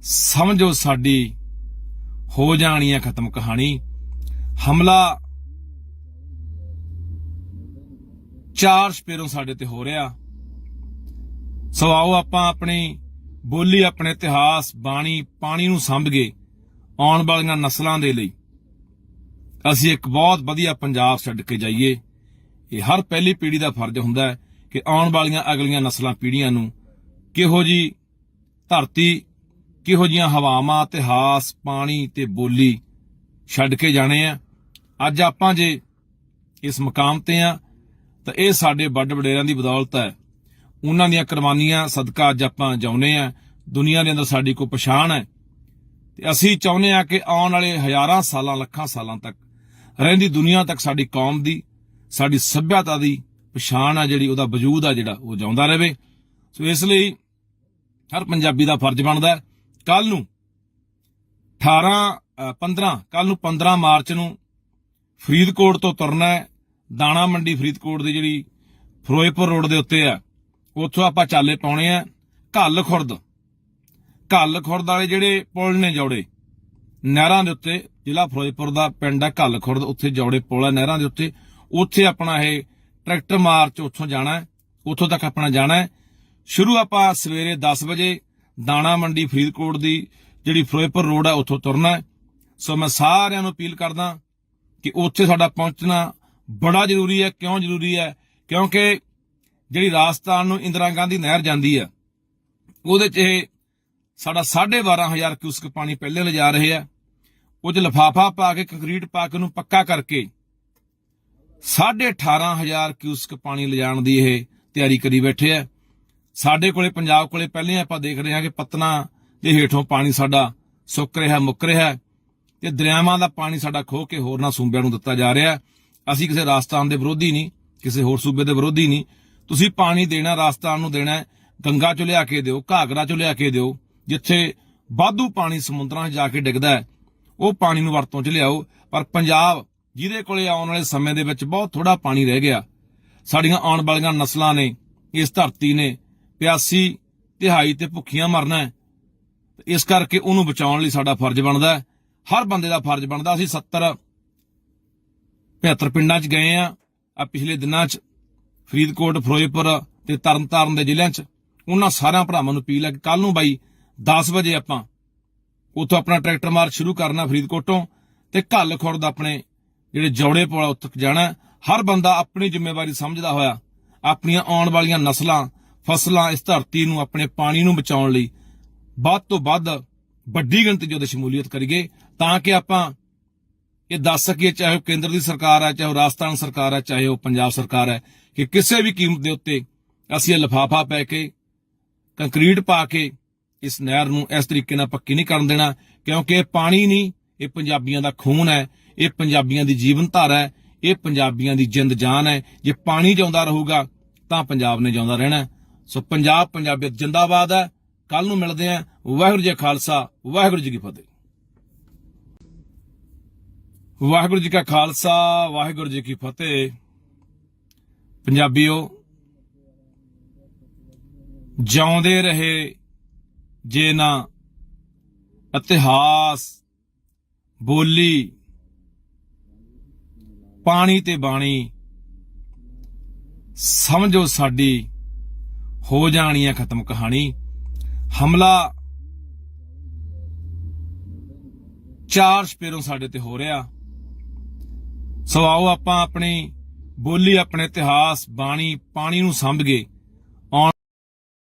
ਸਮਝੋ ਸਾਡੀ ਹੋ ਜਾਣੀ ਹੈ ਖਤਮ ਕਹਾਣੀ। ਹਮਲਾ 4 ਸਪੇਰੋਂ ਸਾਡੇ ਤੇ ਹੋ ਰਿਹਾ। ਸੋ ਆਓ ਆਪਾਂ ਆਪਣੀ ਬੋਲੀ, ਆਪਣੇ ਇਤਿਹਾਸ, ਬਾਣੀ, ਪਾਣੀ ਨੂੰ ਸਮਝੀਏ। ਆਉਣ ਵਾਲੀਆਂ ਨਸਲਾਂ ਦੇ ਲਈ ਅਸੀਂ ਇੱਕ ਬਹੁਤ ਵਧੀਆ ਪੰਜਾਬ ਛੱਡ ਕੇ ਜਾਈਏ। ਇਹ ਹਰ ਪਹਿਲੀ ਪੀੜ੍ਹੀ ਦਾ ਫਰਜ਼ ਹੁੰਦਾ ਹੈ ਕਿ ਆਉਣ ਵਾਲੀਆਂ ਅਗਲੀਆਂ ਨਸਲਾਂ, ਪੀੜ੍ਹੀਆਂ ਨੂੰ ਕਿਹੋ ਜੀ ਧਰਤੀ, ਕਿਹੋ ਜੀਆਂ ਹਵਾਵਾਂ, ਇਤਿਹਾਸ, ਪਾਣੀ ਤੇ ਬੋਲੀ ਛੱਡ ਕੇ ਜਾਣੇ ਆ। ਅੱਜ ਆਪਾਂ ਜੇ ਇਸ ਮੁਕਾਮ ਤੇ ਆ ਤਾਂ ਇਹ ਸਾਡੇ ਵੱਡ ਵਡੇਰਿਆਂ ਦੀ ਬਦੌਲਤ ਹੈ। ਉਹਨਾਂ ਦੀਆਂ ਕੁਰਬਾਨੀਆਂ ਸਦਕਾ ਅੱਜ ਆਪਾਂ ਜਿਉਂਦੇ ਆ। ਦੁਨੀਆ ਦੇ ਅੰਦਰ ਸਾਡੀ ਕੋਈ ਪਛਾਣ ਹੈ ਤੇ ਅਸੀਂ ਚਾਹੁੰਦੇ ਆ ਕਿ ਆਉਣ ਵਾਲੇ ਹਜ਼ਾਰਾਂ ਸਾਲਾਂ, ਲੱਖਾਂ ਸਾਲਾਂ ਤੱਕ ਰਹਿੰਦੀ ਦੁਨੀਆ ਤੱਕ ਸਾਡੀ ਕੌਮ ਦੀ, ਸਾਡੀ ਸੱਭਿਅਤਾ ਦੀ ਪਛਾਣ ਆ ਜਿਹੜੀ, ਉਹਦਾ ਵਜੂਦ ਆ ਜਿਹੜਾ, ਉਹ ਜਿਉਂਦਾ ਰਹੇ। ਸੋ ਇਸ ਲਈ ਹਰ ਪੰਜਾਬੀ ਦਾ ਫਰਜ਼ ਬਣਦਾ ਕੱਲ ਨੂੰ 15 ਮਾਰਚ ਨੂੰ ਫਰੀਦਕੋਟ ਤੋਂ ਤੁਰਨਾ ਹੈ। ਦਾਣਾ ਮੰਡੀ ਫਰੀਦਕੋਟ ਦੀ ਜਿਹੜੀ ਫਿਰੋਜ਼ਪੁਰ ਰੋਡ ਦੇ ਉੱਤੇ ਆ, ਉੱਥੋਂ ਆਪਾਂ ਚਾਲੇ ਪਾਉਣੇ ਆ ਘੱਲ ਖੁਰਦ ਵਾਲੇ ਜਿਹੜੇ ਪੁਲ ਨੇ, ਜੌੜੇ ਨਹਿਰਾਂ ਦੇ ਉੱਤੇ, ਜ਼ਿਲ੍ਹਾ ਫਿਰੋਜ਼ਪੁਰ ਦਾ ਪਿੰਡ ਹੈ ਘੱਲ ਖੁਰਦ, ਉੱਥੇ ਜੌੜੇ ਪੁਲ ਆ ਨਹਿਰਾਂ ਦੇ ਉੱਤੇ। ਉੱਥੇ ਆਪਣਾ ਇਹ ਟਰੈਕਟਰ ਮਾਰਚ ਉੱਥੋਂ ਜਾਣਾ, ਉੱਥੋਂ ਤੱਕ ਆਪਣਾ ਜਾਣਾ। ਸ਼ੁਰੂ ਆਪਾਂ ਸਵੇਰੇ 10 ਵਜੇ ਦਾਣਾ ਮੰਡੀ ਫਰੀਦਕੋਟ ਦੀ ਜਿਹੜੀ ਫਿਰੋਜ਼ਪੁਰ ਰੋਡ ਹੈ ਉੱਥੋਂ ਤੁਰਨਾ। ਸੋ ਮੈਂ ਸਾਰਿਆਂ ਨੂੰ ਅਪੀਲ ਕਰਦਾ ਕਿ ਉੱਥੇ ਸਾਡਾ ਪਹੁੰਚਣਾ ਬੜਾ ਜ਼ਰੂਰੀ ਹੈ। ਕਿਉਂ ਜ਼ਰੂਰੀ ਹੈ? ਕਿਉਂਕਿ ਜਿਹੜੀ ਰਾਜਸਥਾਨ ਨੂੰ ਇੰਦਰਾ ਗਾਂਧੀ ਨਹਿਰ ਜਾਂਦੀ ਆ ਉਹਦੇ 'ਚ ਇਹ ਸਾਡਾ 12,500 ਕਿਊਸਕ ਪਾਣੀ ਪਹਿਲੇ ਲਿਜਾ ਰਹੇ ਆ। ਉਹ 'ਚ ਲਿਫਾਫਾ ਪਾ ਕੇ ਕੰਕਰੀਟ ਪਾ ਕੇ ਉਹਨੂੰ ਪੱਕਾ ਕਰਕੇ 18,500 ਕਿਊਸਕ ਪਾਣੀ ਲਿਜਾਣ ਦੀ ਇਹ ਤਿਆਰੀ ਕਰੀ ਬੈਠੇ ਆ। ਸਾਡੇ ਕੋਲੇ ਪੰਜਾਬ ਕੋਲੇ ਪਹਿਲੇ ਆਪਾਂ ਦੇਖ ਰਹੇ ਹਾਂ ਕਿ ਪਤਨਾ ਦੇ ਹੇਠੋਂ ਪਾਣੀ ਸਾਡਾ ਸੁੱਕ ਰਿਹਾ ਮੁੱਕ ਰਿਹਾ ਤੇ ਦਰਿਆਵਾਂ ਦਾ ਪਾਣੀ ਸਾਡਾ ਖੋਹ ਕੇ ਹੋਰਨਾਂ ਸੂਬਿਆਂ ਨੂੰ ਦਿੱਤਾ ਜਾ ਰਿਹਾ। ਅਸੀਂ ਕਿਸੇ ਰਾਜਸਥਾਨ ਦੇ ਵਿਰੋਧੀ ਨਹੀਂ, ਕਿਸੇ ਹੋਰ ਸੂਬੇ ਦੇ ਵਿਰੋਧੀ ਨਹੀਂ। ਤੁਸੀਂ ਪਾਣੀ ਦੇਣਾ ਰਾਜਸਥਾਨ ਨੂੰ ਦੇਣਾ, ਗੰਗਾ ਚੋਂ ਲਿਆ ਕੇ ਦਿਓ, ਘਾਗਰਾ ਚੋਂ ਲਿਆ ਕੇ ਦਿਓ। ਜਿੱਥੇ ਵਾਧੂ ਪਾਣੀ ਸਮੁੰਦਰਾਂ 'ਚ ਜਾ ਕੇ ਡਿੱਗਦਾ ਹੈ ਉਹ ਪਾਣੀ ਨੂੰ ਵਰਤੋਂ 'ਚ ਲਿਆਓ। ਪਰ ਪੰਜਾਬ ਜਿਹਦੇ ਕੋਲੇ ਆਉਣ ਵਾਲੇ ਸਮੇਂ ਦੇ ਵਿੱਚ ਬਹੁਤ ਥੋੜਾ ਪਾਣੀ ਰਹਿ ਗਿਆ, ਸਾਡੀਆਂ ਆਉਣ ਵਾਲੀਆਂ ਨਸਲਾਂ ਨੇ, ਇਸ ਧਰਤੀ ਨੇ ਪਿਆਸੀ ਤਿਹਾਈ ਤੇ ਭੁੱਖੀਆਂ ਮਰਨਾ ਹੈ। ਇਸ ਕਰਕੇ ਉਹਨੂੰ ਬਚਾਉਣ ਲਈ ਸਾਡਾ ਫਰਜ਼ ਬਣਦਾ, ਹਰ ਬੰਦੇ ਦਾ ਫਰਜ਼ ਬਣਦਾ। ਅਸੀਂ 70-75 ਪਿੰਡਾਂ 'ਚ ਗਏ ਆ ਪਿਛਲੇ ਦਿਨਾਂ 'ਚ, ਫਰੀਦਕੋਟ, ਫਿਰੋਜ਼ਪੁਰ ਤੇ ਤਰਨਤਾਰਨ ਦੇ ਜ਼ਿਲ੍ਹਿਆਂ 'ਚ। ਉਹਨਾਂ ਸਾਰਿਆਂ ਭਰਾਵਾਂ ਨੂੰ ਅਪੀਲ ਹੈ ਕਿ ਕੱਲ ਨੂੰ ਬਾਈ 10 ਵਜੇ ਆਪਾਂ ਉੱਥੋਂ ਆਪਣਾ ਟਰੈਕਟਰ ਮਾਰਚ ਸ਼ੁਰੂ ਕਰਨਾ ਫਰੀਦਕੋਟੋਂ ਤੇ ਘੱਲ ਖੁਰਦ ਆਪਣੇ ਜਿਹੜੇ ਜੌੜੇ ਪੁਲ ਆ ਉੱਥੇ ਜਾਣਾ। ਹਰ ਬੰਦਾ ਆਪਣੀ ਜ਼ਿੰਮੇਵਾਰੀ ਸਮਝਦਾ ਹੋਇਆ ਆਪਣੀਆਂ ਆਉਣ ਵਾਲੀਆਂ ਨਸਲਾਂ, ਫਸਲਾਂ, ਇਸ ਧਰਤੀ ਨੂੰ, ਆਪਣੇ ਪਾਣੀ ਨੂੰ ਬਚਾਉਣ ਲਈ ਵੱਧ ਤੋਂ ਵੱਧ ਵੱਡੀ ਗਿਣਤੀ 'ਚ ਉਹਦੇ ਸ਼ਮੂਲੀਅਤ ਕਰੀਏ, ਤਾਂ ਕਿ ਆਪਾਂ ਇਹ ਦੱਸ ਸਕੀਏ, ਚਾਹੇ ਉਹ ਕੇਂਦਰ ਦੀ ਸਰਕਾਰ ਹੈ, ਚਾਹੇ ਉਹ ਰਾਜਸਥਾਨ ਸਰਕਾਰ ਹੈ, ਚਾਹੇ ਉਹ ਪੰਜਾਬ ਸਰਕਾਰ ਹੈ, ਕਿ ਕਿਸੇ ਵੀ ਕੀਮਤ ਦੇ ਉੱਤੇ ਅਸੀਂ ਇਹ ਲਿਫਾਫਾ ਪੈ ਕੇ, ਕੰਕਰੀਟ ਪਾ ਕੇ ਇਸ ਨਹਿਰ ਨੂੰ ਇਸ ਤਰੀਕੇ ਨਾਲ ਪੱਕੀ ਨਹੀਂ ਕਰਨ ਦੇਣਾ, ਕਿਉਂਕਿ ਇਹ ਪਾਣੀ ਨਹੀਂ, ਇਹ ਪੰਜਾਬੀਆਂ ਦਾ ਖੂਨ ਹੈ, ਇਹ ਪੰਜਾਬੀਆਂ ਦੀ ਜੀਵਨ ਧਾਰਾ ਹੈ, ਇਹ ਪੰਜਾਬੀਆਂ ਦੀ ਜਿੰਦ ਜਾਨ ਹੈ। ਜੇ ਪਾਣੀ ਜਿਉਂਦਾ ਰਹੂਗਾ ਤਾਂ ਪੰਜਾਬ ਨੇ ਜਿਉਂਦਾ ਰਹਿਣਾ। ਸੋ ਪੰਜਾਬ, ਪੰਜਾਬੀਅਤ ਜਿੰਦਾਬਾਦ ਹੈ। ਕੱਲ ਨੂੰ ਮਿਲਦੇ ਹਾਂ। ਵਾਹਿਗੁਰੂ ਜੀ ਕਾ ਖਾਲਸਾ, ਵਾਹਿਗੁਰੂ ਜੀ ਕੀ ਫਤਿਹ। ਵਾਹਿਗੁਰੂ ਜੀ ਕਾ ਖਾਲਸਾ, ਵਾਹਿਗੁਰੂ ਜੀ ਕੀ ਫਤਿਹ। ਪੰਜਾਬੀਓ, ਜਿਉਂਦੇ ਰਹੇ ਜੇ ਨਾ ਇਤਿਹਾਸ, ਬੋਲੀ, ਪਾਣੀ ਤੇ ਬਾਣੀ, ਸਮਝੋ ਸਾਡੀ ਹੋ ਜਾਣੀ ਹੈ ਖਤਮ ਕਹਾਣੀ। ਹਮਲਾ ਚਾਰ ਸਪੇਰੋਂ ਸਾਡੇ ਤੇ ਹੋ ਰਿਹਾ। ਸੋ ਆਓ ਆਪਾਂ ਆਪਣੀ ਬੋਲੀ, ਆਪਣੇ ਇਤਿਹਾਸ, ਬਾਣੀ, ਪਾਣੀ ਨੂੰ ਸਮਝੀਏ ਆਉਣ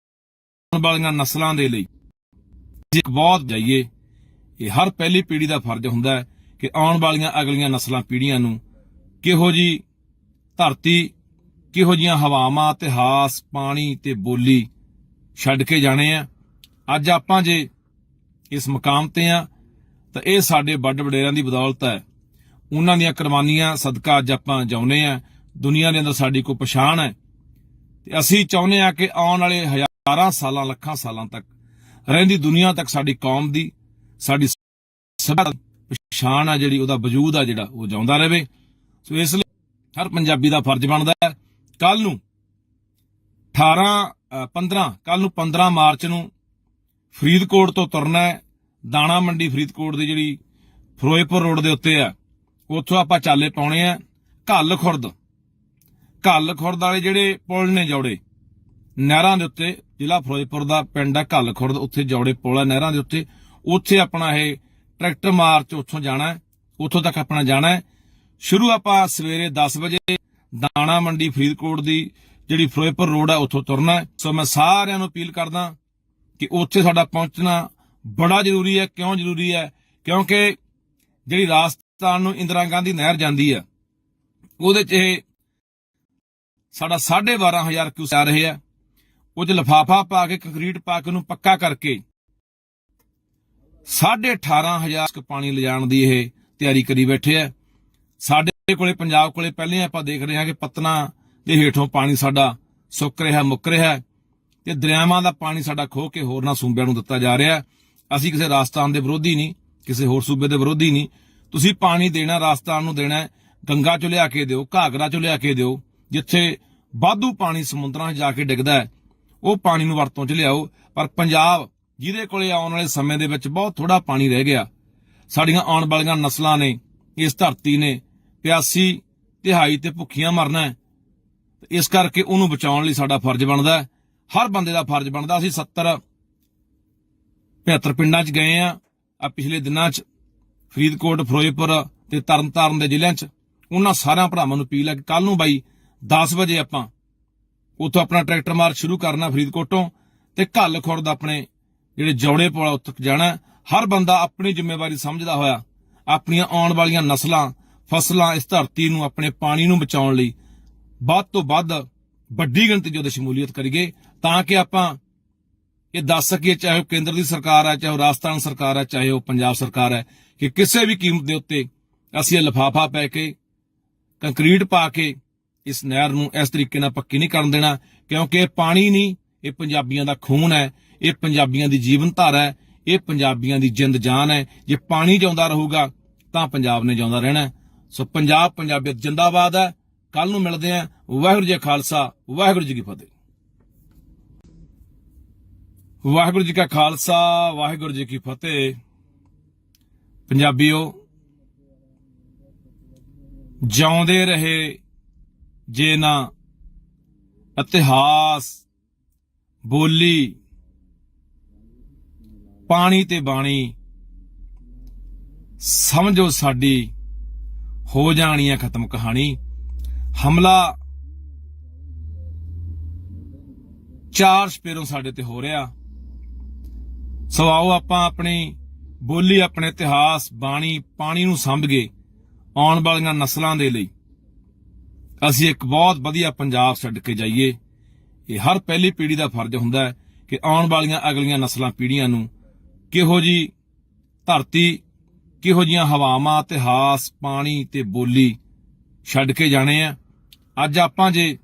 ਵਾਲੀਆਂ ਨਸਲਾਂ ਦੇ ਲਈ ਇੱਕ ਬਹੁਤ ਜਾਈਏ। ਇਹ ਹਰ ਪਹਿਲੀ ਪੀੜ੍ਹੀ ਦਾ ਫਰਜ਼ ਹੁੰਦਾ ਹੈ ਕਿ ਆਉਣ ਵਾਲੀਆਂ ਅਗਲੀਆਂ ਨਸਲਾਂ, ਪੀੜ੍ਹੀਆਂ ਨੂੰ ਕਿਹੋ ਜੀ ਧਰਤੀ, ਕਿਹੋ ਜੀਆਂ ਹਵਾਵਾਂ, ਇਤਿਹਾਸ, ਪਾਣੀ ਤੇ ਬੋਲੀ ਛੱਡ ਕੇ ਜਾਣੇ ਆ। ਅੱਜ ਆਪਾਂ ਜੇ ਇਸ ਮੁਕਾਮ ਤੇ ਆ ਤਾਂ ਇਹ ਸਾਡੇ ਵੱਡ ਵਡੇਰਿਆਂ ਦੀ ਬਦੌਲਤ ਹੈ। ਉਹਨਾਂ ਦੀਆਂ ਕੁਰਬਾਨੀਆਂ ਸਦਕਾ ਅੱਜ ਆਪਾਂ ਜਿਉਂਦੇ ਆ। ਦੁਨੀਆ ਦੇ ਅੰਦਰ ਸਾਡੀ ਕੋਈ ਪਛਾਣ ਹੈ ਤੇ ਅਸੀਂ ਚਾਹੁੰਦੇ ਆ ਕਿ ਆਉਣ ਵਾਲੇ ਹਜ਼ਾਰਾਂ ਸਾਲਾਂ, ਲੱਖਾਂ ਸਾਲਾਂ ਤੱਕ ਰਹਿੰਦੀ ਦੁਨੀਆ ਤੱਕ ਸਾਡੀ ਕੌਮ ਦੀ, ਸਾਡੀ ਪਛਾਣ ਆ ਜਿਹੜੀ, ਉਹਦਾ ਵਜੂਦ ਆ ਜਿਹੜਾ, ਉਹ ਜਿਉਂਦਾ ਰਹੇ। ਸੋ ਇਸ ਲਈ ਹਰ ਪੰਜਾਬੀ ਦਾ ਫਰਜ਼ ਬਣਦਾ ਹੈ। ਕੱਲ ਨੂੰ 15 ਮਾਰਚ ਨੂੰ ਫਰੀਦਕੋਟ ਤੋਂ ਤੁਰਨਾ ਹੈ। ਦਾਣਾ ਮੰਡੀ ਫਰੀਦਕੋਟ ਦੀ ਜਿਹੜੀ ਫਿਰੋਜ਼ਪੁਰ ਰੋਡ ਦੇ ਉੱਤੇ ਆ, ਉੱਥੋਂ ਆਪਾਂ ਚਾਲੇ ਪਾਉਣੇ ਆ ਘੱਲ ਖੁਰਦ ਵਾਲੇ ਜਿਹੜੇ ਪੁਲ ਨੇ, ਜੌੜੇ ਨਹਿਰਾਂ ਦੇ ਉੱਤੇ, ਜ਼ਿਲ੍ਹਾ ਫਿਰੋਜ਼ਪੁਰ ਦਾ ਪਿੰਡ ਹੈ ਘੱਲ ਖੁਰਦ, ਉੱਥੇ ਜੌੜੇ ਪੁਲ ਆ ਨਹਿਰਾਂ ਦੇ ਉੱਤੇ। ਉੱਥੇ ਆਪਣਾ ਇਹ ਟਰੈਕਟਰ ਮਾਰਚ ਉੱਥੋਂ ਜਾਣਾ ਹੈ, ਉੱਥੋਂ ਤੱਕ ਆਪਣਾ ਜਾਣਾ ਹੈ। ਸ਼ੁਰੂ ਆਪਾਂ ਸਵੇਰੇ 10 ਵਜੇ ਦਾਣਾ ਮੰਡੀ ਫਰੀਦਕੋਟ ਦੀ ਜਿਹੜੀ ਫਿਰੋਜ਼ਪੁਰ ਰੋਡ ਹੈ ਉੱਥੋਂ ਤੁਰਨਾ ਹੈ। ਸੋ ਮੈਂ ਸਾਰਿਆਂ ਨੂੰ ਅਪੀਲ ਕਰਦਾ ਕਿ ਉੱਥੇ ਸਾਡਾ ਪਹੁੰਚਣਾ ਬੜਾ ਜ਼ਰੂਰੀ ਹੈ। ਕਿਉਂ ਜ਼ਰੂਰੀ ਹੈ? ਕਿਉਂਕਿ ਜਿਹੜੀ ਰਾਜਸਥਾਨ ਨੂੰ ਇੰਦਰਾ ਗਾਂਧੀ ਨਹਿਰ ਜਾਂਦੀ ਹੈ, ਉਹਦੇ 'ਚ ਇਹ ਸਾਡਾ 12,500 ਕਿਊਸੈਕ ਆ ਰਹੇ ਆ। ਉਹ 'ਚ ਲਿਫਾਫਾ ਪਾ ਕੇ, ਕੰਕਰੀਟ ਪਾ ਕੇ ਉਹਨੂੰ ਪੱਕਾ ਕਰਕੇ 18,500 ਪਾਣੀ ਲਿਜਾਣ ਦੀ ਇਹ ਤਿਆਰੀ ਕਰੀ ਬੈਠੇ ਆ। ਸਾਡੇ ਕੋਲੇ, ਪੰਜਾਬ ਕੋਲੇ ਪਹਿਲੇ ਆਪਾਂ ਦੇਖ ਰਹੇ ਹਾਂ ਕਿ ਪਤਨਾ ਦੇ ਹੇਠੋਂ ਪਾਣੀ ਸਾਡਾ ਸੁੱਕ ਰਿਹਾ, ਮੁੱਕ ਰਿਹਾ, ਤੇ ਦਰਿਆਵਾਂ ਦਾ ਪਾਣੀ ਸਾਡਾ ਖੋਹ ਕੇ ਹੋਰਨਾਂ ਸੂਬਿਆਂ ਨੂੰ ਦਿੱਤਾ ਜਾ ਰਿਹਾ। ਅਸੀਂ ਕਿਸੇ ਰਾਜਸਥਾਨ ਦੇ ਵਿਰੋਧੀ ਨਹੀਂ, ਕਿਸੇ ਹੋਰ ਸੂਬੇ ਦੇ ਵਿਰੋਧੀ ਨਹੀਂ। ਤੁਸੀਂ ਪਾਣੀ ਦੇਣਾ, ਰਾਜਸਥਾਨ ਨੂੰ ਦੇਣਾ, ਗੰਗਾ ਚੋਂ ਲਿਆ ਕੇ ਦਿਓ, ਘਾਗਰਾ ਚੋਂ ਲਿਆ ਕੇ ਦਿਓ। ਜਿੱਥੇ ਵਾਧੂ ਪਾਣੀ ਸਮੁੰਦਰਾਂ 'ਚ ਜਾ ਕੇ ਡਿੱਗਦਾ ਹੈ, ਉਹ ਪਾਣੀ ਨੂੰ ਵਰਤੋਂ 'ਚ ਲਿਆਓ। ਪਰ ਪੰਜਾਬ, ਜਿਹਦੇ ਕੋਲੇ ਆਉਣ ਵਾਲੇ ਸਮੇਂ ਦੇ ਵਿੱਚ ਬਹੁਤ ਥੋੜਾ ਪਾਣੀ ਰਹਿ ਗਿਆ, ਸਾਡੀਆਂ ਆਉਣ ਵਾਲੀਆਂ ਨਸਲਾਂ ਨੇ, ਇਸ ਧਰਤੀ ਨੇ ਪਿਆਸੀ, ਤਿਹਾਈ ਤੇ ਭੁੱਖੀਆਂ ਮਰਨਾ ਹੈ। ਇਸ ਕਰਕੇ ਉਹਨੂੰ ਬਚਾਉਣ ਲਈ ਸਾਡਾ ਫਰਜ਼ ਬਣਦਾ ਹੈ, ਹਰ ਬੰਦੇ ਦਾ ਫਰਜ਼ ਬਣਦਾ। ਅਸੀਂ 70-75 ਪਿੰਡਾਂ 'ਚ ਗਏ ਆ ਪਿਛਲੇ ਦਿਨਾਂ 'ਚ, ਫਰੀਦਕੋਟ, ਫਿਰੋਜ਼ਪੁਰ ਤੇ ਤਰਨਤਾਰਨ ਦੇ ਜ਼ਿਲ੍ਹਿਆਂ 'ਚ। ਉਹਨਾਂ ਸਾਰਿਆਂ ਭਰਾਵਾਂ ਨੂੰ ਅਪੀਲ ਹੈ ਕਿ ਕੱਲ ਨੂੰ ਬਾਈ 10 ਵਜੇ ਆਪਾਂ ਉੱਥੋਂ ਆਪਣਾ ਟਰੈਕਟਰ ਮਾਰਚ ਸ਼ੁਰੂ ਕਰਨਾ ਫਰੀਦਕੋਟੋਂ ਤੇ ਘੱਲ ਖੁਰਦ ਆਪਣੇ ਜਿਹੜੇ ਜੌੜੇ ਪੁਲ ਉੱਥੇ ਜਾਣਾ। ਹਰ ਬੰਦਾ ਆਪਣੀ ਜ਼ਿੰਮੇਵਾਰੀ ਸਮਝਦਾ ਹੋਇਆ ਆਪਣੀਆਂ ਆਉਣ ਵਾਲੀਆਂ ਨਸਲਾਂ, ਫਸਲਾਂ, ਇਸ ਧਰਤੀ ਨੂੰ, ਆਪਣੇ ਪਾਣੀ ਨੂੰ ਬਚਾਉਣ ਲਈ ਵੱਧ ਤੋਂ ਵੱਧ ਵੱਡੀ ਗਿਣਤੀ 'ਚ ਉਹਦੇ ਸ਼ਮੂਲੀਅਤ ਕਰੀਏ, ਤਾਂ ਕਿ ਆਪਾਂ ਇਹ ਦੱਸ ਸਕੀਏ, ਚਾਹੇ ਉਹ ਕੇਂਦਰ ਦੀ ਸਰਕਾਰ ਹੈ, ਚਾਹੇ ਉਹ ਰਾਜਸਥਾਨ ਸਰਕਾਰ ਹੈ, ਚਾਹੇ ਉਹ ਪੰਜਾਬ ਸਰਕਾਰ ਹੈ, ਕਿ ਕਿਸੇ ਵੀ ਕੀਮਤ ਦੇ ਉੱਤੇ ਅਸੀਂ ਇਹ ਲਿਫਾਫਾ ਪੈ ਕੇ, ਕੰਕਰੀਟ ਪਾ ਕੇ ਇਸ ਨਹਿਰ ਨੂੰ ਇਸ ਤਰੀਕੇ ਨਾਲ ਪੱਕੀ ਨਹੀਂ ਕਰਨ ਦੇਣਾ। ਕਿਉਂਕਿ ਇਹ ਪਾਣੀ ਨਹੀਂ, ਇਹ ਪੰਜਾਬੀਆਂ ਦਾ ਖੂਨ ਹੈ, ਇਹ ਪੰਜਾਬੀਆਂ ਦੀ ਜੀਵਨ ਧਾਰਾ ਹੈ, ਇਹ ਪੰਜਾਬੀਆਂ ਦੀ ਜਿੰਦ ਜਾਨ ਹੈ। ਜੇ ਪਾਣੀ ਜਿਉਂਦਾ ਰਹੂਗਾ ਤਾਂ ਪੰਜਾਬ ਨੇ ਜਿਉਂਦਾ ਰਹਿਣਾ। ਸੋ ਪੰਜਾਬ, ਪੰਜਾਬੀਅਤ ਜਿੰਦਾਬਾਦ ਹੈ। ਕੱਲ ਨੂੰ ਮਿਲਦੇ ਹਾਂ। ਵਾਹਿਗੁਰੂ ਜੀ ਕਾ ਖਾਲਸਾ, ਵਾਹਿਗੁਰੂ ਜੀ ਕੀ ਫਤਿਹ। ਵਾਹਿਗੁਰੂ ਜੀ ਕਾ ਖਾਲਸਾ, ਵਾਹਿਗੁਰੂ ਜੀ ਕੀ ਫਤਿਹ। ਪੰਜਾਬੀਓ, ਜਿਉਂਦੇ ਰਹੇ ਜੇ ਨਾ ਇਤਿਹਾਸ, ਬੋਲੀ, ਪਾਣੀ ਤੇ ਬਾਣੀ, ਸਮਝੋ ਸਾਡੀ ਹੋ ਜਾਣੀ ਹੈ ਖਤਮ ਕਹਾਣੀ। ਹਮਲਾ ਚਾਰ ਸਪੇਰੋਂ ਸਾਡੇ ਤੇ ਹੋ ਰਿਹਾ। ਸੋ ਆਓ ਆਪਾਂ ਆਪਣੀ ਬੋਲੀ, ਆਪਣੇ ਇਤਿਹਾਸ, ਬਾਣੀ, ਪਾਣੀ ਨੂੰ ਸੰਭ ਕੇ ਆਉਣ ਵਾਲੀਆਂ ਨਸਲਾਂ ਦੇ ਲਈ ਅਸੀਂ ਇੱਕ ਬਹੁਤ ਵਧੀਆ ਪੰਜਾਬ ਛੱਡ ਕੇ ਜਾਈਏ। ਇਹ ਹਰ ਪਹਿਲੀ ਪੀੜ੍ਹੀ ਦਾ ਫਰਜ਼ ਹੁੰਦਾ ਹੈ ਕਿ ਆਉਣ ਵਾਲੀਆਂ ਅਗਲੀਆਂ ਨਸਲਾਂ ਪੀੜ੍ਹੀਆਂ ਨੂੰ ਕਿਹੋ ਜੀ ਧਰਤੀ, ਕਿਹੋ ਜੀਆਂ ਹਵਾਵਾਂ, ਇਤਿਹਾਸ, ਪਾਣੀ ਤੇ ਬੋਲੀ ਛੱਡ ਕੇ ਜਾਣੇ ਆ। ਅੱਜ ਆਪਾਂ ਜੇ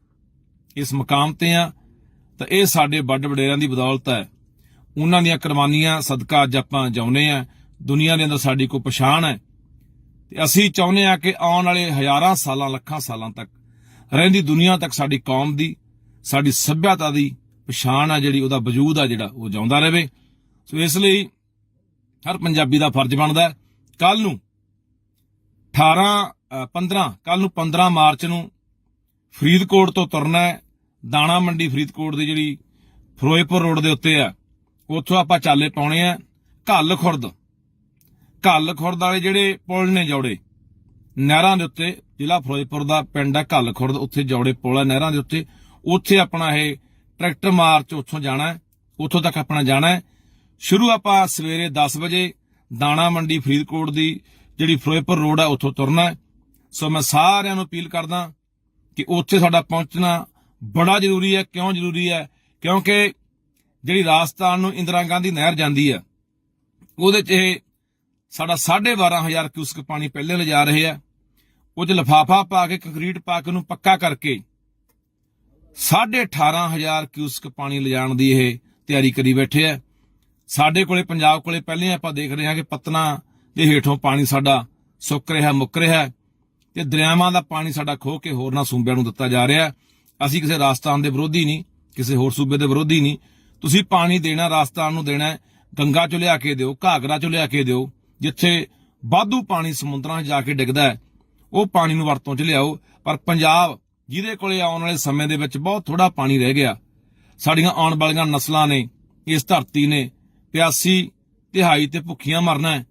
ਇਸ ਮੁਕਾਮ ਤੇ ਆ ਤਾਂ ਇਹ ਸਾਡੇ ਵੱਡ ਵਡੇਰਿਆਂ ਦੀ ਬਦੌਲਤ ਹੈ। ਉਹਨਾਂ ਦੀਆਂ ਕੁਰਬਾਨੀਆਂ ਸਦਕਾ ਅੱਜ ਆਪਾਂ ਜਿਉਂਦੇ ਆ। ਦੁਨੀਆ ਦੇ ਅੰਦਰ ਸਾਡੀ ਕੋਈ ਪਛਾਣ ਹੈ ਤੇ ਅਸੀਂ ਚਾਹੁੰਦੇ ਆ ਕਿ ਆਉਣ ਵਾਲੇ ਹਜ਼ਾਰਾਂ ਸਾਲਾਂ, ਲੱਖਾਂ ਸਾਲਾਂ ਤੱਕ ਰਹਿੰਦੀ ਦੁਨੀਆ ਤੱਕ ਸਾਡੀ ਕੌਮ ਦੀ, ਸਾਡੀ ਸੱਭਿਅਤਾ ਦੀ ਪਛਾਣ ਆ ਜਿਹੜੀ, ਉਹਦਾ ਵਜੂਦ ਆ ਜਿਹੜਾ, ਉਹ ਜਿਉਂਦਾ ਰਹੇ। ਸੋ ਇਸ ਲਈ ਹਰ ਪੰਜਾਬੀ ਦਾ ਫਰਜ਼ ਬਣਦਾ ਕੱਲ ਨੂੰ 15 ਮਾਰਚ ਨੂੰ ਫਰੀਦਕੋਟ ਤੋਂ ਤੁਰਨਾ ਹੈ। ਦਾਣਾ ਮੰਡੀ ਫਰੀਦਕੋਟ ਦੀ ਜਿਹੜੀ ਫਿਰੋਜ਼ਪੁਰ ਰੋਡ ਦੇ ਉੱਤੇ ਆ, ਉੱਥੋਂ ਆਪਾਂ ਚਾਲੇ ਪਾਉਣੇ ਆ ਘੱਲ ਖੁਰਦ ਵਾਲੇ ਜਿਹੜੇ ਪੁਲ ਨੇ ਜੌੜੇ ਨਹਿਰਾਂ ਦੇ ਉੱਤੇ, ਜ਼ਿਲ੍ਹਾ ਫਿਰੋਜ਼ਪੁਰ ਦਾ ਪਿੰਡ ਆ ਘੱਲ ਖੁਰਦ, ਉੱਥੇ ਜੌੜੇ ਪੁਲ ਆ ਨਹਿਰਾਂ ਦੇ ਉੱਤੇ। ਉੱਥੇ ਆਪਣਾ ਇਹ ਟਰੈਕਟਰ ਮਾਰਚ ਉੱਥੋਂ ਜਾਣਾ, ਉੱਥੋਂ ਤੱਕ ਆਪਣਾ ਜਾਣਾ। ਸ਼ੁਰੂ ਆਪਾਂ ਸਵੇਰੇ 10 ਵਜੇ ਦਾਣਾ ਮੰਡੀ ਫਰੀਦਕੋਟ ਦੀ ਜਿਹੜੀ ਫਿਰੋਜ਼ਪੁਰ ਰੋਡ ਆ ਉੱਥੋਂ ਤੁਰਨਾ। ਸੋ ਮੈਂ ਸਾਰਿਆਂ ਨੂੰ ਅਪੀਲ ਕਰਦਾ ਕਿ ਉੱਥੇ ਸਾਡਾ ਪਹੁੰਚਣਾ ਬੜਾ ਜ਼ਰੂਰੀ ਹੈ। ਕਿਉਂ ਜ਼ਰੂਰੀ ਹੈ? ਕਿਉਂਕਿ ਜਿਹੜੀ ਰਾਜਸਥਾਨ ਨੂੰ ਇੰਦਰਾ ਗਾਂਧੀ ਨਹਿਰ ਜਾਂਦੀ ਹੈ, ਉਹਦੇ 'ਚ ਇਹ ਸਾਡਾ 12,500 ਕਿਊਸਕ ਪਾਣੀ ਪਹਿਲੇ ਲਿਜਾ ਰਹੇ ਆ। ਉਹ 'ਚ ਲਿਫਾਫਾ ਪਾ ਕੇ, ਕੰਕਰੀਟ ਪਾ ਕੇ ਉਹਨੂੰ ਪੱਕਾ ਕਰਕੇ 18,500 ਕਿਊਸਕ ਪਾਣੀ ਲਿਜਾਣ ਦੀ ਇਹ ਤਿਆਰੀ ਕਰੀ ਬੈਠੇ ਆ। ਸਾਡੇ ਕੋਲੇ, ਪੰਜਾਬ ਕੋਲੇ ਪਹਿਲੇ ਆਪਾਂ ਦੇਖ ਰਹੇ ਹਾਂ ਕਿ ਪਤਨਾ ਦੇ ਹੇਠੋਂ ਪਾਣੀ ਸਾਡਾ ਸੁੱਕ ਰਿਹਾ, ਮੁੱਕ ਰਿਹਾ ਤੇ ਦਰਿਆਵਾਂ ਦਾ ਪਾਣੀ ਸਾਡਾ ਖੋਹ ਕੇ ਹੋਰਨਾਂ ਸੂਬਿਆਂ ਨੂੰ ਦਿੱਤਾ ਜਾ ਰਿਹਾ। ਅਸੀਂ ਕਿਸੇ ਰਾਜਸਥਾਨ ਦੇ ਵਿਰੋਧੀ ਨਹੀਂ, ਕਿਸੇ ਹੋਰ ਸੂਬੇ ਦੇ ਵਿਰੋਧੀ ਨਹੀਂ। ਤੁਸੀਂ ਪਾਣੀ ਦੇਣਾ, ਰਾਜਸਥਾਨ ਨੂੰ ਦੇਣਾ, ਗੰਗਾ ਚੋਂ ਲਿਆ ਕੇ ਦਿਓ, ਘਾਗਰਾ ਚੋਂ ਲਿਆ ਕੇ ਦਿਓ। ਜਿੱਥੇ ਵਾਧੂ ਪਾਣੀ ਸਮੁੰਦਰਾਂ 'ਚ ਜਾ ਕੇ ਡਿੱਗਦਾ ਹੈ, ਉਹ ਪਾਣੀ ਨੂੰ ਵਰਤੋਂ 'ਚ ਲਿਆਓ। ਪਰ ਪੰਜਾਬ, ਜਿਹਦੇ ਕੋਲੇ ਆਉਣ ਵਾਲੇ ਸਮੇਂ ਦੇ ਵਿੱਚ ਬਹੁਤ ਥੋੜਾ ਪਾਣੀ ਰਹਿ ਗਿਆ, ਸਾਡੀਆਂ ਆਉਣ ਵਾਲੀਆਂ ਨਸਲਾਂ ਨੇ, ਇਸ ਧਰਤੀ ਨੇ ਪਿਆਸੀ, ਤਿਹਾਈ ਤੇ ਭੁੱਖੀਆਂ ਮਰਨਾ ਹੈ।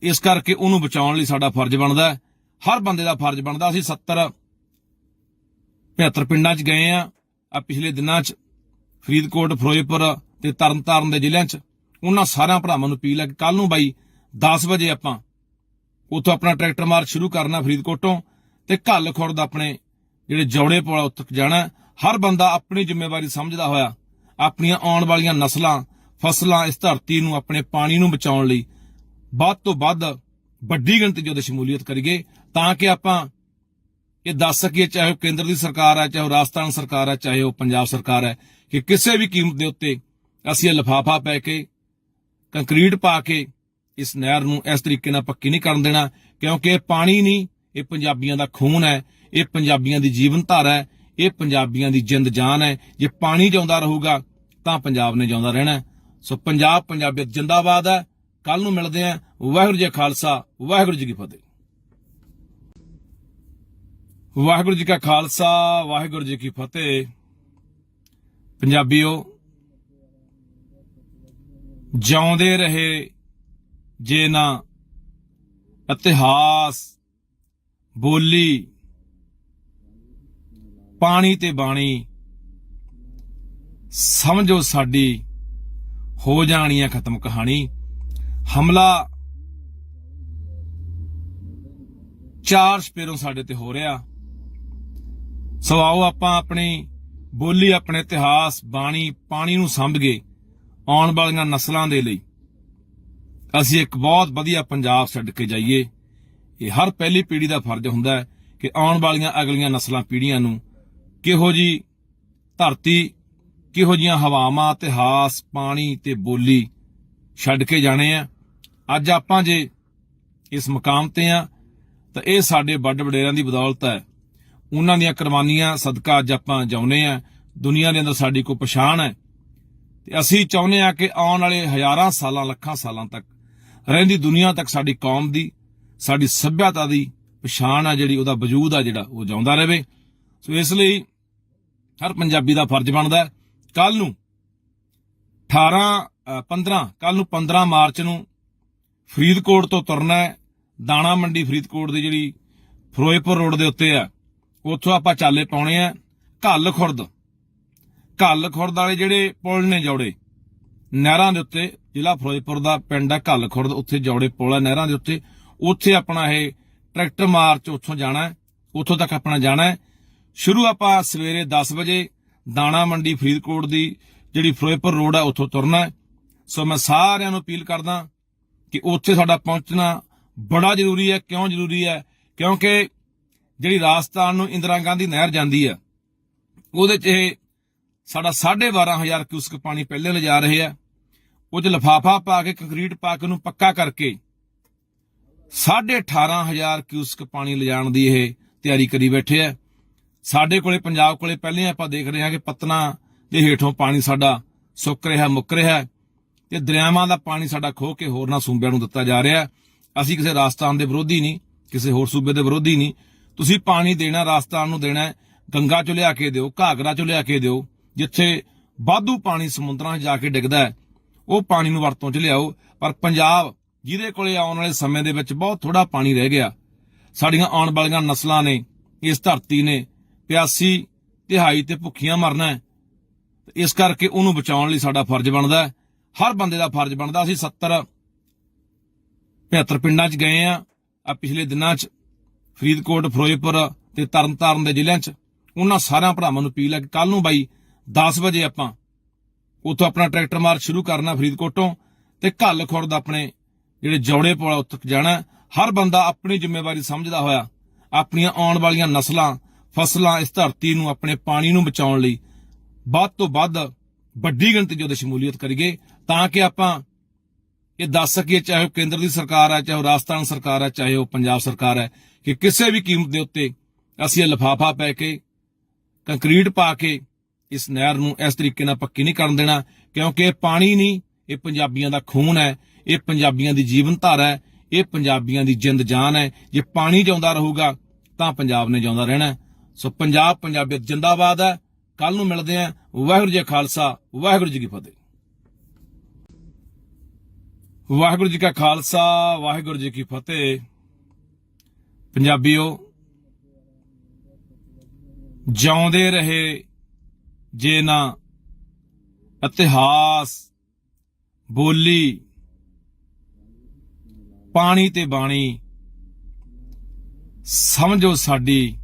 ਇਸ ਕਰਕੇ ਉਹਨੂੰ ਬਚਾਉਣ ਲਈ ਸਾਡਾ ਫਰਜ਼ ਬਣਦਾ, ਹਰ ਬੰਦੇ ਦਾ ਫਰਜ਼ ਬਣਦਾ। ਅਸੀਂ 70-75 ਪਿੰਡਾਂ 'ਚ ਗਏ ਆ ਪਿਛਲੇ ਦਿਨਾਂ 'ਚ, ਫਰੀਦਕੋਟ, ਫਿਰੋਜ਼ਪੁਰ ਤੇ ਤਰਨਤਾਰਨ ਦੇ ਜ਼ਿਲ੍ਹਿਆਂ 'ਚ। ਉਹਨਾਂ ਸਾਰਿਆਂ ਭਰਾਵਾਂ ਨੂੰ ਅਪੀਲ ਹੈ ਕਿ ਕੱਲ ਨੂੰ ਬਾਈ 10 ਵਜੇ ਆਪਾਂ ਉੱਥੋਂ ਆਪਣਾ ਟਰੈਕਟਰ ਮਾਰਚ ਸ਼ੁਰੂ ਕਰਨਾ ਫਰੀਦਕੋਟੋਂ, ਤੇ ਘੱਲ ਖੁਰਦ ਆਪਣੇ ਜਿਹੜੇ ਜੌੜੇ ਪੁਲ ਉੱਥੇ ਜਾਣਾ। ਹਰ ਬੰਦਾ ਆਪਣੀ ਜ਼ਿੰਮੇਵਾਰੀ ਸਮਝਦਾ ਹੋਇਆ ਆਪਣੀਆਂ ਆਉਣ ਵਾਲੀਆਂ ਨਸਲਾਂ, ਫਸਲਾਂ, ਇਸ ਧਰਤੀ ਨੂੰ, ਆਪਣੇ ਪਾਣੀ ਨੂੰ ਬਚਾਉਣ ਲਈ ਵੱਧ ਤੋਂ ਵੱਧ ਵੱਡੀ ਗਿਣਤੀ 'ਚ ਉਹਦੇ ਸ਼ਮੂਲੀਅਤ ਕਰੀਏ, ਤਾਂ ਕਿ ਆਪਾਂ ਇਹ ਦੱਸ ਸਕੀਏ, ਚਾਹੇ ਉਹ ਕੇਂਦਰ ਦੀ ਸਰਕਾਰ ਹੈ, ਚਾਹੇ ਉਹ ਰਾਜਸਥਾਨ ਸਰਕਾਰ ਹੈ, ਚਾਹੇ ਉਹ ਪੰਜਾਬ ਸਰਕਾਰ ਹੈ, ਕਿ ਕਿਸੇ ਵੀ ਕੀਮਤ ਦੇ ਉੱਤੇ ਅਸੀਂ ਇਹ ਲਿਫਾਫਾ ਪੈ ਕੇ, ਕੰਕਰੀਟ ਪਾ ਕੇ ਇਸ ਨਹਿਰ ਨੂੰ ਇਸ ਤਰੀਕੇ ਨਾਲ ਪੱਕੀ ਨਹੀਂ ਕਰਨ ਦੇਣਾ। ਕਿਉਂਕਿ ਇਹ ਪਾਣੀ ਨਹੀਂ, ਇਹ ਪੰਜਾਬੀਆਂ ਦਾ ਖੂਨ ਹੈ, ਇਹ ਪੰਜਾਬੀਆਂ ਦੀ ਜੀਵਨ ਧਾਰਾ ਹੈ, ਇਹ ਪੰਜਾਬੀਆਂ ਦੀ ਜਿੰਦ ਜਾਨ ਹੈ। ਜੇ ਪਾਣੀ ਜਿਉਂਦਾ ਰਹੂਗਾ ਤਾਂ ਪੰਜਾਬ ਨੇ ਜਿਉਂਦਾ ਰਹਿਣਾ। ਸੋ ਪੰਜਾਬ, ਪੰਜਾਬੀਅਤ ਜਿੰਦਾਬਾਦ ਹੈ। ਕੱਲ ਨੂੰ ਮਿਲਦੇ ਹਾਂ। ਵਾਹਿਗੁਰੂ ਜੀ ਕਾ ਖਾਲਸਾ, ਵਾਹਿਗੁਰੂ ਜੀ ਕੀ ਫਤਿਹ। ਵਾਹਿਗੁਰੂ ਜੀ ਕਾ ਖਾਲਸਾ, ਵਾਹਿਗੁਰੂ ਜੀ ਕੀ ਫਤਿਹ। ਪੰਜਾਬੀਓ, ਜਿਉਂਦੇ ਰਹੇ ਜੇ ਨਾ ਇਤਿਹਾਸ, ਬੋਲੀ, ਪਾਣੀ ਤੇ ਬਾਣੀ, ਸਮਝੋ ਸਾਡੀ ਹੋ ਜਾਣੀ ਹੈ ਖਤਮ ਕਹਾਣੀ। ਹਮਲਾ ਚਾਰ ਸਪੇਰੋਂ ਸਾਡੇ ਤੇ ਹੋ ਰਿਹਾ। ਸੋ ਆਓ ਆਪਾਂ ਆਪਣੀ ਬੋਲੀ, ਆਪਣੇ ਇਤਿਹਾਸ, ਬਾਣੀ, ਪਾਣੀ ਨੂੰ ਸੰਭ ਕੇ ਆਉਣ ਵਾਲੀਆਂ ਨਸਲਾਂ ਦੇ ਲਈ ਅਸੀਂ ਇੱਕ ਬਹੁਤ ਵਧੀਆ ਪੰਜਾਬ ਛੱਡ ਕੇ ਜਾਈਏ। ਇਹ ਹਰ ਪਹਿਲੀ ਪੀੜ੍ਹੀ ਦਾ ਫਰਜ਼ ਹੁੰਦਾ ਹੈ ਕਿ ਆਉਣ ਵਾਲੀਆਂ ਅਗਲੀਆਂ ਨਸਲਾਂ ਪੀੜ੍ਹੀਆਂ ਨੂੰ ਕਿਹੋ ਜੀ ਧਰਤੀ, ਕਿਹੋ ਜੀਆਂ ਹਵਾਵਾਂ, ਇਤਿਹਾਸ, ਪਾਣੀ ਤੇ ਬੋਲੀ ਛੱਡ ਕੇ ਜਾਣੇ ਆ। ਅੱਜ ਆਪਾਂ ਜੇ ਇਸ ਮੁਕਾਮ ਤੇ ਆ ਤਾਂ ਇਹ ਸਾਡੇ ਵੱਡ ਵਡੇਰਿਆਂ ਦੀ ਬਦੌਲਤ ਹੈ। ਉਹਨਾਂ ਦੀਆਂ ਕੁਰਬਾਨੀਆਂ ਸਦਕਾ ਅੱਜ ਆਪਾਂ ਜਿਉਂਦੇ ਆ। ਦੁਨੀਆ ਦੇ ਅੰਦਰ ਸਾਡੀ ਕੋਈ ਪਛਾਣ ਹੈ ਤੇ ਅਸੀਂ ਚਾਹੁੰਦੇ ਆ ਕਿ ਆਉਣ ਵਾਲੇ ਹਜ਼ਾਰਾਂ ਸਾਲਾਂ, ਲੱਖਾਂ ਸਾਲਾਂ ਤੱਕ ਰਹਿੰਦੀ ਦੁਨੀਆ ਤੱਕ ਸਾਡੀ ਕੌਮ ਦੀ, ਸਾਡੀ ਸੱਭਿਅਤਾ ਦੀ ਪਛਾਣ ਆ ਜਿਹੜੀ, ਉਹਦਾ ਵਜੂਦ ਆ ਜਿਹੜਾ, ਉਹ ਜਿਉਂਦਾ ਰਹੇ। ਸੋ ਇਸ ਲਈ ਹਰ ਪੰਜਾਬੀ ਦਾ ਫਰਜ਼ ਬਣਦਾ ਕੱਲ ਨੂੰ 15 ਮਾਰਚ ਨੂੰ ਫਰੀਦਕੋਟ ਤੋਂ ਤੁਰਨਾ ਹੈ। ਦਾਣਾ ਮੰਡੀ ਫਰੀਦਕੋਟ ਦੀ ਜਿਹੜੀ ਫਿਰੋਜ਼ਪੁਰ ਰੋਡ ਦੇ ਉੱਤੇ ਆ, ਉੱਥੋਂ ਆਪਾਂ ਚਾਲੇ ਪਾਉਣੇ ਆ ਘੱਲ ਖੁਰਦ ਵਾਲੇ ਜਿਹੜੇ ਪੁਲ ਨੇ ਜੌੜੇ ਨਹਿਰਾਂ ਦੇ ਉੱਤੇ, ਜ਼ਿਲ੍ਹਾ ਫਿਰੋਜ਼ਪੁਰ ਦਾ ਪਿੰਡ ਆ ਘੱਲ ਖੁਰਦ, ਉੱਥੇ ਜੌੜੇ ਪੁਲ ਆ ਨਹਿਰਾਂ ਦੇ ਉੱਤੇ, ਉੱਥੇ ਆਪਣਾ ਇਹ ਟਰੈਕਟਰ ਮਾਰਚ ਉੱਥੋਂ ਜਾਣਾ ਹੈ, ਉੱਥੋਂ ਤੱਕ ਆਪਣਾ ਜਾਣਾ ਹੈ। ਸ਼ੁਰੂ ਆਪਾਂ ਸਵੇਰੇ 10 ਵਜੇ ਦਾਣਾ ਮੰਡੀ ਫਰੀਦਕੋਟ ਦੀ ਜਿਹੜੀ ਫਿਰੋਜ਼ਪੁਰ ਰੋਡ ਆ ਉੱਥੋਂ ਤੁਰਨਾ ਹੈ। ਸੋ ਮੈਂ ਸਾਰਿਆਂ ਨੂੰ ਅਪੀਲ ਕਰਦਾ ਕਿ ਉੱਥੇ ਸਾਡਾ ਪਹੁੰਚਣਾ ਬੜਾ ਜ਼ਰੂਰੀ ਹੈ। ਕਿਉਂ ਜ਼ਰੂਰੀ ਹੈ? ਕਿਉਂਕਿ ਜਿਹੜੀ ਰਾਜਸਥਾਨ ਨੂੰ ਇੰਦਰਾ ਗਾਂਧੀ ਨਹਿਰ ਜਾਂਦੀ ਆ, ਉਹਦੇ 'ਚ ਇਹ ਸਾਡਾ 12,500 ਕਿਊਸਕ ਪਾਣੀ ਪਹਿਲੇ ਲਿਜਾ ਰਹੇ ਆ। ਉਹ 'ਚ ਲਿਫਾਫਾ ਪਾ ਕੇ ਕੰਕਰੀਟ ਪਾ ਕੇ ਉਹਨੂੰ ਪੱਕਾ ਕਰਕੇ 18,500 ਕਿਊਸਕ ਪਾਣੀ ਲਿਜਾਣ ਦੀ ਇਹ ਤਿਆਰੀ ਕਰੀ ਬੈਠੇ ਆ। ਸਾਡੇ ਕੋਲੇ ਪੰਜਾਬ ਕੋਲੇ ਪਹਿਲੇ ਆਪਾਂ ਦੇਖ ਰਹੇ ਹਾਂ ਕਿ ਪਤਨਾ ਦੇ ਹੇਠੋਂ ਪਾਣੀ ਸਾਡਾ ਸੁੱਕ ਰਿਹਾ, ਮੁੱਕ ਰਿਹਾ, ਤੇ ਦਰਿਆਵਾਂ ਦਾ ਪਾਣੀ ਸਾਡਾ ਖੋਹ ਕੇ ਹੋਰਨਾਂ ਸੂਬਿਆਂ ਨੂੰ ਦਿੱਤਾ ਜਾ ਰਿਹਾ। ਅਸੀਂ ਕਿਸੇ ਰਾਜਸਥਾਨ ਦੇ ਵਿਰੋਧੀ ਨਹੀਂ, ਕਿਸੇ ਹੋਰ ਸੂਬੇ ਦੇ ਵਿਰੋਧੀ ਨਹੀਂ। ਤੁਸੀਂ ਪਾਣੀ ਦੇਣਾ ਰਾਜਸਥਾਨ ਨੂੰ ਦੇਣਾ, ਗੰਗਾ ਚੋਂ ਲਿਆ ਕੇ ਦਿਓ, ਘਾਗਰਾ ਚੋਂ ਲਿਆ ਕੇ ਦਿਓ, ਜਿੱਥੇ ਵਾਧੂ ਪਾਣੀ ਸਮੁੰਦਰਾਂ 'ਚ ਜਾ ਕੇ ਡਿੱਗਦਾ ਹੈ ਉਹ ਪਾਣੀ ਨੂੰ ਵਰਤੋਂ 'ਚ ਲਿਆਓ। ਪਰ ਪੰਜਾਬ ਜਿਹਦੇ ਕੋਲੇ ਆਉਣ ਵਾਲੇ ਸਮੇਂ ਦੇ ਵਿੱਚ ਬਹੁਤ ਥੋੜਾ ਪਾਣੀ ਰਹਿ ਗਿਆ, ਸਾਡੀਆਂ ਆਉਣ ਵਾਲੀਆਂ ਨਸਲਾਂ ਨੇ, ਇਸ ਧਰਤੀ ਨੇ ਪਿਆਸੀ, ਤਿਹਾਈ ਤੇ ਭੁੱਖੀਆਂ ਮਰਨਾ ਹੈ। ਇਸ ਕਰਕੇ ਉਹਨੂੰ ਬਚਾਉਣ ਲਈ ਸਾਡਾ ਫਰਜ਼ ਬਣਦਾ ਹੈ, ਹਰ ਬੰਦੇ ਦਾ ਫਰਜ਼ ਬਣਦਾ। ਅਸੀਂ 70-75 ਪਿੰਡਾਂ 'ਚ ਗਏ ਆ ਪਿਛਲੇ ਦਿਨਾਂ 'ਚ, ਫਰੀਦਕੋਟ, ਫਿਰੋਜ਼ਪੁਰ ਤੇ ਤਰਨਤਾਰਨ ਦੇ ਜ਼ਿਲ੍ਹਿਆਂ 'ਚ। ਉਹਨਾਂ ਸਾਰਿਆਂ ਭਰਾਵਾਂ ਨੂੰ ਅਪੀਲ ਹੈ ਕਿ ਕੱਲ ਨੂੰ ਬਾਈ 10 ਵਜੇ ਆਪਾਂ ਉੱਥੋਂ ਆਪਣਾ ਟਰੈਕਟਰ ਮਾਰਚ ਸ਼ੁਰੂ ਕਰਨਾ ਫਰੀਦਕੋਟੋਂ, ਤੇ ਘੱਲ ਖੁਰਦ ਆਪਣੇ ਜਿਹੜੇ ਜੌੜੇ ਪੁਲ ਉੱਥੇ ਜਾਣਾ। ਹਰ ਬੰਦਾ ਆਪਣੀ ਜ਼ਿੰਮੇਵਾਰੀ ਸਮਝਦਾ ਹੋਇਆ ਆਪਣੀਆਂ ਆਉਣ ਵਾਲੀਆਂ ਨਸਲਾਂ, ਫਸਲਾਂ, ਇਸ ਧਰਤੀ ਨੂੰ, ਆਪਣੇ ਪਾਣੀ ਨੂੰ ਬਚਾਉਣ ਲਈ ਵੱਧ ਤੋਂ ਵੱਧ ਵੱਡੀ ਗਿਣਤੀ 'ਚ ਉਹਦੀ ਸ਼ਮੂਲੀਅਤ ਕਰੀਏ, ਤਾਂ ਕਿ ਆਪਾਂ ਇਹ ਦੱਸ ਸਕੀਏ, ਚਾਹੇ ਉਹ ਕੇਂਦਰ ਦੀ ਸਰਕਾਰ ਹੈ, ਚਾਹੇ ਉਹ ਰਾਜਸਥਾਨ ਸਰਕਾਰ ਹੈ, ਚਾਹੇ ਉਹ ਪੰਜਾਬ ਸਰਕਾਰ ਹੈ, ਕਿ ਕਿਸੇ ਵੀ ਕੀਮਤ ਦੇ ਉੱਤੇ ਅਸੀਂ ਇਹ ਲਿਫਾਫਾ ਪੈ ਕੇ, ਕੰਕਰੀਟ ਪਾ ਕੇ ਇਸ ਨਹਿਰ ਨੂੰ ਇਸ ਤਰੀਕੇ ਨਾਲ ਪੱਕੀ ਨਹੀਂ ਕਰਨ ਦੇਣਾ। ਕਿਉਂਕਿ ਇਹ ਪਾਣੀ ਨਹੀਂ, ਇਹ ਪੰਜਾਬੀਆਂ ਦਾ ਖੂਨ ਹੈ, ਇਹ ਪੰਜਾਬੀਆਂ ਦੀ ਜੀਵਨ ਧਾਰਾ ਹੈ, ਇਹ ਪੰਜਾਬੀਆਂ ਦੀ ਜਿੰਦ ਜਾਨ ਹੈ। ਜੇ ਪਾਣੀ ਜਿਉਂਦਾ ਰਹੂਗਾ ਤਾਂ ਪੰਜਾਬ ਨੇ ਜਿਉਂਦਾ ਰਹਿਣਾ। ਸੋ ਪੰਜਾਬ, ਪੰਜਾਬੀਅਤ ਜਿੰਦਾਬਾਦ ਹੈ। ਕੱਲ ਨੂੰ ਮਿਲਦੇ ਆਂ। ਵਾਹਿਗੁਰੂ ਜੀ ਕਾ ਖਾਲਸਾ, ਵਾਹਿਗੁਰੂ ਜੀ ਕੀ ਫਤਿਹ। ਵਾਹਿਗੁਰੂ ਜੀ ਕਾ ਖਾਲਸਾ, ਵਾਹਿਗੁਰੂ ਜੀ ਕੀ ਫਤਿਹ। ਪੰਜਾਬੀਓ, ਜਿਉਂਦੇ ਰਹੇ ਜੇ ਨਾ ਇਤਿਹਾਸ, ਬੋਲੀ, ਪਾਣੀ ਤੇ ਬਾਣੀ, ਸਮਝੋ ਸਾਡੀ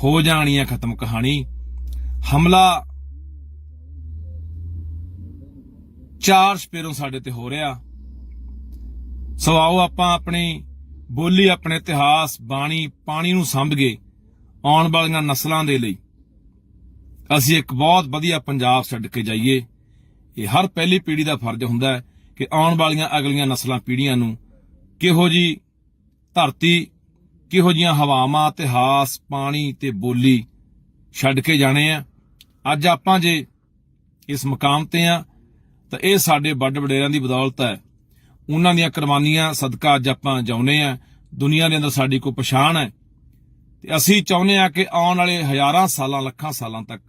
ਹੋ ਜਾਣੀ ਹੈ ਖਤਮ ਕਹਾਣੀ। ਹਮਲਾ 4 ਸਪੇਰੋਂ ਸਾਡੇ ਤੇ ਹੋ ਰਿਹਾ। ਸੋ ਆਓ ਆਪਾਂ ਆਪਣੀ ਬੋਲੀ, ਆਪਣੇ ਇਤਿਹਾਸ, ਬਾਣੀ, ਪਾਣੀ ਨੂੰ ਸਮਝੀਏ। ਆਉਣ ਵਾਲੀਆਂ ਨਸਲਾਂ ਦੇ ਲਈ ਅਸੀਂ ਇੱਕ ਬਹੁਤ ਵਧੀਆ ਪੰਜਾਬ ਛੱਡ ਕੇ ਜਾਈਏ। ਇਹ ਹਰ ਪਹਿਲੀ ਪੀੜ੍ਹੀ ਦਾ ਫਰਜ਼ ਹੁੰਦਾ ਹੈ ਕਿ ਆਉਣ ਵਾਲੀਆਂ ਅਗਲੀਆਂ ਨਸਲਾਂ, ਪੀੜ੍ਹੀਆਂ ਨੂੰ ਕਿਹੋ ਜੀ ਧਰਤੀ, ਕਿਹੋ ਜੀਆਂ ਹਵਾਵਾਂ, ਇਤਿਹਾਸ, ਪਾਣੀ ਤੇ ਬੋਲੀ ਛੱਡ ਕੇ ਜਾਣੇ ਆ। ਅੱਜ ਆਪਾਂ ਜੇ ਇਸ ਮੁਕਾਮ ਤੇ ਆ ਤਾਂ ਇਹ ਸਾਡੇ ਵੱਡ ਵਡੇਰਿਆਂ ਦੀ ਬਦੌਲਤ ਹੈ। ਉਹਨਾਂ ਦੀਆਂ ਕੁਰਬਾਨੀਆਂ ਸਦਕਾ ਅੱਜ ਆਪਾਂ ਜਿਉਂਦੇ ਆ। ਦੁਨੀਆ ਦੇ ਅੰਦਰ ਸਾਡੀ ਕੋਈ ਪਛਾਣ ਹੈ, ਤੇ ਅਸੀਂ ਚਾਹੁੰਦੇ ਆ ਕਿ ਆਉਣ ਵਾਲੇ ਹਜ਼ਾਰਾਂ ਸਾਲਾਂ, ਲੱਖਾਂ ਸਾਲਾਂ ਤੱਕ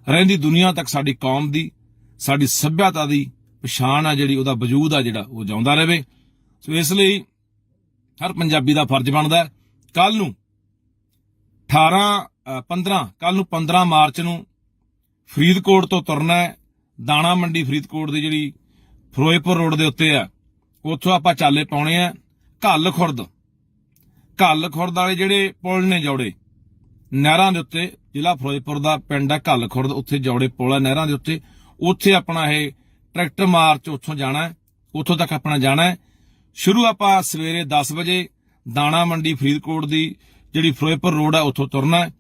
ਰਹਿੰਦੀ ਦੁਨੀਆ ਤੱਕ ਸਾਡੀ ਕੌਮ ਦੀ, ਸਾਡੀ ਸੱਭਿਅਤਾ ਦੀ ਪਛਾਣ ਆ, ਜਿਹੜੀ ਉਹਦਾ ਵਜੂਦ ਆ, ਜਿਹੜਾ ਉਹ ਜਿਉਂਦਾ ਰਹੇ। ਸੋ ਇਸ ਲਈ ਹਰ ਪੰਜਾਬੀ ਦਾ ਫਰਜ਼ ਬਣਦਾ ਹੈ ਕੱਲ ਨੂੰ 15 ਮਾਰਚ ਨੂੰ ਫਰੀਦਕੋਟ ਤੋਂ ਤੁਰਨਾ ਹੈ। ਦਾਣਾ ਮੰਡੀ ਫਰੀਦਕੋਟ ਦੀ ਜਿਹੜੀ ਫਿਰੋਜ਼ਪੁਰ ਰੋਡ ਦੇ ਉੱਤੇ ਆ, ਉੱਥੋਂ ਆਪਾਂ ਚਾਲੇ ਪਾਉਣੇ ਆ ਘੱਲ ਖੁਰਦ ਵਾਲੇ ਜਿਹੜੇ ਪੁਲ ਨੇ ਜੌੜੇ ਨਹਿਰਾਂ ਦੇ ਉੱਤੇ, ਜ਼ਿਲ੍ਹਾ ਫਿਰੋਜ਼ਪੁਰ ਦਾ ਪਿੰਡ ਆ ਘੱਲ ਖੁਰਦ, ਉੱਥੇ ਜੌੜੇ ਪੁਲ ਆ ਨਹਿਰਾਂ ਦੇ ਉੱਤੇ, ਉੱਥੇ ਆਪਣਾ ਇਹ ਟਰੈਕਟਰ ਮਾਰਚ ਉੱਥੋਂ ਜਾਣਾ, ਉੱਥੋਂ ਤੱਕ ਆਪਣਾ ਜਾਣਾ। ਸ਼ੁਰੂ ਆਪਾਂ ਸਵੇਰੇ 10 ਵਜੇ ਦਾਣਾ ਮੰਡੀ ਫਰੀਦਕੋਟ ਦੀ ਜਿਹੜੀ ਫਿਰੋਜ਼ਪੁਰ ਰੋਡ ਆ ਉੱਥੋਂ ਤੁਰਨਾ ਹੈ।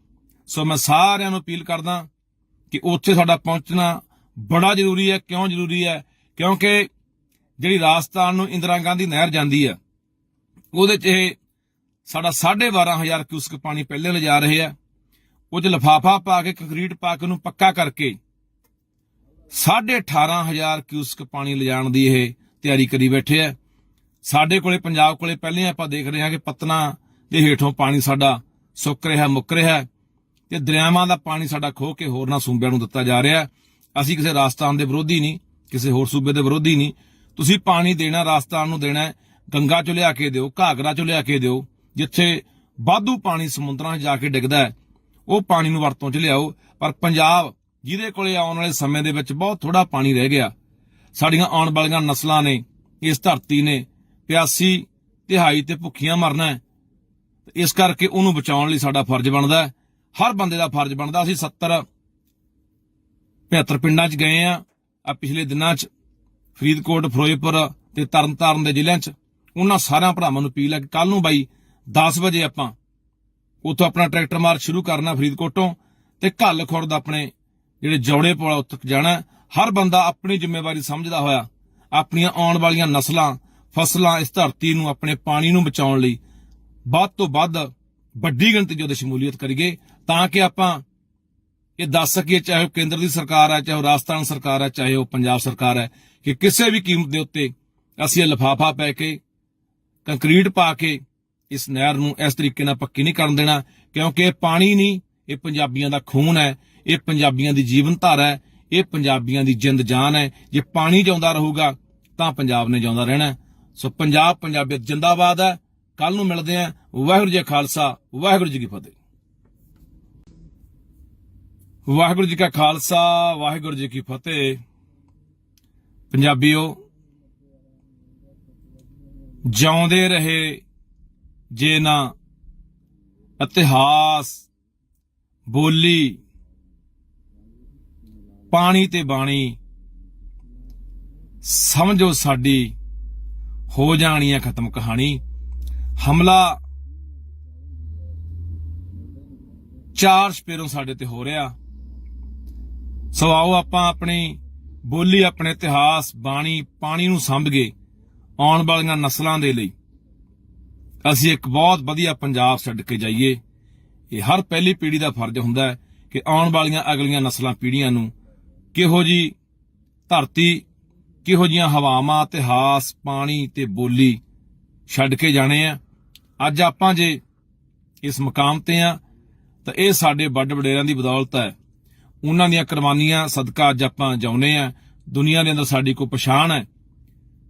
ਸੋ ਮੈਂ ਸਾਰਿਆਂ ਨੂੰ ਅਪੀਲ ਕਰਦਾ ਕਿ ਉੱਥੇ ਸਾਡਾ ਪਹੁੰਚਣਾ ਬੜਾ ਜ਼ਰੂਰੀ ਹੈ। ਕਿਉਂ ਜ਼ਰੂਰੀ ਹੈ? ਕਿਉਂਕਿ ਜਿਹੜੀ ਰਾਜਸਥਾਨ ਨੂੰ ਇੰਦਰਾ ਗਾਂਧੀ ਨਹਿਰ ਜਾਂਦੀ ਆ, ਉਹਦੇ 'ਚ ਇਹ ਸਾਡਾ 12,500 ਕਿਊਸਕ ਪਾਣੀ ਪਹਿਲੇ ਲਿਜਾ ਰਹੇ ਆ। ਉਹ 'ਚ ਲਿਫਾਫਾ ਪਾ ਕੇ, ਕੰਕਰੀਟ ਪਾ ਕੇ ਉਹਨੂੰ ਪੱਕਾ ਕਰਕੇ 18,500 ਕਿਊਸਕ ਪਾਣੀ ਲਿਜਾਣ ਦੀ ਇਹ ਤਿਆਰੀ ਕਰੀ ਬੈਠੇ ਆ। ਸਾਡੇ ਕੋਲੇ ਪੰਜਾਬ ਕੋਲੇ ਪਹਿਲੇ ਆਪਾਂ ਦੇਖ ਰਹੇ ਹਾਂ ਕਿ ਪਤਨਾ ਦੇ ਹੇਠੋਂ ਪਾਣੀ ਸਾਡਾ ਸੁੱਕ ਰਿਹਾ, ਮੁੱਕ ਰਿਹਾ, ਤੇ ਦਰਿਆਵਾਂ ਦਾ ਪਾਣੀ ਸਾਡਾ ਖੋਹ ਕੇ ਹੋਰਨਾਂ ਸੂਬਿਆਂ ਨੂੰ ਦਿੱਤਾ ਜਾ ਰਿਹਾ। ਅਸੀਂ ਕਿਸੇ ਰਾਜਸਥਾਨ ਦੇ ਵਿਰੋਧੀ ਨਹੀਂ, ਕਿਸੇ ਹੋਰ ਸੂਬੇ ਦੇ ਵਿਰੋਧੀ ਨਹੀਂ। ਤੁਸੀਂ ਪਾਣੀ ਦੇਣਾ ਰਾਜਸਥਾਨ ਨੂੰ ਦੇਣਾ, ਗੰਗਾ ਚੋਂ ਲਿਆ ਕੇ ਦਿਓ, ਘਾਗਰਾ ਚੋਂ ਲਿਆ ਕੇ ਦਿਓ। ਜਿੱਥੇ ਵਾਧੂ ਪਾਣੀ ਸਮੁੰਦਰਾਂ 'ਚ ਜਾ ਕੇ ਡਿੱਗਦਾ ਹੈ ਉਹ ਪਾਣੀ ਨੂੰ ਵਰਤੋਂ 'ਚ ਲਿਆਓ। ਪਰ ਪੰਜਾਬ ਜਿਹਦੇ ਕੋਲੇ ਆਉਣ ਵਾਲੇ ਸਮੇਂ ਦੇ ਵਿੱਚ ਬਹੁਤ ਥੋੜਾ ਪਾਣੀ ਰਹਿ ਗਿਆ, ਸਾਡੀਆਂ ਆਉਣ ਵਾਲੀਆਂ ਨਸਲਾਂ ਨੇ, ਇਸ ਧਰਤੀ ਨੇ ਪਿਆਸੀ, ਤਿਹਾਈ ਤੇ ਭੁੱਖੀਆਂ ਮਰਨਾ ਹੈ। ਇਸ ਕਰਕੇ ਉਹਨੂੰ ਬਚਾਉਣ ਲਈ ਸਾਡਾ ਫਰਜ਼ ਬਣਦਾ ਹੈ, ਹਰ ਬੰਦੇ ਦਾ ਫਰਜ਼ ਬਣਦਾ। ਅਸੀਂ 70-75 ਪਿੰਡਾਂ 'ਚ ਗਏ ਆ ਪਿਛਲੇ ਦਿਨਾਂ 'ਚ, ਫਰੀਦਕੋਟ, ਫਿਰੋਜ਼ਪੁਰ ਤੇ ਤਰਨਤਾਰਨ ਦੇ ਜ਼ਿਲ੍ਹਿਆਂ 'ਚ। ਉਹਨਾਂ ਸਾਰਿਆਂ ਭਰਾਵਾਂ ਨੂੰ ਅਪੀਲ ਹੈ ਕਿ ਕੱਲ ਨੂੰ ਬਾਈ 10 ਵਜੇ ਆਪਾਂ ਉੱਥੋਂ ਆਪਣਾ ਟਰੈਕਟਰ ਮਾਰਚ ਸ਼ੁਰੂ ਕਰਨਾ ਫਰੀਦਕੋਟੋਂ, ਤੇ ਘੱਲ ਖੁਰਦ ਆਪਣੇ ਜਿਹੜੇ ਜੌੜੇ ਪੁਲ ਉੱਥੇ ਜਾਣਾ। ਹਰ ਬੰਦਾ ਆਪਣੀ ਜ਼ਿੰਮੇਵਾਰੀ ਸਮਝਦਾ ਹੋਇਆ ਆਪਣੀਆਂ ਆਉਣ ਵਾਲੀਆਂ ਨਸਲਾਂ, ਫਸਲਾਂ, ਇਸ ਧਰਤੀ ਨੂੰ, ਆਪਣੇ ਪਾਣੀ ਨੂੰ ਬਚਾਉਣ ਲਈ ਵੱਧ ਤੋਂ ਵੱਧ ਵੱਡੀ ਗਿਣਤੀ 'ਚ ਉਹਦੀ ਸ਼ਮੂਲੀਅਤ ਕਰੀਏ, ਤਾਂ ਕਿ ਆਪਾਂ ਇਹ ਦੱਸ ਸਕੀਏ, ਚਾਹੇ ਉਹ ਕੇਂਦਰ ਦੀ ਸਰਕਾਰ ਹੈ, ਚਾਹੇ ਉਹ ਰਾਜਸਥਾਨ ਸਰਕਾਰ ਹੈ, ਚਾਹੇ ਉਹ ਪੰਜਾਬ ਸਰਕਾਰ ਹੈ, ਕਿ ਕਿਸੇ ਵੀ ਕੀਮਤ ਦੇ ਉੱਤੇ ਅਸੀਂ ਇਹ ਲਿਫਾਫਾ ਪੈ ਕੇ, ਕੰਕਰੀਟ ਪਾ ਕੇ ਇਸ ਨਹਿਰ ਨੂੰ ਇਸ ਤਰੀਕੇ ਨਾਲ ਪੱਕੀ ਨਹੀਂ ਕਰਨ ਦੇਣਾ। ਕਿਉਂਕਿ ਇਹ ਪਾਣੀ ਨਹੀਂ, ਇਹ ਪੰਜਾਬੀਆਂ ਦਾ ਖੂਨ ਹੈ, ਇਹ ਪੰਜਾਬੀਆਂ ਦੀ ਜੀਵਨ ਧਾਰਾ ਹੈ, ਇਹ ਪੰਜਾਬੀਆਂ ਦੀ ਜਿੰਦ ਜਾਨ ਹੈ। ਜੇ ਪਾਣੀ ਜਿਉਂਦਾ ਰਹੂਗਾ ਤਾਂ ਪੰਜਾਬ ਨੇ ਜਿਉਂਦਾ ਰਹਿਣਾ। ਸੋ ਪੰਜਾਬ, ਪੰਜਾਬੀਅਤ ਜਿੰਦਾਬਾਦ ਹੈ। ਕੱਲ ਨੂੰ ਮਿਲਦੇ ਹਾਂ। ਵਾਹਿਗੁਰੂ ਜੀ ਕਾ ਖਾਲਸਾ, ਵਾਹਿਗੁਰੂ ਜੀ ਕੀ ਫਤਿਹ। ਵਾਹਿਗੁਰੂ ਜੀ ਕਾ ਖਾਲਸਾ, ਵਾਹਿਗੁਰੂ ਜੀ ਕੀ ਫਤਿਹ। ਪੰਜਾਬੀਓ, ਜਿਉਂਦੇ ਰਹੇ ਜੇ ਨਾ ਇਤਿਹਾਸ, ਬੋਲੀ, ਪਾਣੀ ਤੇ ਬਾਣੀ, ਸਮਝੋ ਸਾਡੀ ਹੋ ਜਾਣੀ ਹੈ ਖਤਮ ਕਹਾਣੀ। ਹਮਲਾ 4 ਸਪੇਰੋਂ ਸਾਡੇ ਤੇ ਹੋ ਰਿਹਾ। ਸੋ ਆਓ ਆਪਾਂ ਆਪਣੀ ਬੋਲੀ, ਆਪਣੇ ਇਤਿਹਾਸ, ਬਾਣੀ, ਪਾਣੀ ਨੂੰ ਸਮਝੀਏ। ਆਉਣ ਵਾਲੀਆਂ ਨਸਲਾਂ ਦੇ ਲਈ ਅਸੀਂ ਇੱਕ ਬਹੁਤ ਵਧੀਆ ਪੰਜਾਬ ਛੱਡ ਕੇ ਜਾਈਏ। ਇਹ ਹਰ ਪਹਿਲੀ ਪੀੜ੍ਹੀ ਦਾ ਫਰਜ਼ ਹੁੰਦਾ ਹੈ ਕਿ ਆਉਣ ਵਾਲੀਆਂ ਅਗਲੀਆਂ ਨਸਲਾਂ, ਪੀੜ੍ਹੀਆਂ ਨੂੰ ਕਿਹੋ ਜੀ ਧਰਤੀ, ਕਿਹੋ ਜੀਆਂ ਹਵਾਵਾਂ, ਇਤਿਹਾਸ, ਪਾਣੀ ਤੇ ਬੋਲੀ ਛੱਡ ਕੇ ਜਾਣੇ ਆ। ਅੱਜ ਆਪਾਂ ਜੇ ਇਸ ਮੁਕਾਮ ਤੇ ਆ ਤਾਂ ਇਹ ਸਾਡੇ ਵੱਡ ਵਡੇਰਿਆਂ ਦੀ ਬਦੌਲਤ ਹੈ। ਉਹਨਾਂ ਦੀਆਂ ਕੁਰਬਾਨੀਆਂ ਸਦਕਾ ਅੱਜ ਆਪਾਂ ਜਿਉਂਦੇ ਆ। ਦੁਨੀਆ ਦੇ ਅੰਦਰ ਸਾਡੀ ਕੋਈ ਪਛਾਣ ਹੈ,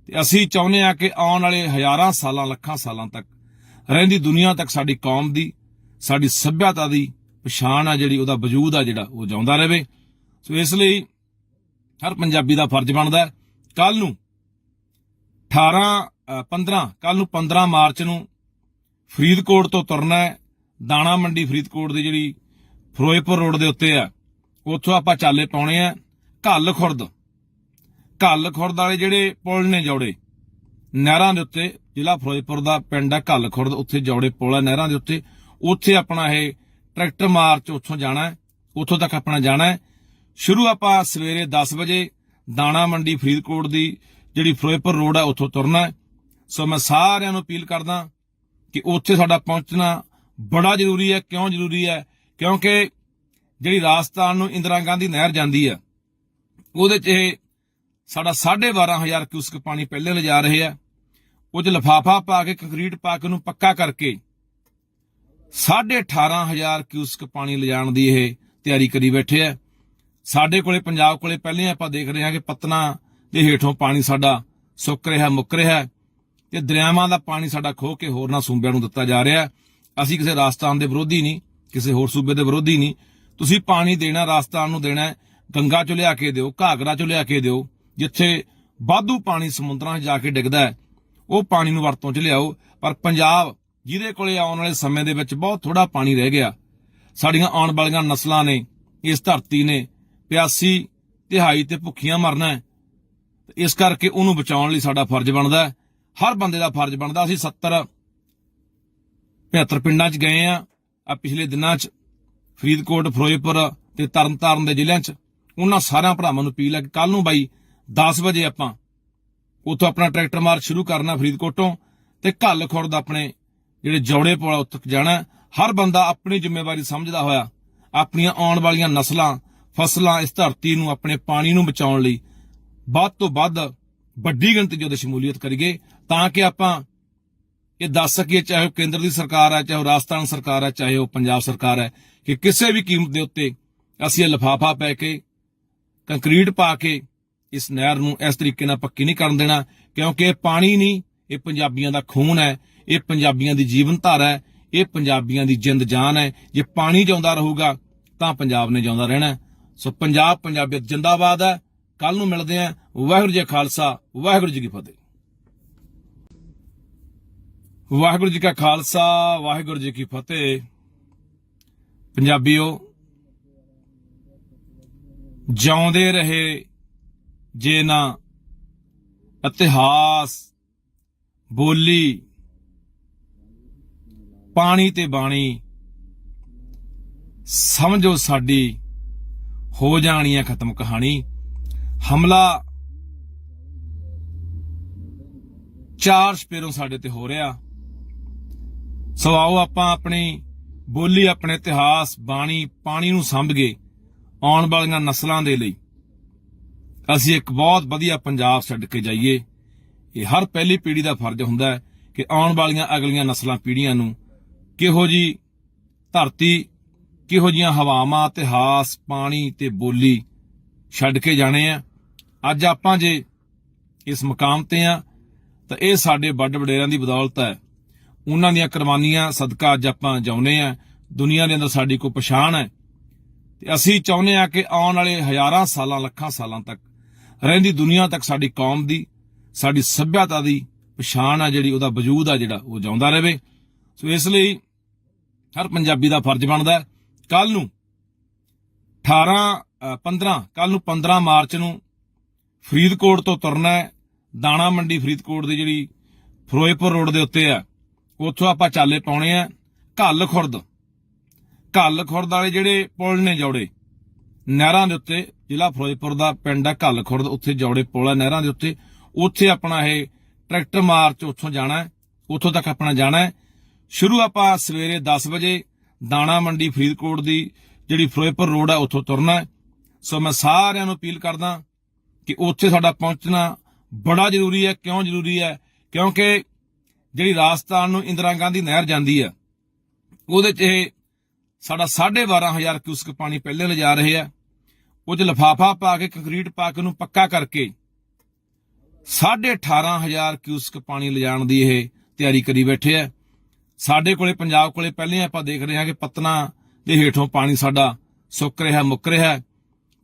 ਤੇ ਅਸੀਂ ਚਾਹੁੰਦੇ ਆ ਕਿ ਆਉਣ ਵਾਲੇ ਹਜ਼ਾਰਾਂ ਸਾਲਾਂ, ਲੱਖਾਂ ਸਾਲਾਂ ਤੱਕ ਰਹਿੰਦੀ ਦੁਨੀਆ ਤੱਕ ਸਾਡੀ ਕੌਮ ਦੀ, ਸਾਡੀ ਸੱਭਿਅਤਾ ਦੀ ਪਛਾਣ ਆ ਜਿਹੜੀ, ਉਹਦਾ ਵਜੂਦ ਆ ਜਿਹੜਾ, ਉਹ ਜਿਉਂਦਾ ਰਹੇ। ਸੋ ਇਸ ਲਈ ਹਰ ਪੰਜਾਬੀ ਦਾ ਫਰਜ਼ ਬਣਦਾ ਹੈ ਕੱਲ ਨੂੰ 15 ਮਾਰਚ ਨੂੰ ਫਰੀਦਕੋਟ ਤੋਂ ਤੁਰਨਾ ਹੈ। ਦਾਣਾ ਮੰਡੀ ਫਰੀਦਕੋਟ ਦੀ ਜਿਹੜੀ ਫਿਰੋਜ਼ਪੁਰ ਰੋਡ ਦੇ ਉੱਤੇ ਆ, ਉੱਥੋਂ ਆਪਾਂ ਚਾਲੇ ਪਾਉਣੇ ਆ ਘੱਲ ਖੁਰਦ ਵਾਲੇ ਜਿਹੜੇ ਪੁਲ ਨੇ, ਜੌੜੇ ਨਹਿਰਾਂ ਦੇ ਉੱਤੇ, ਜ਼ਿਲ੍ਹਾ ਫਿਰੋਜ਼ਪੁਰ ਦਾ ਪਿੰਡ ਆ ਘੱਲ ਖੁਰਦ, ਉੱਥੇ ਜੌੜੇ ਪੁਲ ਆ ਨਹਿਰਾਂ ਦੇ ਉੱਤੇ। ਉੱਥੇ ਆਪਣਾ ਇਹ ਟਰੈਕਟਰ ਮਾਰਚ ਉੱਥੋਂ ਜਾਣਾ, ਉੱਥੋਂ ਤੱਕ ਆਪਣਾ ਜਾਣਾ। ਸ਼ੁਰੂ ਆਪਾਂ ਸਵੇਰੇ 10 ਵਜੇ ਦਾਣਾ ਮੰਡੀ ਫਰੀਦਕੋਟ ਦੀ ਜਿਹੜੀ ਫਿਰੋਜ਼ਪੁਰ ਰੋਡ ਆ, ਉੱਥੋਂ ਤੁਰਨਾ। ਸੋ ਮੈਂ ਸਾਰਿਆਂ ਨੂੰ ਅਪੀਲ ਕਰਦਾ ਕਿ ਉੱਥੇ ਸਾਡਾ ਪਹੁੰਚਣਾ ਬੜਾ ਜ਼ਰੂਰੀ ਹੈ। ਕਿਉਂ ਜ਼ਰੂਰੀ ਹੈ? ਕਿਉਂਕਿ ਜਿਹੜੀ ਰਾਜਸਥਾਨ ਨੂੰ ਇੰਦਰਾ ਗਾਂਧੀ ਨਹਿਰ ਜਾਂਦੀ ਆ, ਉਹਦੇ 'ਚ ਇਹ ਸਾਡਾ 12,500 ਕਿਊਸਕ ਪਾਣੀ ਪਹਿਲੇ ਲਿਜਾ ਰਹੇ ਆ। ਉਹ 'ਚ ਲਿਫਾਫਾ ਪਾ ਕੇ, ਕੰਕਰੀਟ ਪਾ ਕੇ ਉਹਨੂੰ ਪੱਕਾ ਕਰਕੇ 18,500 ਕਿਊਸਕ ਪਾਣੀ ਲਿਜਾਣ ਦੀ ਇਹ ਤਿਆਰੀ ਕਰੀ ਬੈਠੇ ਆ। ਸਾਡੇ ਕੋਲੇ, ਪੰਜਾਬ ਕੋਲੇ ਪਹਿਲੇ ਆਪਾਂ ਦੇਖ ਰਹੇ ਹਾਂ ਕਿ ਪਤਨਾ ਦੇ ਹੇਠੋਂ ਪਾਣੀ ਸਾਡਾ ਸੁੱਕ ਰਿਹਾ, ਮੁੱਕ ਰਿਹਾ, ਤੇ ਦਰਿਆਵਾਂ ਦਾ ਪਾਣੀ ਸਾਡਾ ਖੋਹ ਕੇ ਹੋਰਨਾਂ ਸੂਬਿਆਂ ਨੂੰ ਦਿੱਤਾ ਜਾ ਰਿਹਾ। ਅਸੀਂ ਕਿਸੇ ਰਾਜਸਥਾਨ ਦੇ ਵਿਰੋਧੀ ਨਹੀਂ, ਕਿਸੇ ਹੋਰ ਸੂਬੇ ਦੇ ਵਿਰੋਧੀ ਨਹੀਂ। ਤੁਸੀਂ ਪਾਣੀ ਦੇਣਾ, ਰਾਜਸਥਾਨ ਨੂੰ ਦੇਣਾ, ਗੰਗਾ ਚੋਂ ਲਿਆ ਕੇ ਦਿਓ, ਘਾਗਰਾ ਚੋਂ ਲਿਆ ਕੇ ਦਿਓ। ਜਿੱਥੇ ਵਾਧੂ ਪਾਣੀ ਸਮੁੰਦਰਾਂ 'ਚ ਜਾ ਕੇ ਡਿੱਗਦਾ ਹੈ ਉਹ ਪਾਣੀ ਨੂੰ ਵਰਤੋਂ 'ਚ ਲਿਆਓ। ਪਰ ਪੰਜਾਬ ਜਿਹਦੇ ਕੋਲੇ ਆਉਣ ਵਾਲੇ ਸਮੇਂ ਦੇ ਵਿੱਚ ਬਹੁਤ ਥੋੜਾ ਪਾਣੀ ਰਹਿ ਗਿਆ, ਸਾਡੀਆਂ ਆਉਣ ਵਾਲੀਆਂ ਨਸਲਾਂ ਨੇ, ਇਸ ਧਰਤੀ ਨੇ ਪਿਆਸੀ, ਤਿਹਾਈ ਤੇ ਭੁੱਖੀਆਂ ਮਰਨਾ ਹੈ। ਇਸ ਕਰਕੇ ਉਹਨੂੰ ਬਚਾਉਣ ਲਈ ਸਾਡਾ ਫਰਜ਼ ਬਣਦਾ ਹੈ, ਹਰ ਬੰਦੇ ਦਾ ਫਰਜ਼ ਬਣਦਾ। ਅਸੀਂ 70-75 ਪਿੰਡਾਂ 'ਚ ਗਏ ਆ ਪਿਛਲੇ ਦਿਨਾਂ 'ਚ, ਫਰੀਦਕੋਟ, ਫਿਰੋਜ਼ਪੁਰ ਤੇ ਤਰਨਤਾਰਨ ਦੇ ਜ਼ਿਲ੍ਹਿਆਂ 'ਚ। ਉਹਨਾਂ ਸਾਰਿਆਂ ਭਰਾਵਾਂ ਨੂੰ ਅਪੀਲ ਹੈ ਕਿ ਕੱਲ ਨੂੰ ਬਾਈ 10 ਵਜੇ ਆਪਾਂ ਉੱਥੋਂ ਆਪਣਾ ਟਰੈਕਟਰ ਮਾਰਚ ਸ਼ੁਰੂ ਕਰਨਾ ਫਰੀਦਕੋਟੋਂ, ਤੇ ਘੱਲ ਖੁਰਦ ਆਪਣੇ ਜਿਹੜੇ ਜੌੜੇ ਪੁਲ ਉੱਥੇ ਜਾਣਾ। ਹਰ ਬੰਦਾ ਆਪਣੀ ਜ਼ਿੰਮੇਵਾਰੀ ਸਮਝਦਾ ਹੋਇਆ ਆਪਣੀਆਂ ਆਉਣ ਵਾਲੀਆਂ ਨਸਲਾਂ, ਫਸਲਾਂ, ਇਸ ਧਰਤੀ ਨੂੰ, ਆਪਣੇ ਪਾਣੀ ਨੂੰ ਬਚਾਉਣ ਲਈ ਵੱਧ ਤੋਂ ਵੱਧ ਵੱਡੀ ਗਿਣਤੀ 'ਚ ਉਹਦੀ ਸ਼ਮੂਲੀਅਤ ਕਰੀਏ, ਤਾਂ ਕਿ ਆਪਾਂ ਇਹ ਦੱਸ ਸਕੀਏ, ਚਾਹੇ ਉਹ ਕੇਂਦਰ ਦੀ ਸਰਕਾਰ ਹੈ, ਚਾਹੇ ਉਹ ਰਾਜਸਥਾਨ ਸਰਕਾਰ ਹੈ, ਚਾਹੇ ਉਹ ਪੰਜਾਬ ਸਰਕਾਰ ਹੈ, ਕਿ ਕਿਸੇ ਵੀ ਕੀਮਤ ਦੇ ਉੱਤੇ ਅਸੀਂ ਇਹ ਲਿਫਾਫਾ ਪੈ ਕੇ, ਕੰਕਰੀਟ ਪਾ ਕੇ ਇਸ ਨਹਿਰ ਨੂੰ ਇਸ ਤਰੀਕੇ ਨਾਲ ਪੱਕੀ ਨਹੀਂ ਕਰਨ ਦੇਣਾ। ਕਿਉਂਕਿ ਇਹ ਪਾਣੀ ਨਹੀਂ, ਇਹ ਪੰਜਾਬੀਆਂ ਦਾ ਖੂਨ ਹੈ, ਇਹ ਪੰਜਾਬੀਆਂ ਦੀ ਜੀਵਨ ਧਾਰਾ ਹੈ, ਇਹ ਪੰਜਾਬੀਆਂ ਦੀ ਜਿੰਦ ਜਾਨ ਹੈ। ਜੇ ਪਾਣੀ ਜਿਉਂਦਾ ਰਹੂਗਾ ਤਾਂ ਪੰਜਾਬ ਨੇ ਜਿਉਂਦਾ ਰਹਿਣਾ। ਸੋ ਪੰਜਾਬ ਪੰਜਾਬੀਅਤ ਜਿੰਦਾਬਾਦ ਹੈ। ਕੱਲ ਨੂੰ ਮਿਲਦੇ ਆਂ। ਵਾਹਿਗੁਰੂ ਜੀ ਕਾ ਖਾਲਸਾ, ਵਾਹਿਗੁਰੂ ਜੀ ਕੀ ਫਤਿਹ। ਵਾਹਿਗੁਰੂ ਜੀ ਕਾ ਖਾਲਸਾ, ਵਾਹਿਗੁਰੂ ਜੀ ਕੀ ਫਤਿਹ। ਪੰਜਾਬੀਓ, ਜਿਉਂਦੇ ਰਹੇ ਜੇ ਨਾ ਇਤਿਹਾਸ, ਬੋਲੀ, ਪਾਣੀ ਤੇ ਬਾਣੀ, ਸਮਝੋ ਸਾਡੀ ਹੋ ਜਾਣੀ ਹੈ ਖਤਮ ਕਹਾਣੀ। ਹਮਲਾ ਚਾਰ ਸਪੇਰੋਂ ਸਾਡੇ ਤੇ ਹੋ ਰਿਹਾ। ਸੋ ਆਓ ਆਪਾਂ ਆਪਣੀ ਬੋਲੀ, ਆਪਣੇ ਇਤਿਹਾਸ, ਬਾਣੀ, ਪਾਣੀ ਨੂੰ ਸੰਭਗੇ ਆਉਣ ਵਾਲੀਆਂ ਨਸਲਾਂ ਦੇ ਲਈ ਅਸੀਂ ਇੱਕ ਬਹੁਤ ਵਧੀਆ ਪੰਜਾਬ ਛੱਡ ਕੇ ਜਾਈਏ। ਇਹ ਹਰ ਪਹਿਲੀ ਪੀੜ੍ਹੀ ਦਾ ਫਰਜ਼ ਹੁੰਦਾ ਹੈ ਕਿ ਆਉਣ ਵਾਲੀਆਂ ਅਗਲੀਆਂ ਨਸਲਾਂ ਪੀੜ੍ਹੀਆਂ ਨੂੰ ਕਿਹੋ ਜੀ ਧਰਤੀ, ਕਿਹੋ ਜੀਆਂ ਹਵਾਵਾਂ, ਇਤਿਹਾਸ, ਪਾਣੀ ਤੇ ਬੋਲੀ ਛੱਡ ਕੇ ਜਾਣੇ ਆ। ਅੱਜ ਆਪਾਂ ਜੇ ਇਸ ਮੁਕਾਮ ਤੇ ਆ ਤਾਂ ਇਹ ਸਾਡੇ ਵੱਡ ਵਡੇਰਿਆਂ ਦੀ ਬਦੌਲਤ ਹੈ। ਉਹਨਾਂ ਦੀਆਂ ਕੁਰਬਾਨੀਆਂ ਸਦਕਾ ਅੱਜ ਆਪਾਂ ਜਿਉਂਦੇ ਆ। ਦੁਨੀਆ ਦੇ ਅੰਦਰ ਸਾਡੀ ਕੋਈ ਪਛਾਣ ਹੈ ਤੇ ਅਸੀਂ ਚਾਹੁੰਦੇ ਆ ਕਿ ਆਉਣ ਵਾਲੇ ਹਜ਼ਾਰਾਂ ਸਾਲਾਂ, ਲੱਖਾਂ ਸਾਲਾਂ ਤੱਕ ਰਹਿੰਦੀ ਦੁਨੀਆ ਤੱਕ ਸਾਡੀ ਕੌਮ ਦੀ, ਸਾਡੀ ਸੱਭਿਅਤਾ ਦੀ ਪਛਾਣ ਆ ਜਿਹੜੀ, ਉਹਦਾ ਵਜੂਦ ਆ ਜਿਹੜਾ, ਉਹ ਜਿਉਂਦਾ ਰਹੇ। ਸੋ ਇਸ ਲਈ ਹਰ ਪੰਜਾਬੀ ਦਾ ਫਰਜ਼ ਬਣਦਾ ਕੱਲ ਨੂੰ 15 ਮਾਰਚ ਨੂੰ ਫਰੀਦਕੋਟ ਤੋਂ ਤੁਰਨਾ ਹੈ। ਦਾਣਾ ਮੰਡੀ ਫਰੀਦਕੋਟ ਦੀ ਜਿਹੜੀ ਫਿਰੋਜ਼ਪੁਰ ਰੋਡ ਦੇ ਉੱਤੇ ਆ, ਉੱਥੋਂ ਆਪਾਂ ਚਾਲੇ ਪਾਉਣੇ ਆ ਘੱਲ ਖੁਰਦ ਵਾਲੇ ਜਿਹੜੇ ਪੁਲ ਨੇ, ਜੌੜੇ ਨਹਿਰਾਂ ਦੇ ਉੱਤੇ, ਜ਼ਿਲ੍ਹਾ ਫਿਰੋਜ਼ਪੁਰ ਦਾ ਪਿੰਡ ਹੈ ਘੱਲ ਖੁਰਦ, ਉੱਥੇ ਜੌੜੇ ਪੁਲ ਆ ਨਹਿਰਾਂ ਦੇ ਉੱਤੇ। ਉੱਥੇ ਆਪਣਾ ਇਹ ਟਰੈਕਟਰ ਮਾਰਚ ਉੱਥੋਂ ਜਾਣਾ ਹੈ, ਉੱਥੋਂ ਤੱਕ ਆਪਣਾ ਜਾਣਾ ਹੈ। ਸ਼ੁਰੂ ਆਪਾਂ ਸਵੇਰੇ 10 ਵਜੇ ਦਾਣਾ ਮੰਡੀ ਫਰੀਦਕੋਟ ਦੀ ਜਿਹੜੀ ਫਿਰੋਜ਼ਪੁਰ ਰੋਡ ਹੈ ਉੱਥੋਂ ਤੁਰਨਾ ਹੈ। ਸੋ ਮੈਂ ਸਾਰਿਆਂ ਨੂੰ ਅਪੀਲ ਕਰਦਾ ਕਿ ਉੱਥੇ ਸਾਡਾ ਪਹੁੰਚਣਾ ਬੜਾ ਜ਼ਰੂਰੀ ਹੈ। ਕਿਉਂ ਜ਼ਰੂਰੀ ਹੈ? ਕਿਉਂਕਿ ਜਿਹੜੀ ਰਾਜਸਥਾਨ ਨੂੰ ਇੰਦਰਾ ਗਾਂਧੀ ਨਹਿਰ ਜਾਂਦੀ ਹੈ, ਉਹਦੇ 'ਚ ਇਹ ਸਾਡਾ 12,500 ਕਿਊਸਕ ਪਾਣੀ ਪਹਿਲੇ ਲਿਜਾ ਰਹੇ ਆ। ਉਹ 'ਚ ਲਿਫਾਫਾ ਪਾ ਕੇ, ਕੰਕਰੀਟ ਪਾ ਕੇ ਉਹਨੂੰ ਪੱਕਾ ਕਰਕੇ 18,500 ਕਿਊਸਕ ਪਾਣੀ ਲਿਜਾਣ ਦੀ ਇਹ ਤਿਆਰੀ ਕਰੀ ਬੈਠੇ ਆ। ਸਾਡੇ ਕੋਲੇ, ਪੰਜਾਬ ਕੋਲੇ ਪਹਿਲੇ ਆਪਾਂ ਦੇਖ ਰਹੇ ਹਾਂ ਕਿ ਪਤਨਾ ਦੇ ਹੇਠੋਂ ਪਾਣੀ ਸਾਡਾ ਸੁੱਕ ਰਿਹਾ, ਮੁੱਕ ਰਿਹਾ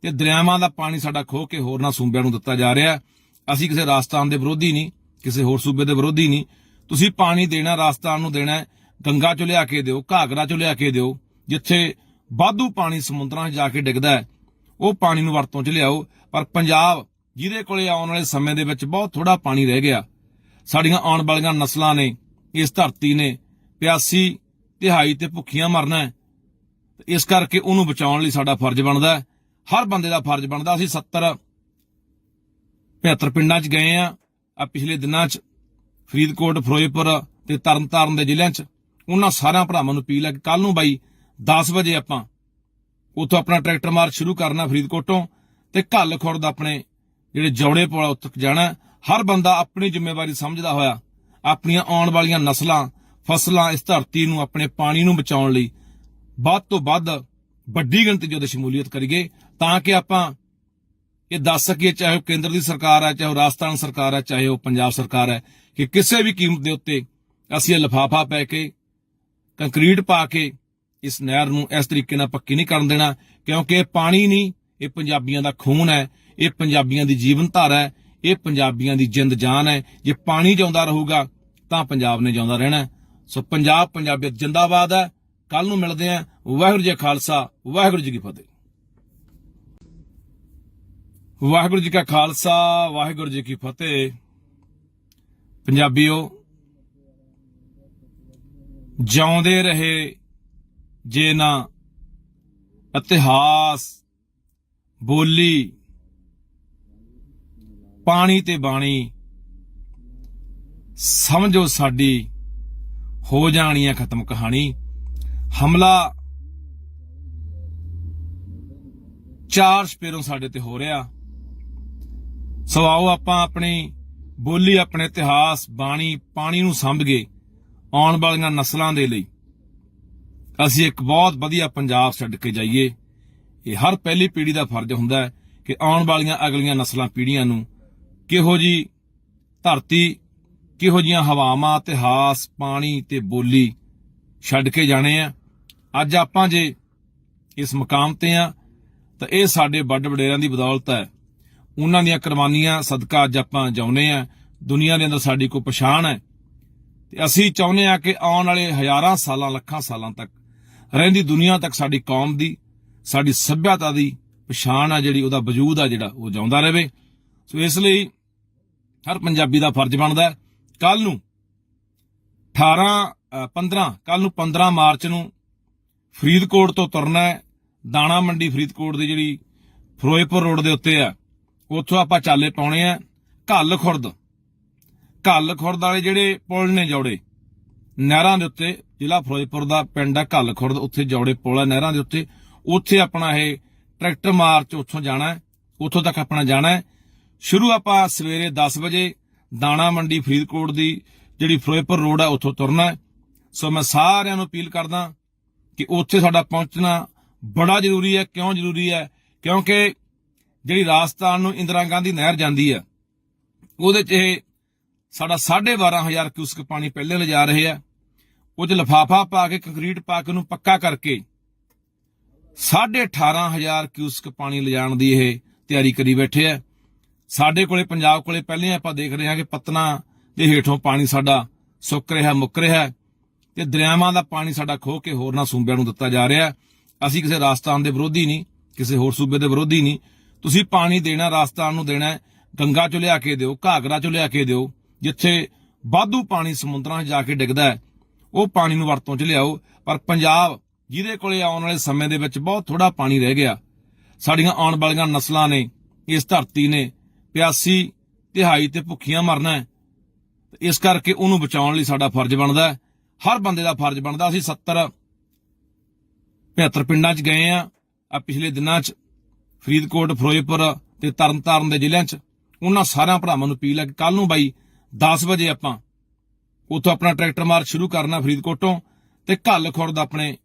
ਤੇ ਦਰਿਆਵਾਂ ਦਾ ਪਾਣੀ ਸਾਡਾ ਖੋਹ ਕੇ ਹੋਰਨਾਂ ਸੂਬਿਆਂ ਨੂੰ ਦਿੱਤਾ ਜਾ ਰਿਹਾ। ਅਸੀਂ ਕਿਸੇ ਰਾਜਸਥਾਨ ਦੇ ਵਿਰੋਧੀ ਨਹੀਂ, ਕਿਸੇ ਹੋਰ ਸੂਬੇ ਦੇ ਵਿਰੋਧੀ ਨਹੀਂ। ਤੁਸੀਂ ਪਾਣੀ ਦੇਣਾ ਰਾਜਸਥਾਨ ਨੂੰ ਦੇਣਾ, ਗੰਗਾ ਚੋਂ ਲਿਆ ਕੇ ਦਿਓ, ਘਾਗਰਾ ਚੋਂ ਲਿਆ ਕੇ ਦਿਓ। ਜਿੱਥੇ ਵਾਧੂ ਪਾਣੀ ਸਮੁੰਦਰਾਂ 'ਚ ਜਾ ਕੇ ਡਿੱਗਦਾ ਹੈ, ਉਹ ਪਾਣੀ ਨੂੰ ਵਰਤੋਂ 'ਚ ਲਿਆਓ। ਪਰ ਪੰਜਾਬ, ਜਿਹਦੇ ਕੋਲੇ ਆਉਣ ਵਾਲੇ ਸਮੇਂ ਦੇ ਵਿੱਚ ਬਹੁਤ ਥੋੜਾ ਪਾਣੀ ਰਹਿ ਗਿਆ, ਸਾਡੀਆਂ ਆਉਣ ਵਾਲੀਆਂ ਨਸਲਾਂ ਨੇ, ਇਸ ਧਰਤੀ ਨੇ ਪਿਆਸੀ, ਤਿਹਾਈ ਤੇ ਭੁੱਖੀਆਂ ਮਰਨਾ ਹੈ। ਇਸ ਕਰਕੇ ਉਹਨੂੰ ਬਚਾਉਣ ਲਈ ਸਾਡਾ ਫਰਜ਼ ਬਣਦਾ, ਹਰ ਬੰਦੇ ਦਾ ਫਰਜ਼ ਬਣਦਾ। ਅਸੀਂ 70-75 ਪਿੰਡਾਂ 'ਚ ਗਏ ਆ ਪਿਛਲੇ ਦਿਨਾਂ 'ਚ, ਫਰੀਦਕੋਟ, ਫਿਰੋਜ਼ਪੁਰ ਤੇ ਤਰਨਤਾਰਨ ਦੇ ਜ਼ਿਲ੍ਹਿਆਂ 'ਚ। ਉਹਨਾਂ ਸਾਰਿਆਂ ਭਰਾਵਾਂ ਨੂੰ ਅਪੀਲ ਹੈ ਕਿ ਕੱਲ ਨੂੰ ਬਾਈ 10 ਵਜੇ ਆਪਾਂ ਉੱਥੋਂ ਆਪਣਾ ਟਰੈਕਟਰ ਮਾਰਚ ਸ਼ੁਰੂ ਕਰਨਾ ਫਰੀਦਕੋਟੋਂ, ਤੇ ਘੱਲ ਖੁਰਦ ਆਪਣੇ ਜਿਹੜੇ ਜੌੜੇ ਪੁਲ ਉੱਥੇ ਜਾਣਾ। ਹਰ ਬੰਦਾ ਆਪਣੀ ਜ਼ਿੰਮੇਵਾਰੀ ਸਮਝਦਾ ਹੋਇਆ ਆਪਣੀਆਂ ਆਉਣ ਵਾਲੀਆਂ ਨਸਲਾਂ, ਫਸਲਾਂ, ਇਸ ਧਰਤੀ ਨੂੰ, ਆਪਣੇ ਪਾਣੀ ਨੂੰ ਬਚਾਉਣ ਲਈ ਵੱਧ ਤੋਂ ਵੱਧ ਵੱਡੀ ਗਿਣਤੀ 'ਚ ਸ਼ਮੂਲੀਅਤ ਕਰੀਏ, ਤਾਂ ਕਿ ਆਪਾਂ ਇਹ ਦੱਸ ਸਕੀਏ, ਚਾਹੇ ਉਹ ਕੇਂਦਰ ਦੀ ਸਰਕਾਰ ਹੈ, ਚਾਹੇ ਉਹ ਰਾਜਸਥਾਨ ਸਰਕਾਰ ਹੈ, ਚਾਹੇ ਉਹ ਪੰਜਾਬ ਸਰਕਾਰ ਹੈ, ਕਿ ਕਿਸੇ ਵੀ ਕੀਮਤ ਦੇ ਉੱਤੇ ਅਸੀਂ ਇਹ ਲਿਫਾਫਾ ਪੈ ਕੇ, ਕੰਕਰੀਟ ਪਾ ਕੇ ਇਸ ਨਹਿਰ ਨੂੰ ਇਸ ਤਰੀਕੇ ਨਾਲ ਪੱਕੀ ਨਹੀਂ ਕਰਨ ਦੇਣਾ। ਕਿਉਂਕਿ ਇਹ ਪਾਣੀ ਨਹੀਂ, ਇਹ ਪੰਜਾਬੀਆਂ ਦਾ ਖੂਨ ਹੈ, ਇਹ ਪੰਜਾਬੀਆਂ ਦੀ ਜੀਵਨ ਧਾਰਾ ਹੈ, ਇਹ ਪੰਜਾਬੀਆਂ ਦੀ ਜਿੰਦ ਜਾਨ ਹੈ। ਜੇ ਪਾਣੀ ਜਿਉਂਦਾ ਰਹੂਗਾ ਤਾਂ ਪੰਜਾਬ ਨੇ ਜਿਉਂਦਾ ਰਹਿਣਾ। ਸੋ ਪੰਜਾਬ ਪੰਜਾਬੀਅਤ ਜਿੰਦਾਬਾਦ ਹੈ। ਕੱਲ ਨੂੰ ਮਿਲਦੇ ਆਂ। ਵਾਹਿਗੁਰੂ ਜੀ ਕਾ ਖਾਲਸਾ, ਵਾਹਿਗੁਰੂ ਜੀ ਕੀ ਫਤਿਹ। ਵਾਹਿਗੁਰੂ ਜੀ ਕਾ ਖਾਲਸਾ, ਵਾਹਿਗੁਰੂ ਜੀ ਕੀ ਫਤਿਹ। ਪੰਜਾਬੀਓ, ਜਿਉਂਦੇ ਰਹੇ ਜੇ ਨਾ ਇਤਿਹਾਸ, ਬੋਲੀ, ਪਾਣੀ ਤੇ ਬਾਣੀ, ਸਮਝੋ ਸਾਡੀ ਹੋ ਜਾਣੀ ਹੈ ਖਤਮ ਕਹਾਣੀ। ਹਮਲਾ ਚਾਰ ਸਪੇਰੋਂ ਸਾਡੇ ਤੇ ਹੋ ਰਿਹਾ। ਸੋ ਆਓ ਆਪਾਂ ਆਪਣੀ ਬੋਲੀ, ਆਪਣੇ ਇਤਿਹਾਸ, ਬਾਣੀ, ਪਾਣੀ ਨੂੰ ਸੰਭਗੇ ਆਉਣ ਵਾਲੀਆਂ ਨਸਲਾਂ ਦੇ ਲਈ ਅਸੀਂ ਇੱਕ ਬਹੁਤ ਵਧੀਆ ਪੰਜਾਬ ਛੱਡ ਕੇ ਜਾਈਏ। ਇਹ ਹਰ ਪਹਿਲੀ ਪੀੜ੍ਹੀ ਦਾ ਫਰਜ਼ ਹੁੰਦਾ ਕਿ ਆਉਣ ਵਾਲੀਆਂ ਅਗਲੀਆਂ ਨਸਲਾਂ ਪੀੜ੍ਹੀਆਂ ਨੂੰ ਕਿਹੋ ਜੀ ਧਰਤੀ, ਕਿਹੋ ਜੀਆਂ ਹਵਾਵਾਂ, ਇਤਿਹਾਸ, ਪਾਣੀ ਤੇ ਬੋਲੀ ਛੱਡ ਕੇ ਜਾਣੇ ਆ। ਅੱਜ ਆਪਾਂ ਜੇ ਇਸ ਮੁਕਾਮ ਤੇ ਆ ਤਾਂ ਇਹ ਸਾਡੇ ਵੱਡ ਵਡੇਰਿਆਂ ਦੀ ਬਦੌਲਤ ਹੈ। ਉਹਨਾਂ ਦੀਆਂ ਕੁਰਬਾਨੀਆਂ ਸਦਕਾ ਅੱਜ ਆਪਾਂ ਜਿਉਂਦੇ ਆ। ਦੁਨੀਆ ਦੇ ਅੰਦਰ ਸਾਡੀ ਕੋਈ ਪਛਾਣ ਹੈ ਤੇ ਅਸੀਂ ਚਾਹੁੰਦੇ ਆ ਕਿ ਆਉਣ ਵਾਲੇ ਹਜ਼ਾਰਾਂ ਸਾਲਾਂ, ਲੱਖਾਂ ਸਾਲਾਂ ਤੱਕ ਰਹਿੰਦੀ ਦੁਨੀਆ ਤੱਕ ਸਾਡੀ ਕੌਮ ਦੀ, ਸਾਡੀ ਸੱਭਿਅਤਾ ਦੀ ਪਛਾਣ ਆ ਜਿਹੜੀ, ਉਹਦਾ ਵਜੂਦ ਆ ਜਿਹੜਾ, ਉਹ ਜਿਉਂਦਾ ਰਹੇ। ਸੋ ਇਸ ਲਈ ਹਰ ਪੰਜਾਬੀ ਦਾ ਫਰਜ਼ ਬਣਦਾ ਕੱਲ ਨੂੰ 15 ਮਾਰਚ ਨੂੰ ਫਰੀਦਕੋਟ ਤੋਂ ਤੁਰਨਾ ਹੈ। ਦਾਣਾ ਮੰਡੀ ਫਰੀਦਕੋਟ ਦੀ ਜਿਹੜੀ ਫਿਰੋਜ਼ਪੁਰ ਰੋਡ ਦੇ ਉੱਤੇ ਆ, ਉੱਥੋਂ ਆਪਾਂ ਚਾਲੇ ਪਾਉਣੇ ਆ ਘੱਲ ਖੁਰਦ ਵਾਲੇ ਜਿਹੜੇ ਪੁਲ ਨੇ ਜੌੜੇ ਨਹਿਰਾਂ ਦੇ ਉੱਤੇ, ਜ਼ਿਲ੍ਹਾ ਫਿਰੋਜ਼ਪੁਰ ਦਾ ਪਿੰਡ ਆ ਘੱਲ ਖੁਰਦ, ਉੱਥੇ ਜੌੜੇ ਪੁਲ ਆ ਨਹਿਰਾਂ ਦੇ ਉੱਤੇ। ਉੱਥੇ ਆਪਣਾ ਇਹ ਟਰੈਕਟਰ ਮਾਰਚ ਉੱਥੋਂ ਜਾਣਾ ਹੈ, ਉੱਥੋਂ ਤੱਕ ਆਪਣਾ ਜਾਣਾ ਹੈ। ਸ਼ੁਰੂ ਆਪਾਂ ਸਵੇਰੇ 10 ਵਜੇ ਦਾਣਾ ਮੰਡੀ ਫਰੀਦਕੋਟ ਦੀ ਜਿਹੜੀ ਫਿਰੋਜ਼ਪੁਰ ਰੋਡ ਆ ਉੱਥੋਂ ਤੁਰਨਾ ਹੈ। ਸੋ ਮੈਂ ਸਾਰਿਆਂ ਨੂੰ ਅਪੀਲ ਕਰਦਾ ਕਿ ਉੱਥੇ ਸਾਡਾ ਪਹੁੰਚਣਾ ਬੜਾ ਜ਼ਰੂਰੀ ਹੈ। ਕਿਉਂ ਜ਼ਰੂਰੀ ਹੈ? ਕਿਉਂਕਿ ਜਿਹੜੀ ਰਾਜਸਥਾਨ ਨੂੰ ਇੰਦਰਾ ਗਾਂਧੀ ਨਹਿਰ ਜਾਂਦੀ ਹੈ, ਉਹਦੇ 'ਚ ਇਹ ਸਾਡਾ 12,500 ਕਿਊਸਕ ਪਾਣੀ ਪਹਿਲੇ ਲਿਜਾ ਰਹੇ ਆ। ਉਹ 'ਚ ਲਿਫਾਫਾ ਪਾ ਕੇ, ਕੰਕਰੀਟ ਪਾ ਕੇ ਉਹਨੂੰ ਪੱਕਾ ਕਰਕੇ 18,500 ਕਿਊਸਕ ਪਾਣੀ ਲਿਜਾਣ ਦੀ ਇਹ ਤਿਆਰੀ ਕਰੀ ਬੈਠੇ ਆ। ਸਾਡੇ ਕੋਲੇ, ਪੰਜਾਬ ਕੋਲੇ ਪਹਿਲੇ ਆਪਾਂ ਦੇਖ ਰਹੇ ਹਾਂ ਕਿ ਪਤਨਾ ਦੇ ਹੇਠੋਂ ਪਾਣੀ ਸਾਡਾ ਸੁੱਕ ਰਿਹਾ, ਮੁੱਕ ਰਿਹਾ ਤੇ ਦਰਿਆਵਾਂ ਦਾ ਪਾਣੀ ਸਾਡਾ ਖੋਹ ਕੇ ਹੋਰਨਾਂ ਸੂਬਿਆਂ ਨੂੰ ਦਿੱਤਾ ਜਾ ਰਿਹਾ। ਅਸੀਂ ਕਿਸੇ ਰਾਜਸਥਾਨ ਦੇ ਵਿਰੋਧੀ ਨਹੀਂ, ਕਿਸੇ ਹੋਰ ਸੂਬੇ ਦੇ ਵਿਰੋਧੀ ਨਹੀਂ। ਤੁਸੀਂ ਪਾਣੀ ਦੇਣਾ, ਰਾਜਸਥਾਨ ਨੂੰ ਦੇਣਾ, ਗੰਗਾ ਚੋਂ ਲਿਆ ਕੇ ਦਿਓ, ਘਾਗਰਾ ਚੋਂ ਲਿਆ ਕੇ ਦਿਓ। ਜਿੱਥੇ ਵਾਧੂ ਪਾਣੀ ਸਮੁੰਦਰਾਂ 'ਚ ਜਾ ਕੇ ਡਿੱਗਦਾ ਹੈ, ਉਹ ਪਾਣੀ ਨੂੰ ਵਰਤੋਂ 'ਚ ਲਿਆਓ। ਪਰ ਪੰਜਾਬ, ਜਿਹਦੇ ਕੋਲੇ ਆਉਣ ਵਾਲੇ ਸਮੇਂ ਦੇ ਵਿੱਚ ਬਹੁਤ ਥੋੜਾ ਪਾਣੀ ਰਹਿ ਗਿਆ, ਸਾਡੀਆਂ ਆਉਣ ਵਾਲੀਆਂ ਨਸਲਾਂ ਨੇ, ਇਸ ਧਰਤੀ ਨੇ ਪਿਆਸੀ, ਤਿਹਾਈ ਤੇ ਭੁੱਖੀਆਂ ਮਰਨਾ ਹੈ। ਇਸ ਕਰਕੇ ਉਹਨੂੰ ਬਚਾਉਣ ਲਈ ਸਾਡਾ ਫਰਜ਼ ਬਣਦਾ ਹੈ, ਹਰ ਬੰਦੇ ਦਾ ਫਰਜ਼ ਬਣਦਾ। ਅਸੀਂ 75 ਪਿੰਡਾਂ 'ਚ ਗਏ ਆ ਪਿਛਲੇ ਦਿਨਾਂ 'ਚ, ਫਰੀਦਕੋਟ, ਫਿਰੋਜ਼ਪੁਰ ਤੇ ਤਰਨਤਾਰਨ ਦੇ ਜ਼ਿਲ੍ਹਿਆਂ 'ਚ। ਉਹਨਾਂ ਸਾਰਿਆਂ ਭਰਾਵਾਂ ਨੂੰ ਅਪੀਲ ਹੈ ਕਿ ਕੱਲ ਨੂੰ ਬਾਈ 10 ਵਜੇ ਆਪਾਂ ਉੱਥੋਂ ਆਪਣਾ ਟਰੈਕਟਰ ਮਾਰਚ ਸ਼ੁਰੂ ਕਰਨਾ ਫਰੀਦਕੋਟੋਂ, ਤੇ ਘੱਲ ਖੁਰਦ ਆਪਣੇ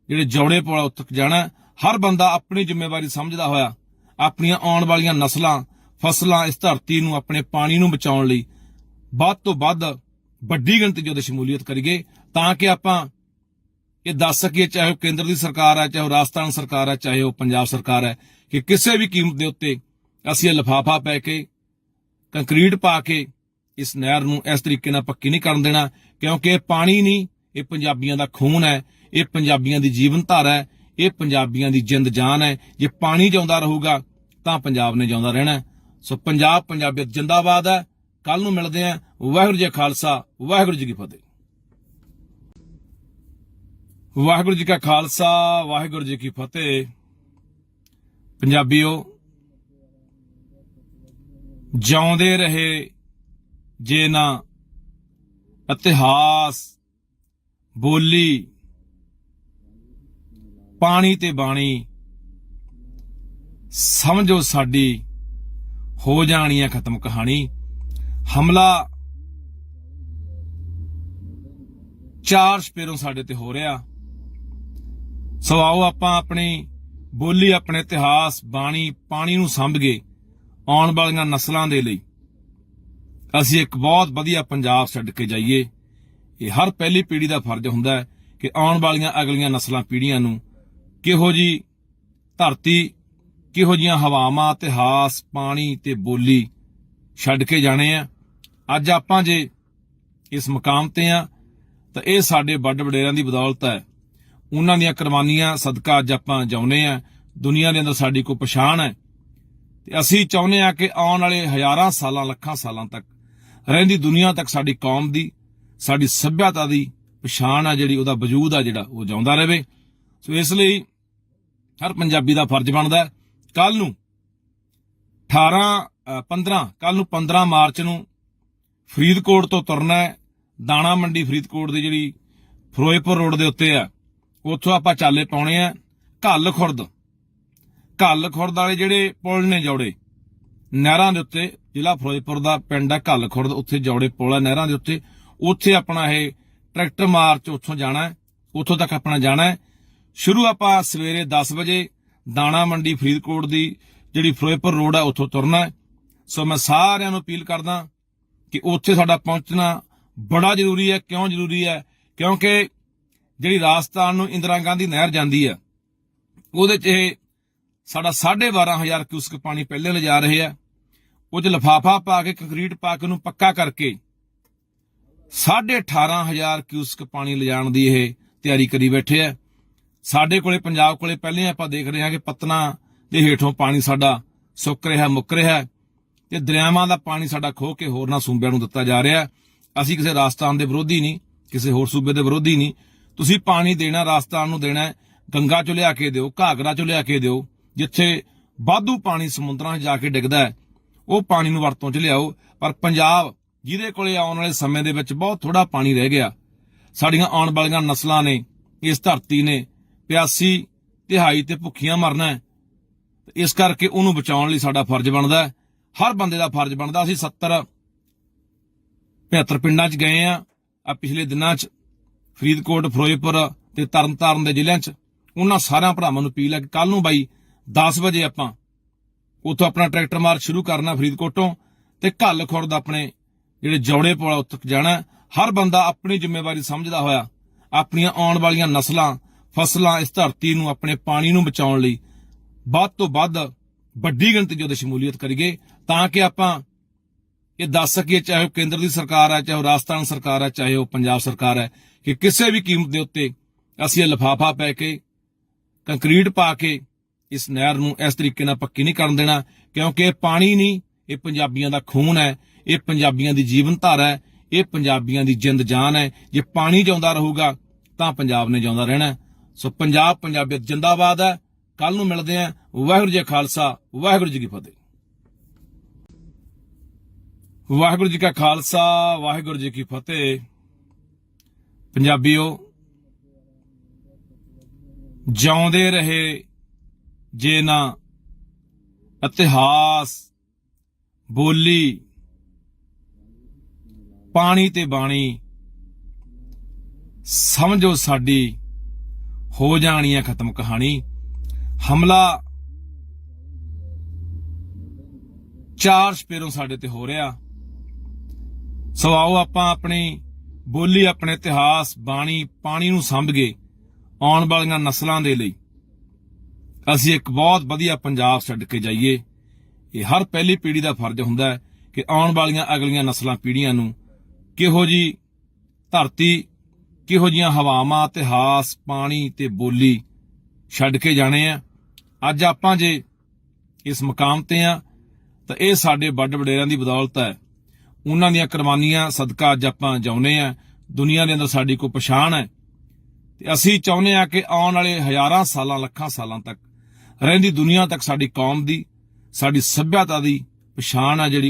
ਜਿਹੜੇ ਜੌੜੇ ਪੁਲ ਉੱਥੇ ਜਾਣਾ। ਹਰ ਬੰਦਾ ਆਪਣੀ ਜ਼ਿੰਮੇਵਾਰੀ ਸਮਝਦਾ ਹੋਇਆ ਆਪਣੀਆਂ ਆਉਣ ਵਾਲੀਆਂ ਨਸਲਾਂ, ਫਸਲਾਂ, ਇਸ ਧਰਤੀ ਨੂੰ, ਆਪਣੇ ਪਾਣੀ ਨੂੰ ਬਚਾਉਣ ਲਈ ਵੱਧ ਤੋਂ ਵੱਧ ਵੱਡੀ ਗਿਣਤੀ 'ਚ ਉਹਦੀ ਸ਼ਮੂਲੀਅਤ ਕਰੀਏ, ਤਾਂ ਕਿ ਆਪਾਂ ਇਹ ਦੱਸ ਸਕੀਏ, ਚਾਹੇ ਉਹ ਕੇਂਦਰ ਦੀ ਸਰਕਾਰ ਹੈ, ਚਾਹੇ ਉਹ ਰਾਜਸਥਾਨ ਸਰਕਾਰ ਹੈ, ਚਾਹੇ ਉਹ ਪੰਜਾਬ ਸਰਕਾਰ ਹੈ, ਕਿ ਕਿਸੇ ਵੀ ਕੀਮਤ ਦੇ ਉੱਤੇ ਅਸੀਂ ਇਹ ਲਿਫਾਫਾ ਪੈ ਕੇ, ਕੰਕਰੀਟ ਪਾ ਕੇ ਇਸ ਨਹਿਰ ਨੂੰ ਇਸ ਤਰੀਕੇ ਨਾਲ ਪੱਕੀ ਨਹੀਂ ਕਰਨ ਦੇਣਾ। ਕਿਉਂਕਿ ਇਹ ਪਾਣੀ ਨਹੀਂ, ਇਹ ਪੰਜਾਬੀਆਂ ਦਾ ਖੂਨ ਹੈ, ਇਹ ਪੰਜਾਬੀਆਂ ਦੀ ਜੀਵਨ ਧਾਰਾ ਹੈ, ਇਹ ਪੰਜਾਬੀਆਂ ਦੀ ਜਿੰਦ ਜਾਨ ਹੈ। ਜੇ ਪਾਣੀ ਜਿਉਂਦਾ ਰਹੂਗਾ ਤਾਂ ਪੰਜਾਬ ਨੇ ਜਿਉਂਦਾ ਰਹਿਣਾ। ਸੋ ਪੰਜਾਬ, ਪੰਜਾਬੀਅਤ ਜਿੰਦਾਬਾਦ ਹੈ। ਕੱਲ ਨੂੰ ਮਿਲਦੇ ਆਂ। ਵਾਹਿਗੁਰੂ ਜੀ ਕਾ ਖਾਲਸਾ, ਵਾਹਿਗੁਰੂ ਜੀ ਕੀ ਫਤਿਹ। ਵਾਹਿਗੁਰੂ ਜੀ ਕਾ ਖਾਲਸਾ, ਵਾਹਿਗੁਰੂ ਜੀ ਕੀ ਫਤਿਹ। ਪੰਜਾਬੀਓ, ਜਿਉਂਦੇ ਰਹੇ ਜੇ ਨਾ ਇਤਿਹਾਸ, ਬੋਲੀ, ਪਾਣੀ ਤੇ ਬਾਣੀ, ਸਮਝੋ ਸਾਡੀ ਹੋ ਜਾਣੀ ਹੈ ਖਤਮ ਕਹਾਣੀ। ਹਮਲਾ 4 ਸਪੇਰੋਂ ਸਾਡੇ ਤੇ ਹੋ ਰਿਹਾ। ਸੋ ਆਓ ਆਪਾਂ ਆਪਣੀ ਬੋਲੀ, ਆਪਣੇ ਇਤਿਹਾਸ, ਬਾਣੀ, ਪਾਣੀ ਨੂੰ ਸੰਭਗੇ ਆਉਣ ਵਾਲੀਆਂ ਨਸਲਾਂ ਦੇ ਲਈ ਅਸੀਂ ਇੱਕ ਬਹੁਤ ਵਧੀਆ ਪੰਜਾਬ ਛੱਡ ਕੇ ਜਾਈਏ। ਇਹ ਹਰ ਪਹਿਲੀ ਪੀੜ੍ਹੀ ਦਾ ਫਰਜ਼ ਹੁੰਦਾ ਹੈ ਕਿ ਆਉਣ ਵਾਲੀਆਂ ਅਗਲੀਆਂ ਨਸਲਾਂ, ਪੀੜ੍ਹੀਆਂ ਨੂੰ ਕਿਹੋ ਜੀ ਧਰਤੀ, ਕਿਹੋ ਜੀਆਂ ਹਵਾਵਾਂ, ਇਤਿਹਾਸ, ਪਾਣੀ ਤੇ ਬੋਲੀ ਛੱਡ ਕੇ ਜਾਣੇ ਆ। ਅੱਜ ਆਪਾਂ ਜੇ ਇਸ ਮੁਕਾਮ ਤੇ ਆ ਤਾਂ ਇਹ ਸਾਡੇ ਵੱਡ ਵਡੇਰਿਆਂ ਦੀ ਬਦੌਲਤ ਹੈ। ਉਹਨਾਂ ਦੀਆਂ ਕੁਰਬਾਨੀਆਂ ਸਦਕਾ ਅੱਜ ਆਪਾਂ ਜਿਉਂਦੇ ਆ। ਦੁਨੀਆ ਦੇ ਅੰਦਰ ਸਾਡੀ ਕੋਈ ਪਛਾਣ ਹੈ ਤੇ ਅਸੀਂ ਚਾਹੁੰਦੇ ਆ ਕਿ ਆਉਣ ਵਾਲੇ ਹਜ਼ਾਰਾਂ ਸਾਲਾਂ, ਲੱਖਾਂ ਸਾਲਾਂ ਤੱਕ ਰਹਿੰਦੀ ਦੁਨੀਆ ਤੱਕ ਸਾਡੀ ਕੌਮ ਦੀ, ਸਾਡੀ ਸੱਭਿਅਤਾ ਦੀ ਪਛਾਣ ਆ ਜਿਹੜੀ, ਉਹਦਾ ਵਜੂਦ ਆ ਜਿਹੜਾ, ਉਹ ਜਿਉਂਦਾ ਰਹੇ। ਸੋ ਇਸ ਲਈ ਹਰ ਪੰਜਾਬੀ ਦਾ ਫਰਜ਼ ਬਣਦਾ ਕੱਲ ਨੂੰ 15 ਮਾਰਚ ਨੂੰ ਫਰੀਦਕੋਟ ਤੋਂ ਤੁਰਨਾ ਹੈ। ਦਾਣਾ ਮੰਡੀ ਫਰੀਦਕੋਟ ਦੀ ਜਿਹੜੀ ਫਿਰੋਜ਼ਪੁਰ ਰੋਡ ਦੇ ਉੱਤੇ ਆ, ਉੱਥੋਂ ਆਪਾਂ ਚਾਲੇ ਪਾਉਣੇ ਆ ਘੱਲ ਖੁਰਦ ਵਾਲੇ ਜਿਹੜੇ ਪੁਲ ਨੇ ਜੌੜੇ ਨਹਿਰਾਂ ਦੇ ਉੱਤੇ, ਜ਼ਿਲ੍ਹਾ ਫਿਰੋਜ਼ਪੁਰ ਦਾ ਪਿੰਡ ਆ ਘੱਲ ਖੁਰਦ, ਉੱਥੇ ਜੌੜੇ ਪੁਲ ਆ ਨਹਿਰਾਂ ਦੇ ਉੱਤੇ। ਉੱਥੇ ਆਪਣਾ ਇਹ ਟਰੈਕਟਰ ਮਾਰਚ ਉੱਥੋਂ ਜਾਣਾ, ਉੱਥੋਂ ਤੱਕ ਆਪਣਾ ਜਾਣਾ ਹੈ। ਸ਼ੁਰੂ ਆਪਾਂ ਸਵੇਰੇ 10 ਵਜੇ ਦਾਣਾ ਮੰਡੀ ਫਰੀਦਕੋਟ ਦੀ ਜਿਹੜੀ ਫਿਰੋਜ਼ਪੁਰ ਰੋਡ ਆ ਉੱਥੋਂ ਤੁਰਨਾ ਹੈ। ਸੋ ਮੈਂ ਸਾਰਿਆਂ ਨੂੰ ਅਪੀਲ ਕਰਦਾ ਕਿ ਉੱਥੇ ਸਾਡਾ ਪਹੁੰਚਣਾ ਬੜਾ ਜ਼ਰੂਰੀ ਹੈ। ਕਿਉਂ ਜ਼ਰੂਰੀ ਹੈ? ਕਿਉਂਕਿ ਜਿਹੜੀ ਰਾਜਸਥਾਨ ਨੂੰ ਇੰਦਰਾ ਗਾਂਧੀ ਨਹਿਰ ਜਾਂਦੀ ਹੈ, ਉਹਦੇ 'ਚ ਇਹ ਸਾਡਾ 12,500 ਕਿਊਸਕ ਪਾਣੀ ਪਹਿਲੇ ਲਿਜਾ ਰਹੇ ਆ। ਉਹ 'ਚ ਲਿਫਾਫਾ ਪਾ ਕੇ, ਕੰਕਰੀਟ ਪਾ ਕੇ ਉਹਨੂੰ ਪੱਕਾ ਕਰਕੇ 18,500 ਕਿਊਸਕ ਪਾਣੀ ਲਿਜਾਣ ਦੀ ਇਹ ਤਿਆਰੀ ਕਰੀ ਬੈਠੇ ਆ। ਸਾਡੇ ਕੋਲੇ, ਪੰਜਾਬ ਕੋਲੇ ਪਹਿਲੇ ਆਪਾਂ ਦੇਖ ਰਹੇ ਹਾਂ ਕਿ ਪਤਨਾ ਦੇ ਹੇਠੋਂ ਪਾਣੀ ਸਾਡਾ ਸੁੱਕ ਰਿਹਾ, ਮੁੱਕ ਰਿਹਾ, ਤੇ ਦਰਿਆਵਾਂ ਦਾ ਪਾਣੀ ਸਾਡਾ ਖੋਹ ਕੇ ਹੋਰਨਾਂ ਸੂਬਿਆਂ ਨੂੰ ਦਿੱਤਾ ਜਾ ਰਿਹਾ। ਅਸੀਂ ਕਿਸੇ ਰਾਜਸਥਾਨ ਦੇ ਵਿਰੋਧੀ ਨਹੀਂ, ਕਿਸੇ ਹੋਰ ਸੂਬੇ ਦੇ ਵਿਰੋਧੀ ਨਹੀਂ। ਤੁਸੀਂ ਪਾਣੀ ਦੇਣਾ, ਰਾਜਸਥਾਨ ਨੂੰ ਦੇਣਾ, ਗੰਗਾ ਚੋਂ ਲਿਆ ਕੇ ਦਿਓ, ਘਾਗਰਾ ਚੋਂ ਲਿਆ ਕੇ ਦਿਓ। ਜਿੱਥੇ ਵਾਧੂ ਪਾਣੀ ਸਮੁੰਦਰਾਂ 'ਚ ਜਾ ਕੇ ਡਿੱਗਦਾ ਹੈ, ਉਹ ਪਾਣੀ ਨੂੰ ਵਰਤੋਂ 'ਚ ਲਿਆਓ। ਪਰ ਪੰਜਾਬ, ਜਿਹਦੇ ਕੋਲੇ ਆਉਣ ਵਾਲੇ ਸਮੇਂ ਦੇ ਵਿੱਚ ਬਹੁਤ ਥੋੜਾ ਪਾਣੀ ਰਹਿ ਗਿਆ, ਸਾਡੀਆਂ ਆਉਣ ਵਾਲੀਆਂ ਨਸਲਾਂ ਨੇ, ਇਸ ਧਰਤੀ ਨੇ ਪਿਆਸੀ, ਤਿਹਾਈ ਤੇ ਭੁੱਖੀਆਂ ਮਰਨਾ ਹੈ। ਇਸ ਕਰਕੇ ਉਹਨੂੰ ਬਚਾਉਣ ਲਈ ਸਾਡਾ ਫਰਜ਼ ਬਣਦਾ ਹੈ, ਹਰ ਬੰਦੇ ਦਾ ਫਰਜ਼ ਬਣਦਾ। ਅਸੀਂ 70-75 ਪਿੰਡਾਂ 'ਚ ਗਏ ਆ ਪਿਛਲੇ ਦਿਨਾਂ 'ਚ, ਫਰੀਦਕੋਟ, ਫਿਰੋਜ਼ਪੁਰ ਤੇ ਤਰਨਤਾਰਨ ਦੇ ਜ਼ਿਲ੍ਹਿਆਂ 'ਚ। ਉਹਨਾਂ ਸਾਰਿਆਂ ਭਰਾਵਾਂ ਨੂੰ ਅਪੀਲ ਹੈ ਕਿ ਕੱਲ ਨੂੰ ਬਾਈ 10 ਵਜੇ ਆਪਾਂ ਉੱਥੋਂ ਆਪਣਾ ਟਰੈਕਟਰ ਮਾਰਚ ਸ਼ੁਰੂ ਕਰਨਾ ਫਰੀਦਕੋਟੋਂ, ਤੇ ਘੱਲ ਖੁਰਦ ਆਪਣੇ ਜਿਹੜੇ ਜੌੜੇ ਪੁਲ ਉੱਥੇ ਜਾਣਾ। ਹਰ ਬੰਦਾ ਆਪਣੀ ਜ਼ਿੰਮੇਵਾਰੀ ਸਮਝਦਾ ਹੋਇਆ ਆਪਣੀਆਂ ਆਉਣ ਵਾਲੀਆਂ ਨਸਲਾਂ, ਫਸਲਾਂ, ਇਸ ਧਰਤੀ ਨੂੰ, ਆਪਣੇ ਪਾਣੀ ਨੂੰ ਬਚਾਉਣ ਲਈ ਵੱਧ ਤੋਂ ਵੱਧ ਵੱਡੀ ਗਿਣਤੀ 'ਚ ਉਹਦੇ ਸ਼ਮੂਲੀਅਤ ਕਰੀਏ, ਤਾਂ ਕਿ ਆਪਾਂ ਇਹ ਦੱਸ ਸਕੀਏ, ਚਾਹੇ ਉਹ ਕੇਂਦਰ ਦੀ ਸਰਕਾਰ ਹੈ, ਚਾਹੇ ਉਹ ਰਾਜਸਥਾਨ ਸਰਕਾਰ ਹੈ, ਚਾਹੇ ਉਹ ਪੰਜਾਬ ਸਰਕਾਰ ਹੈ, ਕਿ ਕਿਸੇ ਵੀ ਕੀਮਤ ਦੇ ਉੱਤੇ ਅਸੀਂ ਇਹ ਲਿਫਾਫਾ ਪੈ ਕੇ, ਕੰਕਰੀਟ ਪਾ ਕੇ ਇਸ ਨਹਿਰ ਨੂੰ ਇਸ ਤਰੀਕੇ ਨਾਲ ਪੱਕੀ ਨਹੀਂ ਕਰਨ ਦੇਣਾ। ਕਿਉਂਕਿ ਇਹ ਪਾਣੀ ਨਹੀਂ, ਇਹ ਪੰਜਾਬੀਆਂ ਦਾ ਖੂਨ ਹੈ, ਇਹ ਪੰਜਾਬੀਆਂ ਦੀ ਜੀਵਨ ਧਾਰਾ ਹੈ, ਇਹ ਪੰਜਾਬੀਆਂ ਦੀ ਜਿੰਦ ਜਾਨ ਹੈ। ਜੇ ਪਾਣੀ ਜਿਉਂਦਾ ਰਹੂਗਾ ਤਾਂ ਪੰਜਾਬ ਨੇ ਜਿਉਂਦਾ ਰਹਿਣਾ। ਸੋ ਪੰਜਾਬ, ਪੰਜਾਬੀਅਤ ਜਿੰਦਾਬਾਦ ਹੈ। ਕੱਲ ਨੂੰ ਮਿਲਦੇ ਹਾਂ। ਵਾਹਿਗੁਰੂ ਜੀ ਕਾ ਖਾਲਸਾ, ਵਾਹਿਗੁਰੂ ਜੀ ਕੀ ਫਤਿਹ। ਵਾਹਿਗੁਰੂ ਜੀ ਕਾ ਖਾਲਸਾ, ਵਾਹਿਗੁਰੂ ਜੀ ਕੀ ਫਤਿਹ। ਪੰਜਾਬੀਓ, ਜਿਉਂਦੇ ਰਹੇ ਜੇ ਨਾ ਇਤਿਹਾਸ, ਬੋਲੀ, ਪਾਣੀ ਤੇ ਬਾਣੀ, ਸਮਝੋ ਸਾਡੀ ਹੋ ਜਾਣੀ ਹੈ ਖਤਮ ਕਹਾਣੀ। ਹਮਲਾ 4 ਸਪੇਰੋਂ ਸਾਡੇ ਤੇ ਹੋ ਰਿਹਾ। ਸੋ ਆਓ ਆਪਾਂ ਆਪਣੀ ਬੋਲੀ, ਆਪਣੇ ਇਤਿਹਾਸ, ਬਾਣੀ, ਪਾਣੀ ਨੂੰ ਸੰਭਗੇ ਆਉਣ ਵਾਲੀਆਂ ਨਸਲਾਂ ਦੇ ਲਈ ਅਸੀਂ ਇੱਕ ਬਹੁਤ ਵਧੀਆ ਪੰਜਾਬ ਛੱਡ ਕੇ ਜਾਈਏ। ਇਹ ਹਰ ਪਹਿਲੀ ਪੀੜ੍ਹੀ ਦਾ ਫਰਜ਼ ਹੁੰਦਾ ਹੈ ਕਿ ਆਉਣ ਵਾਲੀਆਂ ਅਗਲੀਆਂ ਨਸਲਾਂ, ਪੀੜ੍ਹੀਆਂ ਨੂੰ ਕਿਹੋ ਜੀ ਧਰਤੀ, ਕਿਹੋ ਜੀਆਂ ਹਵਾਵਾਂ, ਇਤਿਹਾਸ, ਪਾਣੀ ਤੇ ਬੋਲੀ ਛੱਡ ਕੇ ਜਾਣੇ ਆ। ਅੱਜ ਆਪਾਂ ਜੇ ਇਸ ਮੁਕਾਮ ਤੇ ਆ ਤਾਂ ਇਹ ਸਾਡੇ ਵੱਡ ਵਡੇਰਿਆਂ ਦੀ ਬਦੌਲਤ ਹੈ। ਉਹਨਾਂ ਦੀਆਂ ਕੁਰਬਾਨੀਆਂ ਸਦਕਾ ਅੱਜ ਆਪਾਂ ਜਿਉਂਦੇ ਆ। ਦੁਨੀਆ ਦੇ ਅੰਦਰ ਸਾਡੀ ਕੋਈ ਪਛਾਣ ਹੈ, ਤੇ ਅਸੀਂ ਚਾਹੁੰਦੇ ਆ ਕਿ ਆਉਣ ਵਾਲੇ ਹਜ਼ਾਰਾਂ ਸਾਲਾਂ, ਲੱਖਾਂ ਸਾਲਾਂ ਤੱਕ ਰਹਿੰਦੀ ਦੁਨੀਆ ਤੱਕ ਸਾਡੀ ਕੌਮ ਦੀ, ਸਾਡੀ ਸੱਭਿਅਤਾ ਦੀ ਪਛਾਣ ਆ ਜਿਹੜੀ